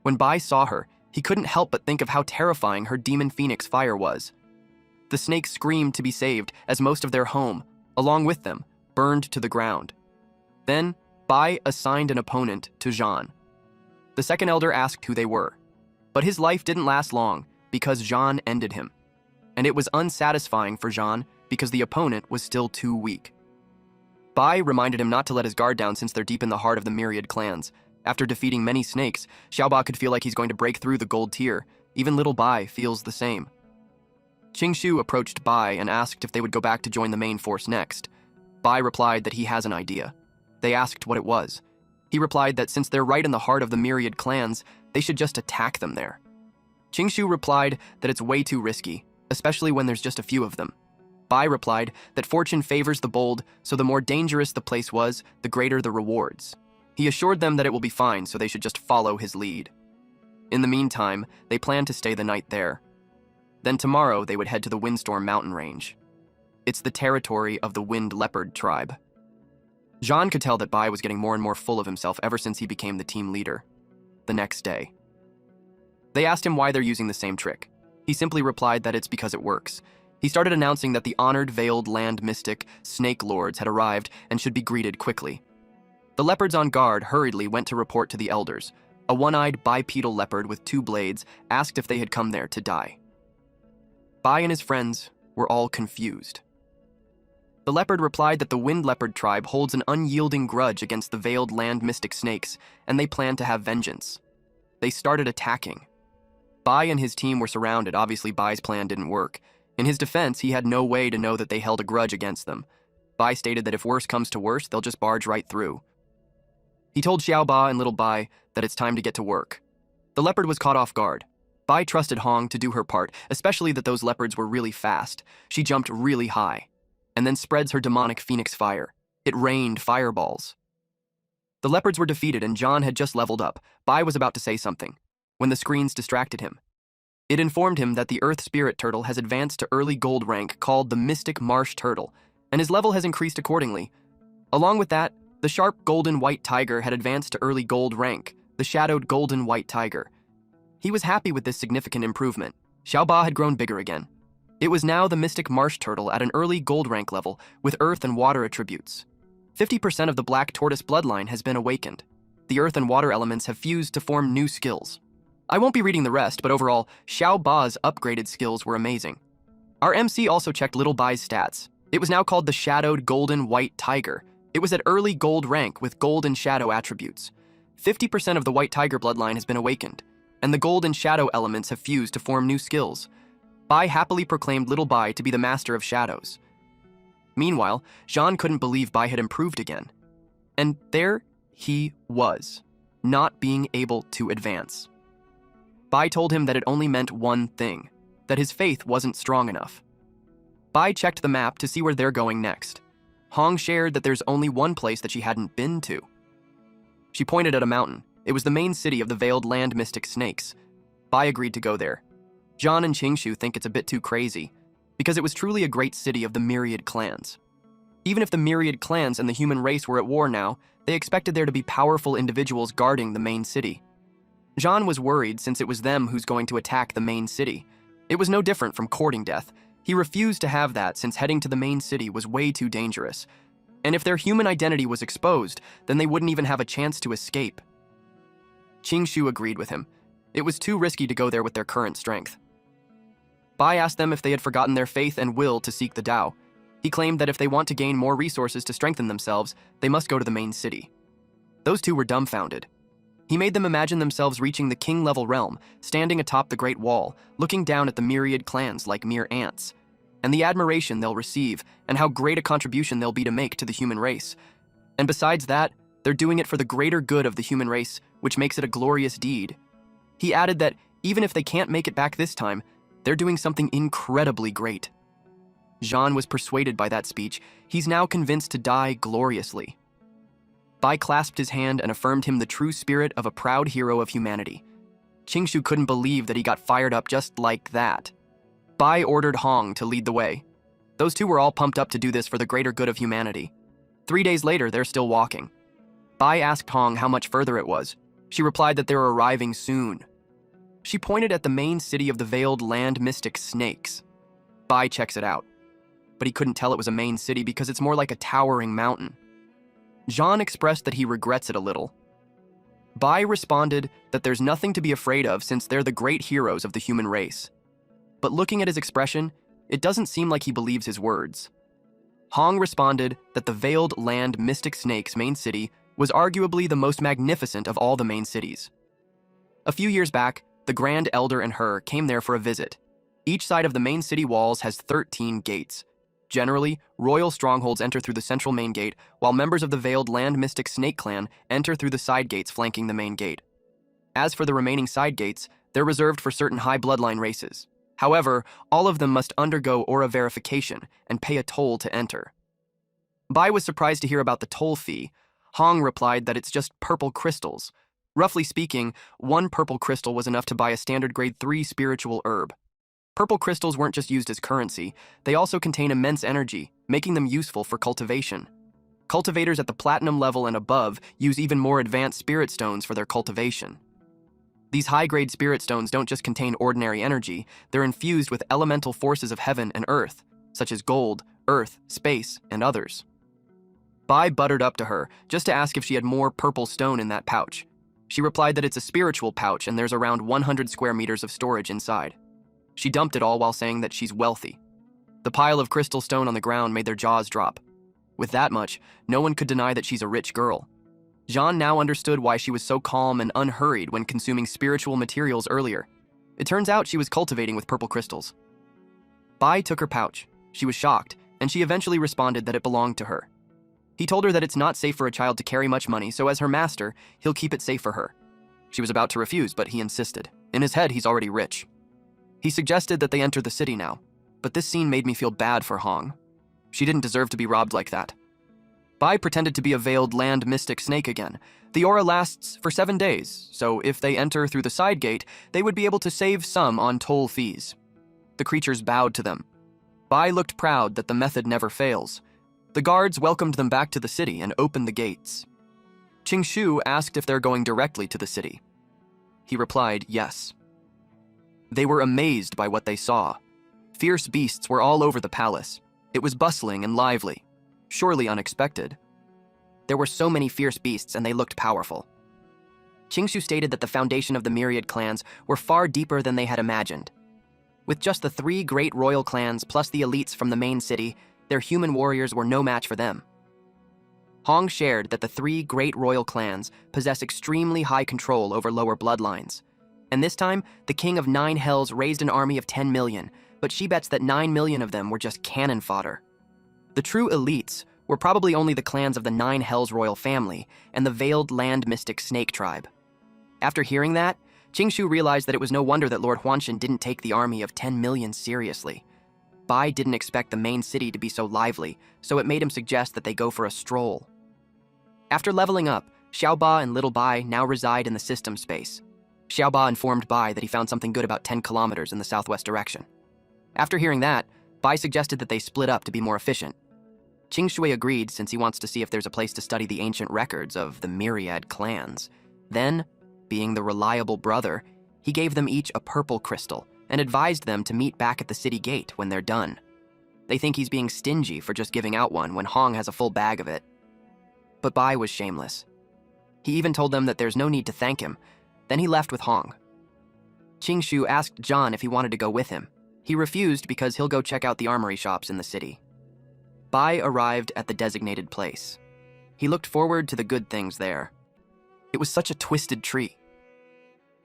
When Bai saw her, he couldn't help but think of how terrifying her demon phoenix fire was. The snakes screamed to be saved as most of their home, along with them, burned to the ground. Then, Bai assigned an opponent to Zhan. The second elder asked who they were, but his life didn't last long because Zhan ended him. And it was unsatisfying for Zhan because the opponent was still too weak. Bai reminded him not to let his guard down since they're deep in the heart of the myriad clans. After defeating many snakes, Xiaoba could feel like he's going to break through the gold tier. Even little Bai feels the same. Qingshu approached Bai and asked if they would go back to join the main force next. Bai replied that he has an idea. They asked what it was. He replied that since they're right in the heart of the myriad clans, they should just attack them there. Qingshu replied that it's way too risky, especially when there's just a few of them. Bai replied that fortune favors the bold, so the more dangerous the place was, the greater the rewards. He assured them that it will be fine, so they should just follow his lead. In the meantime, they planned to stay the night there. Then tomorrow, they would head to the Windstorm mountain range. It's the territory of the Wind Leopard tribe. Zhan could tell that Bai was getting more and more full of himself ever since he became the team leader. The next day, they asked him why they're using the same trick. He simply replied that it's because it works. He started announcing that the honored veiled land mystic, snake lords, had arrived and should be greeted quickly. The leopards on guard hurriedly went to report to the elders. A one-eyed bipedal leopard with 2 blades asked if they had come there to die. Bai and his friends were all confused. The leopard replied that the Wind Leopard tribe holds an unyielding grudge against the veiled land mystic snakes, and they plan to have vengeance. They started attacking. Bai and his team were surrounded. Obviously, Bai's plan didn't work. In his defense, he had no way to know that they held a grudge against them. Bai stated that if worse comes to worse, they'll just barge right through. He told Xiaoba and little Bai that it's time to get to work. The leopard was caught off guard. Bai trusted Hong to do her part, especially that those leopards were really fast. She jumped really high, and then spreads her demonic phoenix fire. It rained fireballs. The leopards were defeated and Zhan had just leveled up. Bai was about to say something, when the screens distracted him. It informed him that the Earth Spirit Turtle has advanced to early gold rank called the Mystic Marsh Turtle, and his level has increased accordingly. Along with that, the sharp golden white tiger had advanced to early gold rank, the shadowed golden white tiger. He was happy with this significant improvement. Xiaoba had grown bigger again. It was now the Mystic Marsh Turtle at an early gold rank level with earth and water attributes. 50% of the black tortoise bloodline has been awakened. The earth and water elements have fused to form new skills. I won't be reading the rest, but overall, Xiaoba's upgraded skills were amazing. Our MC also checked little Bai's stats. It was now called the Shadowed Golden White Tiger. It was at early gold rank with gold and shadow attributes. 50% of the white tiger bloodline has been awakened, and the gold and shadow elements have fused to form new skills. Bai happily proclaimed little Bai to be the master of shadows. Meanwhile, Zhan couldn't believe Bai had improved again. And there he was, not being able to advance. Bai told him that it only meant one thing, that his faith wasn't strong enough. Bai checked the map to see where they're going next. Hong shared that there's only one place that she hadn't been to. She pointed at a mountain. It was the main city of the veiled land mystic snakes. Bai agreed to go there. Zhan and Qingshu think it's a bit too crazy, because it was truly a great city of the myriad clans. Even if the myriad clans and the human race were at war now, they expected there to be powerful individuals guarding the main city. Zhan was worried since it was them who's going to attack the main city. It was no different from courting death. He refused to have that since heading to the main city was way too dangerous. And if their human identity was exposed, then they wouldn't even have a chance to escape. Qingshu agreed with him. It was too risky to go there with their current strength. Bai asked them if they had forgotten their faith and will to seek the Tao. He claimed that if they want to gain more resources to strengthen themselves, they must go to the main city. Those two were dumbfounded. He made them imagine themselves reaching the king-level realm, standing atop the Great Wall, looking down at the myriad clans like mere ants, and the admiration they'll receive, and how great a contribution they'll be to make to the human race. And besides that, they're doing it for the greater good of the human race, which makes it a glorious deed. He added that even if they can't make it back this time, they're doing something incredibly great. Jean was persuaded by that speech. He's now convinced to die gloriously. Bai clasped his hand and affirmed him the true spirit of a proud hero of humanity. Qingshu couldn't believe that he got fired up just like that. Bai ordered Hong to lead the way. Those two were all pumped up to do this for the greater good of humanity. 3 days later, they're still walking. Bai asked Hong how much further it was. She replied that they were arriving soon. She pointed at the main city of the veiled land mystic snakes. Bai checks it out. But he couldn't tell it was a main city because it's more like a towering mountain. Jean expressed that he regrets it a little. Bai responded that there's nothing to be afraid of since they're the great heroes of the human race. But looking at his expression, it doesn't seem like he believes his words. Hong responded that the veiled land mystic snakes main city was arguably the most magnificent of all the main cities. A few years back, the Grand Elder and her came there for a visit. Each side of the main city walls has 13 gates. Generally, royal strongholds enter through the central main gate, while members of the veiled land mystic snake clan enter through the side gates flanking the main gate. As for the remaining side gates, they're reserved for certain high bloodline races. However, all of them must undergo aura verification and pay a toll to enter. Bai was surprised to hear about the toll fee. Hong replied that it's just purple crystals. Roughly speaking, 1 purple crystal was enough to buy a standard grade 3 spiritual herb. Purple crystals weren't just used as currency, they also contain immense energy, making them useful for cultivation. Cultivators at the platinum level and above use even more advanced spirit stones for their cultivation. These high-grade spirit stones don't just contain ordinary energy, they're infused with elemental forces of heaven and earth, such as gold, earth, space, and others. Bai buttered up to her, just to ask if she had more purple stone in that pouch. She replied that it's a spiritual pouch and there's around 100 square meters of storage inside. She dumped it all while saying that she's wealthy. The pile of crystal stone on the ground made their jaws drop. With that much, no one could deny that she's a rich girl. Jean now understood why she was so calm and unhurried when consuming spiritual materials earlier. It turns out she was cultivating with purple crystals. Bai took her pouch. She was shocked, and she eventually responded that it belonged to her. He told her that it's not safe for a child to carry much money, so as her master, he'll keep it safe for her. She was about to refuse, but he insisted. In his head, he's already rich. He suggested that they enter the city now, but this scene made me feel bad for Hong. She didn't deserve to be robbed like that. Bai pretended to be a veiled land mystic snake again. The aura lasts for 7 days, so if they enter through the side gate, they would be able to save some on toll fees. The creatures bowed to them. Bai looked proud that the method never fails. The guards welcomed them back to the city and opened the gates. Qingshu asked if they're going directly to the city. He replied, yes. They were amazed by what they saw. Fierce beasts were all over the palace. It was bustling and lively, surely unexpected. There were so many fierce beasts and they looked powerful. Qingshu stated that the foundation of the myriad clans were far deeper than they had imagined. With just the 3 great royal clans plus the elites from the main city, their human warriors were no match for them. Hong shared that the 3 great royal clans possess extremely high control over lower bloodlines. And this time, the King of 9 Hells raised an army of 10 million, but she bets that 9 million of them were just cannon fodder. The true elites were probably only the clans of the 9 Hells royal family and the veiled land mystic snake tribe. After hearing that, Qingshu realized that it was no wonder that Lord Huanshan didn't take the army of 10 million seriously. Bai didn't expect the main city to be so lively, so it made him suggest that they go for a stroll. After leveling up, Xiaoba and Little Bai now reside in the system space. Xiaoba informed Bai that he found something good about 10 kilometers in the southwest direction. After hearing that, Bai suggested that they split up to be more efficient. Qingshui agreed since he wants to see if there's a place to study the ancient records of the myriad clans. Then, being the reliable brother, he gave them each a purple crystal and advised them to meet back at the city gate when they're done. They think he's being stingy for just giving out one when Hong has a full bag of it. But Bai was shameless. He even told them that there's no need to thank him. Then he left with Hong. Qingshu asked John if he wanted to go with him. He refused because he'll go check out the armory shops in the city. Bai arrived at the designated place. He looked forward to the good things there. It was such a twisted tree.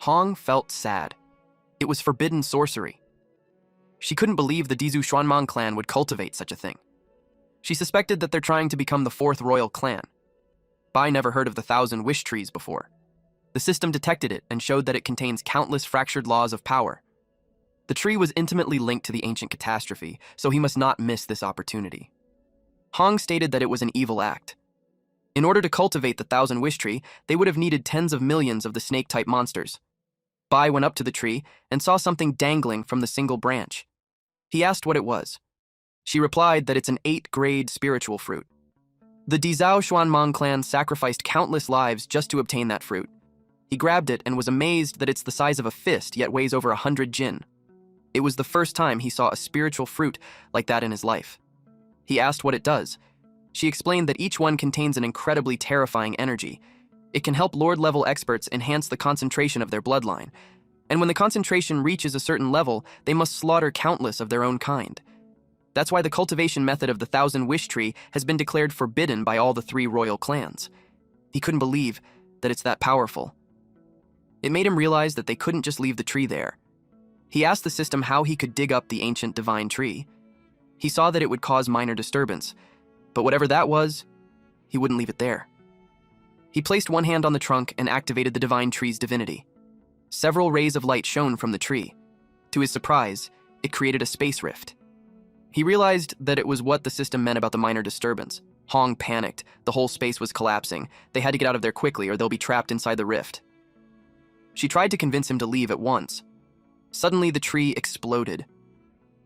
Hong felt sad. It was forbidden sorcery. She couldn't believe the Dizu Xuanmang clan would cultivate such a thing. She suspected that they're trying to become the 4th royal clan. Bai never heard of the 1,000 wish trees before. The system detected it and showed that it contains countless fractured laws of power. The tree was intimately linked to the ancient catastrophe, so he must not miss this opportunity. Hong stated that it was an evil act. In order to cultivate the Thousand Wish Tree, they would have needed tens of millions of the snake-type monsters. Bai went up to the tree and saw something dangling from the single branch. He asked what it was. She replied that it's an 8th-grade spiritual fruit. The Dizao Xuanmang clan sacrificed countless lives just to obtain that fruit. He grabbed it and was amazed that it's the size of a fist yet weighs over 100 jin. It was the first time he saw a spiritual fruit like that in his life. He asked what it does. She explained that each one contains an incredibly terrifying energy. It can help Lord-level experts enhance the concentration of their bloodline. And when the concentration reaches a certain level, they must slaughter countless of their own kind. That's why the cultivation method of the Thousand Wish Tree has been declared forbidden by all the 3 royal clans. He couldn't believe that it's that powerful. It made him realize that they couldn't just leave the tree there. He asked the system how he could dig up the ancient divine tree. He saw that it would cause minor disturbance, but whatever that was, he wouldn't leave it there. He placed one hand on the trunk and activated the divine tree's divinity. Several rays of light shone from the tree. To his surprise, it created a space rift. He realized that it was what the system meant about the minor disturbance. Hong panicked. The whole space was collapsing. They had to get out of there quickly or they'll be trapped inside the rift. She tried to convince him to leave at once. Suddenly, the tree exploded.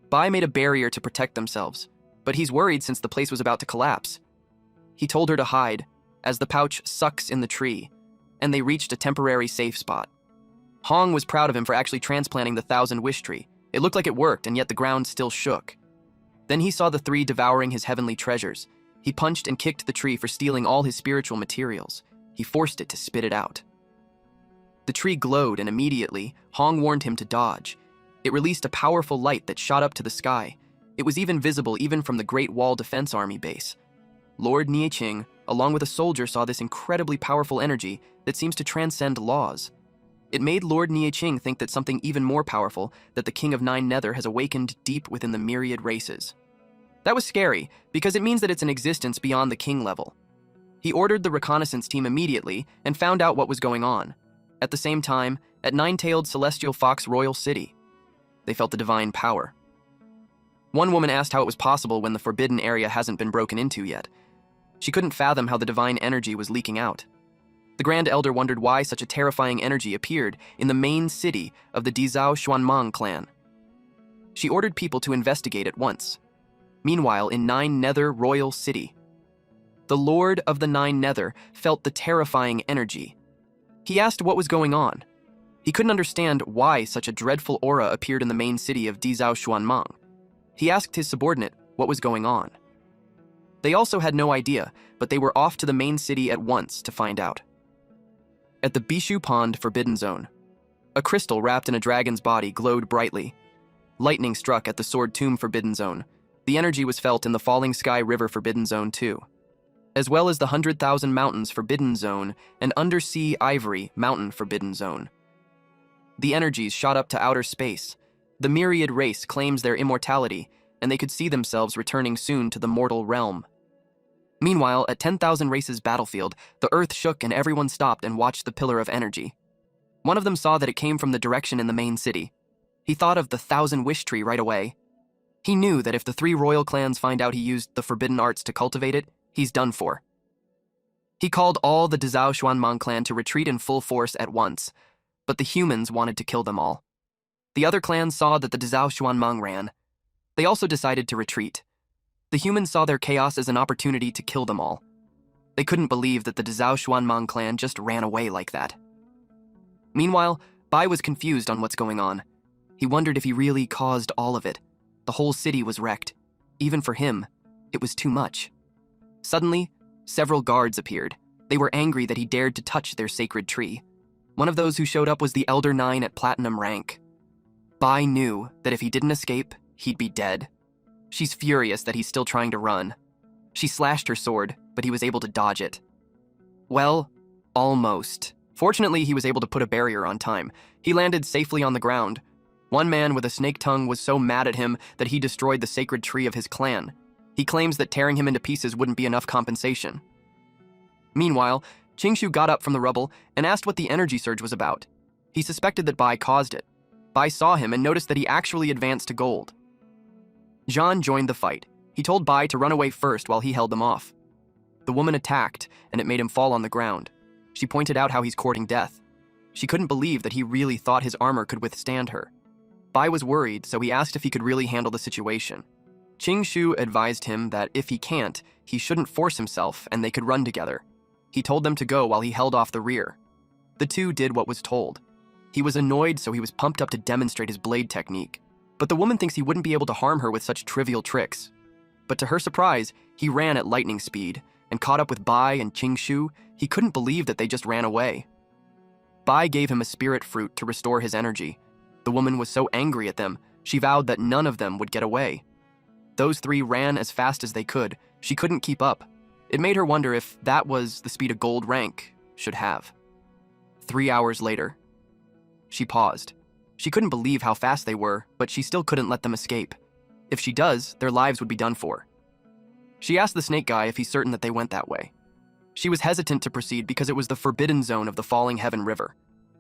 Bai made a barrier to protect themselves, but he's worried since the place was about to collapse. He told her to hide, as the pouch sucks in the tree, and they reached a temporary safe spot. Hong was proud of him for actually transplanting the Thousand Wish Tree. It looked like it worked, and yet the ground still shook. Then he saw the 3 devouring his heavenly treasures. He punched and kicked the tree for stealing all his spiritual materials. He forced it to spit it out. The tree glowed, and immediately, Hong warned him to dodge. It released a powerful light that shot up to the sky. It was even visible even from the Great Wall Defense Army base. Lord Nieching, along with a soldier, saw this incredibly powerful energy that seems to transcend laws. It made Lord Nieching think that something even more powerful, that the King of Nine Nether, has awakened deep within the myriad races. That was scary, because it means that it's an existence beyond the king level. He ordered the reconnaissance team immediately and found out what was going on. At the same time, at Nine-Tailed Celestial Fox Royal City, they felt the divine power. One woman asked how it was possible when the forbidden area hasn't been broken into yet. She couldn't fathom how the divine energy was leaking out. The Grand Elder wondered why such a terrifying energy appeared in the main city of the Dizao Xuanmang clan. She ordered people to investigate at once. Meanwhile, in Nine Nether Royal City, the Lord of the Nine Nether felt the terrifying energy. He asked what was going on. He couldn't understand why such a dreadful aura appeared in the main city of Dizao Xuanmang. He asked his subordinate what was going on. They also had no idea, but they were off to the main city at once to find out. At the Bishu Pond Forbidden Zone, a crystal wrapped in a dragon's body glowed brightly. Lightning struck at the Sword Tomb Forbidden Zone. The energy was felt in the Falling Sky River Forbidden Zone too, as well as the 100,000 Mountains Forbidden Zone and Undersea Ivory Mountain Forbidden Zone. The energies shot up to outer space. The myriad race claims their immortality, and they could see themselves returning soon to the mortal realm. Meanwhile, at 10,000 Races battlefield, the earth shook and everyone stopped and watched the pillar of energy. One of them saw that it came from the direction in the main city. He thought of the Thousand Wish Tree right away. He knew that if the 3 royal clans find out he used the forbidden arts to cultivate it, he's done for. He called all the Dizao Xuanmang clan to retreat in full force at once, but the humans wanted to kill them all. The other clans saw that the Dizao Xuanmang ran. They also decided to retreat. The humans saw their chaos as an opportunity to kill them all. They couldn't believe that the Dizao Xuanmang clan just ran away like that. Meanwhile, Bai was confused on what's going on. He wondered if he really caused all of it. The whole city was wrecked. Even for him, it was too much. Suddenly, several guards appeared. They were angry that he dared to touch their sacred tree. One of those who showed up was the Elder 9 at Platinum rank. Bai knew that if he didn't escape, he'd be dead. She's furious that he's still trying to run. She slashed her sword, but he was able to dodge it. Well, almost. Fortunately, he was able to put a barrier on time. He landed safely on the ground. One man with a snake tongue was so mad at him that he destroyed the sacred tree of his clan. He claims that tearing him into pieces wouldn't be enough compensation. Meanwhile, Qingshu got up from the rubble and asked what the energy surge was about. He suspected that Bai caused it. Bai saw him and noticed that he actually advanced to gold. Jean joined the fight. He told Bai to run away first while he held them off. The woman attacked, and it made him fall on the ground. She pointed out how he's courting death. She couldn't believe that he really thought his armor could withstand her. Bai was worried, so he asked if he could really handle the situation. Qingshu advised him that if he can't, he shouldn't force himself and they could run together. He told them to go while he held off the rear. The two did what was told. He was annoyed, so he was pumped up to demonstrate his blade technique. But the woman thinks he wouldn't be able to harm her with such trivial tricks. But to her surprise, he ran at lightning speed, and caught up with Bai and Qingshu. He couldn't believe that they just ran away. Bai gave him a spirit fruit to restore his energy. The woman was so angry at them, she vowed that none of them would get away. Those three ran as fast as they could. She couldn't keep up. It made her wonder if that was the speed a gold rank should have. 3 hours later, she paused. She couldn't believe how fast they were, but she still couldn't let them escape. If she does, their lives would be done for. She asked the snake guy if he's certain that they went that way. She was hesitant to proceed because it was the forbidden zone of the Falling Heaven River.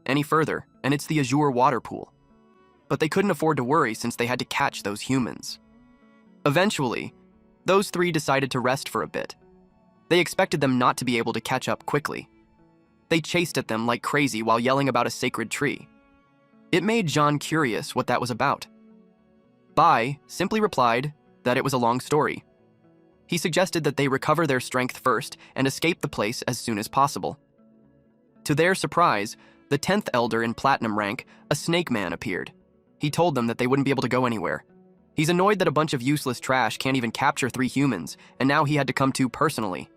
Any further, and it's the Azure water pool. But they couldn't afford to worry since they had to catch those humans. Eventually, those three decided to rest for a bit. They expected them not to be able to catch up quickly. They chased at them like crazy while yelling about a sacred tree. It made Jean curious what that was about. Bai simply replied that it was a long story. He suggested that they recover their strength first and escape the place as soon as possible. To their surprise, the 10th elder in platinum rank, a snake man, appeared. He told them that they wouldn't be able to go anywhere. He's annoyed that a bunch of useless trash can't even capture 3 humans, and now he had to come to personally.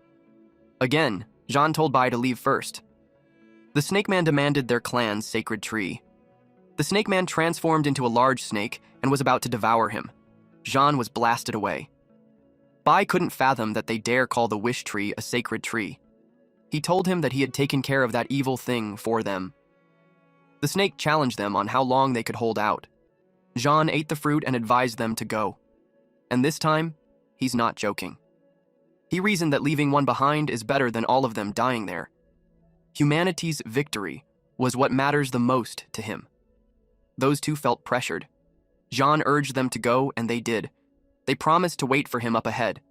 Again, Jean told Bai to leave first. The snake man demanded their clan's sacred tree. The snake man transformed into a large snake and was about to devour him. Jean was blasted away. Bai couldn't fathom that they dare call the wish tree a sacred tree. He told him that he had taken care of that evil thing for them. The snake challenged them on how long they could hold out. Jean ate the fruit and advised them to go. And this time, he's not joking. He reasoned that leaving one behind is better than all of them dying there. Humanity's victory was what matters the most to him. Those two felt pressured. Jean urged them to go, and they did. They promised to wait for him up ahead.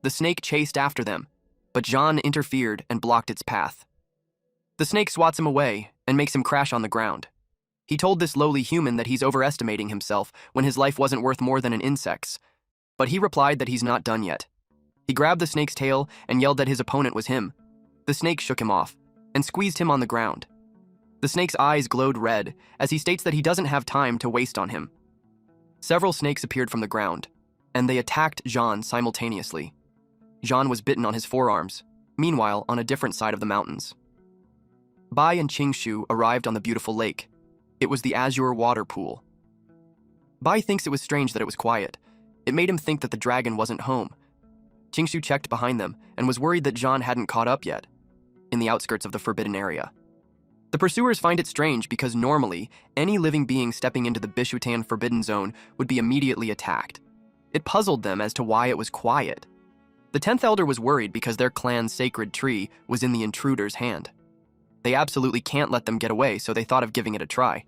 The snake chased after them, but Jean interfered and blocked its path. The snake swats him away and makes him crash on the ground. He told this lowly human that he's overestimating himself when his life wasn't worth more than an insect's, but he replied that he's not done yet. He grabbed the snake's tail and yelled that his opponent was him. The snake shook him off and squeezed him on the ground. The snake's eyes glowed red as he states that he doesn't have time to waste on him. Several snakes appeared from the ground, and they attacked Jean simultaneously. Jean was bitten on his forearms, meanwhile on a different side of the mountains. Bai and Qingshu arrived on the beautiful lake. It was the Azure water pool. Bai thinks it was strange that it was quiet. It made him think that the dragon wasn't home. Qingshu checked behind them and was worried that Jean hadn't caught up yet, in the outskirts of the forbidden area. The pursuers find it strange because normally, any living being stepping into the Bishutan forbidden zone would be immediately attacked. It puzzled them as to why it was quiet. The 10th elder was worried because their clan's sacred tree was in the intruder's hand. They absolutely can't let them get away, so they thought of giving it a try.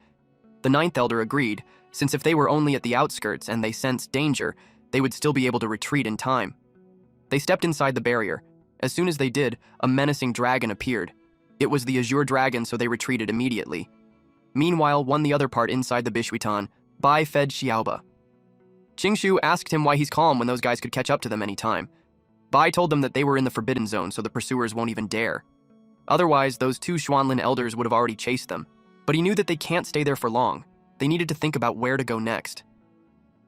The 9th elder agreed, since if they were only at the outskirts and they sensed danger, they would still be able to retreat in time. They stepped inside the barrier. As soon as they did, a menacing dragon appeared. It was the Azure dragon, so they retreated immediately. Meanwhile, the other part inside the Bishutan, Bai fed Xiaoba. Qingshu asked him why he's calm when those guys could catch up to them any time. Bai told them that they were in the forbidden zone, so the pursuers won't even dare. Otherwise, those 2 Xuanlin elders would have already chased them. But he knew that they can't stay there for long. They needed to think about where to go next.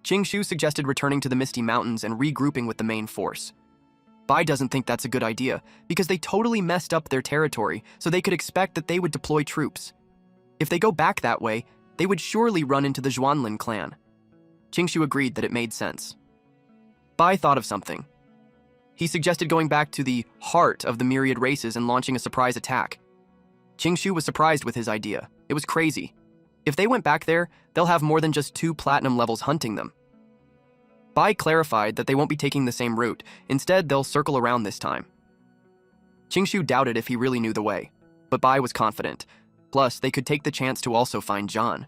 Qingshu suggested returning to the Misty Mountains and regrouping with the main force. Bai doesn't think that's a good idea, because they totally messed up their territory, so they could expect that they would deploy troops. If they go back that way, they would surely run into the Xuanlin clan. Qingshu agreed that it made sense. Bai thought of something. He suggested going back to the heart of the myriad races and launching a surprise attack. Qingshu was surprised with his idea. It was crazy. If they went back there, they'll have more than just 2 platinum levels hunting them. Bai clarified that they won't be taking the same route. Instead, they'll circle around this time. Qingshu doubted if he really knew the way, but Bai was confident. Plus, they could take the chance to also find Jean.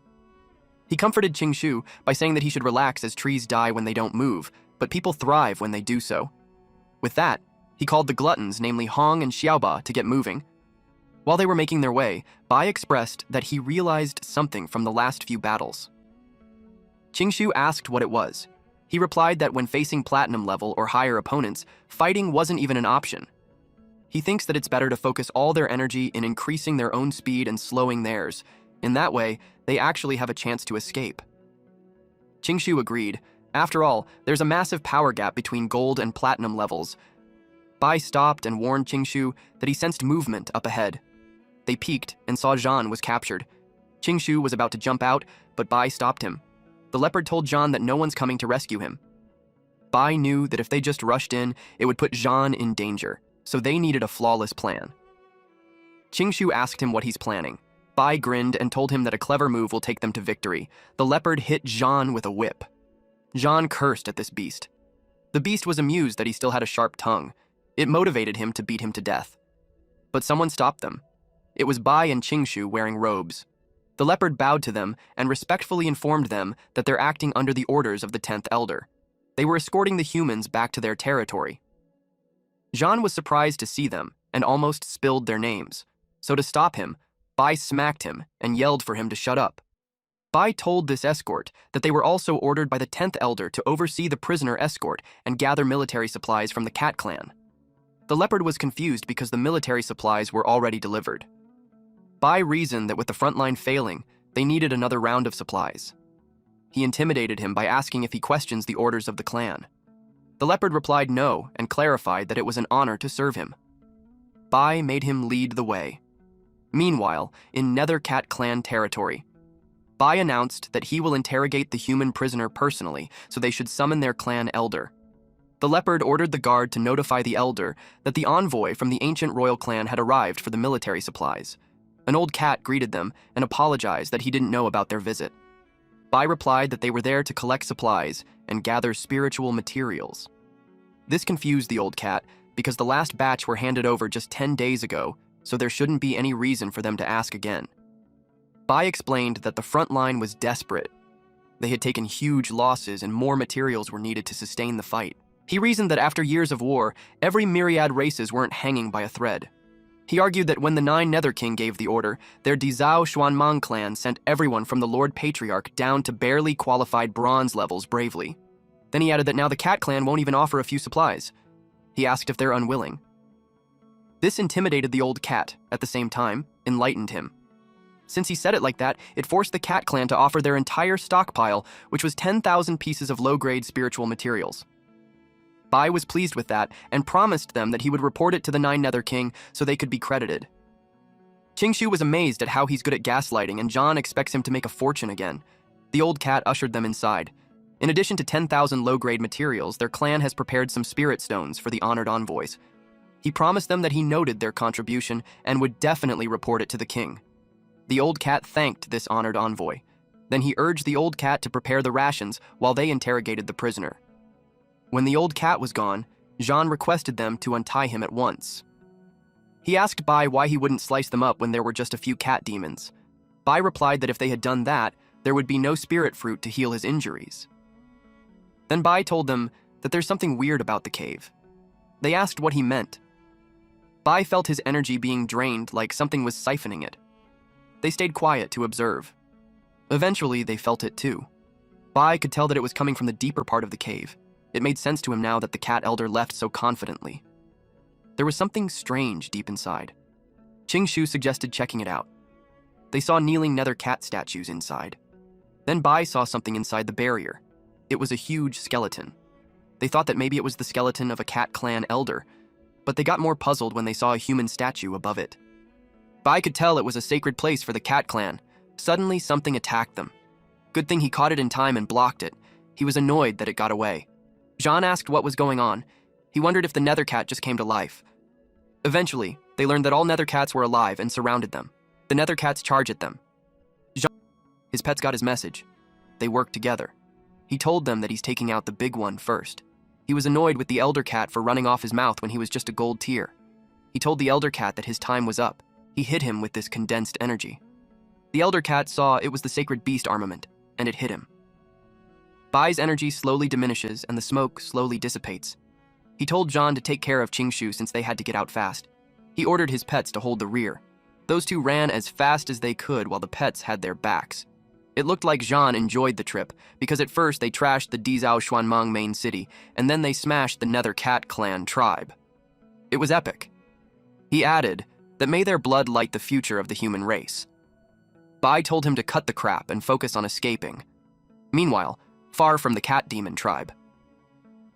He comforted Qingshu by saying that he should relax as trees die when they don't move, but people thrive when they do so. With that, he called the gluttons, namely Hong and Xiaoba, to get moving. While they were making their way, Bai expressed that he realized something from the last few battles. Qingshu asked what it was. He replied that when facing platinum level or higher opponents, fighting wasn't even an option. He thinks that it's better to focus all their energy in increasing their own speed and slowing theirs. In that way, they actually have a chance to escape. Qingshu agreed. After all, there's a massive power gap between gold and platinum levels. Bai stopped and warned Qingshu that he sensed movement up ahead. They peeked and saw Zhan was captured. Qingshu was about to jump out, but Bai stopped him. The leopard told Zhan that no one's coming to rescue him. Bai knew that if they just rushed in, it would put Zhan in danger, so they needed a flawless plan. Qingshu asked him what he's planning. Bai grinned and told him that a clever move will take them to victory. The leopard hit Zhan with a whip. Zhan cursed at this beast. The beast was amused that he still had a sharp tongue. It motivated him to beat him to death. But someone stopped them. It was Bai and Qingshu wearing robes. The leopard bowed to them and respectfully informed them that they're acting under the orders of the 10th Elder. They were escorting the humans back to their territory. Zhan was surprised to see them and almost spilled their names. So to stop him, Bai smacked him and yelled for him to shut up. Bai told this escort that they were also ordered by the 10th Elder to oversee the prisoner escort and gather military supplies from the Cat clan. The leopard was confused because the military supplies were already delivered. Bai reasoned that with the front line failing, they needed another round of supplies. He intimidated him by asking if he questions the orders of the clan. The leopard replied no and clarified that it was an honor to serve him. Bai made him lead the way. Meanwhile, in Nether Cat clan territory, Bai announced that he will interrogate the human prisoner personally, so they should summon their clan elder. The leopard ordered the guard to notify the elder that the envoy from the ancient royal clan had arrived for the military supplies. An old cat greeted them and apologized that he didn't know about their visit. Bai replied that they were there to collect supplies and gather spiritual materials. This confused the old cat because the last batch were handed over just 10 days ago, so there shouldn't be any reason for them to ask again. Bai explained that the front line was desperate. They had taken huge losses and more materials were needed to sustain the fight. He reasoned that after years of war, every myriad races weren't hanging by a thread. He argued that when the 9 Nether King gave the order, their Dizao Xuanmang clan sent everyone from the Lord Patriarch down to barely qualified bronze levels bravely. Then he added that now the Cat clan won't even offer a few supplies. He asked if they're unwilling. This intimidated the old cat, at the same time, enlightened him. Since he said it like that, it forced the Cat clan to offer their entire stockpile, which was 10,000 pieces of low-grade spiritual materials. Bai was pleased with that and promised them that he would report it to the 9 Nether King so they could be credited. Qingshu was amazed at how he's good at gaslighting, and Zhan expects him to make a fortune again. The old cat ushered them inside. In addition to 10,000 low-grade materials, their clan has prepared some spirit stones for the honored envoys. He promised them that he noted their contribution and would definitely report it to the king. The old cat thanked this honored envoy. Then he urged the old cat to prepare the rations while they interrogated the prisoner. When the old cat was gone, Zhan requested them to untie him at once. He asked Bai why he wouldn't slice them up when there were just a few cat demons. Bai replied that if they had done that, there would be no spirit fruit to heal his injuries. Then Bai told them that there's something weird about the cave. They asked what he meant. Bai felt his energy being drained like something was siphoning it. They stayed quiet to observe. Eventually, they felt it too. Bai could tell that it was coming from the deeper part of the cave. It made sense to him now that the cat elder left so confidently. There was something strange deep inside. Qingshu suggested checking it out. They saw kneeling nether cat statues inside. Then Bai saw something inside the barrier. It was a huge skeleton. They thought that maybe it was the skeleton of a cat clan elder, but they got more puzzled when they saw a human statue above it. Bai could tell it was a sacred place for the cat clan. Suddenly, something attacked them. Good thing he caught it in time and blocked it. He was annoyed that it got away. Zhan asked what was going on. He wondered if the nether cat just came to life. Eventually, they learned that all nether cats were alive and surrounded them. The nether cats charged at them. His pets got his message. They worked together. He told them that he's taking out the big one first. He was annoyed with the elder cat for running off his mouth when he was just a gold tier. He told the elder cat that his time was up. He hit him with this condensed energy. The elder cat saw it was the sacred beast armament and it hit him. Bai's energy slowly diminishes and the smoke slowly dissipates. He told John to take care of Qingshu since they had to get out fast. He ordered his pets to hold the rear. Those two ran as fast as they could while the pets had their backs. It looked like Jean enjoyed the trip, because at first they trashed the Dizhao Xuanmeng main city, and then they smashed the Nether Cat clan tribe. It was epic. He added that may their blood light the future of the human race. Bai told him to cut the crap and focus on escaping. Meanwhile, far from the cat demon tribe,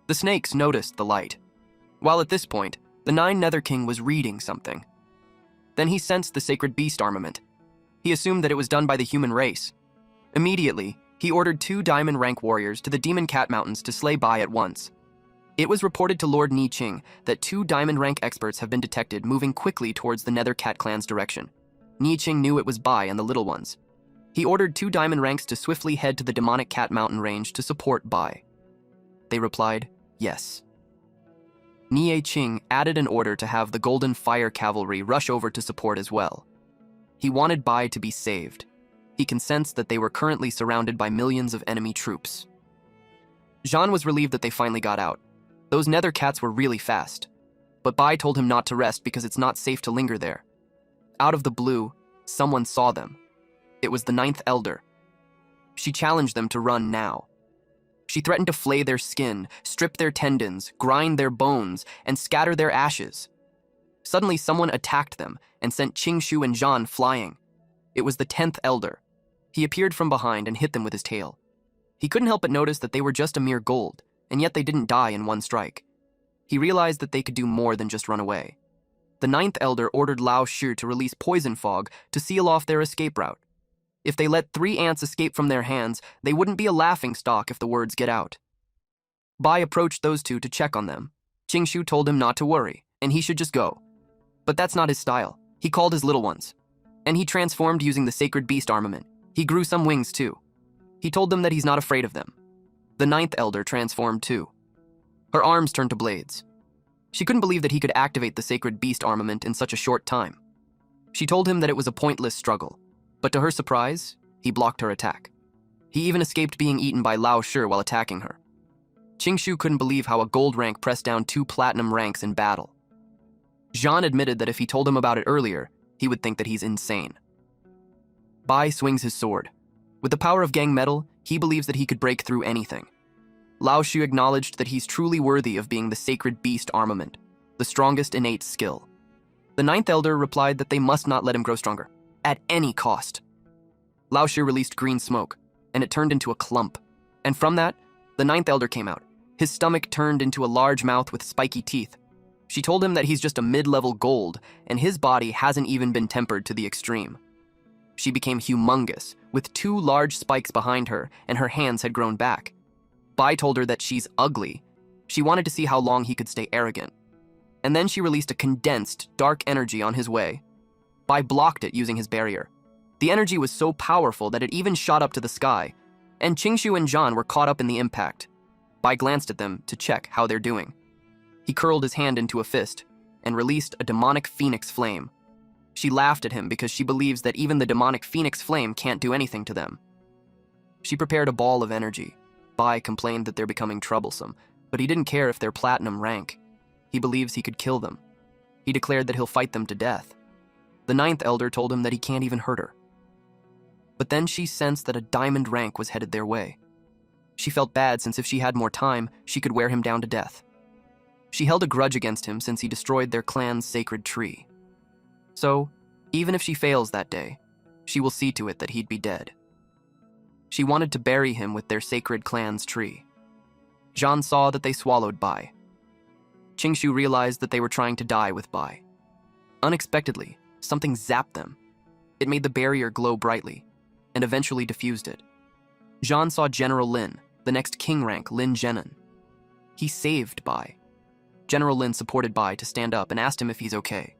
the snakes noticed the light. While at this point, the Nine Nether King was reading something. Then he sensed the sacred beast armament. He assumed that it was done by the human race. Immediately, he ordered 2 diamond rank warriors to the Demon Cat Mountains to slay Bai at once. It was reported to Lord Ni Qing that 2 diamond rank experts have been detected moving quickly towards the Nether Cat clan's direction. Ni Qing knew it was Bai and the little ones. He ordered 2 diamond ranks to swiftly head to the Demonic Cat Mountain range to support Bai. They replied, yes. Ni Qing added an order to have the Golden Fire Cavalry rush over to support as well. He wanted Bai to be saved. He can sense that they were currently surrounded by millions of enemy troops. Jean was relieved that they finally got out. Those nether cats were really fast. But Bai told him not to rest because it's not safe to linger there. Out of the blue, someone saw them. It was the 9th Elder. She challenged them to run now. She threatened to flay their skin, strip their tendons, grind their bones, and scatter their ashes. Suddenly, someone attacked them and sent Qingshu and Jean flying. It was the 10th Elder. He appeared from behind and hit them with his tail. He couldn't help but notice that they were just a mere gold, and yet they didn't die in one strike. He realized that they could do more than just run away. The 9th Elder ordered Lao Shi to release poison fog to seal off their escape route. If they let 3 ants escape from their hands, they wouldn't be a laughingstock if the words get out. Bai approached those 2 to check on them. Qingshu told him not to worry, and he should just go. But that's not his style. He called his little ones. And he transformed using the sacred beast armament. He grew some wings too. He told them that he's not afraid of them. The 9th Elder transformed too. Her arms turned to blades. She couldn't believe that he could activate the sacred beast armament in such a short time. She told him that it was a pointless struggle. But to her surprise, he blocked her attack. He even escaped being eaten by Lao Shi while attacking her. Qingshu couldn't believe how a gold rank pressed down 2 platinum ranks in battle. Jean admitted that if he told him about it earlier, he would think that he's insane. Bai swings his sword. With the power of gang metal, he believes that he could break through anything. Lao Shi acknowledged that he's truly worthy of being the sacred beast armament, the strongest innate skill. The 9th Elder replied that they must not let him grow stronger, at any cost. Lao Shi released green smoke, and it turned into a clump. And from that, the 9th Elder came out. His stomach turned into a large mouth with spiky teeth. She told him that he's just a mid-level gold, and his body hasn't even been tempered to the extreme. She became humongous, with 2 large spikes behind her, and her hands had grown back. Bai told her that she's ugly. She wanted to see how long he could stay arrogant. And then she released a condensed, dark energy on his way. Bai blocked it using his barrier. The energy was so powerful that it even shot up to the sky, and Qingshu and Jean were caught up in the impact. Bai glanced at them to check how they're doing. He curled his hand into a fist and released a demonic phoenix flame. She laughed at him because she believes that even the demonic phoenix flame can't do anything to them. She prepared a ball of energy. Bai complained that they're becoming troublesome, but he didn't care if they're platinum rank. He believes he could kill them. He declared that he'll fight them to death. The 9th Elder told him that he can't even hurt her. But then she sensed that a diamond rank was headed their way. She felt bad since if she had more time, she could wear him down to death. She held a grudge against him since he destroyed their clan's sacred tree. So, even if she fails that day, she will see to it that he'd be dead. She wanted to bury him with their sacred clan's tree. Jean saw that they swallowed Bai. Qingshu realized that they were trying to die with Bai. Unexpectedly, something zapped them. It made the barrier glow brightly, and eventually diffused it. Jean saw General Lin, the next king rank Lin Zhenan. He saved Bai. General Lin supported Bai to stand up and asked him if he's okay.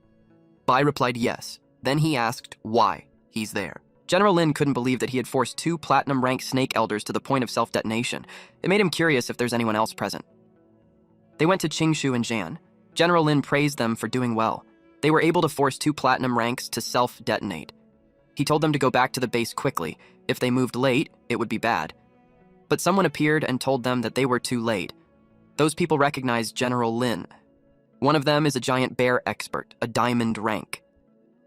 Bai replied yes. Then he asked why he's there. General Lin couldn't believe that he had forced 2 platinum-ranked snake elders to the point of self-detonation. It made him curious if there's anyone else present. They went to Qingshu and Jian. General Lin praised them for doing well. They were able to force 2 platinum ranks to self-detonate. He told them to go back to the base quickly, If they moved late, it would be bad. But someone appeared and told them that they were too late. Those people recognized General Lin. One of them is a giant bear expert, a diamond rank.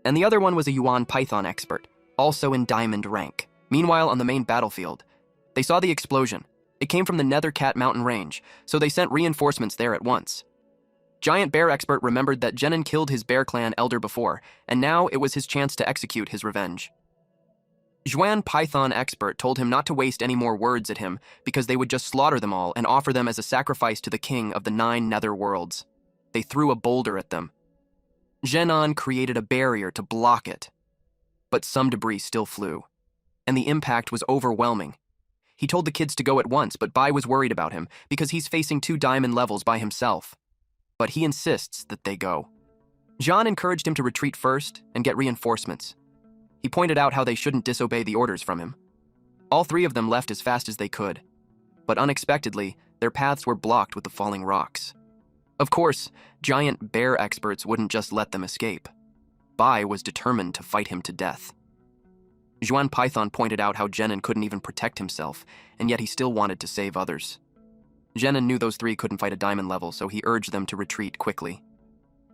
And the other one was a yuan python expert, also in diamond rank. Meanwhile, on the main battlefield, they saw the explosion. It came from the Nethercat mountain range, so they sent reinforcements there at once. Giant bear expert remembered that Genin killed his bear clan elder before, and now it was his chance to execute his revenge. Yuan python expert told him not to waste any more words at him because they would just slaughter them all and offer them as a sacrifice to the king of the 9 nether worlds. They threw a boulder at them. Genon created a barrier to block it, but some debris still flew, and the impact was overwhelming. He told the kids to go at once, but Bai was worried about him because he's facing 2 diamond levels by himself. But he insists that they go. Jean encouraged him to retreat first and get reinforcements. He pointed out how they shouldn't disobey the orders from him. All 3 of them left as fast as they could, but unexpectedly, their paths were blocked with the falling rocks. Of course, giant bear experts wouldn't just let them escape. Bai was determined to fight him to death. Yuan Python pointed out how Genin couldn't even protect himself, and yet he still wanted to save others. Genin knew those 3 couldn't fight a diamond level, so he urged them to retreat quickly.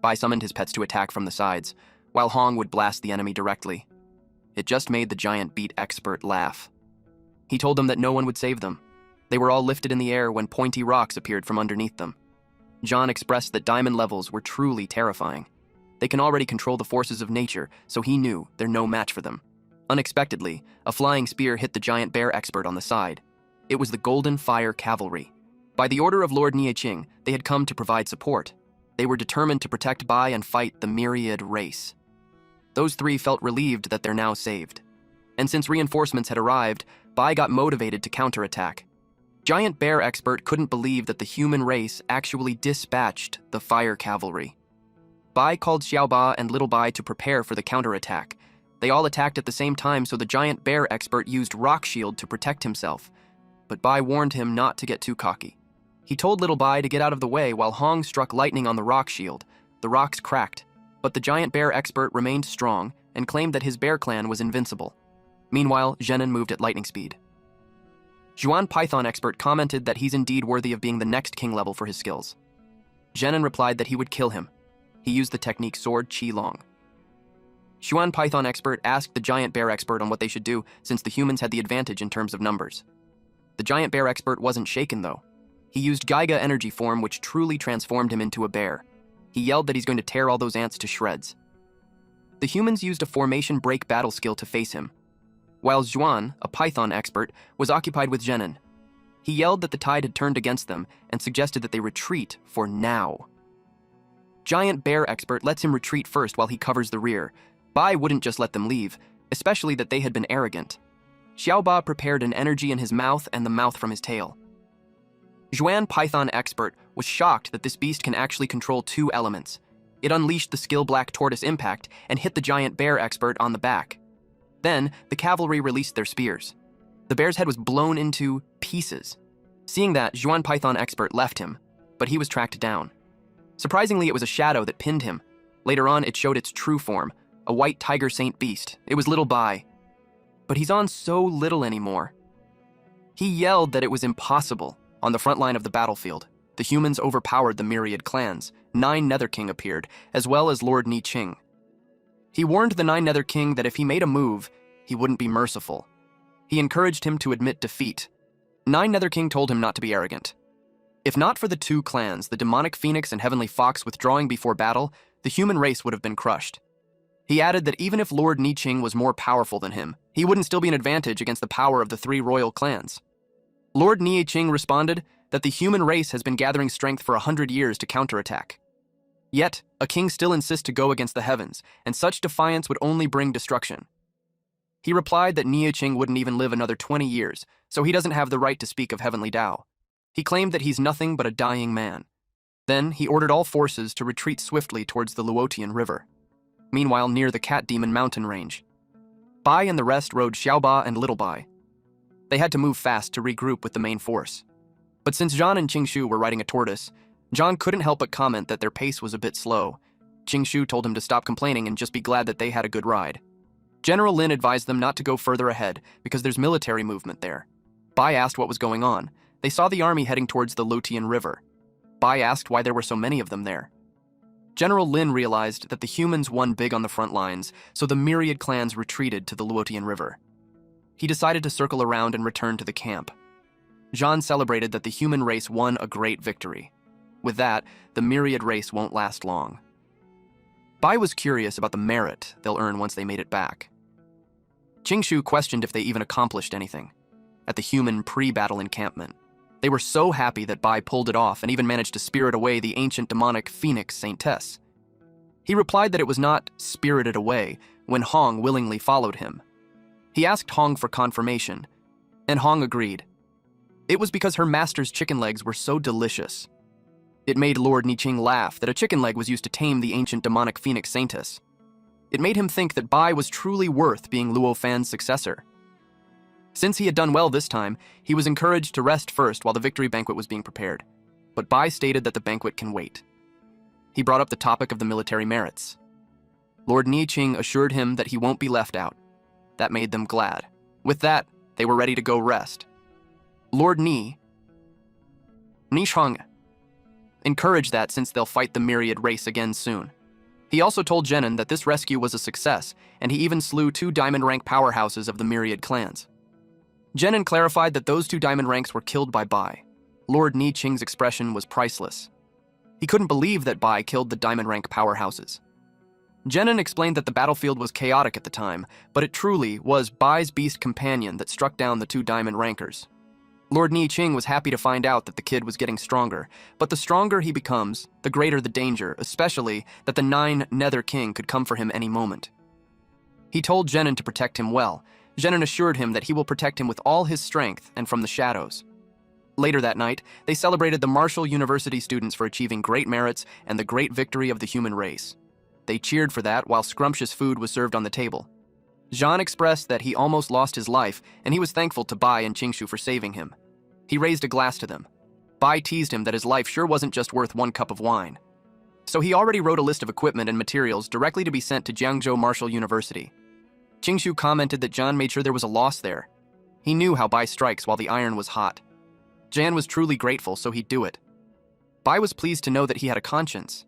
Bai summoned his pets to attack from the sides, while Hong would blast the enemy directly. It just made the giant beat expert laugh. He told them that no one would save them. They were all lifted in the air when pointy rocks appeared from underneath them. John expressed that diamond levels were truly terrifying. They can already control the forces of nature, so he knew they're no match for them. Unexpectedly, a flying spear hit the giant bear expert on the side. It was the Golden Fire Cavalry. By the order of Lord Nieching, they had come to provide support. They were determined to protect Bai and fight the myriad race. Those 3 felt relieved that they're now saved. And since reinforcements had arrived, Bai got motivated to counterattack. Giant Bear Expert couldn't believe that the human race actually dispatched the fire cavalry. Bai called Xiaoba and Little Bai to prepare for the counterattack. They all attacked at the same time, so the Giant Bear Expert used Rock Shield to protect himself. But Bai warned him not to get too cocky. He told Little Bai to get out of the way while Hong struck lightning on the Rock Shield. The rocks cracked, but the Giant Bear Expert remained strong and claimed that his bear clan was invincible. Meanwhile, Genin moved at lightning speed. Yuan Python Expert commented that he's indeed worthy of being the next king level for his skills. Genin replied that he would kill him. He used the technique Sword Qi Long. Yuan Python Expert asked the Giant Bear Expert on what they should do since the humans had the advantage in terms of numbers. The Giant Bear Expert wasn't shaken though. He used Gaiga energy form, which truly transformed him into a bear. He yelled that he's going to tear all those ants to shreds. The humans used a formation break battle skill to face him, while Zhuan, a Python expert, was occupied with Genin. He yelled that the tide had turned against them and suggested that they retreat for now. Giant Bear Expert lets him retreat first while he covers the rear. Bai wouldn't just let them leave, especially that they had been arrogant. Xiaoba prepared an energy in his mouth and the mouth from his tail. Zhuan Python Expert was shocked that this beast can actually control 2 elements. It unleashed the skill Black Tortoise Impact and hit the Giant Bear Expert on the back. Then, the cavalry released their spears. The bear's head was blown into pieces. Seeing that, Zhuan Python Expert left him, but he was tracked down. Surprisingly, it was a shadow that pinned him. Later on, it showed its true form, a white tiger saint beast. It was Little Bai. But he's on so little anymore. He yelled that it was impossible. On the front line of the battlefield, the humans overpowered the myriad clans. 9 Nether King appeared, as well as Lord Niching. He warned the 9 Nether King that if he made a move, he wouldn't be merciful. He encouraged him to admit defeat. 9 Nether King told him not to be arrogant. If not for the 2 clans, the Demonic Phoenix and Heavenly Fox withdrawing before battle, the human race would have been crushed. He added that even if Lord Niching was more powerful than him, he wouldn't still be an advantage against the power of the 3 royal clans. Lord Nieching responded that the human race has been gathering strength for 100 years to counterattack. Yet, a king still insists to go against the heavens, and such defiance would only bring destruction. He replied that Nieching wouldn't even live another 20 years, so he doesn't have the right to speak of heavenly Tao. He claimed that he's nothing but a dying man. Then, he ordered all forces to retreat swiftly towards the Luotian River. Meanwhile, near the Cat Demon mountain range, Bai and the rest rode Xiaoba and Little Bai. They had to move fast to regroup with the main force. But since Zhan and Qingshu were riding a tortoise, Zhan couldn't help but comment that their pace was a bit slow. Qingshu told him to stop complaining and just be glad that they had a good ride. General Lin advised them not to go further ahead because there's military movement there. Bai asked what was going on. They saw the army heading towards the Luotian River. Bai asked why there were so many of them there. General Lin realized that the humans won big on the front lines, so the myriad clans retreated to the Luotian River. He decided to circle around and return to the camp. Jean celebrated that the human race won a great victory. With that, the myriad race won't last long. Bai was curious about the merit they'll earn once they made it back. Qingshu questioned if they even accomplished anything at the human pre-battle encampment. They were so happy that Bai pulled it off and even managed to spirit away the ancient demonic phoenix Saintess. He replied that it was not spirited away when Hong willingly followed him. He asked Hong for confirmation, and Hong agreed. It was because her master's chicken legs were so delicious. It made Lord Niqing laugh that a chicken leg was used to tame the ancient demonic phoenix Saintess. It made him think that Bai was truly worth being Luo Fan's successor. Since he had done well this time, he was encouraged to rest first while the victory banquet was being prepared. But Bai stated that the banquet can wait. He brought up the topic of the military merits. Lord Niqing assured him that he won't be left out. That made them glad. With that, they were ready to go rest. Lord Nishong encouraged that since they'll fight the myriad race again soon. He also told Jenin that this rescue was a success, and he even slew 2 diamond rank powerhouses of the myriad clans. Jenin clarified that those 2 diamond ranks were killed by Bai. Lord Niqing's expression was priceless. He couldn't believe that Bai killed the diamond rank powerhouses. Jenin explained that the battlefield was chaotic at the time, but it truly was Bai's beast companion that struck down the 2 diamond rankers. Lord Niqing was happy to find out that the kid was getting stronger, but the stronger he becomes, the greater the danger, especially that the 9 Nether King could come for him any moment. He told Jenin to protect him well. Jenin assured him that he will protect him with all his strength and from the shadows. Later that night, they celebrated the Martial University students for achieving great merits and the great victory of the human race. They cheered for that while scrumptious food was served on the table. Jean expressed that he almost lost his life, and he was thankful to Bai and Qingshu for saving him. He raised a glass to them. Bai teased him that his life sure wasn't just worth 1 cup of wine. So he already wrote a list of equipment and materials directly to be sent to Jiangzhou Martial University. Qingshu commented that Jan made sure there was a loss there. He knew how Bai strikes while the iron was hot. Jan was truly grateful, so he'd do it. Bai was pleased to know that he had a conscience.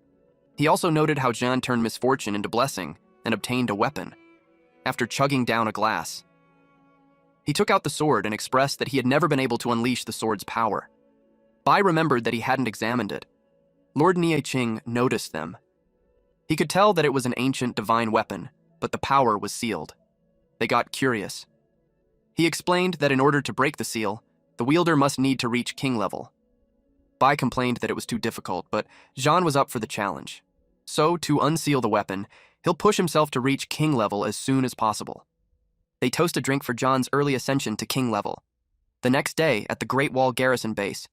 He also noted how Jan turned misfortune into blessing and obtained a weapon. After chugging down a glass, he took out the sword and expressed that he had never been able to unleash the sword's power. Bai remembered that he hadn't examined it. Lord Niqing noticed them. He could tell that it was an ancient divine weapon, but the power was sealed. They got curious. He explained that in order to break the seal, the wielder must need to reach king level. Bai complained that it was too difficult, but Jean was up for the challenge. So, to unseal the weapon, he'll push himself to reach king level as soon as possible. They toast a drink for John's early ascension to king level. The next day, at the Great Wall Garrison Base,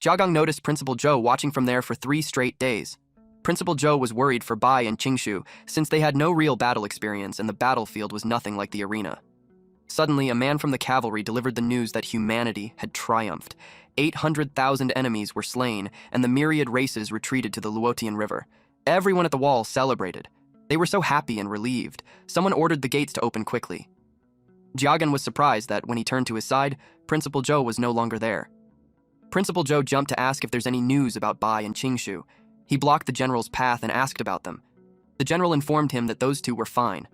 Jiagang noticed Principal Zhou watching from there for 3 straight days. Principal Zhou was worried for Bai and Qingshu since they had no real battle experience and the battlefield was nothing like the arena. Suddenly, a man from the cavalry delivered the news that humanity had triumphed. 800,000 enemies were slain, and the myriad races retreated to the Luotian River. Everyone at the wall celebrated. They were so happy and relieved. Someone ordered the gates to open quickly. Jiagan was surprised that, when he turned to his side, Principal Zhou was no longer there. Principal Zhou jumped to ask if there's any news about Bai and Qingshu. He blocked the general's path and asked about them. The general informed him that those 2 were fine.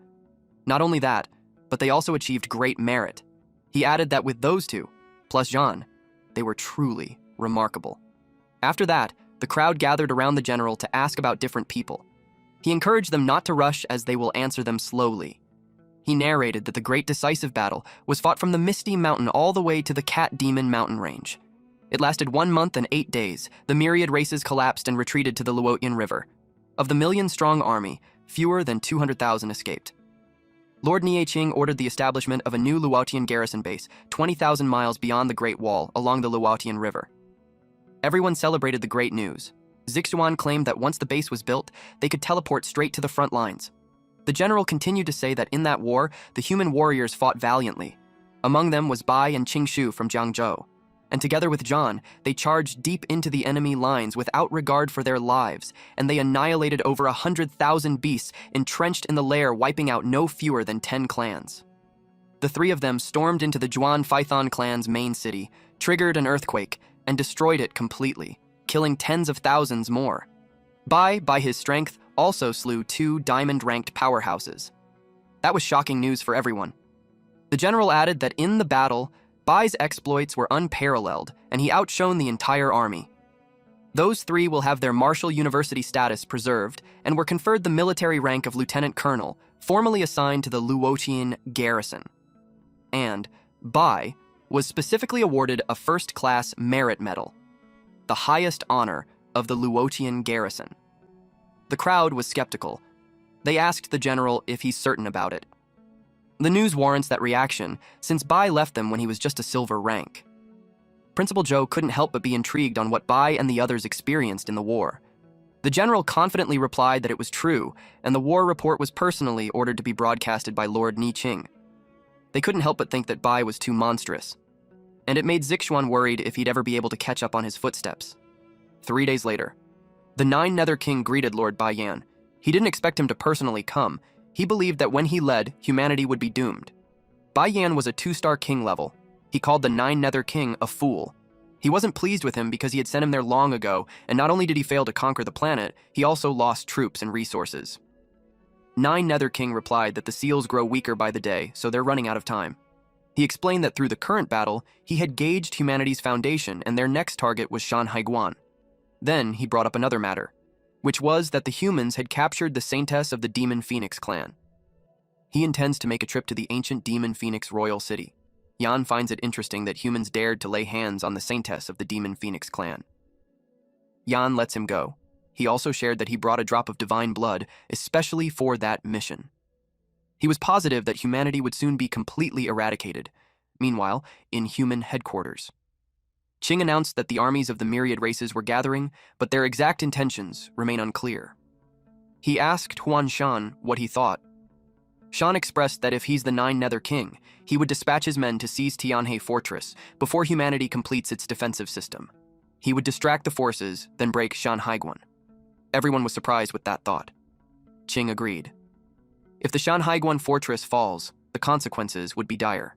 Not only that, but they also achieved great merit. He added that with those 2, plus Jean, they were truly remarkable. After that, the crowd gathered around the general to ask about different people. He encouraged them not to rush as they will answer them slowly. He narrated that the great decisive battle was fought from the Misty Mountain all the way to the Cat Demon mountain range. It lasted 1 month and 8 days. The myriad races collapsed and retreated to the Luotian River. Of the million-strong army, fewer than 200,000 escaped. Lord Niqing ordered the establishment of a new Luotian garrison base 20,000 miles beyond the Great Wall along the Luotian River. Everyone celebrated the great news. Zixuan claimed that once the base was built, they could teleport straight to the front lines. The general continued to say that in that war, the human warriors fought valiantly. Among them was Bai and Qingshu from Jiangzhou. and together with John, they charged deep into the enemy lines without regard for their lives, and they annihilated over 100,000 beasts entrenched in the lair, wiping out no fewer than 10 clans. The three of them stormed into the Juan Phython clan's main city, triggered an earthquake, and destroyed it completely, killing tens of thousands more. Bai, by his strength, also slew 2 diamond-ranked powerhouses. That was shocking news for everyone. The general added that in the battle, Bai's exploits were unparalleled, and he outshone the entire army. Those 3 will have their Marshall University status preserved and were conferred the military rank of lieutenant colonel, formally assigned to the Luotian garrison. And Bai was specifically awarded a first-class merit medal, the highest honor of the Luotian garrison. The crowd was skeptical. They asked the general if he's certain about it. The news warrants that reaction, since Bai left them when he was just a silver rank. Principal Joe couldn't help but be intrigued on what Bai and the others experienced in the war. The general confidently replied that it was true, and the war report was personally ordered to be broadcasted by Lord Ni Qing. They couldn't help but think that Bai was too monstrous, and it made Zixuan worried if he'd ever be able to catch up on his footsteps. 3 days later, the Nine Nether King greeted Lord Bai Yan. He didn't expect him to personally come. He believed that when he led, humanity would be doomed. Bai Yan was a 2-star king level. He called the Nine Nether King a fool. He wasn't pleased with him because he had sent him there long ago, and not only did he fail to conquer the planet, he also lost troops and resources. Nine Nether King replied that the seals grow weaker by the day, so they're running out of time. He explained that through the current battle, he had gauged humanity's foundation and their next target was Shan Haiguan. Then he brought up another matter, which was that the humans had captured the saintess of the Demon Phoenix clan. He intends to make a trip to the ancient Demon Phoenix royal city. Yan finds it interesting that humans dared to lay hands on the saintess of the Demon Phoenix clan. Yan lets him go. He also shared that he brought a drop of divine blood, especially for that mission. He was positive that humanity would soon be completely eradicated. Meanwhile, in human headquarters, Qing announced that the armies of the myriad races were gathering, but their exact intentions remain unclear. He asked Huan Shan what he thought. Shan expressed that if he's the Nine Nether King, he would dispatch his men to seize Tianhe Fortress before humanity completes its defensive system. He would distract the forces, then break Shan Haiguan. Everyone was surprised with that thought. Qing agreed. If the Shan Haiguan fortress falls, the consequences would be dire.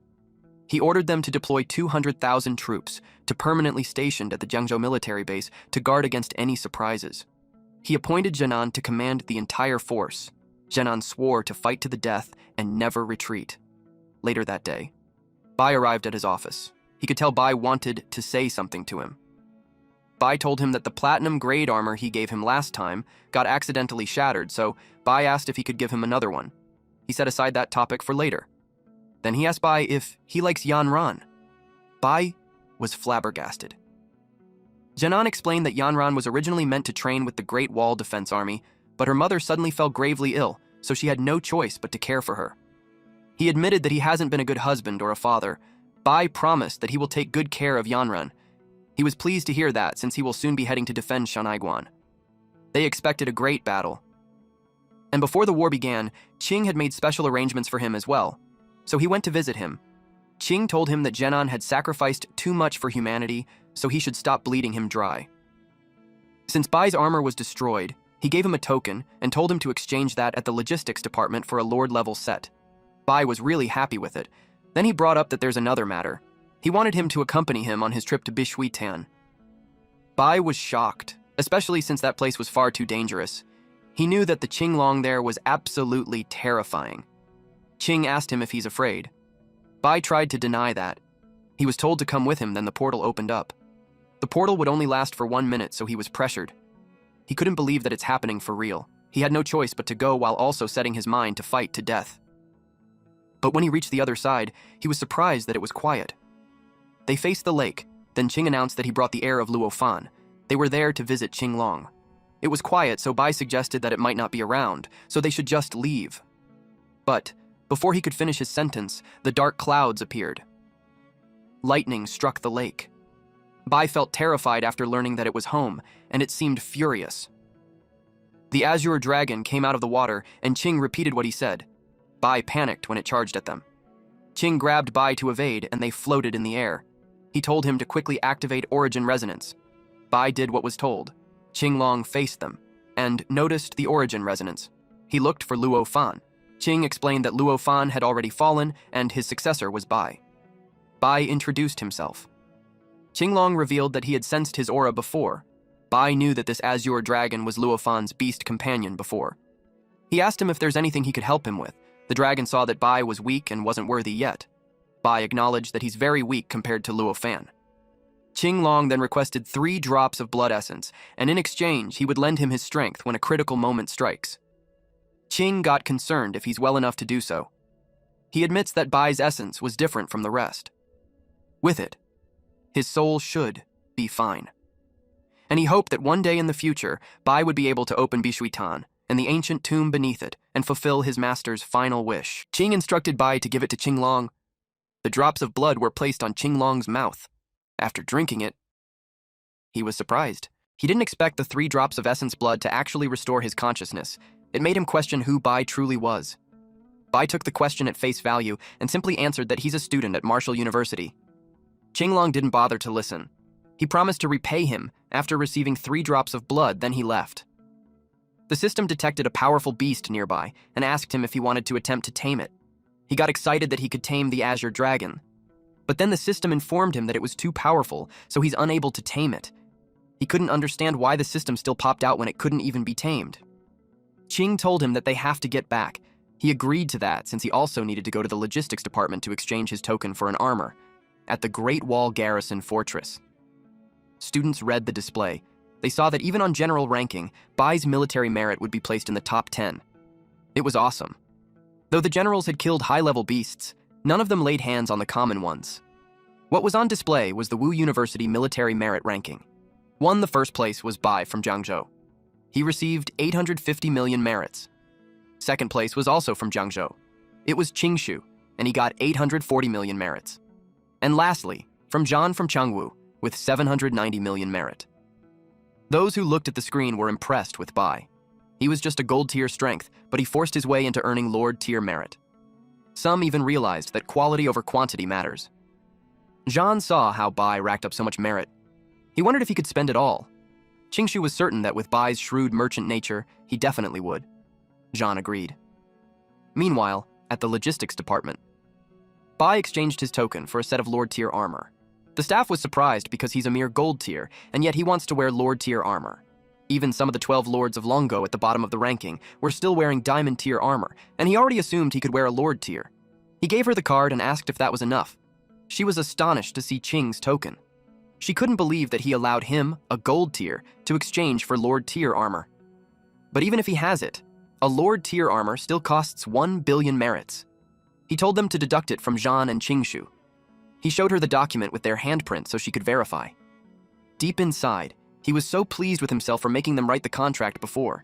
He ordered them to deploy 200,000 troops to permanently stationed at the Jiangzhou military base to guard against any surprises. He appointed Zhenan to command the entire force. Zhenan swore to fight to the death and never retreat. Later that day, Bai arrived at his office. He could tell Bai wanted to say something to him. Bai told him that the platinum grade armor he gave him last time got accidentally shattered, so Bai asked if he could give him another one. He set aside that topic for later. Then he asked Bai if he likes Yan Ran. Bai was flabbergasted. Zhenan explained that Yan Ran was originally meant to train with the Great Wall Defense Army, but her mother suddenly fell gravely ill, so she had no choice but to care for her. He admitted that he hasn't been a good husband or a father. Bai promised that he will take good care of Yan Ran. He was pleased to hear that, since he will soon be heading to defend Shanhaiguan. They expected a great battle. And before the war began, Qing had made special arrangements for him as well, so he went to visit him. Qing told him that Zhenan had sacrificed too much for humanity, so he should stop bleeding him dry. Since Bai's armor was destroyed, he gave him a token and told him to exchange that at the logistics department for a Lord-level set. Bai was really happy with it. Then he brought up that there's another matter. He wanted him to accompany him on his trip to Bishui-Tan. Bai was shocked, especially since that place was far too dangerous. He knew that the Qinglong there was absolutely terrifying. Qing asked him if he's afraid. Bai tried to deny that. He was told to come with him, then the portal opened up. The portal would only last for 1 minute, so he was pressured. He couldn't believe that it's happening for real. He had no choice but to go while also setting his mind to fight to death. But when he reached the other side, he was surprised that it was quiet. They faced the lake, then Qing announced that he brought the heir of Luofan. They were there to visit Qinglong. It was quiet, so Bai suggested that it might not be around, so they should just leave. But before he could finish his sentence, the dark clouds appeared. Lightning struck the lake. Bai felt terrified after learning that it was home, and it seemed furious. The azure dragon came out of the water, and Qing repeated what he said. Bai panicked when it charged at them. Qing grabbed Bai to evade, and they floated in the air. He told him to quickly activate origin resonance. Bai did what was told. Qinglong faced them and noticed the origin resonance. He looked for Luo Fan. Qing explained that Luo Fan had already fallen and his successor was Bai. Bai introduced himself. Qinglong revealed that he had sensed his aura before. Bai knew that this azure dragon was Luo Fan's beast companion before. He asked him if there's anything he could help him with. The dragon saw that Bai was weak and wasn't worthy yet. Bai acknowledged that he's very weak compared to Luo Fan. Qinglong then requested 3 drops of blood essence, and in exchange, he would lend him his strength when a critical moment strikes. Qing got concerned if he's well enough to do so. He admits that Bai's essence was different from the rest. With it, his soul should be fine. And he hoped that one day in the future, Bai would be able to open Bishuitan and the ancient tomb beneath it and fulfill his master's final wish. Qing instructed Bai to give it to Qinglong. The drops of blood were placed on Qinglong's mouth. After drinking it, he was surprised. He didn't expect the 3 drops of essence blood to actually restore his consciousness. It made him question who Bai truly was. Bai took the question at face value and simply answered that he's a student at Marshall University. Qinglong didn't bother to listen. He promised to repay him after receiving 3 drops of blood, then he left. The system detected a powerful beast nearby and asked him if he wanted to attempt to tame it. He got excited that he could tame the azure dragon. But then the system informed him that it was too powerful, so he's unable to tame it. He couldn't understand why the system still popped out when it couldn't even be tamed. Qing told him that they have to get back. He agreed to that since he also needed to go to the logistics department to exchange his token for an armor at the Great Wall Garrison Fortress. Students read the display. They saw that even on general ranking, Bai's military merit would be placed in the top 10. It was awesome. Though the generals had killed high-level beasts, none of them laid hands on the common ones. What was on display was the Wu University military merit ranking. The first place was Bai from Jiangzhou. He received 850 million merits. Second place was also from Jiangzhou. It was Qingshu, and he got 840 million merits. And lastly, from Zhan from Chengwu, with 790 million merit. Those who looked at the screen were impressed with Bai. He was just a gold-tier strength, but he forced his way into earning Lord-tier merit. Some even realized that quality over quantity matters. Zhan saw how Bai racked up so much merit. He wondered if he could spend it all. Qingshu was certain that with Bai's shrewd merchant nature, he definitely would. Zhan agreed. Meanwhile, at the logistics department, Bai exchanged his token for a set of Lord-tier armor. The staff was surprised because he's a mere gold tier, and yet he wants to wear Lord-tier armor. Even some of the 12 lords of Longo at the bottom of the ranking were still wearing diamond-tier armor, and he already assumed he could wear a Lord tier. He gave her the card and asked if that was enough. She was astonished to see Qing's token. She couldn't believe that he allowed him, a gold tier, to exchange for Lord-tier armor. But even if he has it, a Lord-tier armor still costs 1 billion merits. He told them to deduct it from Zhan and Qingshu. He showed her the document with their handprint so she could verify. Deep inside, he was so pleased with himself for making them write the contract before.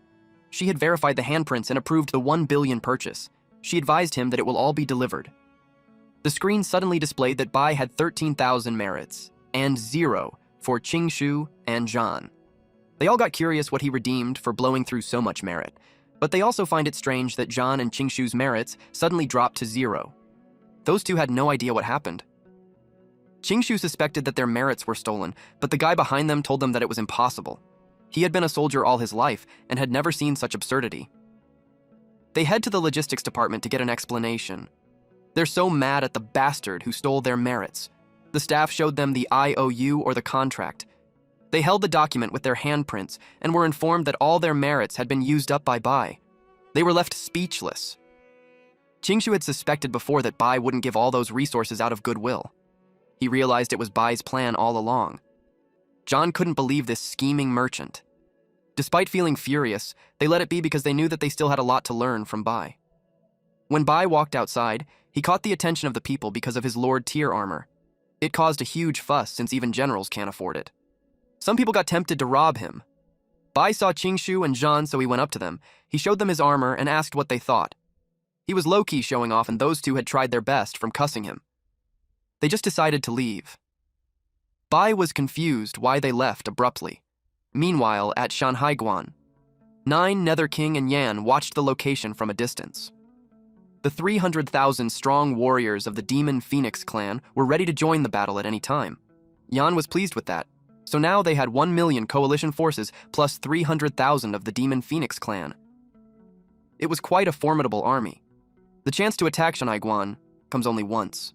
She had verified the handprints and approved the 1 billion purchase. She advised him that it will all be delivered. The screen suddenly displayed that Bai had 13,000 merits, and 0 for Qingshu and Zhan. They all got curious what he redeemed for blowing through so much merit, but they also find it strange that Zhan and Qingshu's merits suddenly dropped to 0. Those two had no idea what happened. Qingshu suspected that their merits were stolen, but the guy behind them told them that it was impossible. He had been a soldier all his life and had never seen such absurdity. They head to the logistics department to get an explanation. They're so mad at the bastard who stole their merits. The staff showed them the IOU or the contract. They held the document with their handprints and were informed that all their merits had been used up by Bai. They were left speechless. Qingshu had suspected before that Bai wouldn't give all those resources out of goodwill. He realized it was Bai's plan all along. Zhan couldn't believe this scheming merchant. Despite feeling furious, they let it be because they knew that they still had a lot to learn from Bai. When Bai walked outside, he caught the attention of the people because of his Lord-tier armor. It caused a huge fuss since even generals can't afford it. Some people got tempted to rob him. Bai saw Qingshu and Zhan, so he went up to them. He showed them his armor and asked what they thought. He was low-key showing off, and those two had tried their best from cussing him. They just decided to leave. Bai was confused why they left abruptly. Meanwhile, at Shanhaiguan, 9 Nether King and Yan watched the location from a distance. The 300,000 strong warriors of the Demon Phoenix clan were ready to join the battle at any time. Yan was pleased with that. So now they had 1 million coalition forces plus 300,000 of the Demon Phoenix clan. It was quite a formidable army. The chance to attack Shanhaiguan comes only once.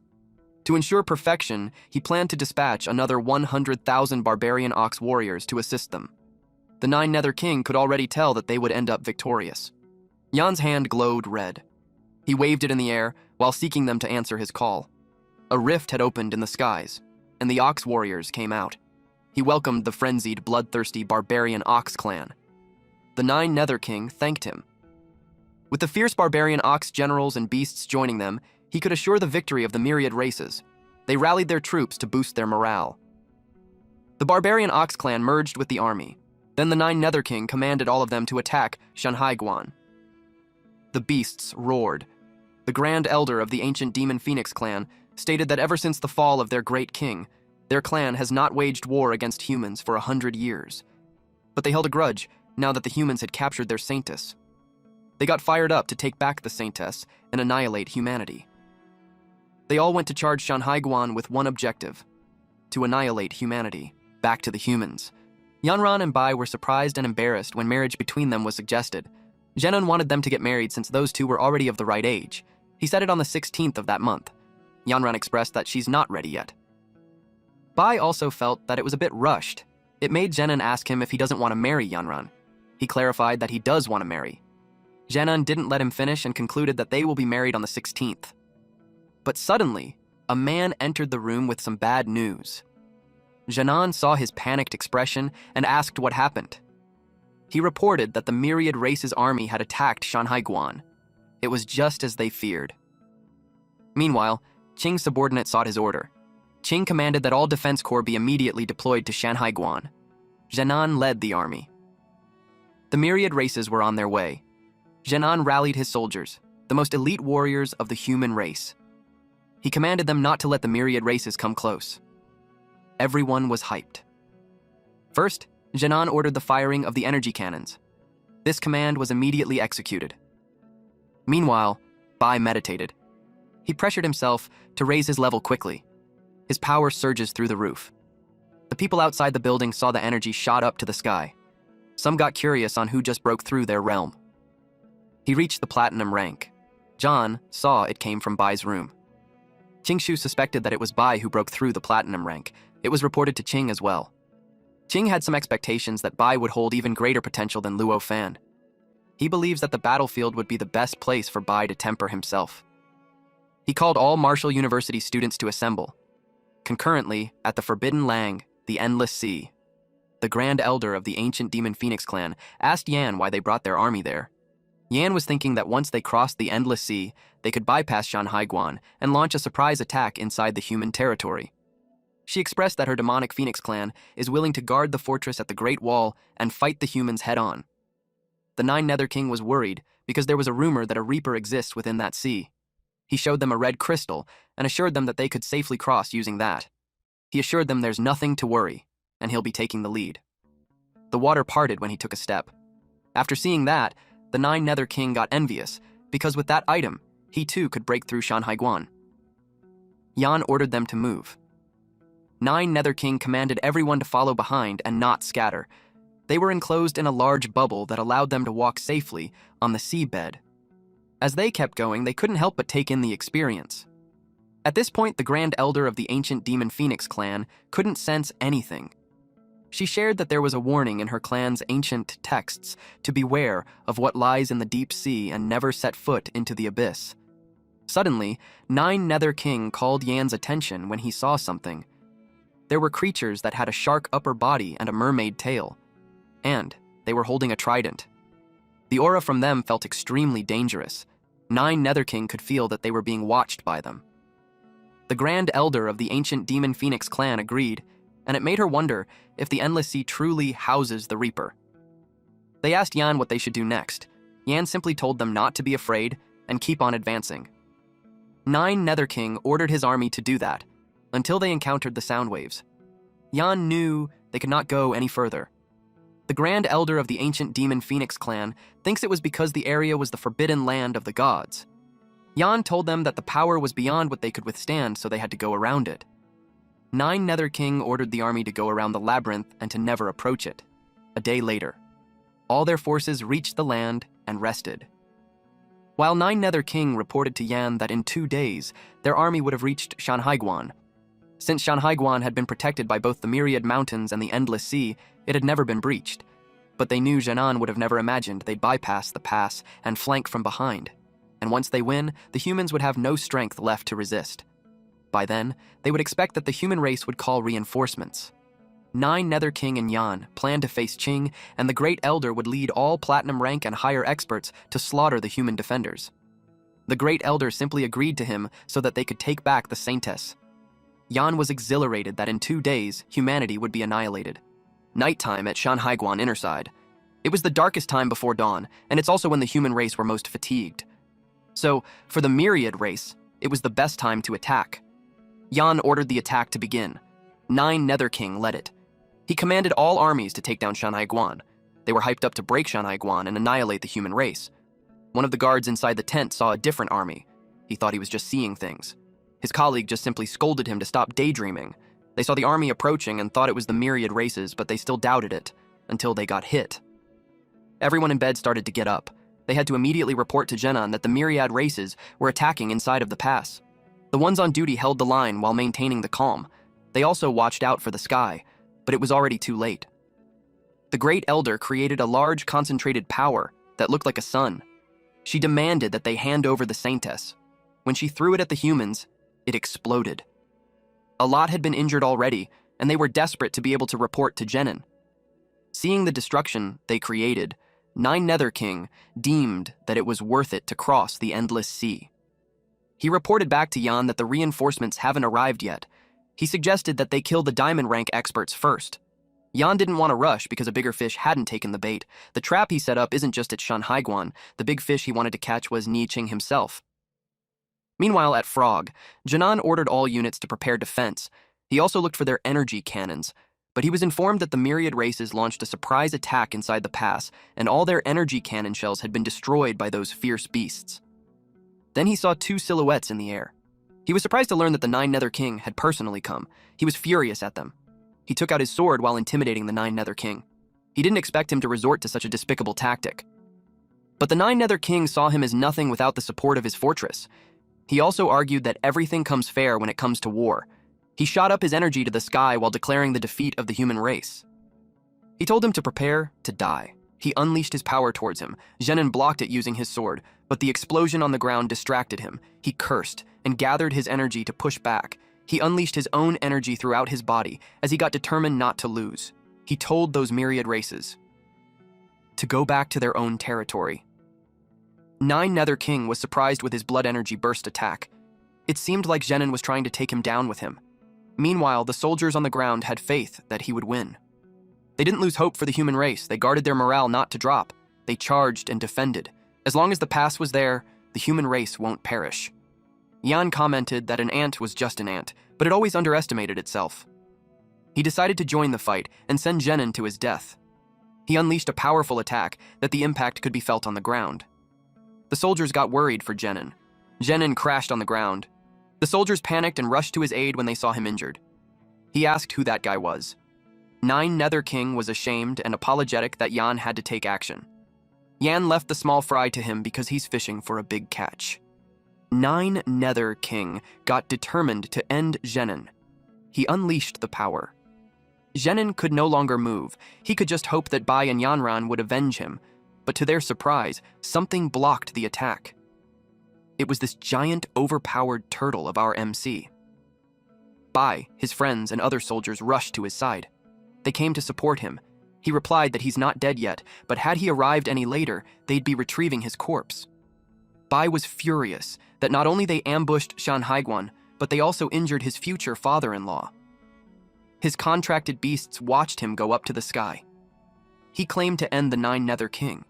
To ensure perfection, he planned to dispatch another 100,000 barbarian ox warriors to assist them. The Nine Nether King could already tell that they would end up victorious. Yan's hand glowed red. He waved it in the air while seeking them to answer his call. A rift had opened in the skies, and the ox warriors came out. He welcomed the frenzied, bloodthirsty barbarian ox clan. The Nine Nether King thanked him. With the fierce barbarian ox generals and beasts joining them, he could assure the victory of the myriad races. They rallied their troops to boost their morale. The barbarian ox clan merged with the army. Then the Nine Nether King commanded all of them to attack Shanhaiguan. The beasts roared. The Grand Elder of the ancient Demon Phoenix clan stated that ever since the fall of their great king, their clan has not waged war against humans for 100 years. But they held a grudge now that the humans had captured their saintess. They got fired up to take back the saintess and annihilate humanity. They all went to charge Shanhaiguan with one objective: to annihilate humanity, back to the humans. Yanran and Bai were surprised and embarrassed when marriage between them was suggested. Zenon wanted them to get married since those two were already of the right age. He said it on the 16th of that month. Yanran expressed that she's not ready yet. Bai also felt that it was a bit rushed. It made Zenon ask him if he doesn't want to marry Yanran. He clarified that he does want to marry. Zenon didn't let him finish and concluded that they will be married on the 16th. But suddenly, a man entered the room with some bad news. Zenon saw his panicked expression and asked what happened. He reported that the myriad race's army had attacked Shanhaiguan. It was just as they feared. Meanwhile, Qing's subordinate sought his order. Qing commanded that all defense corps be immediately deployed to Shanhaiguan. Zenon led the army. The myriad races were on their way. Zenon rallied his soldiers, the most elite warriors of the human race. He commanded them not to let the myriad races come close. Everyone was hyped. First, Zenon ordered the firing of the energy cannons. This command was immediately executed. Meanwhile, Bai meditated. He pressured himself to raise his level quickly. His power surges through the roof. The people outside the building saw the energy shot up to the sky. Some got curious on who just broke through their realm. He reached the platinum rank. John saw it came from Bai's room. Qingshu suspected that it was Bai who broke through the platinum rank. It was reported to Qing as well. Qing had some expectations that Bai would hold even greater potential than Luo Fan. He believes that the battlefield would be the best place for Bai to temper himself. He called all Martial University students to assemble. Concurrently, at the Forbidden Lang, the Endless Sea, the Grand Elder of the ancient Demon Phoenix clan asked Yan why they brought their army there. Yan was thinking that once they crossed the Endless Sea, they could bypass Shanhaiguan and launch a surprise attack inside the human territory. She expressed that her demonic Phoenix clan is willing to guard the fortress at the Great Wall and fight the humans head-on. The Nine Nether King was worried because there was a rumor that a Reaper exists within that sea. He showed them a red crystal and assured them that they could safely cross using that. He assured them there's nothing to worry, and he'll be taking the lead. The water parted when he took a step. After seeing that, the Nine Nether King got envious because with that item, he too could break through Shanhaiguan. Yan ordered them to move. Nine Nether King commanded everyone to follow behind and not scatter. They were enclosed in a large bubble that allowed them to walk safely on the seabed. As they kept going, they couldn't help but take in the experience. At this point, the Grand Elder of the ancient Demon Phoenix clan couldn't sense anything. She shared that there was a warning in her clan's ancient texts to beware of what lies in the deep sea and never set foot into the abyss. Suddenly, Nine Nether King called Yan's attention when he saw something. There were creatures that had a shark upper body and a mermaid tail. And they were holding a trident. The aura from them felt extremely dangerous. Nine Nether King could feel that they were being watched by them. The Grand Elder of the ancient Demon Phoenix clan agreed, and it made her wonder if the Endless Sea truly houses the Reaper. They asked Yan what they should do next. Yan simply told them not to be afraid and keep on advancing. Nine Nether King ordered his army to do that, until they encountered the sound waves. Yan knew they could not go any further. The Grand Elder of the ancient Demon Phoenix clan thinks it was because the area was the forbidden land of the gods. Yan told them that the power was beyond what they could withstand, so they had to go around it. Nine Nether King ordered the army to go around the labyrinth and to never approach it. A day later, all their forces reached the land and rested. While Nine Nether King reported to Yan that in 2 days, their army would have reached Shanhaiguan. Since Shanhaiguan had been protected by both the myriad mountains and the endless sea, it had never been breached. But they knew Zhenan would have never imagined they'd bypass the pass and flank from behind. And once they win, the humans would have no strength left to resist. By then, they would expect that the human race would call reinforcements. Nine Nether King and Yan planned to face Qing, and the Great Elder would lead all platinum rank and higher experts to slaughter the human defenders. The Great Elder simply agreed to him so that they could take back the Saintess. Yan was exhilarated that in 2 days, humanity would be annihilated. Nighttime at Shanhaiguan Innerside. It was the darkest time before dawn, and it's also when the human race were most fatigued. So, for the myriad race, it was the best time to attack. Yan ordered the attack to begin. Nine Nether King led it. He commanded all armies to take down Shanhaiguan. They were hyped up to break Shanhaiguan and annihilate the human race. One of the guards inside the tent saw a different army. He thought he was just seeing things. His colleague just simply scolded him to stop daydreaming. They saw the army approaching and thought it was the myriad races, but they still doubted it, until they got hit. Everyone in bed started to get up. They had to immediately report to Zhenan that the myriad races were attacking inside of the pass. The ones on duty held the line while maintaining the calm. They also watched out for the sky, but it was already too late. The Great Elder created a large concentrated power that looked like a sun. She demanded that they hand over the Saintess. When she threw it at the humans, it exploded. A lot had been injured already, and they were desperate to be able to report to Zhenan. Seeing the destruction they created, Nine Nether King deemed that it was worth it to cross the endless sea. He reported back to Yan that the reinforcements haven't arrived yet. He suggested that they kill the diamond rank experts first. Yan didn't want to rush because a bigger fish hadn't taken the bait. The trap he set up isn't just at Shanhaiguan. The big fish he wanted to catch was Niqing himself. Meanwhile, at Frog, Zhenan ordered all units to prepare defense. He also looked for their energy cannons, but he was informed that the myriad races launched a surprise attack inside the pass, and all their energy cannon shells had been destroyed by those fierce beasts. Then he saw 2 silhouettes in the air. He was surprised to learn that the Nine Nether King had personally come. He was furious at them. He took out his sword while intimidating the Nine Nether King. He didn't expect him to resort to such a despicable tactic. But the Nine Nether King saw him as nothing without the support of his fortress. He also argued that everything comes fair when it comes to war. He shot up his energy to the sky while declaring the defeat of the human race. He told him to prepare to die. He unleashed his power towards him. Zhenan blocked it using his sword, but the explosion on the ground distracted him. He cursed and gathered his energy to push back. He unleashed his own energy throughout his body as he got determined not to lose. He told those myriad races to go back to their own territory. Nine Nether King was surprised with his blood energy burst attack. It seemed like Zhenan was trying to take him down with him. Meanwhile, the soldiers on the ground had faith that he would win. They didn't lose hope for the human race. They guarded their morale not to drop. They charged and defended. As long as the pass was there, the human race won't perish. Yan commented that an ant was just an ant, but it always underestimated itself. He decided to join the fight and send Zhenan to his death. He unleashed a powerful attack that the impact could be felt on the ground. The soldiers got worried for Zhenan. Zhenan crashed on the ground. The soldiers panicked and rushed to his aid when they saw him injured. He asked who that guy was. Nine Nether King was ashamed and apologetic that Yan had to take action. Yan left the small fry to him because he's fishing for a big catch. Nine Nether King got determined to end Zhenan. He unleashed the power. Zhenan could no longer move. He could just hope that Bai and Yanran would avenge him. But to their surprise, something blocked the attack. It was this giant, overpowered turtle of our MC. Bai, his friends, and other soldiers rushed to his side. They came to support him. He replied that he's not dead yet, but had he arrived any later, they'd be retrieving his corpse. Bai was furious that not only they ambushed Shanhaiguan, but they also injured his future father-in-law. His contracted beasts watched him go up to the sky. He claimed to end the Nine Nether King.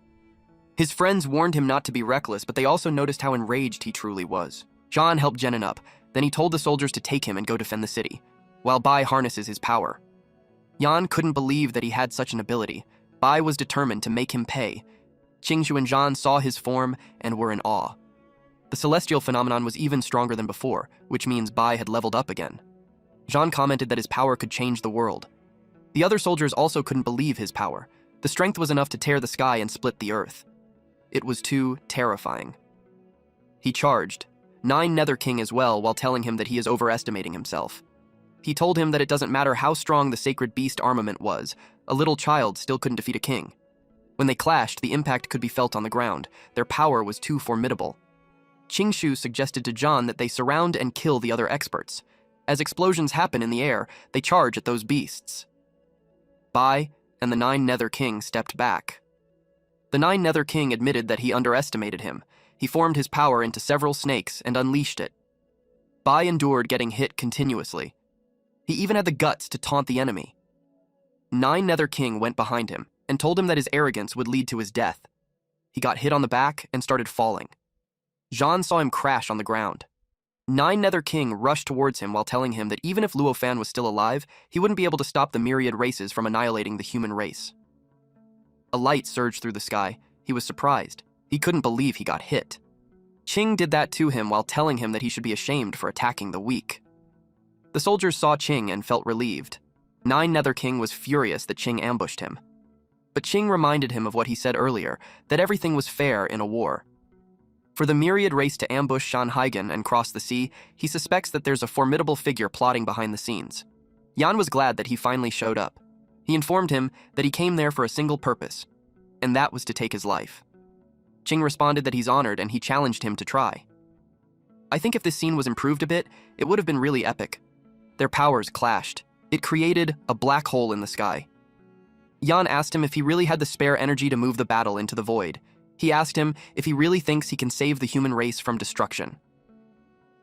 His friends warned him not to be reckless, but they also noticed how enraged he truly was. Zhan helped Zhenan up, then he told the soldiers to take him and go defend the city, while Bai harnesses his power. Yan couldn't believe that he had such an ability. Bai was determined to make him pay. Qingshu and Zhan saw his form and were in awe. The celestial phenomenon was even stronger than before, which means Bai had leveled up again. Jean commented that his power could change the world. The other soldiers also couldn't believe his power. The strength was enough to tear the sky and split the earth. It was too terrifying. He charged, 9 Nether King as well, while telling him that he is overestimating himself. He told him that it doesn't matter how strong the sacred beast armament was, a little child still couldn't defeat a king. When they clashed, the impact could be felt on the ground. Their power was too formidable. Qingshu suggested to John that they surround and kill the other experts. As explosions happen in the air, they charge at those beasts. Bai and the 9 Nether King stepped back. The 9 Nether King admitted that he underestimated him. He formed his power into several snakes and unleashed it. Bai endured getting hit continuously. He even had the guts to taunt the enemy. 9 Nether King went behind him and told him that his arrogance would lead to his death. He got hit on the back and started falling. Jean saw him crash on the ground. 9 Nether King rushed towards him while telling him that even if Luo Fan was still alive, he wouldn't be able to stop the myriad races from annihilating the human race. A light surged through the sky. He was surprised. He couldn't believe he got hit. Qing did that to him while telling him that he should be ashamed for attacking the weak. The soldiers saw Qing and felt relieved. 9 Nether King was furious that Qing ambushed him. But Qing reminded him of what he said earlier, that everything was fair in a war. For the myriad race to ambush Shanhaigen and cross the sea, he suspects that there's a formidable figure plotting behind the scenes. Yan was glad that he finally showed up. He informed him that he came there for a single purpose, and that was to take his life. Qing responded that he's honored and he challenged him to try. I think if this scene was improved a bit, it would have been really epic. Their powers clashed. It created a black hole in the sky. Yan asked him if he really had the spare energy to move the battle into the void. He asked him if he really thinks he can save the human race from destruction.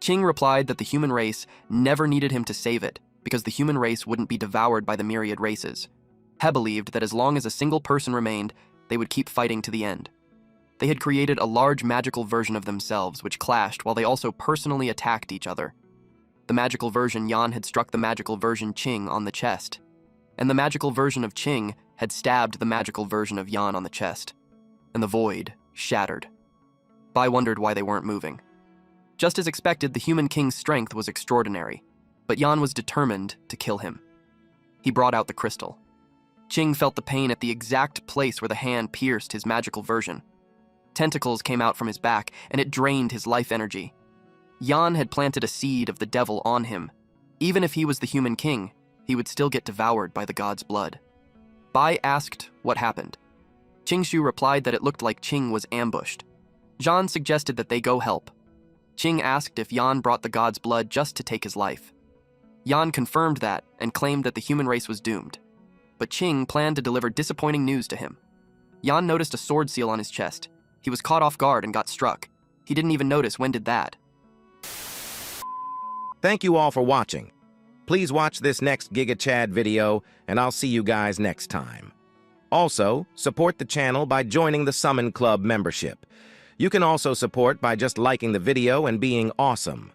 Qing replied that the human race never needed him to save it, because the human race wouldn't be devoured by the myriad races. He believed that as long as a single person remained, they would keep fighting to the end. They had created a large magical version of themselves, which clashed while they also personally attacked each other. The magical version Yan had struck the magical version Qing on the chest, and the magical version of Qing had stabbed the magical version of Yan on the chest, and the void shattered. Bai wondered why they weren't moving. Just as expected, the human king's strength was extraordinary, but Yan was determined to kill him. He brought out the crystal. Qing felt the pain at the exact place where the hand pierced his magical version. Tentacles came out from his back, and it drained his life energy. Yan had planted a seed of the devil on him. Even if he was the human king, he would still get devoured by the god's blood. Bai asked what happened. Qingshu replied that it looked like Qing was ambushed. Zhan suggested that they go help. Qing asked if Yan brought the god's blood just to take his life. Yan confirmed that and claimed that the human race was doomed. But Qing planned to deliver disappointing news to him. Yan noticed a sword seal on his chest. He was caught off guard and got struck. He didn't even notice when did that. Thank you all for watching. Please watch this next Giga Chad video, and I'll see you guys next time. Also, support the channel by joining the Summon Club membership. You can also support by just liking the video and being awesome.